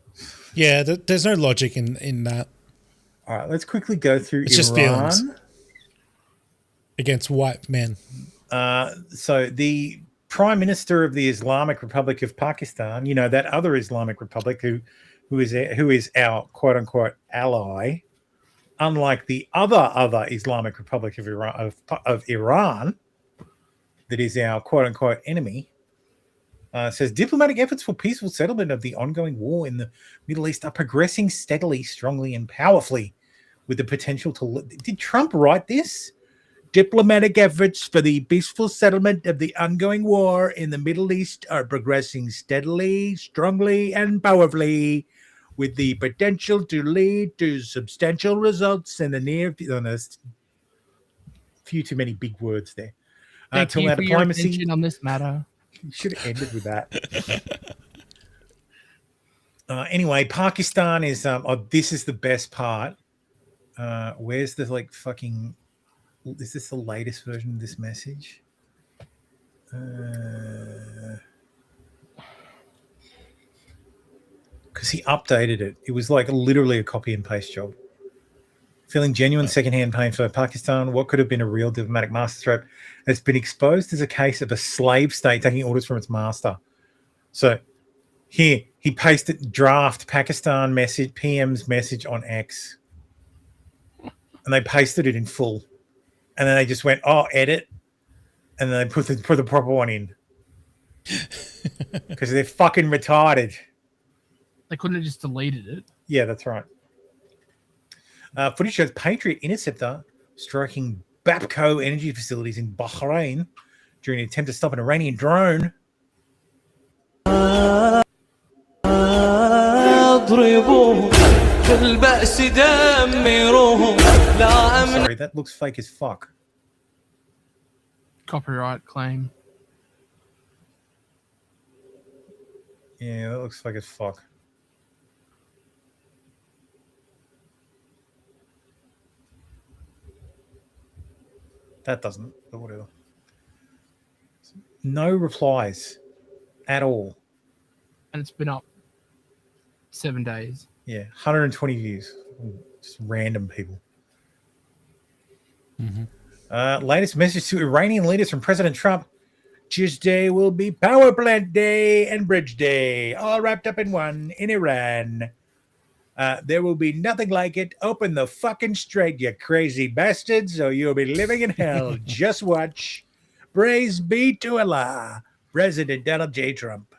Yeah, there's no logic in that. All right, let's quickly go through It's just Iran. feelings against white men. So the Prime Minister of the Islamic Republic of Pakistan, you know, that other Islamic Republic who is our quote unquote ally, unlike the other Islamic Republic of Iran, that is our quote unquote enemy, says diplomatic efforts for peaceful settlement of the ongoing war in the Middle East are progressing steadily, strongly, and powerfully, with the potential to. Did Trump write this? Diplomatic efforts for the peaceful settlement of the ongoing war in the Middle East are progressing steadily, strongly, and powerfully, with the potential to lead to substantial results in the near future. Few too many big words there. Thank you for your attention on this matter. You should have ended with that. Anyway, Pakistan is. This is the best part. Where's the fucking? Is this the latest version of this message? Because he updated it. It was literally a copy and paste job. Feeling genuine secondhand pain for Pakistan, what could have been a real diplomatic masterstroke has been exposed as a case of a slave state taking orders from its master. So here, he pasted draft Pakistan message, PM's message on X. And they pasted it in full. And then they just went, edit. And then they put the proper one in. Because they're fucking retarded. They couldn't have just deleted it. Yeah, that's right. Footage shows Patriot interceptor striking Bapco energy facilities in Bahrain during an attempt to stop an Iranian drone. Sorry, that looks fake as fuck. Copyright claim. Yeah, that looks fake as fuck. That doesn't, but whatever. No replies at all. And it's been up 7 days. Yeah, 120 views. Just random people. Mm-hmm. Latest message to Iranian leaders from President Trump. Tuesday will be Power Plant Day and Bridge Day, all wrapped up in one in Iran. There will be nothing like it. Open the fucking strait, you crazy bastards, or you'll be living in hell. Just watch. Praise be to Allah, President Donald J. Trump.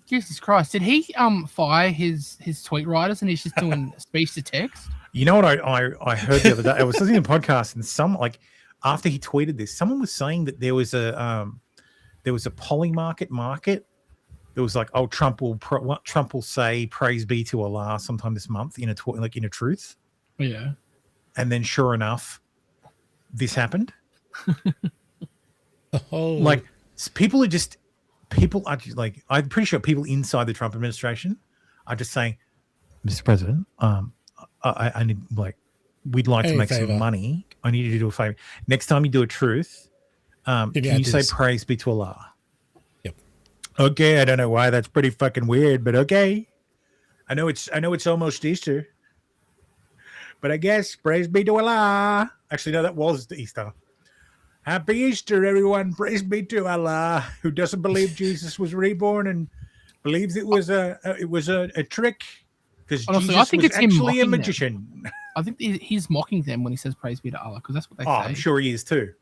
Jesus Christ. Did he fire his tweet writers and he's just doing speech to text? You know what I heard the other day? I was listening to a podcast and after he tweeted this, someone was saying that there was a polling market. There was Trump will say praise be to Allah sometime this month in a truth. Yeah. And then sure enough, this happened. Oh. People are just I'm pretty sure people inside the Trump administration are just saying, Mr. President, I need we'd like to make some money. I need you to do a favor. Next time you do a truth, can you say praise be to Allah? Yep. Okay, I don't know why that's pretty fucking weird, but okay. I know it's almost Easter. But I guess praise be to Allah. Actually, no, that was Easter. Happy Easter, everyone. Praise be to Allah, who doesn't believe Jesus was reborn and believes it was a trick. Because Jesus I think was it's him actually a mocking magician. them. I think he's mocking them when he says praise be to Allah, because that's what they say. I'm sure he is too.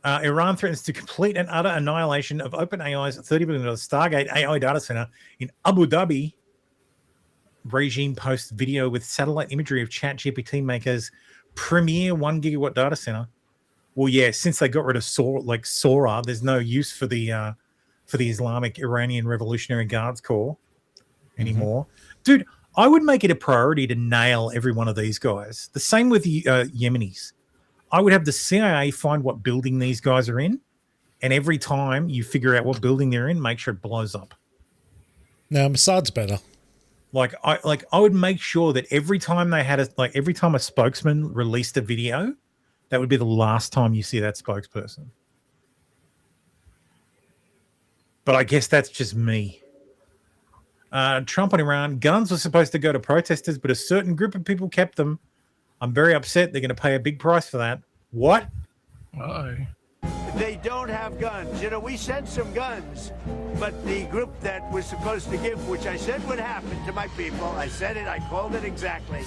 Iran threatens to complete and utter annihilation of OpenAI's $30 billion Stargate AI data center in Abu Dhabi. Regime posts video with satellite imagery of ChatGPT makers' premier 1 gigawatt data center. well, yeah, since they got rid of Sora, there's no use for the Islamic Iranian Revolutionary Guards Corps anymore. Dude, I would make it a priority to nail every one of these guys. The same with the Yemenis. I would have the CIA find what building these guys are in, and every time you figure out what building they're in, make sure it blows up. No, Mossad's better. I would make sure that every time every time a spokesman released a video, that would be the last time you see that spokesperson. But I guess that's just me. Trump and Iran, guns were supposed to go to protesters, but a certain group of people kept them. I'm very upset. They're going to pay a big price for that. What? Oh. They don't have guns. You know, we sent some guns, but the group that was supposed to give, which I said would happen to my people, I said it, I called it exactly.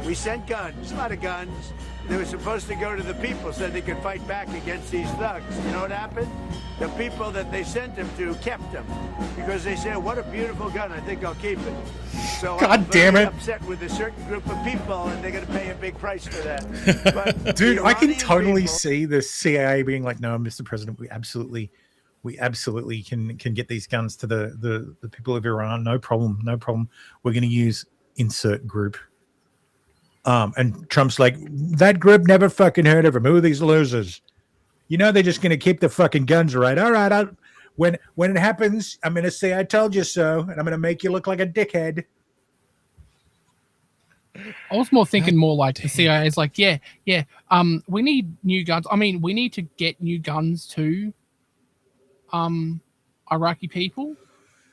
We sent guns, a lot of guns. They were supposed to go to the people so they could fight back against these thugs. You know what happened? The people that they sent them to kept them because they said, what a beautiful gun, I think I'll keep it. So God damn it. upset with a certain group of people, and they're going to pay a big price for that. But Dude, I can Iranian totally people- see the CIA being like, no, Mr. President, we absolutely can get these guns to the people of Iran. No problem. We're going to use insert group. And Trump's like, that group never fucking heard of them. Who are these losers? You know, they're just going to keep the fucking guns, right? All right. When it happens, I'm going to say, I told you so. And I'm going to make you look like a dickhead. I was more thinking more like the CIA is like, yeah. We need new guns. I mean, we need to get new guns to Iraqi people,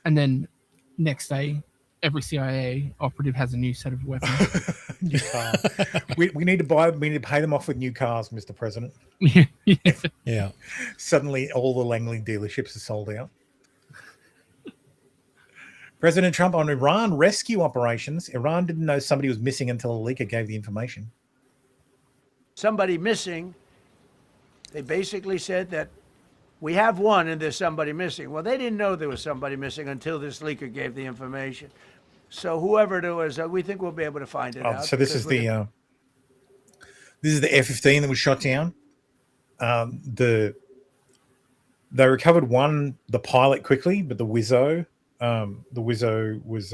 and then next day, every CIA operative has a new set of weapons. New car. we need to pay them off with new cars, Mr. President. Yeah. Suddenly, all the Langley dealerships are sold out. President Trump on Iran rescue operations. Iran didn't know somebody was missing until a leaker gave the information. somebody missing, they basically said that we have one and there's somebody missing. Well, they didn't know there was somebody missing until this leaker gave the information. So whoever it was, we think we'll be able to find it out. So this is the F-15 that was shot down. They recovered the pilot quickly, but the Wizzo was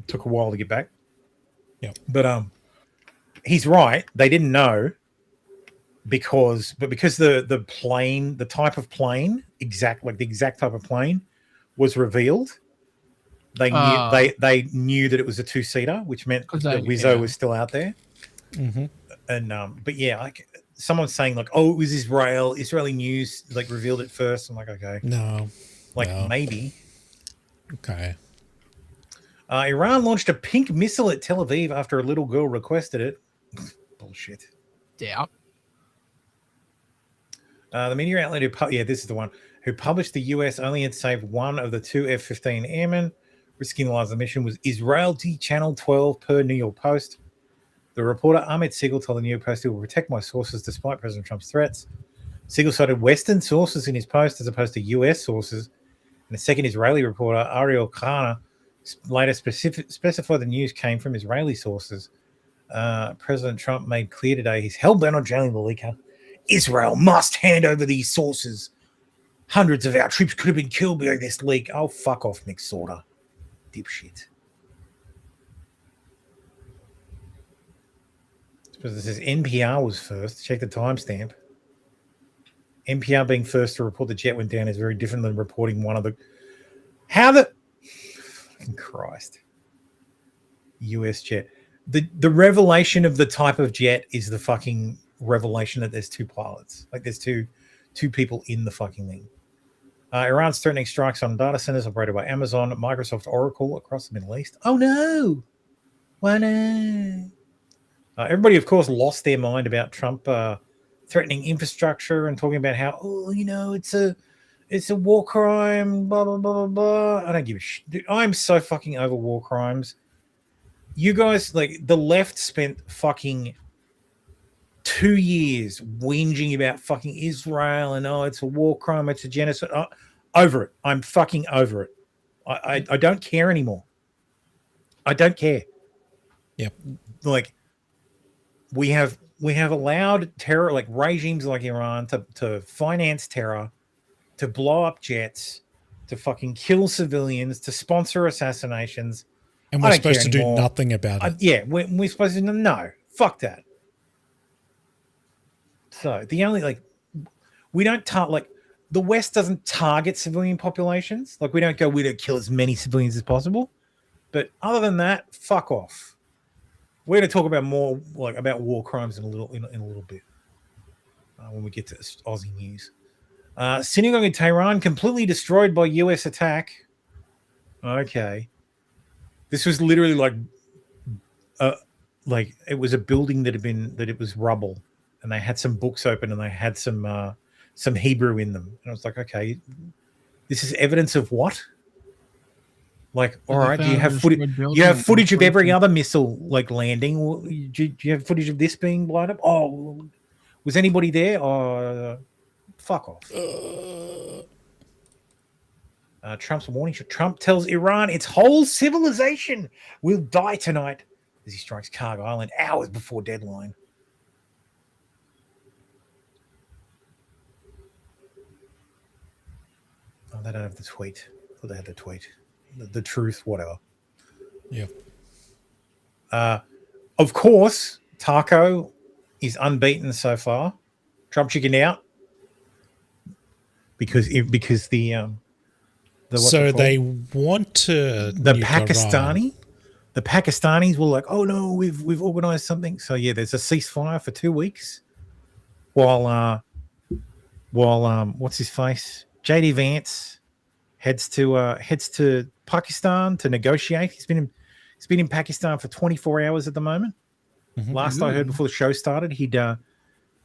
took a while to get back. Yeah, but he's right. They didn't know because the plane, the type of plane, the exact type of plane was revealed. They knew that it was a two-seater, which meant the Wizzo was still out there. Mm-hmm. And but yeah, like someone's saying like, oh, it was Israeli news like revealed it first. I'm like, okay, no, maybe. Okay. Iran launched a pink missile at Tel Aviv after a little girl requested it. Bullshit. Yeah. The media outlet this is the one who published the US only had saved one of the two F-15 airmen, risking the lives of the mission was Israeli Channel 12 per New York Post. The reporter Ahmet Siegel told the New York Post he will protect my sources despite President Trump's threats. Siegel cited Western sources in his post as opposed to US sources. And a second Israeli reporter, Ariel Kana, later specified the news came from Israeli sources. President Trump made clear today he's hell-bent on jailing the leaker. Israel must hand over these sources. Hundreds of our troops could have been killed by this leak. Oh, fuck off, Nick Sauter. Dipshit. This says NPR was first. Check the timestamp. NPR being first to report the jet went down is very different than reporting one of the... Fucking Christ. US jet. The revelation of the type of jet is the fucking revelation that there's two pilots. Like there's two people in the fucking thing. Iran's threatening strikes on data centers operated by Amazon, Microsoft, Oracle across the Middle East. Oh no! Why no? Everybody, of course, lost their mind about Trump threatening infrastructure and talking about how, it's a war crime, blah, blah, blah, blah, blah. I don't give a shit. Dude, I'm so fucking over war crimes. You guys, like, the left spent fucking 2 years whinging about fucking Israel and, it's a war crime, it's a genocide. Over it. I'm fucking over it. I don't care anymore. I don't care. Yep. Like, we have allowed terror, like regimes like Iran, to finance terror, to blow up jets, to fucking kill civilians, to sponsor assassinations. And I we're don't care supposed to do anymore. nothing about it. Yeah, we're supposed to no, fuck that. So the only we don't the West doesn't target civilian populations. Like we don't kill as many civilians as possible. But other than that, fuck off. We're going to talk about more about war crimes in a little bit when we get to Aussie news. Synagogue in Tehran completely destroyed by U.S. attack. Okay, this was literally it was a building that it was rubble, and they had some books open and they had some Hebrew in them, and I was like, okay, this is evidence of what? Like, all right, do you have footage? You have footage of every other missile landing. Do you have footage of this being blown up? Oh, was anybody there? Fuck off. Trump's warning shot. Trump tells Iran its whole civilization will die tonight as he strikes Cargo Island hours before deadline. Oh, they don't have the tweet. I thought they had the tweet. The truth, whatever. Yeah. Of course, Taco is unbeaten so far. Trump chickened out because the so they want to the Pakistanis were like, oh no, we've organized something. So yeah, there's a ceasefire for 2 weeks while what's his face, JD Vance heads to Pakistan to negotiate. He's been in Pakistan for 24 hours at the moment. Mm-hmm. Last I heard before the show started,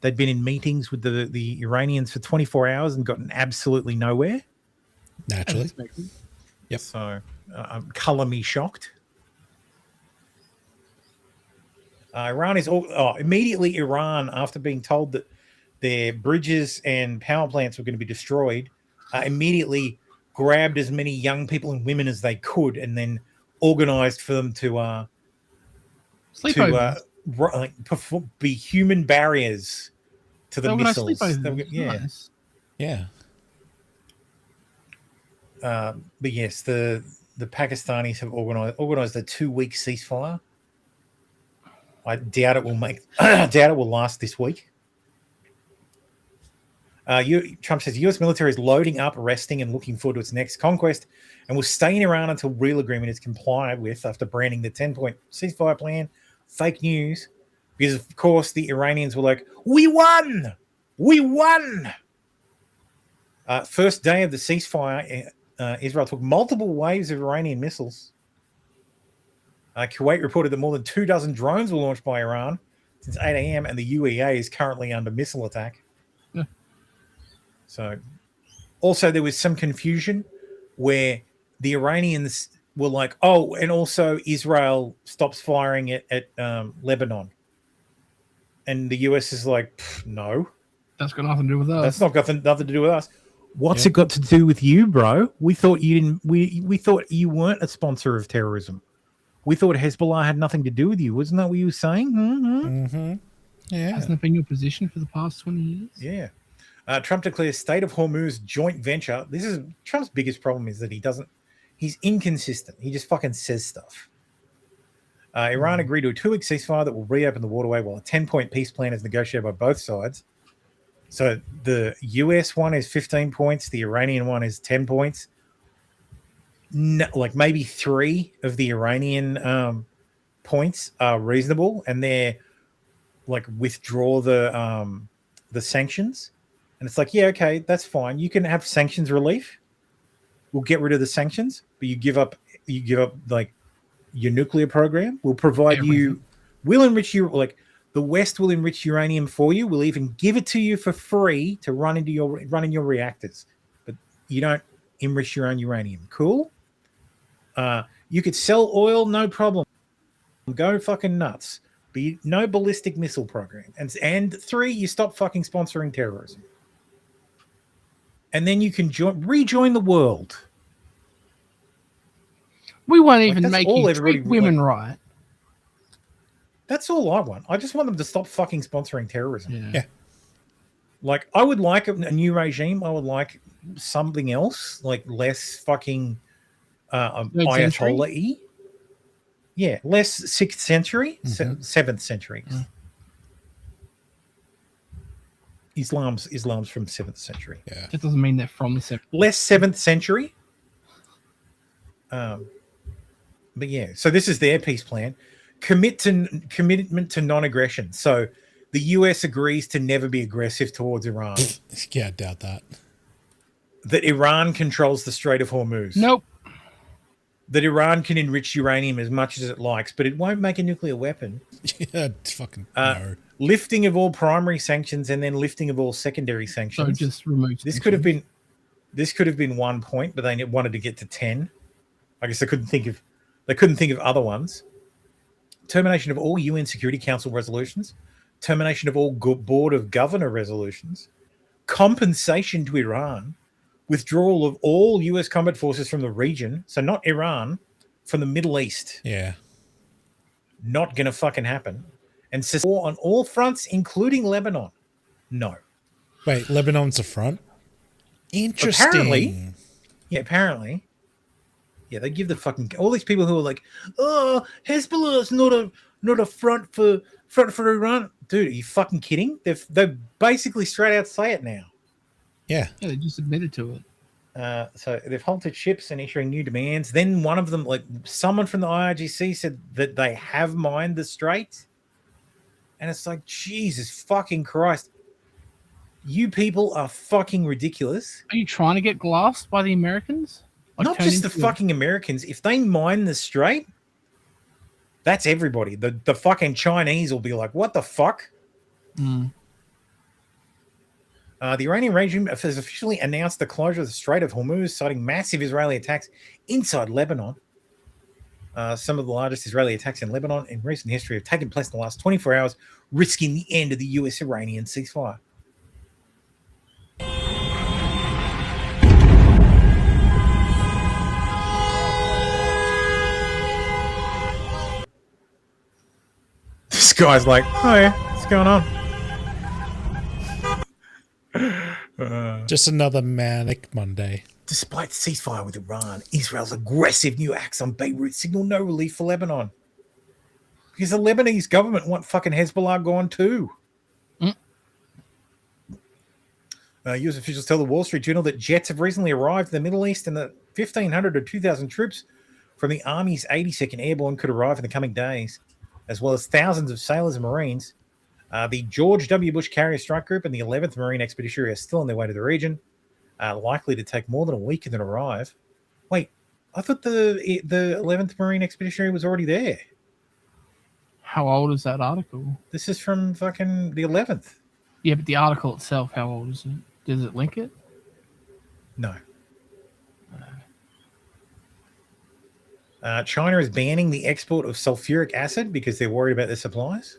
they'd been in meetings with the Iranians for 24 hours and gotten absolutely nowhere. Naturally. Yep. So color me shocked. Iran is immediately Iran, after being told that their bridges and power plants were going to be destroyed, immediately grabbed as many young people and women as they could, and then organized for them to be human barriers to the missiles. Nice. Yeah. But yes, the Pakistanis have organized a 2-week ceasefire. I doubt it will last this week. Trump says U.S. military is loading up, resting, and looking forward to its next conquest, and will stay in Iran until real agreement is complied with, after branding the 10-point ceasefire plan fake news, because of course the Iranians were like, "We won! We won!" First day of the ceasefire, Israel took multiple waves of Iranian missiles. Kuwait reported that more than 24 drones were launched by Iran since 8 a.m., and the UEA is currently under missile attack. Yeah. So, also there was some confusion where the Iranians were like, "Oh, and also Israel stops firing at Lebanon," and the US is like, "No, that's got nothing to do with us. That's not got nothing to do with us. What's it got to do with you, bro? We thought you didn't. We thought you weren't a sponsor of terrorism. We thought Hezbollah had nothing to do with you. Wasn't that what you were saying?" Mm-hmm. Yeah. Hasn't it been your position for the past 20 years? Yeah. Trump declares State of Hormuz joint venture. This is Trump's biggest problem, is that he's inconsistent. He just fucking says stuff. Iran agreed to a 2-week ceasefire that will reopen the waterway, while a 10-point peace plan is negotiated by both sides. So the US one is 15 points. The Iranian one is 10 points. No, like maybe 3 of the Iranian points are reasonable, and they're like withdraw the sanctions. And it's like, yeah, okay, that's fine. You can have sanctions relief. We'll get rid of the sanctions, but you give up like your nuclear program. We'll provide you. We'll enrich you. Like the West will enrich uranium for you. We'll even give it to you for free to run in your reactors, but you don't enrich your own uranium. Cool. You could sell oil, no problem. Go fucking nuts. But no ballistic missile program. And 3, you stop fucking sponsoring terrorism. And then you can rejoin the world. We won't even make you treat women right. That's all I want. I just want them to stop fucking sponsoring terrorism. Yeah. Like, I would like a new regime. I would like something else, like less fucking Ayatollah-y. Yeah, less 6th century, 7th century. Islam's from 7th century. Yeah. That doesn't mean they're from the 7th. Less 7th century. But yeah, so this is their peace plan. Commitment to non-aggression. So the US agrees to never be aggressive towards Iran. Yeah, I doubt that. That Iran controls the Strait of Hormuz. Nope. That Iran can enrich uranium as much as it likes, but it won't make a nuclear weapon. Yeah, fucking no. Lifting of all primary sanctions and then lifting of all secondary sanctions. So just remove. This could have been 1 point, but they wanted to get to 10. I guess they couldn't think of other ones. Termination of all UN Security Council resolutions. Termination of all Board of Governor resolutions. Compensation to Iran. Withdrawal of all US combat forces from the region. So not Iran, from the Middle East. Yeah. Not going to fucking happen. And war on all fronts, including Lebanon. No. Wait, Lebanon's a front? Interesting. Apparently. Yeah, they give the fucking all these people who are like, oh, Hezbollah's not a front for Iran. Dude, are you fucking kidding? They've basically straight out say it now. Yeah. Yeah, they just admitted to it. So they've halted ships and issuing new demands. Then one of them, like someone from the IRGC, said that they have mined the strait. And it's like, Jesus fucking Christ. You people are fucking ridiculous. Are you trying to get glassed by the Americans? Like, not just the fucking Americans. If they mine the strait, that's everybody. The fucking Chinese will be like, what the fuck? Mm. The Iranian regime has officially announced the closure of the Strait of Hormuz, citing massive Israeli attacks inside Lebanon. Some of the largest Israeli attacks in Lebanon in recent history have taken place in the last 24 hours, risking the end of the US-Iranian ceasefire. This guy's like, oh yeah, what's going on? Just another manic Monday. Despite ceasefire with Iran, Israel's aggressive new acts on Beirut signal no relief for Lebanon. Because the Lebanese government want fucking Hezbollah gone too. US officials tell the Wall Street Journal that jets have recently arrived in the Middle East and that 1,500 to 2,000 troops from the Army's 82nd Airborne could arrive in the coming days, as well as thousands of sailors and Marines. The George W. Bush Carrier Strike Group and the 11th Marine Expeditionary are still on their way to the region, likely to take more than a week and then arrive. Wait, I thought the 11th Marine Expeditionary was already there. How old is that article? This is from fucking the 11th. Yeah, but the article itself, how old is it? Does it link it? No. China is banning the export of sulfuric acid because they're worried about their supplies.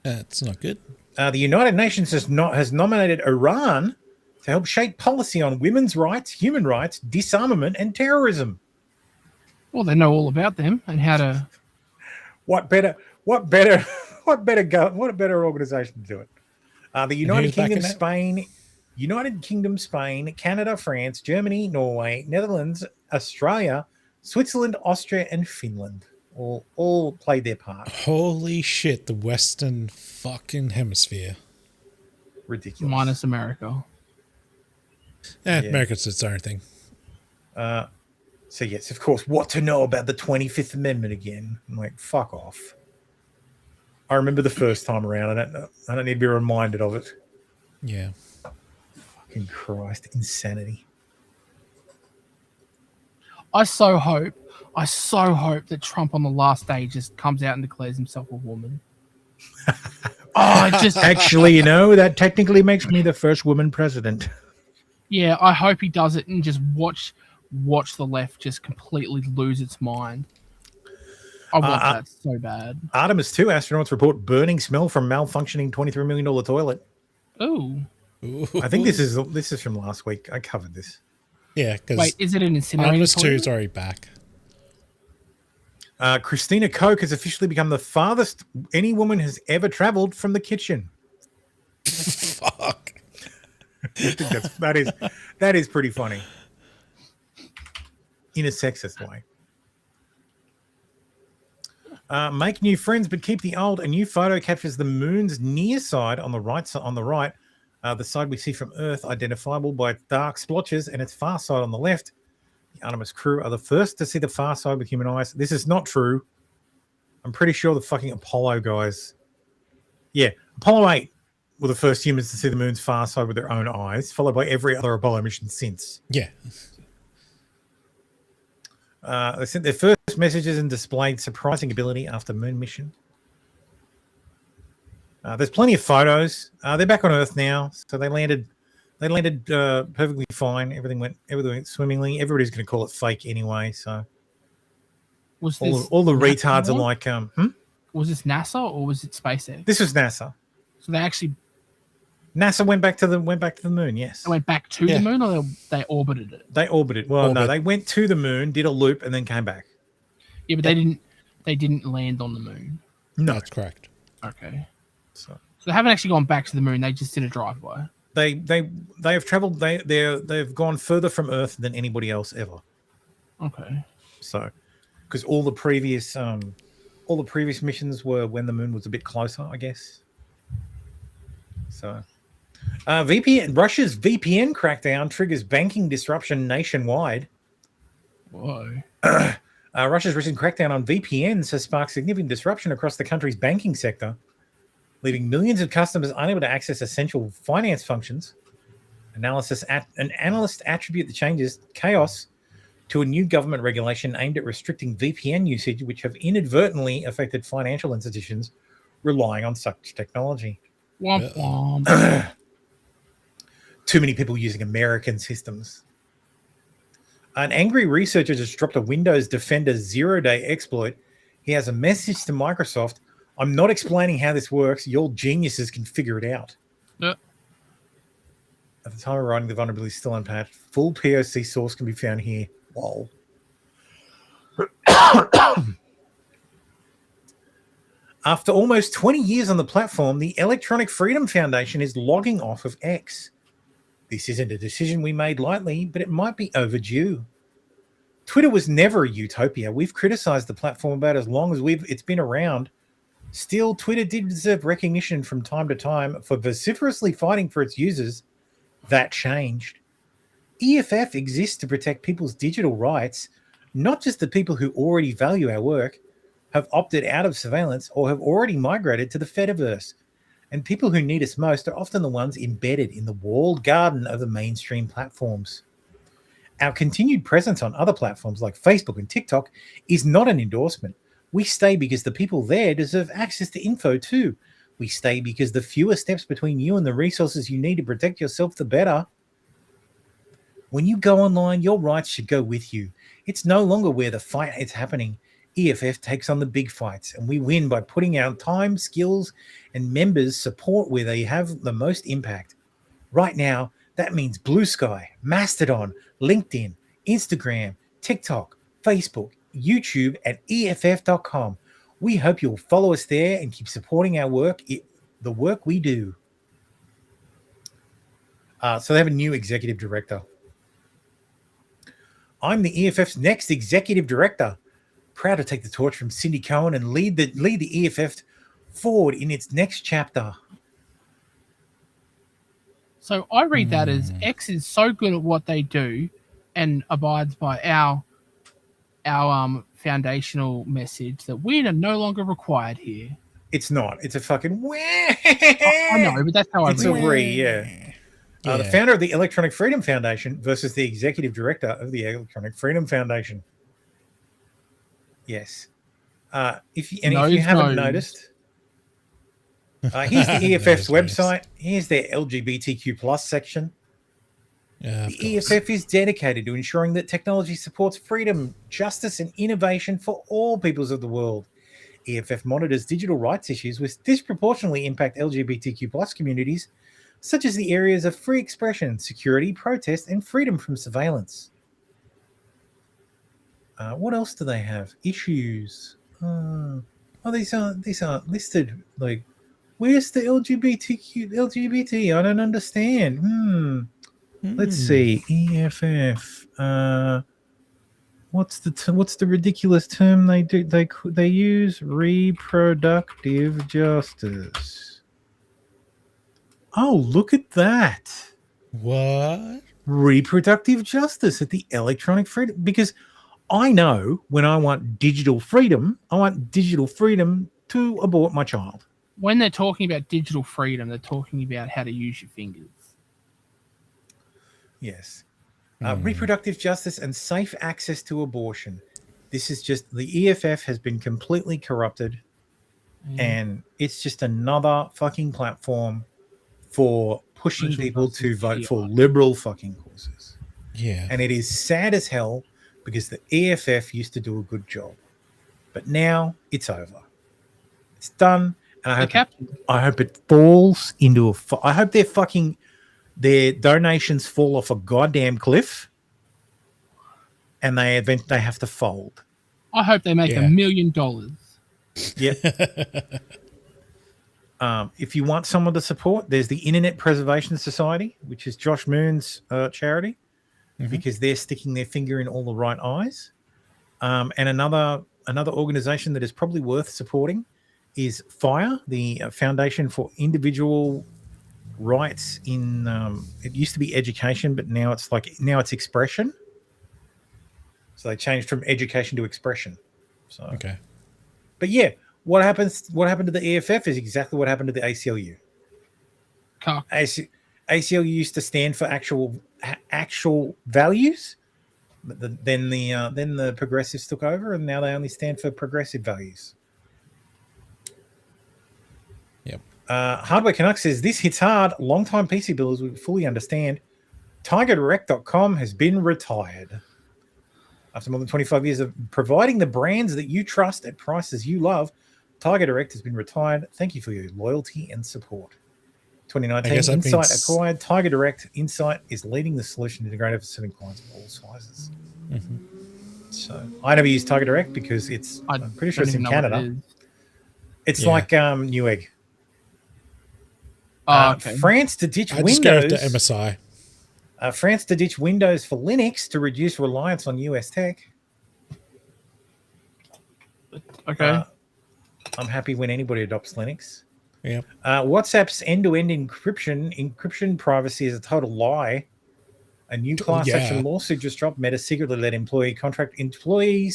That's not good. The United Nations has nominated Iran to help shape policy on women's rights, human rights, disarmament, and terrorism. Well, they know all about them and how to. What better organization to do it? The United Kingdom, Spain, Canada, France, Germany, Norway, Netherlands, Australia, Switzerland, Austria, and Finland all played their part. Holy shit, the Western fucking hemisphere. Ridiculous. Minus America. Yeah, America's its own thing. So yes, of course, what to know about the 25th Amendment again? I'm like, fuck off. I remember the first time around. I don't need to be reminded of it. Yeah. Fucking Christ, insanity. I so hope that Trump on the last day just comes out and declares himself a woman. Actually, that technically makes me the first woman president. Yeah, I hope he does it and just watch the left just completely lose its mind. I want that so bad. Artemis 2 astronauts report burning smell from malfunctioning $23 million toilet. Ooh. I think this is from last week. I covered this. Yeah, because wait, is it an incinerator? Artemis 2 is already back. Christina Koch has officially become the farthest any woman has ever traveled from the kitchen. Fuck. I think that is pretty funny. In a sexist way. Make new friends, but keep the old. A new photo captures the moon's near side on the right. The side we see from Earth, identifiable by dark splotches, and its far side on the left. The Artemis crew are the first to see the far side with human eyes. This is not true. I'm pretty sure the fucking Apollo guys. Yeah, Apollo 8 were the first humans to see the moon's far side with their own eyes, followed by every other Apollo mission since. Yeah. They sent their first messages and displayed surprising ability after moon mission. There's plenty of photos. They're back on Earth now, so they landed perfectly fine. Everything went swimmingly. Everybody's going to call it fake anyway. So Was all the retards are like, Was this NASA or was it SpaceX? This was NASA. So they actually NASA went back to the moon. Yes, they went back to the moon, or they orbited it. They orbited. Well, no, they went to the moon, did a loop, and then came back. Yeah, but they didn't land on the moon. No, that's correct. Okay. So they haven't actually gone back to the moon. They just did a drive-by. They have traveled. They've gone further from Earth than anybody else ever. Okay. So, because all the previous missions were when the moon was a bit closer, I guess. So, Russia's VPN crackdown triggers banking disruption nationwide. Whoa. Russia's recent crackdown on VPNs has sparked significant disruption across the country's banking sector, leaving millions of customers unable to access essential finance functions. Analysts attribute the changes chaos to a new government regulation aimed at restricting VPN usage, which have inadvertently affected financial institutions relying on such technology. Womp womp. Too many people using American systems. An angry researcher just dropped a Windows Defender 0-day exploit. He has a message to Microsoft. I'm not explaining how this works. Your geniuses can figure it out. Yep. At the time of writing, the vulnerability is still unpatched. Full POC source can be found here. Whoa. After almost 20 years on the platform, the Electronic Freedom Foundation is logging off of X. This isn't a decision we made lightly, but it might be overdue. Twitter was never a utopia. We've criticized the platform about as long as it's been around. Still, Twitter did deserve recognition from time to time for vociferously fighting for its users. That changed. EFF exists to protect people's digital rights, not just the people who already value our work, have opted out of surveillance, or have already migrated to the Fediverse. And people who need us most are often the ones embedded in the walled garden of the mainstream platforms. Our continued presence on other platforms like Facebook and TikTok is not an endorsement. We stay because the people there deserve access to info too. We stay because the fewer steps between you and the resources you need to protect yourself, the better. When you go online, your rights should go with you. It's no longer where the fight is happening. EFF takes on the big fights, and we win by putting our time, skills, and members' support where they have the most impact. Right now, that means Blue Sky, Mastodon, LinkedIn, Instagram, TikTok, Facebook, YouTube, and EFF.com. We hope you'll follow us there and keep supporting our work, the work we do. So they have a new executive director. I'm the EFF's next executive director. Proud to take the torch from Cindy Cohen and lead the EFF forward in its next chapter. So I read that as X is so good at what they do and abides by our foundational message that we are no longer required here. It's not. It's a fucking I know, but that's how I read it. It's a yeah. The founder of the Electronic Freedom Foundation versus the executive director of the Electronic Freedom Foundation. Yes. If you haven't noticed, here's the EFF's website. Here's their LGBTQ plus section. Yeah, the EFF is dedicated to ensuring that technology supports freedom, justice, and innovation for all peoples of the world. EFF monitors digital rights issues which disproportionately impact LGBTQ plus communities, such as the areas of free expression, security, protest, and freedom from surveillance. What else do they have? Issues. These aren't listed. Like, where's the LGBT? I don't understand. Let's see. EFF. What's the ridiculous term they use? Reproductive justice. Oh, look at that. What? Reproductive justice at the Electronic Freedom, because I know when I want digital freedom, I want digital freedom to abort my child. When they're talking about digital freedom, they're talking about how to use your fingers. Yes. Reproductive justice and safe access to abortion. This is just, the EFF has been completely corrupted, and it's just another fucking platform for pushing people to vote for liberal fucking causes. Yeah. And it is sad as hell because the EFF used to do a good job, but now it's over. It's done, and I hope it falls into I hope their donations fall off a goddamn cliff, and they have to fold. I hope they make $1 million. Yep. If you want someone to support, there's the Internet Preservation Society, which is Josh Moon's charity, because they're sticking their finger in all the right eyes. And another organization that is probably worth supporting is FIRE, the Foundation for Individual Rights in it used to be education, but now it's expression. So they changed from education to expression. So okay. But yeah, what happened to the EFF is exactly what happened to the ACLU. ACLU used to stand for actual values, but then the progressives took over, and now they only stand for progressive values. Yep. Hardware Canuck says, this hits hard. Long-time PC builders will fully understand. TigerDirect.com has been retired. After more than 25 years of providing the brands that you trust at prices you love, TigerDirect has been retired. Thank you for your loyalty and support. 2019, Insight acquired TigerDirect. Insight is leading the solution integrated for serving clients of all sizes. So I never use TigerDirect because I'm pretty sure it's in Canada. It's like Newegg. Okay. France to ditch I Windows. just go to MSI. France to ditch Windows for Linux to reduce reliance on US tech. Okay. I'm happy when anybody adopts Linux. Yeah. WhatsApp's end-to-end encryption privacy is a total lie. A new class action lawsuit just dropped. Meta secretly let employees,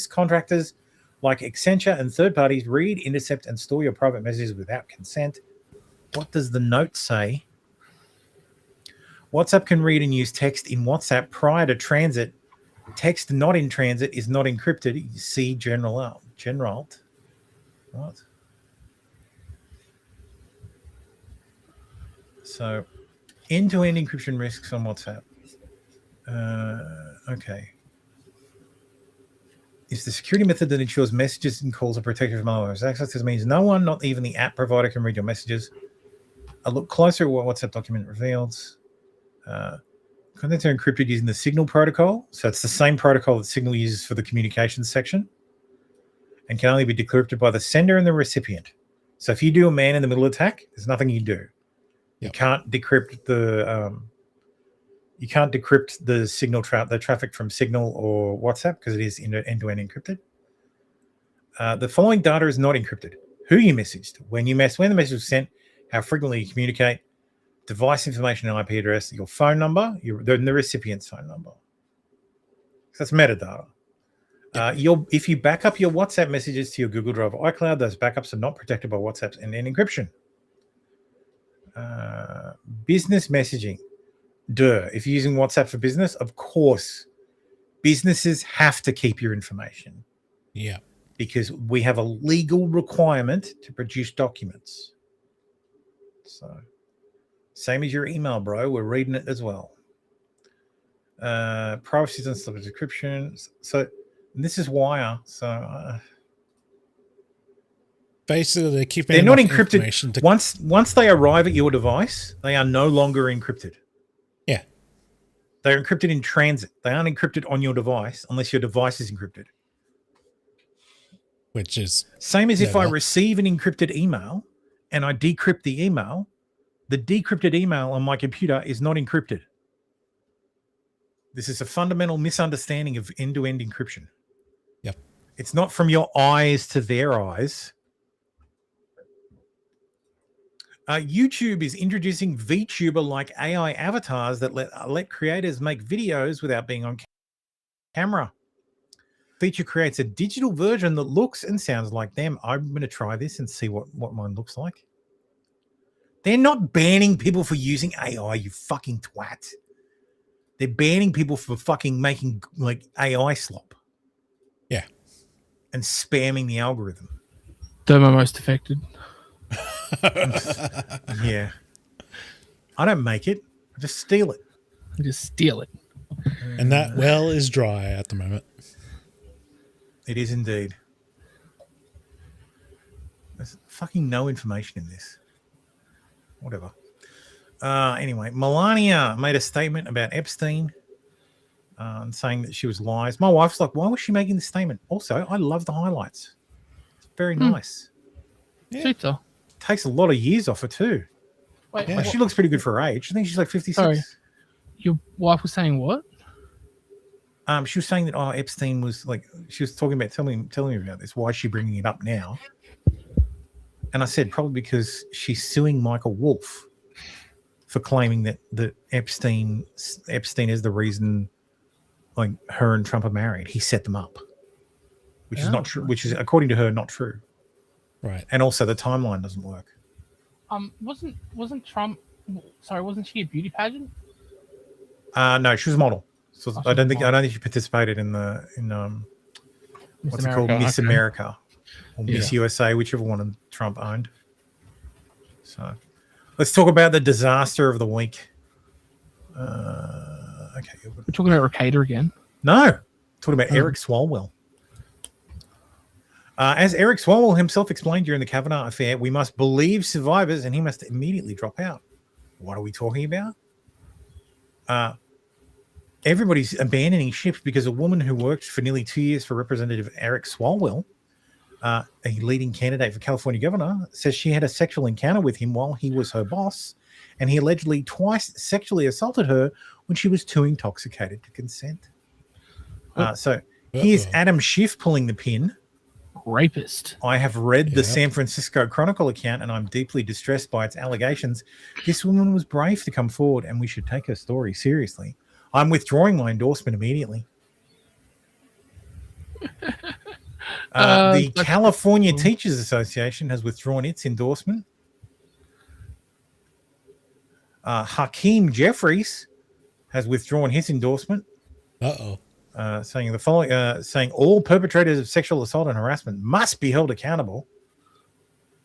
contractors like Accenture and third parties read, intercept, and store your private messages without consent. What does the note say? WhatsApp can read and use text in WhatsApp prior to transit. Text not in transit is not encrypted. See General Alt. What? So, end-to-end encryption risks on WhatsApp. Okay. Is the security method that ensures messages and calls are protected from malicious access. This means no one, not even the app provider, can read your messages. A look closer at what WhatsApp document reveals. Contents are encrypted using the Signal protocol. So it's the same protocol that Signal uses for the communications section, and can only be decrypted by the sender and the recipient. So if you do a man-in-the-middle attack, there's nothing you can do. You can't decrypt the Signal the traffic from Signal or WhatsApp because it is end-to-end encrypted. The following data is not encrypted: who you messaged, when the message was sent, how frequently you communicate, device information and IP address, your phone number, the recipient's phone number. So that's metadata. If you back up your WhatsApp messages to your Google Drive or iCloud, those backups are not protected by WhatsApp's end-to-end encryption. Business messaging. If you're using WhatsApp for business, of course, businesses have to keep your information. Yeah. Because we have a legal requirement to produce documents. So, same as your email, bro. We're reading it as well. Privacy and stuff, decryption. So, this is Wire. So, basically, they're keeping. They're not encrypted. Once they arrive at your device, they are no longer encrypted. They're encrypted in transit. They aren't encrypted on your device unless your device is encrypted. which is same as if I never. receive an encrypted email and I decrypt the email. The decrypted email on my computer is not encrypted. This is a fundamental misunderstanding of end-to-end encryption. Yep. It's not from your eyes to their eyes. YouTube is introducing VTuber-like AI avatars that let creators make videos without being on camera. Feature creates a digital version that looks and sounds like them. I'm going to try this and see what mine looks like. They're not banning people for using AI, you fucking twat. They're banning people for fucking making like AI slop. Yeah. And spamming the algorithm. They're my most affected. Yeah. I don't make it. I just steal it. I just steal it. And that well is dry at the moment. It is indeed. There's fucking no information in this. Whatever. Anyway, Melania made a statement about Epstein and saying that she was lies. My wife's like, why was she making this statement? Also, I love the highlights. It's very nice. Yeah. Takes a lot of years off her too. Wait, Like, she looks pretty good for her age. I think she's like 56. Sorry. Your wife was saying what? She was saying that Epstein was like, she was talking about telling me about this. Why is she bringing it up now? And I said probably because she's suing Michael Wolff for claiming that Epstein is the reason like her and Trump are married. He set them up, which is not true. Which is according to her not true. Right. And also the timeline doesn't work. Wasn't Trump? Sorry, wasn't she a beauty pageant? No, she was a model. So I don't think she participated in what's it called, Miss America or Miss USA, whichever one Trump owned. So let's talk about the disaster of the week. Okay, we're talking about Ricada again. No, talking about Eric Swalwell. As Eric Swalwell himself explained during the Kavanaugh affair, we must believe survivors, and he must immediately drop out. What are we talking about? Everybody's abandoning ship because a woman who worked for nearly 2 years for Representative Eric Swalwell, a leading candidate for California governor, says she had a sexual encounter with him while he was her boss, and he allegedly twice sexually assaulted her when she was too intoxicated to consent. So here's Adam Schiff pulling the pin. Rapist. I have read the San Francisco Chronicle account, and I'm deeply distressed by its allegations. This woman was brave to come forward, and we should take her story seriously. I'm withdrawing my endorsement immediately. The California Teachers Association has withdrawn its endorsement. Hakeem Jeffries has withdrawn his endorsement. Saying the following: saying all perpetrators of sexual assault and harassment must be held accountable.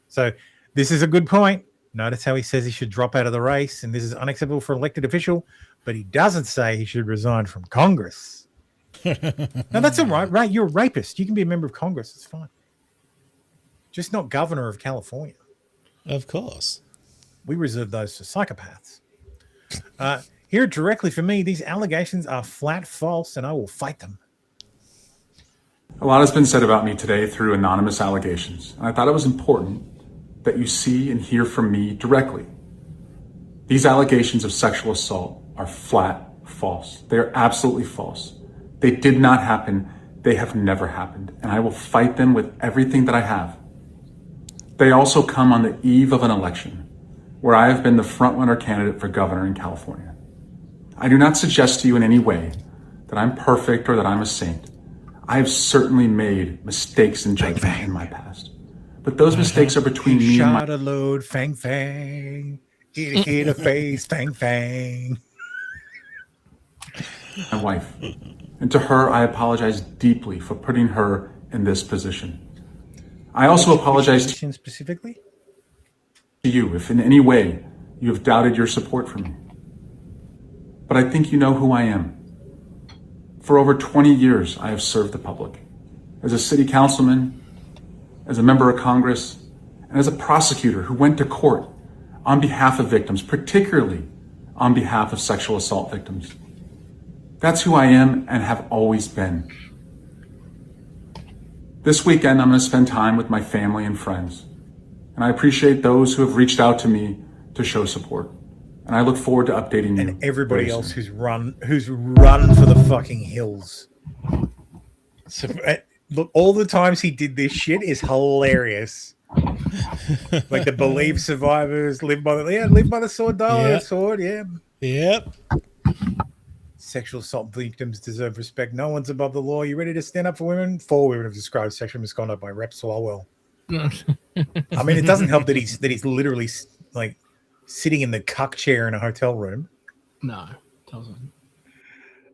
So this is a good point. Notice how he says he should drop out of the race, and this is unacceptable for an elected official, but he doesn't say he should resign from Congress. Now that's all right, right? You're a rapist. You can be a member of Congress. It's fine. Just not governor of California. Of course. We reserve those for psychopaths. Hear it directly from me. These allegations are flat false, and I will fight them. A lot has been said about me today through anonymous allegations, and I thought it was important that you see and hear from me directly. These allegations of sexual assault are flat false. They are absolutely false. They did not happen. They have never happened, and I will fight them with everything that I have. They also come on the eve of an election where I have been the frontrunner candidate for governor in California. I do not suggest to you in any way that I'm perfect or that I'm a saint. I have certainly made mistakes in judgment in my past. But those mistakes are between me and my... Shot a load, fang, fang. Hit a face, fang, fang. My wife. And to her, I apologize deeply for putting her in this position. I also apologize to specifically you if in any way you have doubted your support for me. But I think you know who I am. For over 20 years, I have served the public. As a city councilman, as a member of Congress, and as a prosecutor who went to court on behalf of victims, particularly on behalf of sexual assault victims. That's who I am and have always been. This weekend, I'm going to spend time with my family and friends. And I appreciate those who have reached out to me to show support. And I look forward to updating you. And everybody very else soon. who's run for the fucking hills. So, look, all the times he did this shit is hilarious. Like the believe survivors live by the sword, darling. Yeah. Sword, yeah. Yep. Sexual assault victims deserve respect. No one's above the law. You ready to stand up for women? 4 women have described sexual misconduct by Rep Swalwell. I mean, it doesn't help that he's literally like sitting in the cuck chair in a hotel room. No, it doesn't.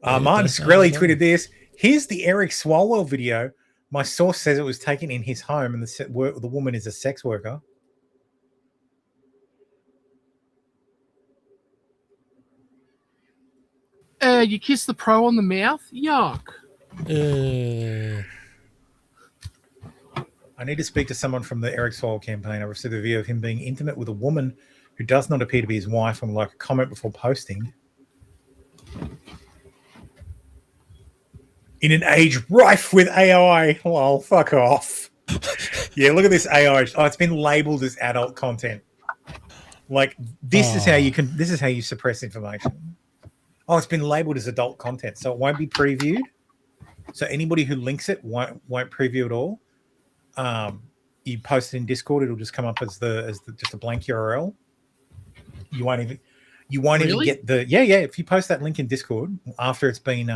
Martin Skrelly tweeted this. Here's the Eric Swalwell video. My source says it was taken in his home, and the woman is a sex worker. You kiss the pro on the mouth? Yuck. I need to speak to someone from the Eric Swalwell campaign. I received a video of him being intimate with a woman who does not appear to be his wife, and would like a comment before posting. In an age rife with AI. Well, fuck off. Yeah, look at this AI. Oh, it's been labeled as adult content. Like this is how you suppress information. Oh, it's been labeled as adult content, so it won't be previewed. So anybody who links it won't preview at all. You post it in Discord, it'll just come up as just a blank URL. You won't even get the If you post that link in Discord after it's been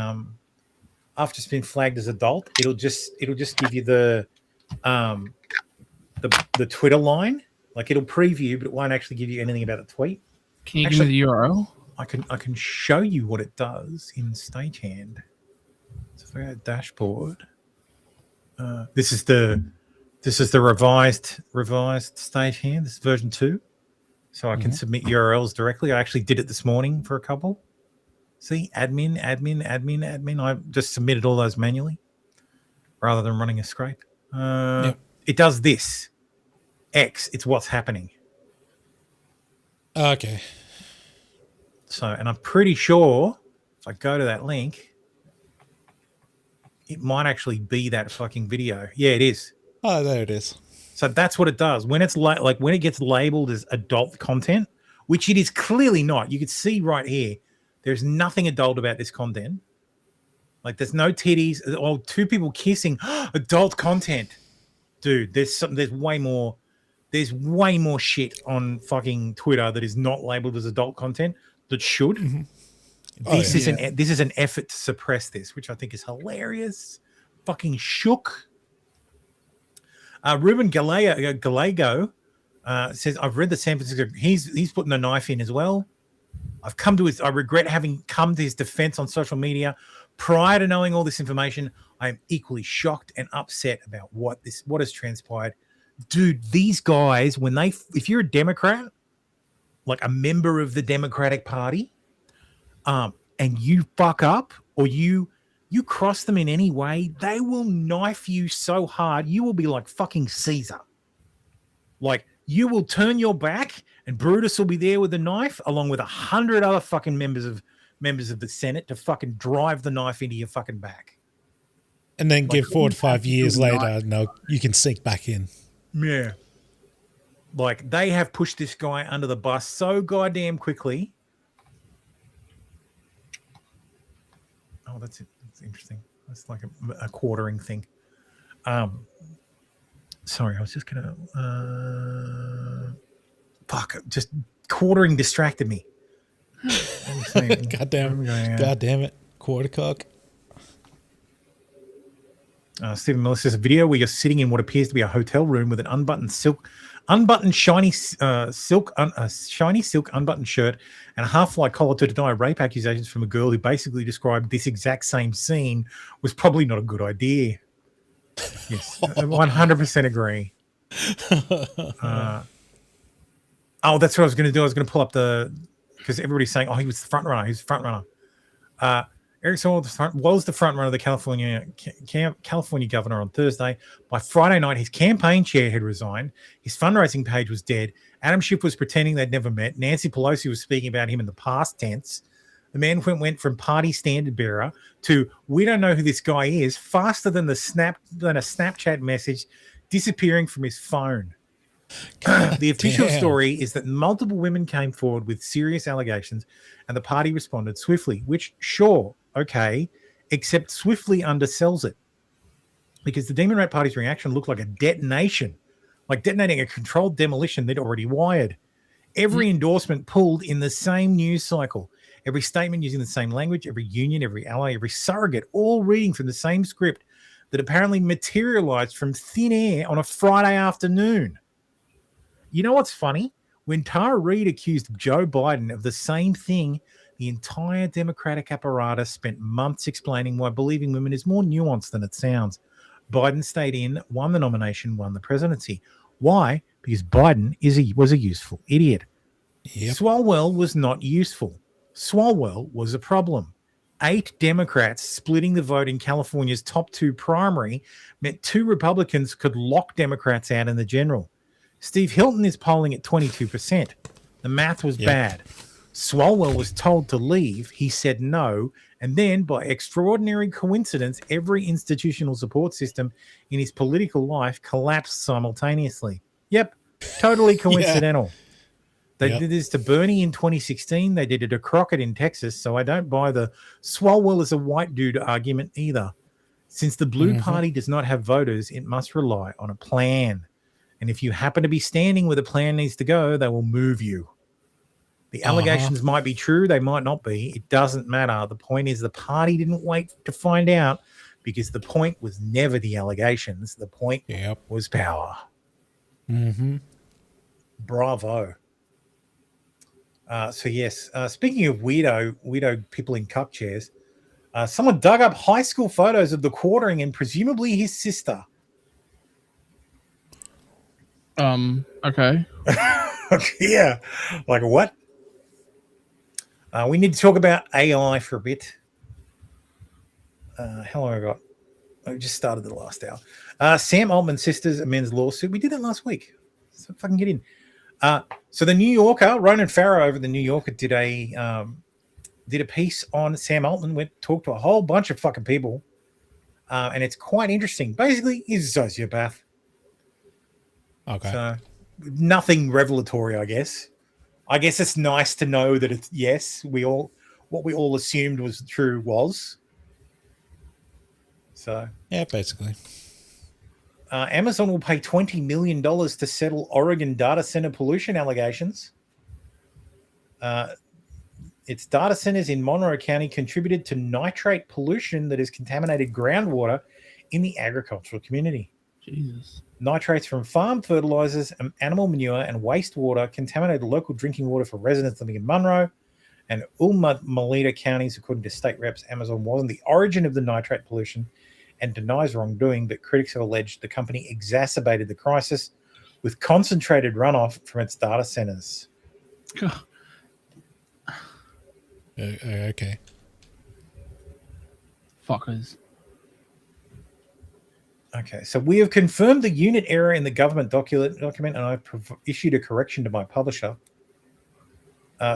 flagged as adult, it'll just give you the Twitter line. Like it'll preview, but it won't actually give you anything about the tweet. Can you give me the URL? I can show you what it does in stagehand. So if I go to dashboard, this is the revised stagehand. This is version 2. So I can submit URLs directly. I actually did it this morning for a couple. See, admin. I just submitted all those manually rather than running a scrape. It does this. X, it's what's happening. Okay. So, and I'm pretty sure if I go to that link, it might actually be that fucking video. Yeah, it is. Oh, there it is. So that's what it does. When it's like when it gets labeled as adult content, which it is clearly not. You can see right here, there's nothing adult about this content. Like there's no titties or 2 people kissing. Adult content. Dude, there's way more shit on fucking Twitter that is not labeled as adult content that should. Mm-hmm. This is an effort to suppress this, which I think is hilarious. Fucking shook. Ruben Gallego says, I've read the San Francisco. He's putting a knife in as well. I regret having come to his defense on social media. Prior to knowing all this information, I am equally shocked and upset about what has transpired. Dude, these guys, if you're a Democrat, like a member of the Democratic Party, and you fuck up or you cross them in any way, they will knife you so hard, you will be like fucking Caesar. Like, you will turn your back and Brutus will be there with a knife along with 100 other fucking members of the Senate to fucking drive the knife into your fucking back. And then give 4 to 5 years later, no, you can sneak back in. Yeah. Like, they have pushed this guy under the bus so goddamn quickly. Oh, that's it. That's interesting. That's like a quartering thing. Sorry, I was just gonna just quartering distracted me. God damn it. Quarter cock. Stephen Miller says a video where you're sitting in what appears to be a hotel room with an unbuttoned shiny silk unbuttoned shirt and a half-fly collar to deny rape accusations from a girl who basically described this exact same scene was probably not a good idea. Yes, 100% agree. That's what I was going to do. I was going to pull up because everybody's saying, he was the front runner. He's the front runner. Eric Swalwell was the front runner of the California governor on Thursday. By Friday night, his campaign chair had resigned. His fundraising page was dead. Adam Schiff was pretending they'd never met. Nancy Pelosi was speaking about him in the past tense. The man went from party standard bearer to we don't know who this guy is faster than a Snapchat message disappearing from his phone. The official damn. story is that multiple women came forward with serious allegations and the party responded swiftly, which, sure, okay, except swiftly undersells it. Because the Demon Rat Party's reaction looked like a detonation, like detonating a controlled demolition they'd already wired. Every endorsement pulled in the same news cycle, every statement using the same language, every union, every ally, every surrogate, all reading from the same script that apparently materialized from thin air on a Friday afternoon. You know what's funny? When Tara Reid accused Joe Biden of the same thing, the entire Democratic apparatus spent months explaining why believing women is more nuanced than it sounds. Biden stayed in, won the nomination, won the presidency. Why? Because Biden was a useful idiot. Swalwell was not useful. Swalwell was a problem. 8 Democrats splitting the vote in California's top 2 primary meant 2 Republicans could lock Democrats out in the general. Steve Hilton is polling at 22%. The math was bad. Swalwell was told to leave. He said no. And then, by extraordinary coincidence, every institutional support system in his political life collapsed simultaneously. Yep, totally coincidental. They did this to Bernie in 2016. They did it to Crockett in Texas. So I don't buy the Swalwell is a white dude argument either. Since the Blue Party does not have voters, it must rely on a plan. And if you happen to be standing where the plan needs to go, they will move you. The allegations might be true. They might not be. It doesn't matter. The point is the party didn't wait to find out because the point was never the allegations. The point was power. Bravo. So, yes, speaking of weirdo people in cup chairs, someone dug up high school photos of the quartering and presumably his sister. Okay. Yeah. Like what? We need to talk about AI for a bit. How long have I got? I just started the last hour. Sam Altman sisters amends lawsuit. We did that last week. So fucking get in. So the New Yorker, Ronan Farrow over the New Yorker did a piece on Sam Altman. Talked to a whole bunch of fucking people. And it's quite interesting. Basically, he's a sociopath. Okay. So nothing revelatory, I guess. I guess it's nice to know that it's what we all assumed was true was. So yeah, basically. Amazon will pay $20 million to settle Oregon data center pollution allegations. Its data centers in Monroe County contributed to nitrate pollution that has contaminated groundwater in the agricultural community. Jesus. Nitrates from farm fertilizers, animal manure, and wastewater contaminated local drinking water for residents living in Monroe and Umatilla counties, according to state reps. Amazon wasn't the origin of the nitrate pollution and denies wrongdoing, but critics have alleged the company exacerbated the crisis with concentrated runoff from its data centers. Okay. Fuckers. Okay, so we have confirmed the unit error in the government document, and I've issued a correction to my publisher.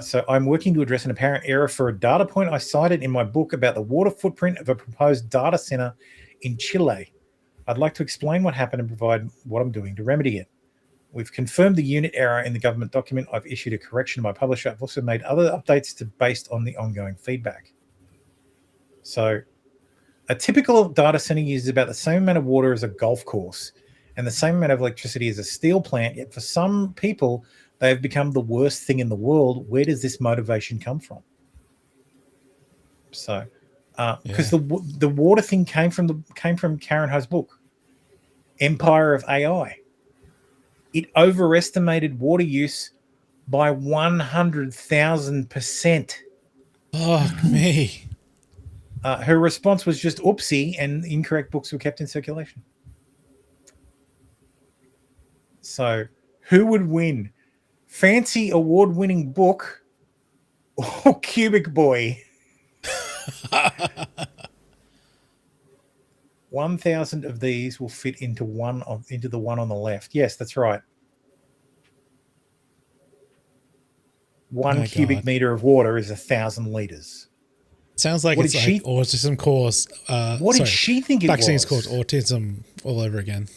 So I'm working to address an apparent error for a data point I cited in my book about the water footprint of a proposed data center in Chile. I'd like to explain what happened and provide what I'm doing to remedy it. We've confirmed the unit error in the government document. I've issued a correction to my publisher. I've also made other updates based on the ongoing feedback. So a typical data center uses about the same amount of water as a golf course and the same amount of electricity as a steel plant, yet for some people, they have become the worst thing in the world. Where does this motivation come from? So, because the water thing came from Karen Ho's book, Empire of AI. It overestimated water use by 100,000%. Fuck me. Her response was just oopsie, and incorrect books were kept in circulation. So, who would win? Fancy award-winning book or Cubic Boy? 1,000 of these will fit into the one on the left. Yes, that's right. one My cubic God. meter of water is 1,000 liters. Sounds like What it's did like she- autism course. What did she think it vaccines was? called autism all over again.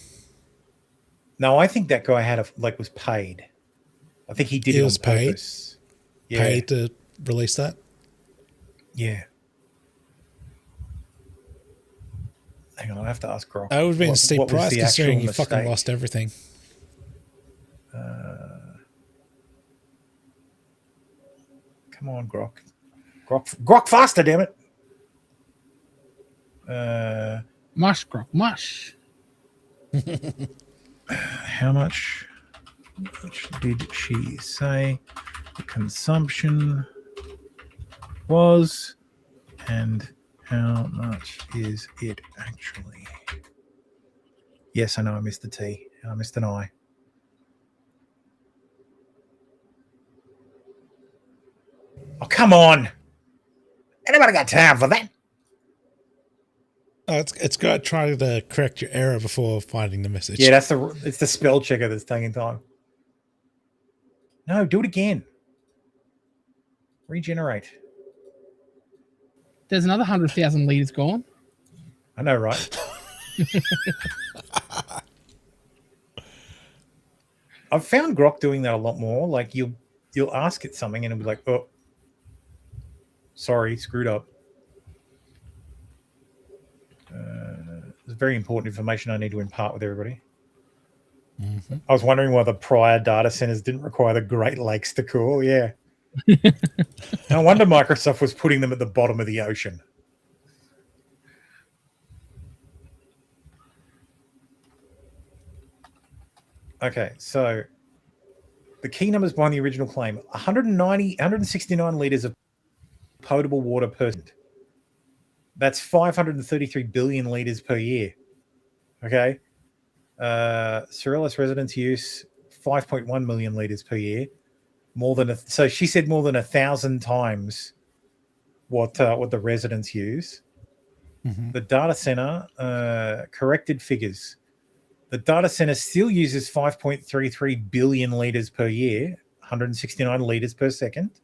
No, I think that guy was paid. I think he did He it on was paid? purpose. Yeah. Paid to release that. Yeah. Hang on, I have to ask Grok. That would have been a steep what was price the considering actual you fucking mistake? lost everything. Come on, Grok. Grok faster, damn it. Mush, Grok, mush. How much did she say the consumption was, and how much is it actually? Yes, I know I missed the T and I missed an I. Oh, come on. Anybody got time for that? It's got to try to correct your error before finding the message. Yeah, it's the spell checker that's taking time. No, do it again. Regenerate. There's another 100,000 liters gone. I know, right? I've found Grok doing that a lot more. Like you'll ask it something and it'll be like, oh, sorry, screwed up. It's very important information I need to impart with everybody. Mm-hmm. I was wondering why the prior data centers didn't require the Great Lakes to cool. Yeah. No wonder Microsoft was putting them at the bottom of the ocean. Okay, so the key numbers behind the original claim: 169 liters of potable water per second. That's 533 billion liters per year. Okay. Cyrillis residents use 5.1 million liters per year. So she said more than 1,000 times what the residents use. Mm-hmm. The data center corrected figures. The data center still uses 5.33 billion liters per year, 169 liters per second.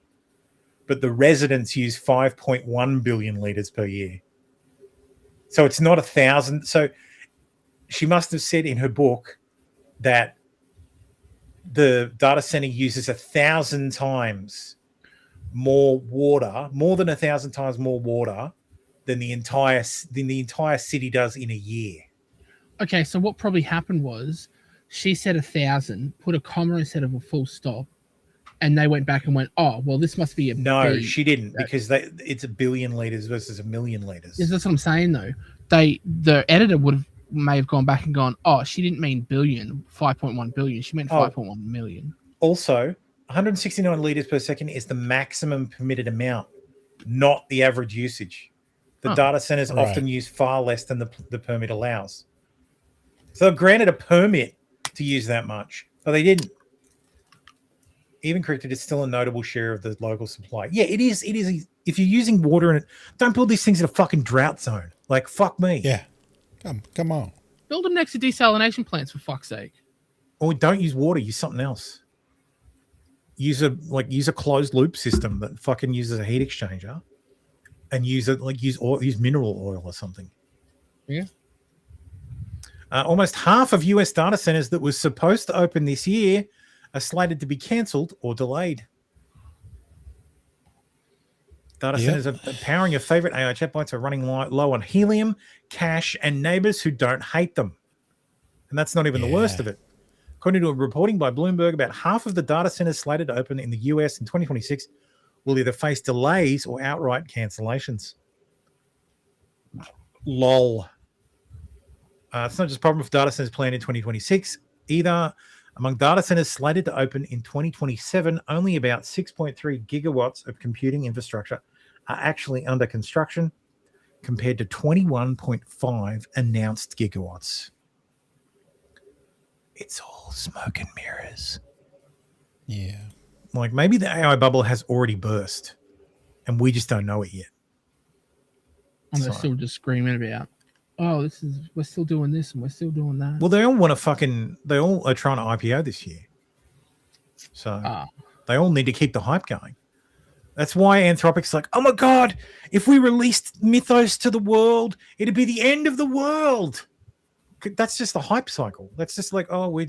But the residents use 5.1 billion liters per year. So it's not 1,000. So she must have said in her book that the data center uses 1,000 times more water, more than 1,000 times more water than the entire city does in a year. Okay, so what probably happened was she said 1,000, put a comma instead of a full stop, and they went back and went, oh, well, this must be a No, B. she didn't, because it's 1 billion liters versus 1 million liters. That's what I'm saying, though. The editor may have gone back and gone, oh, she didn't mean billion, 5.1 billion. She meant 5.1 million. Also, 169 liters per second is the maximum permitted amount, not the average usage. The data centers often use far less than the permit allows. So they're granted a permit to use that much, but they didn't. Even corrected, it's still a notable share of the local supply. Yeah, it is. It is. If you're using water in it, don't build these things in a fucking drought zone. Like, fuck me. Yeah. Come on. Build them next to desalination plants, for fuck's sake. Or don't use water. Use something else. Use a closed loop system that fucking uses a heat exchanger, and use mineral oil or something. Yeah. Almost half of US data centers that was supposed to open this year are slated to be cancelled or delayed. Data centers are powering your favorite AI chatbots are running low on helium, cache, and neighbors who don't hate them. And that's not even the worst of it. According to a reporting by Bloomberg, about half of the data centers slated to open in the US in 2026 will either face delays or outright cancellations. Lol. It's not just a problem with data centers planned in 2026 either. Among data centers slated to open in 2027, only about 6.3 gigawatts of computing infrastructure are actually under construction, compared to 21.5 announced gigawatts. It's all smoke and mirrors. Yeah. Like maybe the AI bubble has already burst and we just don't know it yet. And they're still just screaming about, oh, we're still doing this and we're still doing that. Well, they all are trying to IPO this year. So They all need to keep the hype going. That's why Anthropic's like, oh my God, if we released Mythos to the world, it'd be the end of the world. That's just the hype cycle. That's just like, oh, we're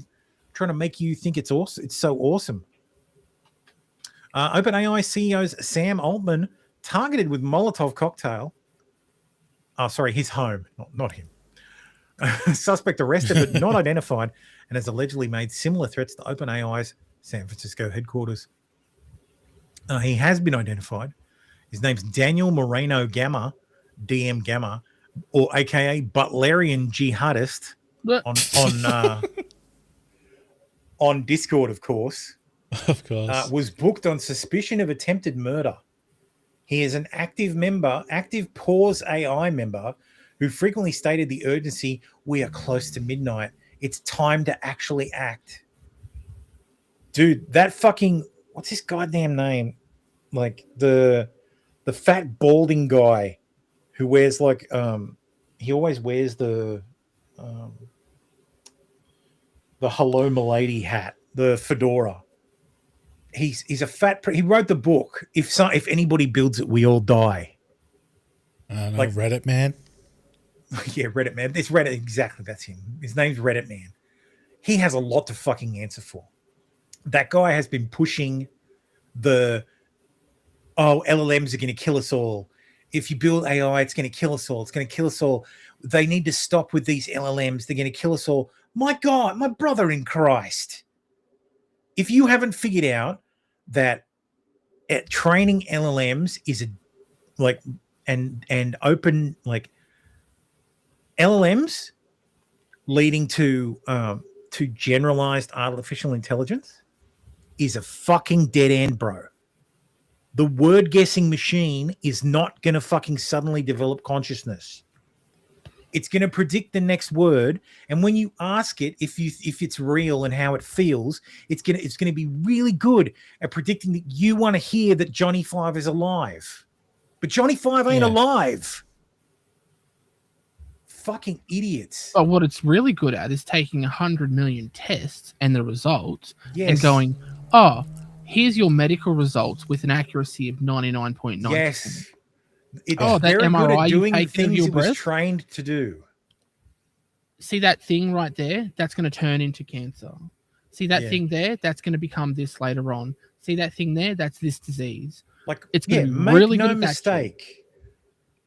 trying to make you think it's awesome. It's so awesome. OpenAI CEO's Sam Altman targeted with Molotov cocktail. Oh, sorry, his home, not him. Suspect arrested but not identified, and has allegedly made similar threats to OpenAI's San Francisco headquarters. He has been identified. His name's Daniel Moreno Gamma, DM Gamma, or AKA Butlerian Jihadist on Discord, of course. Of course. Was booked on suspicion of attempted murder. He is an active Pause AI member who frequently stated the urgency, we are close to midnight. It's time to actually act. Dude, that fucking, what's his goddamn name? Like the fat balding guy who wears like, he always wears the Hello Milady hat, the fedora. He's a fat. He wrote the book. If anybody builds it, we all die. I don't know, Like- Reddit man. Yeah, Reddit man. It's Reddit. Exactly. That's him. His name's Reddit man. He has a lot to fucking answer for. That guy has been pushing LLMs are going to kill us all. If you build AI, it's going to kill us all. It's going to kill us all. They need to stop with these LLMs. They're going to kill us all. My God, my brother in Christ. If you haven't figured out that training LLMs is and open LLMs leading to generalized artificial intelligence is a fucking dead end, bro. The word guessing machine is not going to fucking suddenly develop consciousness. It's going to predict the next word, and when you ask it if it's real and how it feels, it's going to be really good at predicting that you want to hear that Johnny Five is alive, but Johnny Five ain't alive. Fucking idiots. But what it's really good at is taking 100 million tests and the results and Yes. going, oh, here's your medical results with an accuracy of 99.9%. Yes. It's that very good MRI at you doing the take of things your it was breast? trained to do. See that thing right there? That's going to turn into cancer. See that Yeah. thing there? That's going to become this later on. See that thing there? That's this disease. Like, it's going to be make really no good at that shit. mistake.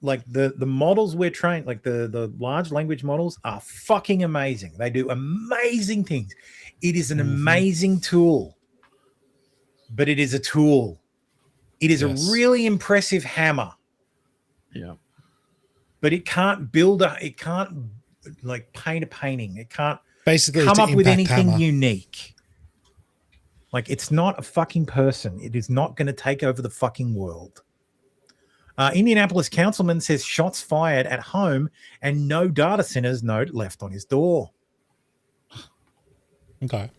Like the models we're trained, like the large language models are fucking amazing. They do amazing things. It is an amazing tool, but it is a tool. It is a really impressive hammer. Yeah. But it can't it can't like paint a painting. It can't Basically, come it's an up with impact anything hammer. unique. Like, it's not a fucking person. It is not going to take over the fucking world. Indianapolis councilman says shots fired at home and no data centers note left on his door. Okay.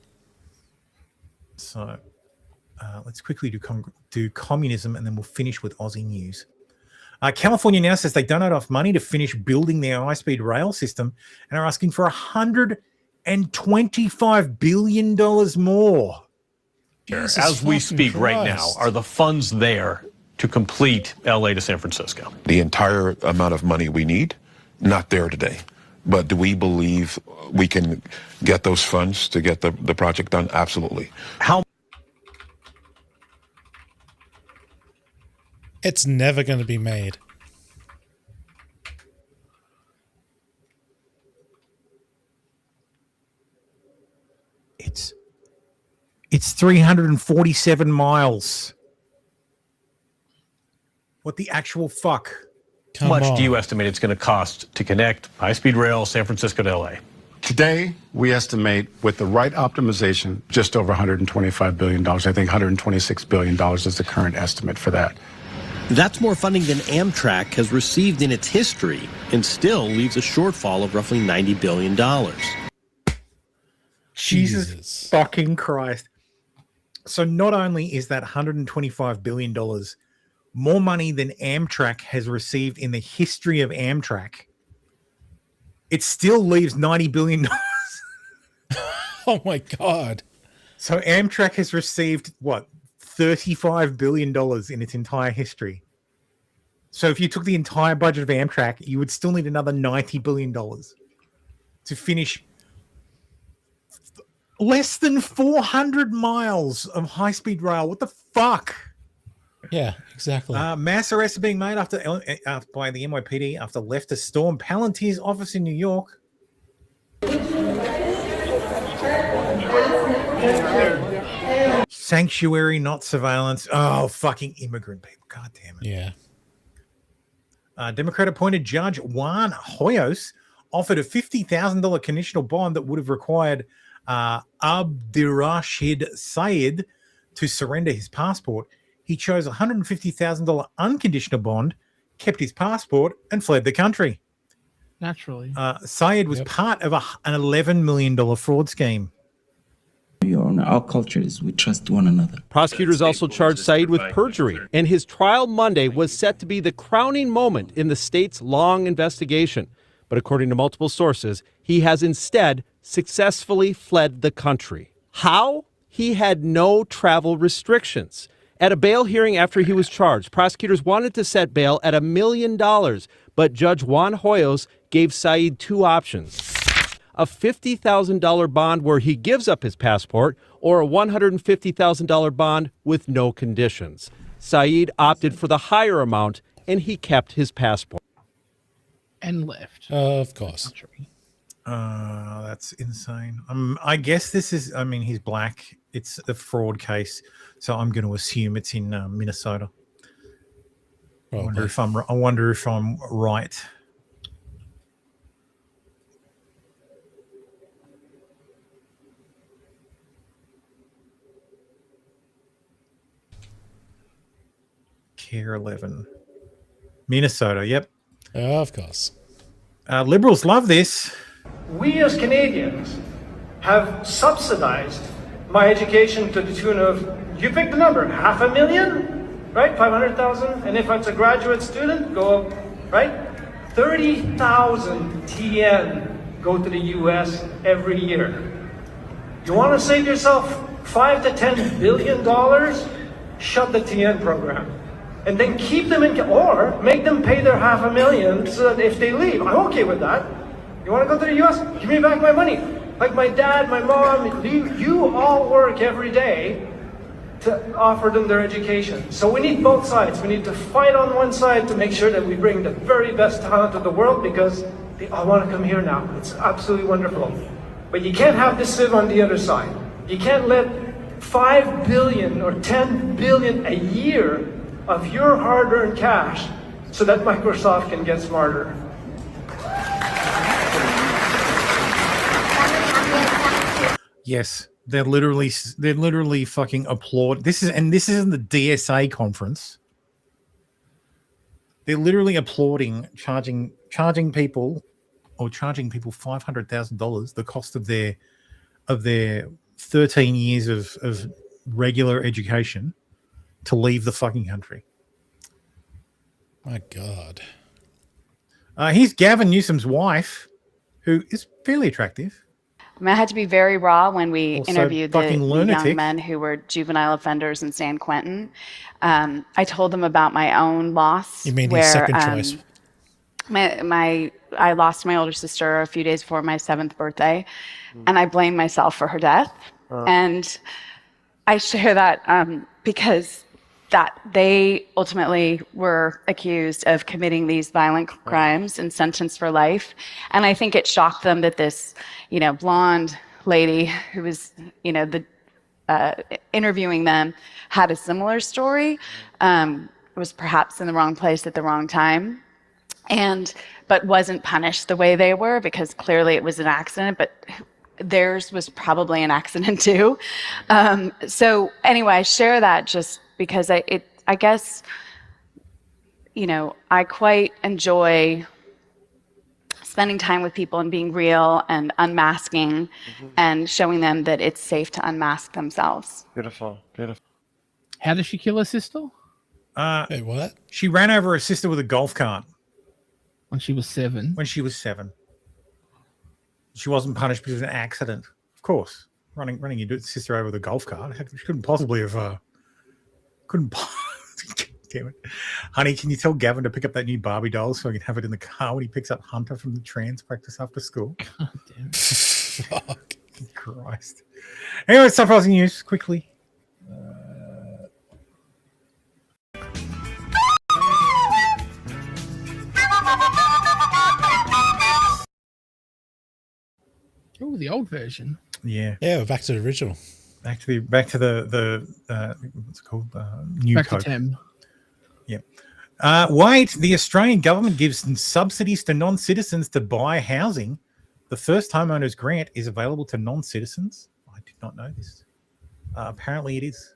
So let's quickly do communism, and then we'll finish with Aussie news. California now says they don't have enough money to finish building their high-speed rail system and are asking for $125 billion more. As we speak right now, are the funds there to complete LA to San Francisco? The entire amount of money we need, not there today. But do we believe we can get those funds to get the project done? Absolutely. How? It's never going to be made. It's 347 miles. What the actual fuck? How much do you estimate it's going to cost to connect high-speed rail San Francisco to LA? Today, we estimate with the right optimization, just over $125 billion. I think $126 billion is the current estimate for that. That's more funding than Amtrak has received in its history and still leaves a shortfall of roughly $90 billion. Jesus fucking Christ. So not only is that $125 billion more money than Amtrak has received in the history of Amtrak, it still leaves $90 billion. Oh my God. So Amtrak has received, what, $35 billion in its entire history. So if you took the entire budget of Amtrak, you would still need another $90 billion to finish less than 400 miles of high-speed rail. What the fuck? Yeah, exactly. Mass arrests are being made by the NYPD after leftists storm Palantir's office in New York. Sanctuary, not surveillance. Oh, fucking immigrant people. God damn it. Yeah. Democrat-appointed Judge Juan Hoyos offered a $50,000 conditional bond that would have required Abdirashid Sayed to surrender his passport. He chose a $150,000 unconditional bond, kept his passport, and fled the country. Naturally. Sayed was part of an $11 million fraud scheme. Our culture is we trust one another. Prosecutors also charged Saeed with perjury, and his trial Monday was set to be the crowning moment in the state's long investigation. But according to multiple sources, he has instead successfully fled the country. How? He had no travel restrictions. At a bail hearing after he was charged, prosecutors wanted to set bail at $1 million, but Judge Juan Hoyos gave Saeed two options: a $50,000 bond where he gives up his passport, or a $150,000 bond with no conditions. Saeed opted for the higher amount, and he kept his passport. And left. Of course. That's insane. I guess this is, I mean, he's black. It's a fraud case, so I'm going to assume it's in Minnesota. I wonder if I'm right. Care 11. Minnesota, yep. Of course. Liberals love this. We as Canadians have subsidized my education to the tune of, you pick the number, $500,000, right? 500,000. And if it's a graduate student, go up, right? 30,000 TN go to the US every year. You want to save yourself $5 to $10 billion? Shut the TN program. And then keep them in, or make them pay their $500,000 so that if they leave, I'm okay with that. You want to go to the US? Give me back my money. Like my dad, my mom, you all work every day to offer them their education. So we need both sides. We need to fight on one side to make sure that we bring the very best talent of the world, because they all want to come here now. It's absolutely wonderful. But you can't have this sieve on the other side. You can't let 5 billion or 10 billion a year of your hard-earned cash so that Microsoft can get smarter. Yes, they're literally fucking applaud. This isn't the DSA conference. They're literally applauding charging people $500,000, the cost of their 13 years of regular education, to leave the fucking country. My God. Here's Gavin Newsom's wife, who is fairly attractive. I mean, I had to be very raw when we Also interviewed the fucking lunatic. young men who were juvenile offenders in San Quentin. I told them about my own loss. You mean his second choice? I lost my older sister a few days before my 7th birthday, and I blamed myself for her death. And I share that because that they ultimately were accused of committing these violent crimes and sentenced for life. And I think it shocked them that this, blonde lady who was, interviewing them had a similar story, was perhaps in the wrong place at the wrong time, but wasn't punished the way they were, because clearly it was an accident, but theirs was probably an accident too. So anyway, I share that just because I guess, I quite enjoy spending time with people and being real and unmasking and showing them that it's safe to unmask themselves. Beautiful. How did she kill her sister? Hey, what? She ran over her sister with a golf cart. When she was 7? When she was 7. She wasn't punished because it was an accident. Of course. Running your sister over with a golf cart. She couldn't possibly have Couldn't buy. Damn it, honey! Can you tell Gavin to pick up that new Barbie doll so I can have it in the car when he picks up Hunter from the trans practice after school? Damn. Fuck Christ. Anyway, surprising news quickly. Oh, the old version. Yeah, we're back to the original. Back to the what's it called? New Back code. to 10. Yeah. Wait, the Australian government gives subsidies to non-citizens to buy housing. The first homeowners grant is available to non-citizens. I did not know this. Apparently, it is.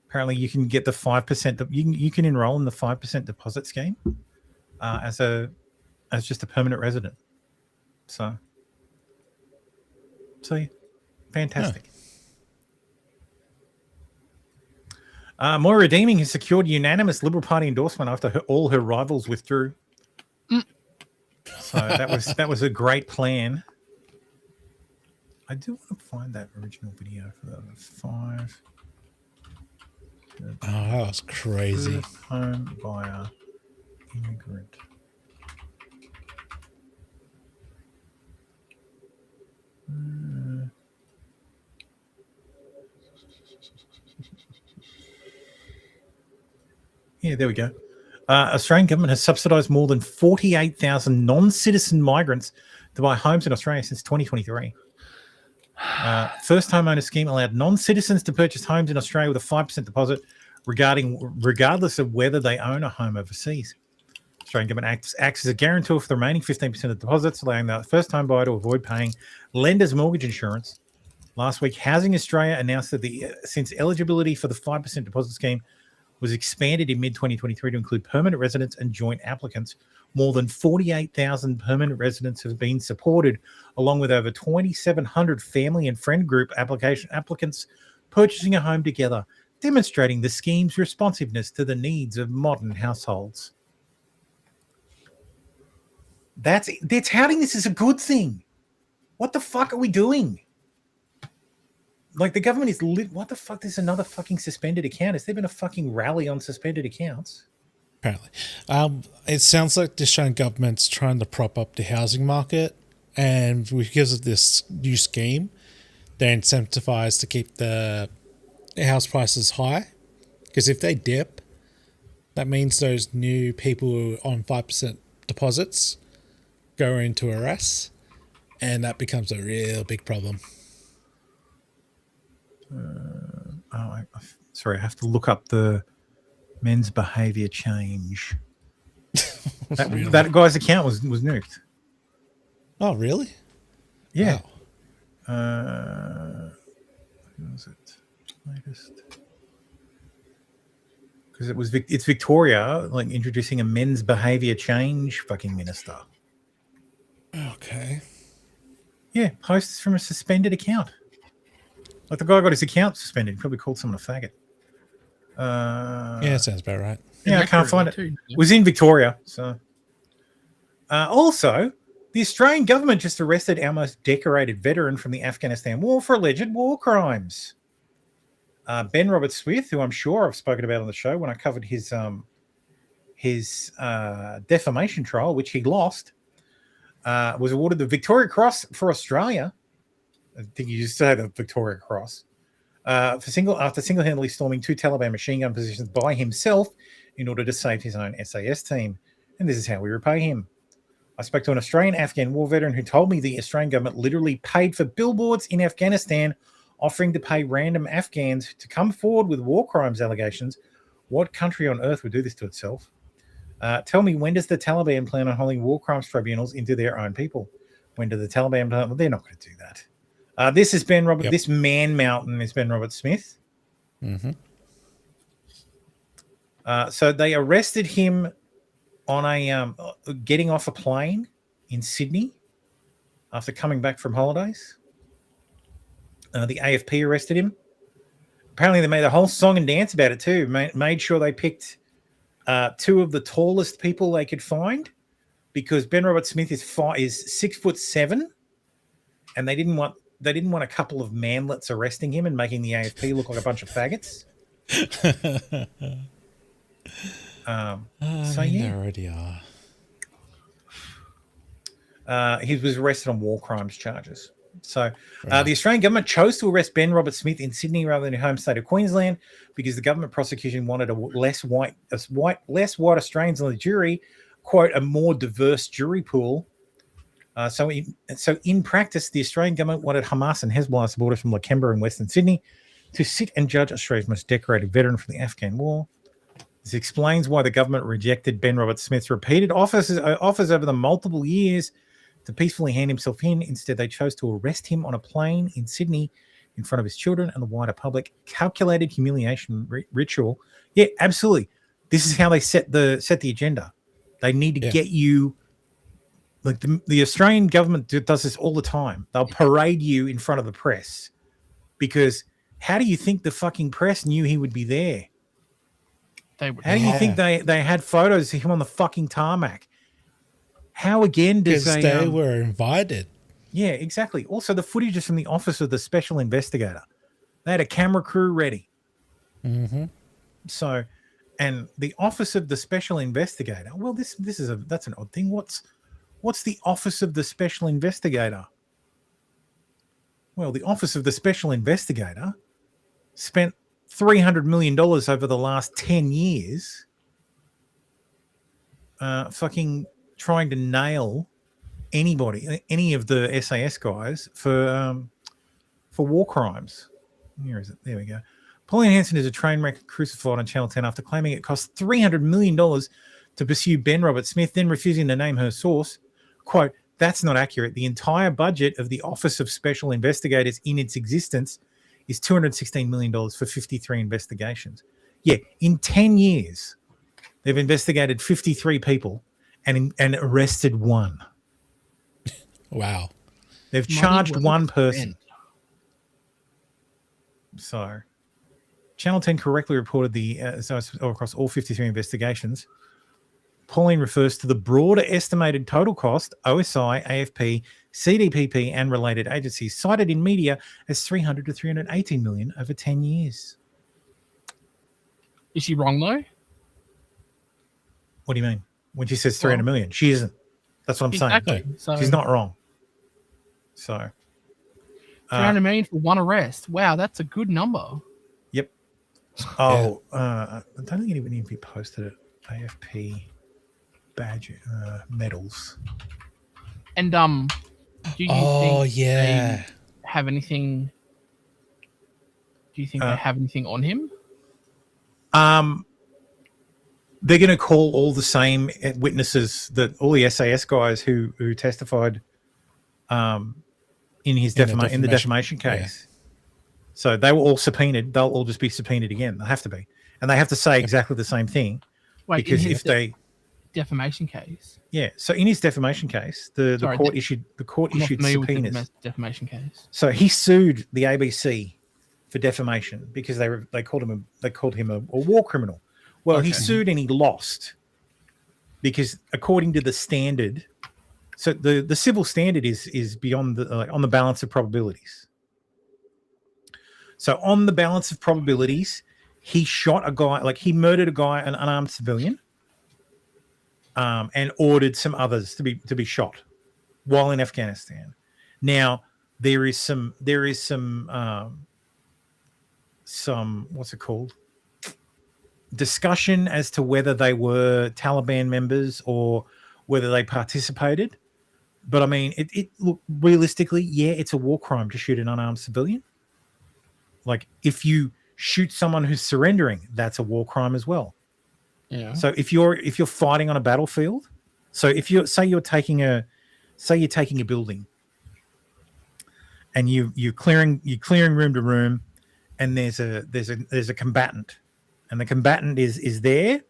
Apparently, you can get the 5%. You can enroll in the 5% deposit scheme as just a permanent resident. So yeah, fantastic. Moira Deeming has secured unanimous Liberal Party endorsement after all her rivals withdrew. So that was a great plan. I do want to find that original video for the 5. Oh, that was crazy. Home buyer immigrant. Yeah, there we go. Australian government has subsidised more than 48,000 non-citizen migrants to buy homes in Australia since 2023. First homeowner scheme allowed non-citizens to purchase homes in Australia with a 5% deposit, regardless of whether they own a home overseas. Australian government acts as a guarantor for the remaining 15% of deposits, allowing the first home buyer to avoid paying lender's mortgage insurance. Last week, Housing Australia announced that since eligibility for the 5% deposit scheme was expanded in mid-2023 to include permanent residents and joint applicants, more than 48,000 permanent residents have been supported, along with over 2,700 family and friend group applicants purchasing a home together, demonstrating the scheme's responsiveness to the needs of modern households. That's touting this is a good thing. What the fuck are we doing? Like, the government is what the fuck? There's another fucking suspended account. Has there been a fucking rally on suspended accounts? Apparently. It sounds like the Australian government's trying to prop up the housing market, and because of this new scheme, they're incentivized to keep the house prices high. Because if they dip, that means those new people on 5% deposits go into arrest, and that becomes a real big problem. Sorry, I have to look up the men's behaviour change. That guy's account was nuked. Oh, really? Yeah. Wow. Who was it? Latest. Because it's Victoria, like, introducing a men's behaviour change fucking minister. Okay. Yeah, posts from a suspended account. Like, the guy got his account suspended. Probably called someone a faggot. Yeah, that sounds about right. Yeah, I can't find it. It was in Victoria. So, also, the Australian government just arrested our most decorated veteran from the Afghanistan war for alleged war crimes. Ben Robert Smith, who I'm sure I've spoken about on the show when I covered his defamation trial, which he lost, was awarded the Victoria Cross for Australia. I think you just say the Victoria Cross. After single-handedly storming 2 Taliban machine gun positions by himself in order to save his own SAS team. And this is how we repay him. I spoke to an Australian Afghan war veteran who told me the Australian government literally paid for billboards in Afghanistan offering to pay random Afghans to come forward with war crimes allegations. What country on earth would do this to itself? Tell me, when does the Taliban plan on holding war crimes tribunals into their own people? When do the Taliban plan? Well, they're not going to do that. This is Ben Robert. Yep. This man mountain is Ben Robert Smith. Mm-hmm. So they arrested him on a getting off a plane in Sydney after coming back from holidays. The AFP arrested him. Apparently, they made a whole song and dance about it too. Made sure they picked 2 of the tallest people they could find, because Ben Robert Smith is 6'7", and they didn't want a couple of manlets arresting him and making the AFP look like a bunch of faggots. So yeah, there already are. he was arrested on war crimes charges. So the Australian government chose to arrest Ben Robert Smith in Sydney rather than in home state of Queensland because the government prosecution wanted less white Australians on the jury, quote, a more diverse jury pool. So in practice, the Australian government wanted Hamas and Hezbollah supporters from Lakemba and Western Sydney to sit and judge Australia's most decorated veteran from the Afghan war. This explains why the government rejected Ben Robert Smith's repeated offers over the multiple years to peacefully hand himself in. Instead, they chose to arrest him on a plane in Sydney in front of his children and the wider public. Calculated humiliation ritual. Yeah, absolutely. This is how they set the agenda. They need to get you. Like the Australian government does this all the time. They'll parade you in front of the press because how do you think the fucking press knew he would be there? How do you think they had photos of him on the fucking tarmac? How again does they were invited? Yeah, exactly. Also, the footage is from the office of the special investigator. They had a camera crew ready. Mm-hmm. So, and the office of the special investigator. Well, that's an odd thing. What's the office of the special investigator? Well, the office of the special investigator spent $300 million over the last 10 years fucking trying to nail any of the SAS guys for war crimes. Where is it? There we go. Pauline Hanson is a train wreck crucified on Channel 10 after claiming it cost $300 million to pursue Ben Robert Smith, then refusing to name her source. Quote, that's not accurate. The entire budget of the Office of Special Investigators in its existence is $216 million for 53 investigations. Yeah, in 10 years, they've investigated 53 people and arrested one. Wow. They've charged one person. So, Channel 10 correctly reported across all 53 investigations. Pauline refers to the broader estimated total cost, OSI, AFP, CDPP, and related agencies cited in media as 300 to 318 million over 10 years. Is she wrong though? What do you mean? When she says 300 million, she isn't. That's what I'm saying. So, she's not wrong. So, 300 million for one arrest. Wow, that's a good number. Yep. Oh, I don't think it would even be posted at AFP badge medals. And do you think yeah, they have anything? Do you think they have anything on him? They're going to call all the same witnesses that all the SAS guys who testified in the defamation case. Yeah. So they were all subpoenaed. They'll all just be subpoenaed again. They have to be, and they have to say exactly the same thing. Wait, because if they defamation case. Yeah. So in his defamation case, the court issued subpoenas. Defamation case. So he sued the ABC for defamation because they called him a war criminal. Well, he sued and he lost because according to the standard, so the civil standard is beyond on the balance of probabilities. So on the balance of probabilities, he shot a guy, he murdered a guy, an unarmed civilian, and ordered some others to be shot while in Afghanistan. Now there is some what's it called? Discussion as to whether they were Taliban members or whether they participated. But I mean, look, realistically, yeah, it's a war crime to shoot an unarmed civilian. Like if you shoot someone who's surrendering, that's a war crime as well. Yeah. So if you're fighting on a battlefield, so if you're taking a building and you're clearing room to room, and there's a combatant, and the combatant is there, and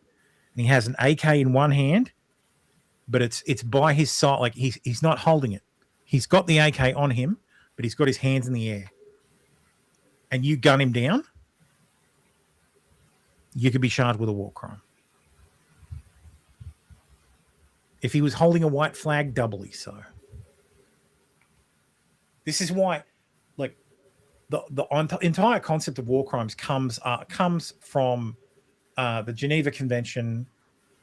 he has an AK in one hand, but it's by his side, like he's not holding it. He's got the AK on him, but he's got his hands in the air. And you gun him down, you could be charged with a war crime. If he was holding a white flag, doubly so. This is why, entire concept of war crimes comes from the Geneva Convention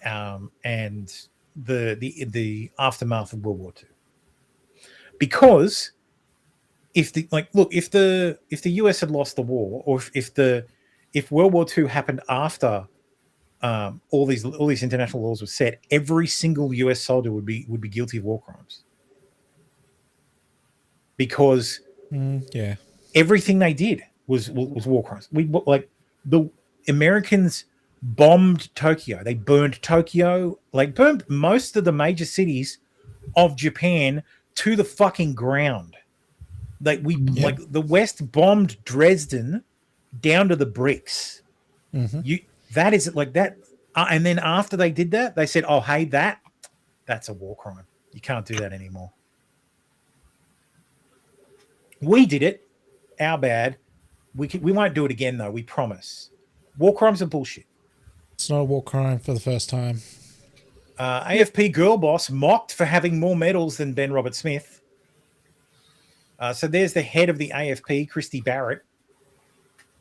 and the aftermath of World War II. Because if the US had lost the war, or if World War II happened after all these international laws were set, every single US soldier would be guilty of war crimes. Because everything they did was war crimes. The Americans bombed Tokyo. They burned Tokyo, burned most of the major cities of Japan to the fucking ground. The West bombed Dresden down to the bricks. That is like that. And then after they did that, they said, "Oh, hey, that's a war crime. You can't do that anymore." We did it. Our bad. We won't do it again, though. We promise. War crimes are bullshit. It's not a war crime for the first time. AFP girl boss mocked for having more medals than Ben Robert Smith. So there's the head of the AFP, Christy Barrett,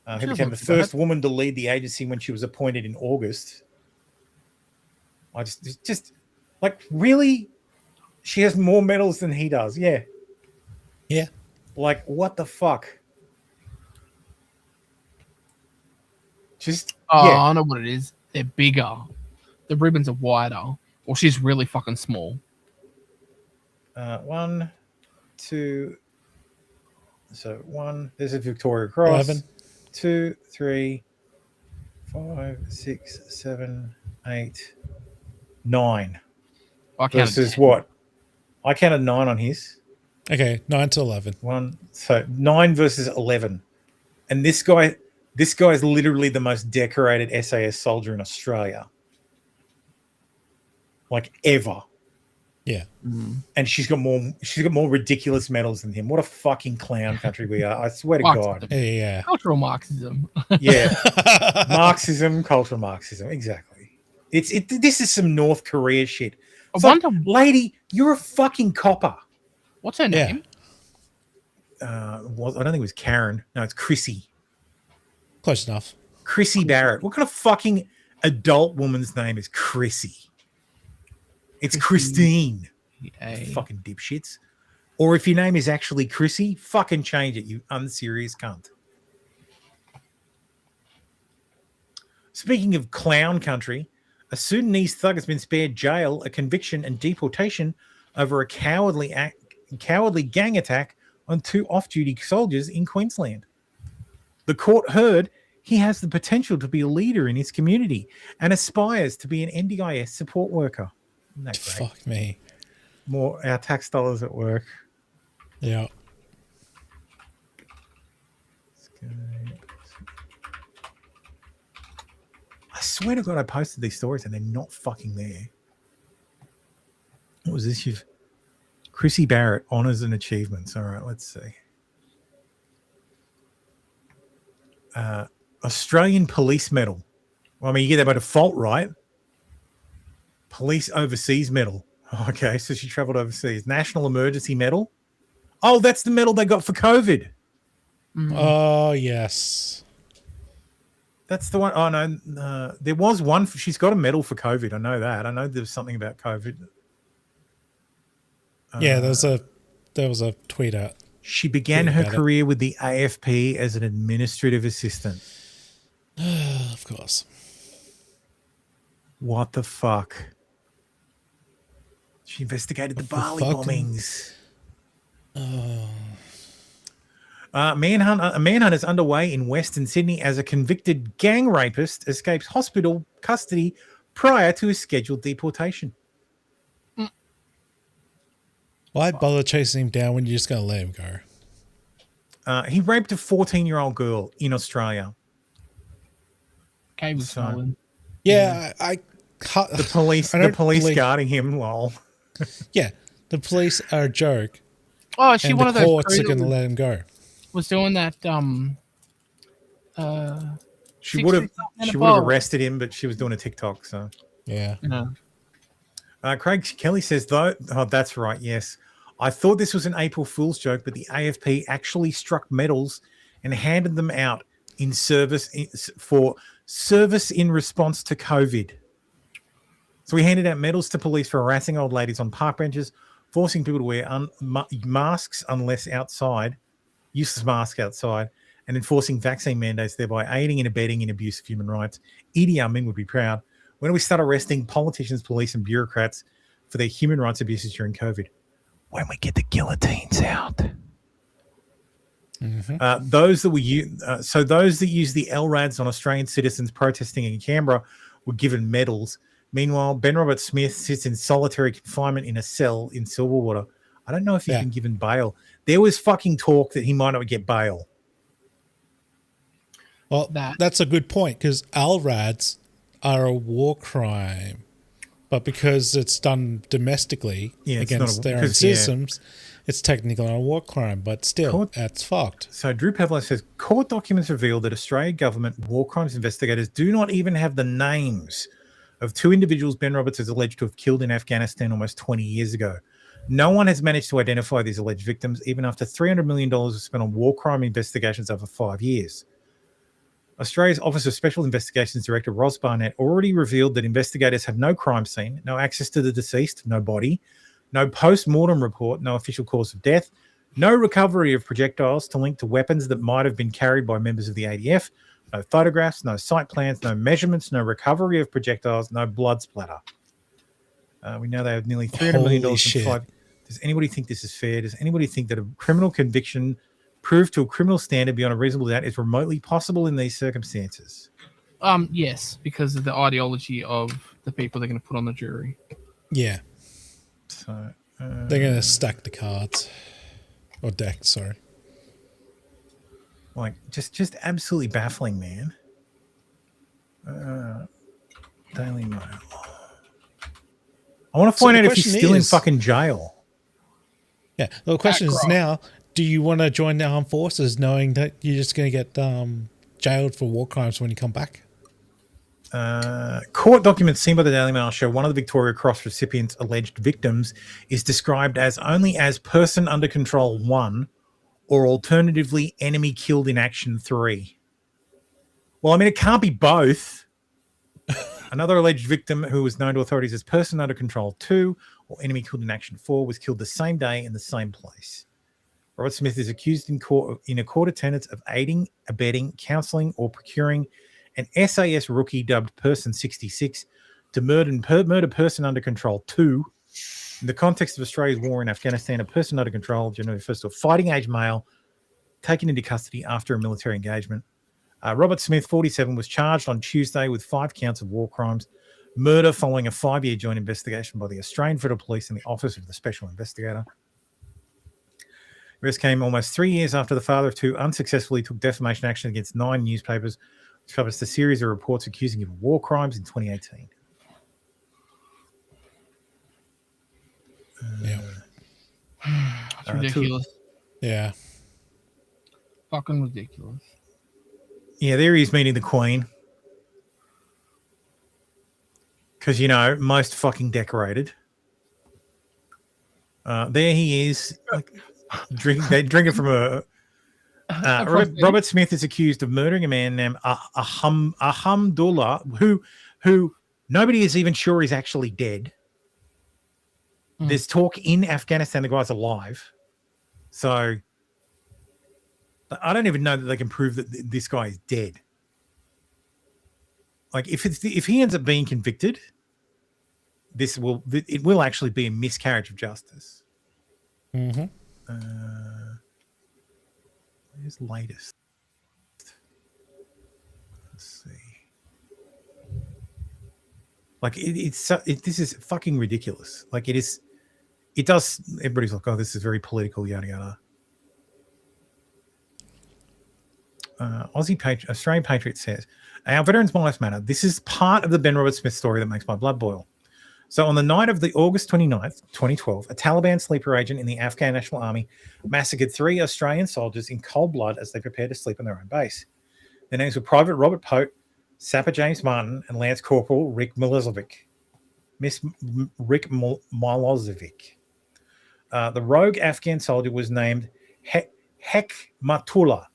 who became the first woman to lead the agency when she was appointed in August. I just really, she has more medals than he does. Yeah. What the fuck? I know what it is. They're bigger. The ribbons are wider. Or she's really fucking small. 1, 2. So 1. There's a Victoria Cross. 11. 2, 3, 5, 6, 7, 8, 9. Versus what? I counted 9 on his. Okay, 9 to 11. So 9 versus 11, and this guy is literally the most decorated SAS soldier in Australia, ever. Yeah, and she's got more ridiculous medals than him. What a fucking clown country we are! I swear to God. Yeah, cultural Marxism. Yeah, Marxism, cultural Marxism, exactly. This is some North Korea shit. Lady, you're a fucking copper. What's her name? I don't think it was Karen. No, it's Chrissy. Close enough. Chrissy Barrett. What kind of fucking adult woman's name is Chrissy? It's Christine. Fucking dipshits. Or if your name is actually Chrissy, fucking change it, you unserious cunt. Speaking of clown country, a Sudanese thug has been spared jail, a conviction, and deportation over a cowardly gang attack on 2 off-duty soldiers in Queensland. The court heard he has the potential to be a leader in his community and aspires to be an NDIS support worker. Isn't that great? Fuck me. More our tax dollars at work. Yeah. I swear to God I posted these stories and they're not fucking there. What was this? Chrissy Barrett, Honours and Achievements. All right, let's see. Australian Police Medal. Well, I mean, you get that by default, right? Police Overseas Medal. Okay, so she travelled overseas. National Emergency Medal. Oh, that's the medal they got for COVID. Oh, yes. That's the one. Oh, no. There was one. She's got a medal for COVID. I know that. I know there's something about COVID. Yeah, there was a tweet out. She began her career with the AFP as an administrative assistant. Of course. What the fuck? She investigated the Bali bombings. A manhunt is underway in Western Sydney as a convicted gang rapist escapes hospital custody prior to his scheduled deportation. Why bother chasing him down when you're just going to let him go? He raped a 14-year-old girl in Australia. Okay, yeah, the police guarding him. Lol. Yeah, the police are a joke. Oh, is she and one of those? The courts are going to let him go. Was doing that. She would have arrested him, but she was doing a TikTok. So yeah. Craig Kelly says though. Oh, that's right. Yes, I thought this was an April Fool's joke, but the AFP actually struck medals and handed them out in service for service in response to COVID. So we handed out medals to police for harassing old ladies on park benches, forcing people to wear masks unless outside, useless masks outside, and enforcing vaccine mandates, thereby aiding and abetting in abuse of human rights. Idi Amin would be proud. When do we start arresting politicians, police, and bureaucrats for their human rights abuses during COVID? When we get the guillotines out. Those that use the LRADs on Australian citizens protesting in Canberra were given medals. Meanwhile, Ben Robert Smith sits in solitary confinement in a cell in Silverwater. I don't know if he's been given bail. There was fucking talk that he might not get bail. Well, that's a good point, because LRADs are a war crime, but because it's done domestically against their own citizens, it's technically not a war crime, but still, that's fucked. So Drew Pavlov says, court documents reveal that Australian government war crimes investigators do not even have the names of two individuals Ben Roberts is alleged to have killed in Afghanistan almost 20 years ago. No one has managed to identify these alleged victims, even after $300 million was spent on war crime investigations over 5 years. Australia's Office of Special Investigations Director Ros Barnett already revealed that investigators have no crime scene, no access to the deceased, no body, no post-mortem report, no official cause of death, no recovery of projectiles to link to weapons that might have been carried by members of the ADF, no photographs, no site plans, no measurements, no recovery of projectiles, no blood splatter. We know they have nearly $300 million in five. Does anybody think this is fair? Does anybody think that a criminal conviction proved to a criminal standard beyond a reasonable doubt is remotely possible in these circumstances? Yes, because of the ideology of the people they're going to put on the jury. Yeah. So they're going to stack the cards. Or deck, sorry. Like, just absolutely baffling, man. Daily Mail. I want to find out if he's still in fucking jail. Yeah. Well, the question is now, do you want to join the armed forces knowing that you're just going to get jailed for war crimes when you come back? Court documents seen by the Daily Mail show one of the Victoria Cross recipients' alleged victims is described as only as person under control 1 or alternatively enemy killed in action 3. Well, I mean, it can't be both. Another alleged victim who was known to authorities as person under control 2 or enemy killed in action 4 was killed the same day in the same place. Robert Smith is accused in a court attendance of aiding, abetting, counselling or procuring an SAS rookie dubbed Person 66 to murder person under control 2. In the context of Australia's war in Afghanistan, a person under control, generally refers to a fighting age male taken into custody after a military engagement. Robert Smith, 47, was charged on Tuesday with 5 counts of war crimes, murder following a 5-year joint investigation by the Australian Federal Police and the Office of the Special Investigator. The arrest came almost 3 years after the father of 2 unsuccessfully took defamation action against 9 newspapers, which published a series of reports accusing him of war crimes in 2018. It's ridiculous. Yeah. Fucking ridiculous. Yeah, there he is meeting the Queen. Because, you know, most fucking decorated. There he is. Like, drinking from a... Robert Smith is accused of murdering a man named Alhamdulillah, who nobody is even sure is actually dead. There's talk in Afghanistan the guy's alive. So I don't even know that they can prove that this guy is dead. Like, if he ends up being convicted, it will actually be a miscarriage of justice. Mm-hmm. Where's latest? Let's see. Like, this is fucking ridiculous. Like, it is. It does. Everybody's like, oh, this is very political, yada yada. Australian Patriot says, our veterans' lives matter. This is part of the Ben Robert Smith story that makes my blood boil. So on the night of the August 29th, 2012, a Taliban sleeper agent in the Afghan National Army massacred 3 Australian soldiers in cold blood as they prepared to sleep on their own base. Their names were Private Robert Pote, Sapper James Martin, and Lance Corporal Rick Milosevic. The rogue Afghan soldier was named Hekmatullah,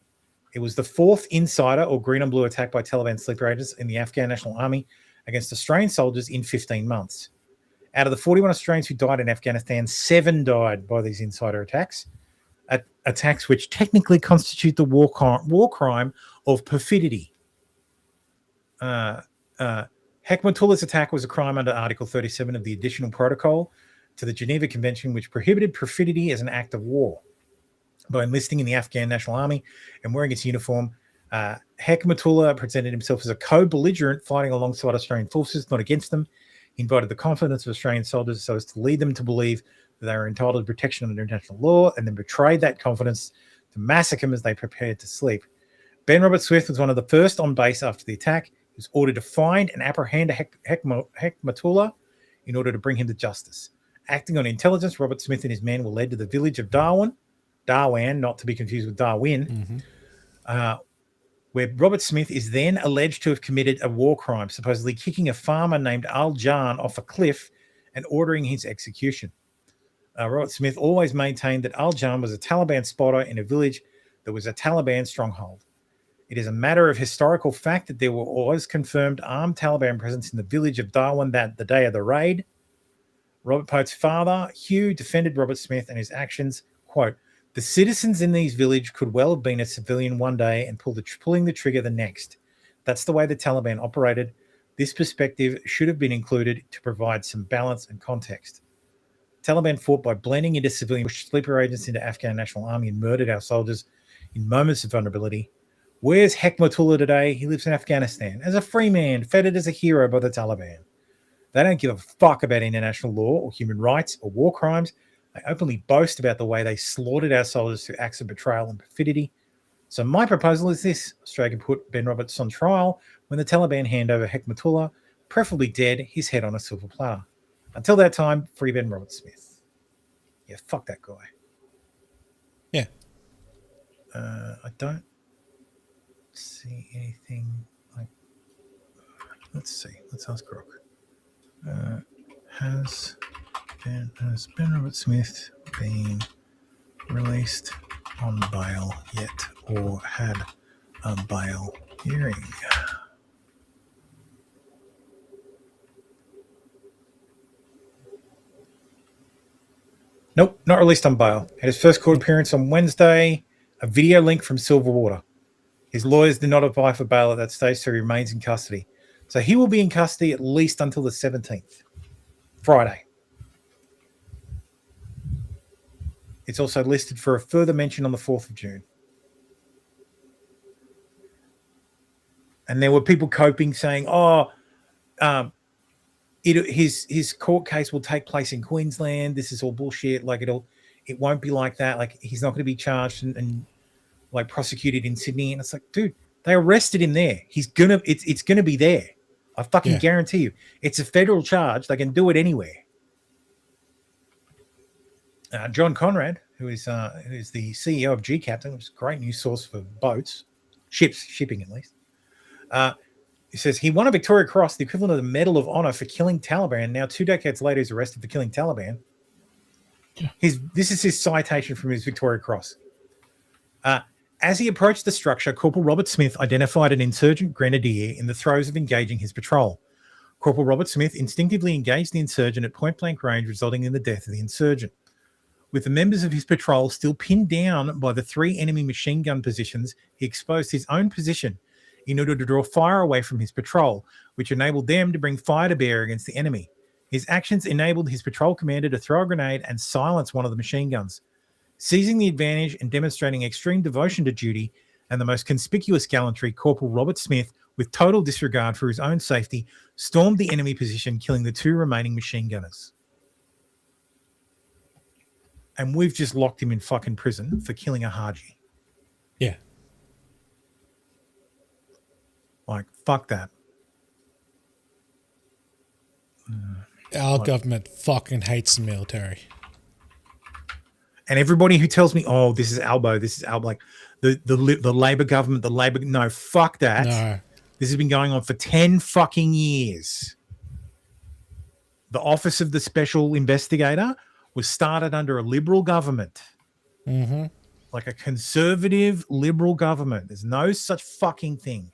It was the fourth insider or green on blue attack by Taliban sleeper agents in the Afghan National Army against Australian soldiers in 15 months. Out of the 41 Australians who died in Afghanistan, 7 died by these insider attacks, attacks which technically constitute the war crime of perfidy. Hekmatullah's attack was a crime under Article 37 of the Additional Protocol to the Geneva Convention, which prohibited perfidy as an act of war. By enlisting in the Afghan National Army and wearing its uniform, Hekmatullah presented himself as a co-belligerent fighting alongside Australian forces, not against them. He invited the confidence of Australian soldiers so as to lead them to believe that they were entitled to protection under international law, and then betrayed that confidence to massacre them as they prepared to sleep. Ben Robert Smith was one of the first on base after the attack. He was ordered to find and apprehend Hekmatullah in order to bring him to justice. Acting on intelligence, Robert Smith and his men were led to the village of Darwan, not to be confused with Darwin, where Robert Smith is then alleged to have committed a war crime, supposedly kicking a farmer named Al Jan off a cliff and ordering his execution. Robert Smith always maintained that Al Jan was a Taliban spotter in a village that was a Taliban stronghold. It is a matter of historical fact that there was confirmed armed Taliban presence in the village of Darwan the day of the raid. Robert Pote's father, Hugh, defended Robert Smith and his actions, quote, "The citizens in these villages could well have been a civilian one day and pulling the trigger the next. That's the way the Taliban operated. This perspective should have been included to provide some balance and context. Taliban fought by blending into civilian sleeper agents into Afghan National Army and murdered our soldiers in moments of vulnerability. Where's Hekmatullah today? He lives in Afghanistan as a free man, feted as a hero by the Taliban. They don't give a fuck about international law or human rights or war crimes. They openly boast about the way they slaughtered our soldiers through acts of betrayal and perfidy. So my proposal is this. Australia can put Ben Roberts on trial when the Taliban hand over Hekmatullah, preferably dead, his head on a silver platter. Until that time, free Ben Robert Smith." Yeah, fuck that guy. Yeah. I don't see anything like... Let's see. Let's ask Grok. Has Ben Robert Smith been released on bail yet or had a bail hearing? Nope, not released on bail. Had his first court appearance on Wednesday. A video link from Silverwater. His lawyers did not apply for bail at that stage, so he remains in custody. So he will be in custody at least until the 17th, Friday. It's also listed for a further mention on the 4th of June. And there were people coping saying, his court case will take place in Queensland. This is all bullshit. Like it won't be like that. Like he's not going to be charged and like prosecuted in Sydney. And it's like, dude, they arrested him there. It's gonna be there. I fucking guarantee you. It's a federal charge. They can do it anywhere. John Conrad, who is the CEO of G Captain, which is a great news source for boats, shipping at least. He says he won a Victoria Cross, the equivalent of the Medal of Honor for killing Taliban. Now, 2 decades later, he's arrested for killing Taliban. Yeah. This is his citation from his Victoria Cross. As he approached the structure, Corporal Robert Smith identified an insurgent grenadier in the throes of engaging his patrol. Corporal Robert Smith instinctively engaged the insurgent at point-blank range, resulting in the death of the insurgent. With the members of his patrol still pinned down by the 3 enemy machine gun positions, he exposed his own position in order to draw fire away from his patrol, which enabled them to bring fire to bear against the enemy. His actions enabled his patrol commander to throw a grenade and silence one of the machine guns. Seizing the advantage and demonstrating extreme devotion to duty and the most conspicuous gallantry, Corporal Robert Smith, with total disregard for his own safety, stormed the enemy position, killing the 2 remaining machine gunners. And we've just locked him in fucking prison for killing a Haji. Yeah. Like, fuck that. Our government fucking hates the military. And everybody who tells me, "Oh, this is Albo," like the Labor government, no, fuck that. No. This has been going on for 10 fucking years. The Office of the Special Investigator was started under a Liberal government. Mm-hmm. like a conservative liberal government. There's no such fucking thing.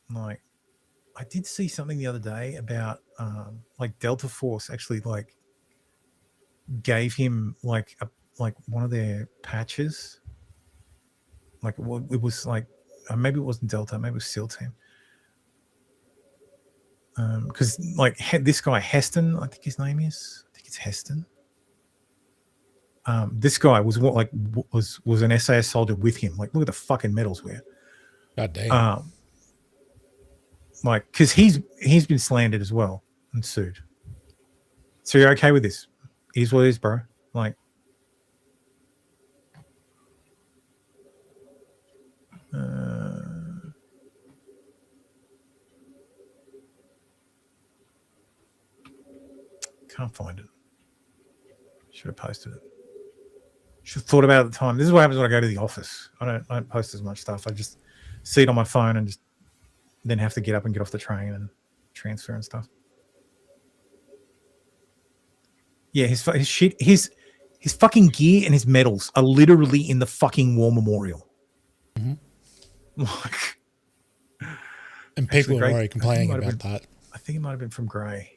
Like, I did see something the other day about like Delta Force actually like gave him like one of their patches. Like it was like maybe it wasn't Delta, maybe it was SEAL Team. Because like this guy Heston, I think his name is. I think it's Heston. This guy was was an SAS soldier with him. Like, look at the fucking medals wear. God damn. Like, because he's been slandered as well and sued. So you're okay with this? It is what it is, bro. Like, can't find it. Should have posted it. Should have thought about it at the time. This is what happens when I go to the office. I don't post as much stuff. I just see it on my phone and just then have to get up and get off the train and transfer and stuff. Yeah, his shit, his fucking gear and his medals are literally in the fucking war memorial. Mm-hmm. Like, and people are already complaining about that. I think it might have been from Gray.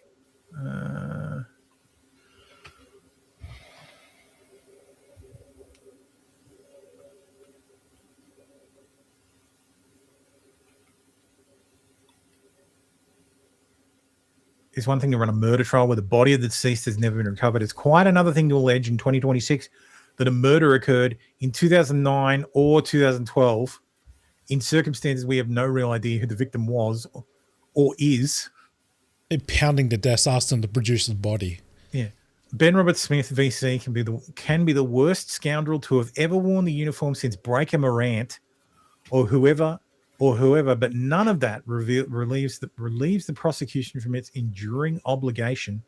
It's one thing to run a murder trial where the body of the deceased has never been recovered. It's quite another thing to allege in 2026 that a murder occurred in 2009 or 2012 in circumstances we have no real idea who the victim was or is. They're pounding the desk, ask them to produce the body. Yeah. Ben Robert Smith, VC, can be the worst scoundrel to have ever worn the uniform since Breaker Morant or whoever, but none of that relieves the prosecution from its enduring obligation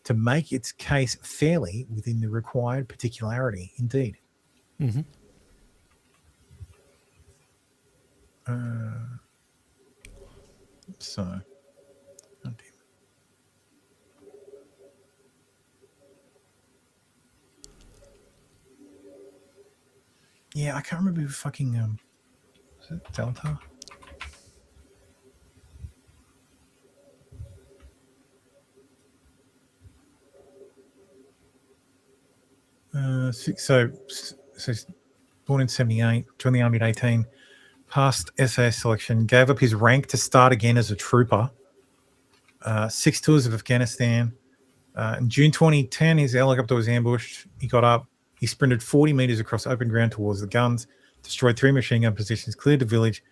to make its case fairly within the required particularity. Indeed. Mm-hmm. So, yeah, I can't remember who fucking was it Delta? So born in 78, joined the army at 18, passed SAS selection, gave up his rank to start again as a trooper. 6 tours of Afghanistan. In June 2010, his helicopter was ambushed. He got up. He sprinted 40 meters across open ground towards the guns, destroyed 3 machine gun positions, cleared the village.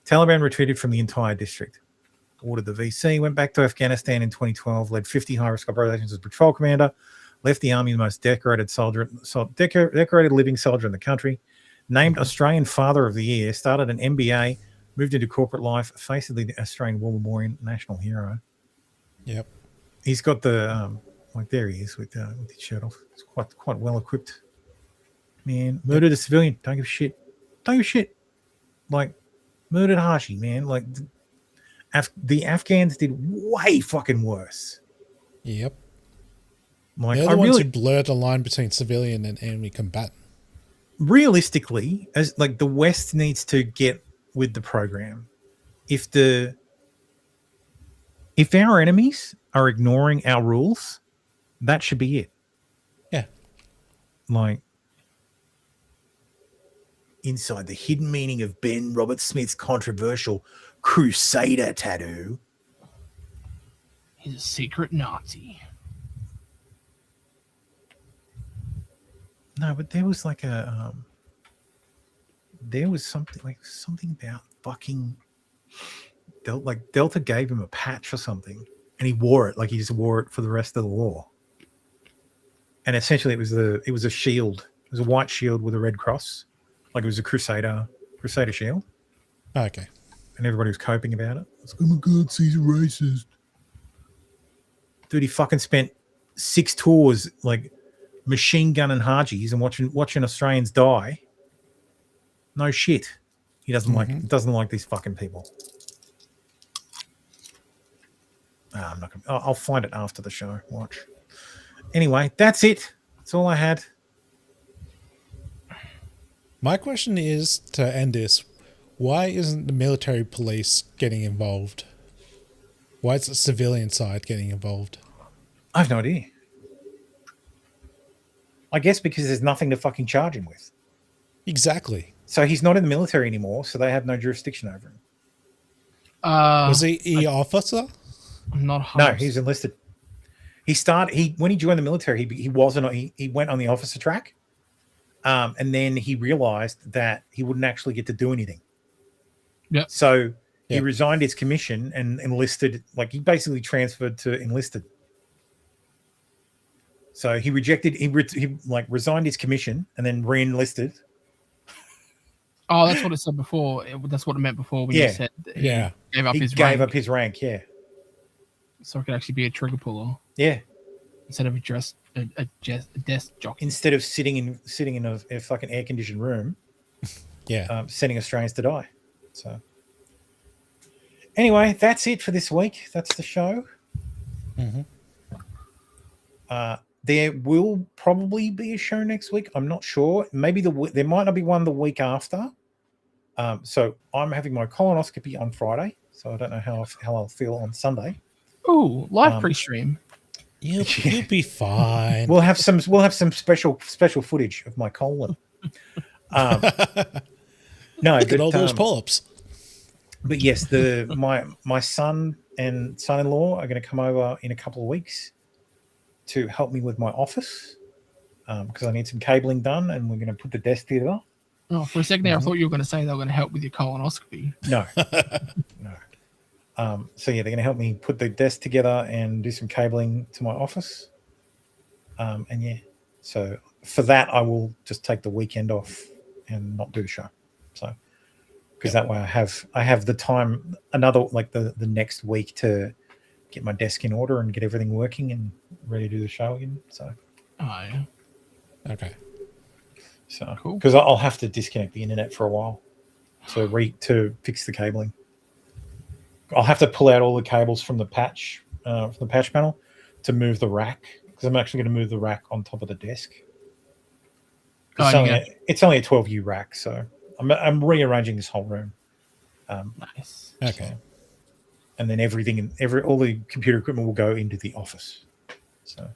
Taliban retreated from the entire district. Ordered the VC, went back to Afghanistan in 2012, led 50 high-risk operations as patrol commander, left the army the most decorated living soldier in the country, named Australian Father of the Year, started an MBA, moved into corporate life, famously the Australian War Memorial National Hero. Yep. He's got the, like there he is with his shirt off. He's quite well equipped. Man, murdered a civilian. Don't give a shit. Don't give a shit. Like, murdered Hashi, man. Like, the Afghans did way fucking worse. Yep. Like, they're the ones who blur the line between civilian and enemy combatant. Realistically, as like the West needs to get with the program. If our enemies are ignoring our rules, that should be it. Yeah. Like, inside the hidden meaning of Ben Robert Smith's controversial Crusader tattoo. He's a secret Nazi. No, but there was like there was something about fucking Delta gave him a patch or something, and he wore it. Like, he just wore it for the rest of the war. And essentially, it was a shield. It was a white shield with a red cross, like it was a Crusader shield. Okay. And everybody was coping about it. It's like, oh my God, he's a racist. Dude, he fucking spent 6 tours, like, machine gunning Hajis and watching Australians die. No shit. He doesn't like these fucking people. I'm not gonna. I'll find it after the show. Watch. Anyway, that's it. That's all I had. My question is, to end this, why isn't the military police getting involved? Why is the civilian side getting involved? I have no idea. I guess because there's nothing to fucking charge him with. Exactly. So he's not in the military anymore, so they have no jurisdiction over him. Was he officer? I'm not. No, he's enlisted. When he joined the military, he went on the officer track, and then he realized that he wouldn't actually get to do anything. Yeah. So he resigned his commission and enlisted. Like, he basically transferred to enlisted. So he resigned his commission and then re-enlisted. Oh, that's what it said before. That's what it meant before when you said that he gave up his rank. Gave up his rank, yeah. So it could actually be a trigger puller. Yeah. Instead of a desk jockey. Instead of sitting in a fucking air conditioned room, sending Australians to die. So anyway, that's it for this week. That's the show. Mm-hmm. There will probably be a show next week. I'm not sure. Maybe there might not be one the week after. So I'm having my colonoscopy on Friday, so I don't know how I'll feel on Sunday. Oh, live pre-stream. You'll be fine. We'll have some special footage of my colon. No, look at all those pull-ups. But yes, my son and son-in-law are going to come over in a couple of weeks to help me with my office because I need some cabling done, and we're going to put the desk together. Oh, for a second there, I thought you were going to say they were going to help with your colonoscopy. No. So yeah, they're going to help me put the desk together and do some cabling to my office. And yeah, so for that, I will just take the weekend off and not do the show. So because that way I have the time, the next week to get my desk in order and get everything working and ready to do the show again. So okay. So cool. Because I'll have to disconnect the internet for a while to fix the cabling. I'll have to pull out all the cables from the patch panel to move the rack, because I'm actually going to move the rack on top of the desk. It's only a 12U rack, so I'm rearranging this whole room. Nice. Okay. And then all the computer equipment will go into the office. So,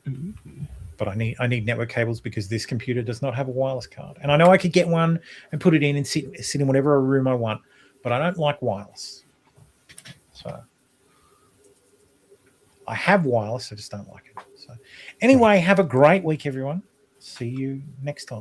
but I need network cables because this computer does not have a wireless card. And I know I could get one and put it in and sit in whatever room I want, but I don't like wireless. So I have wireless, I just don't like it. So anyway, have a great week, everyone. See you next time.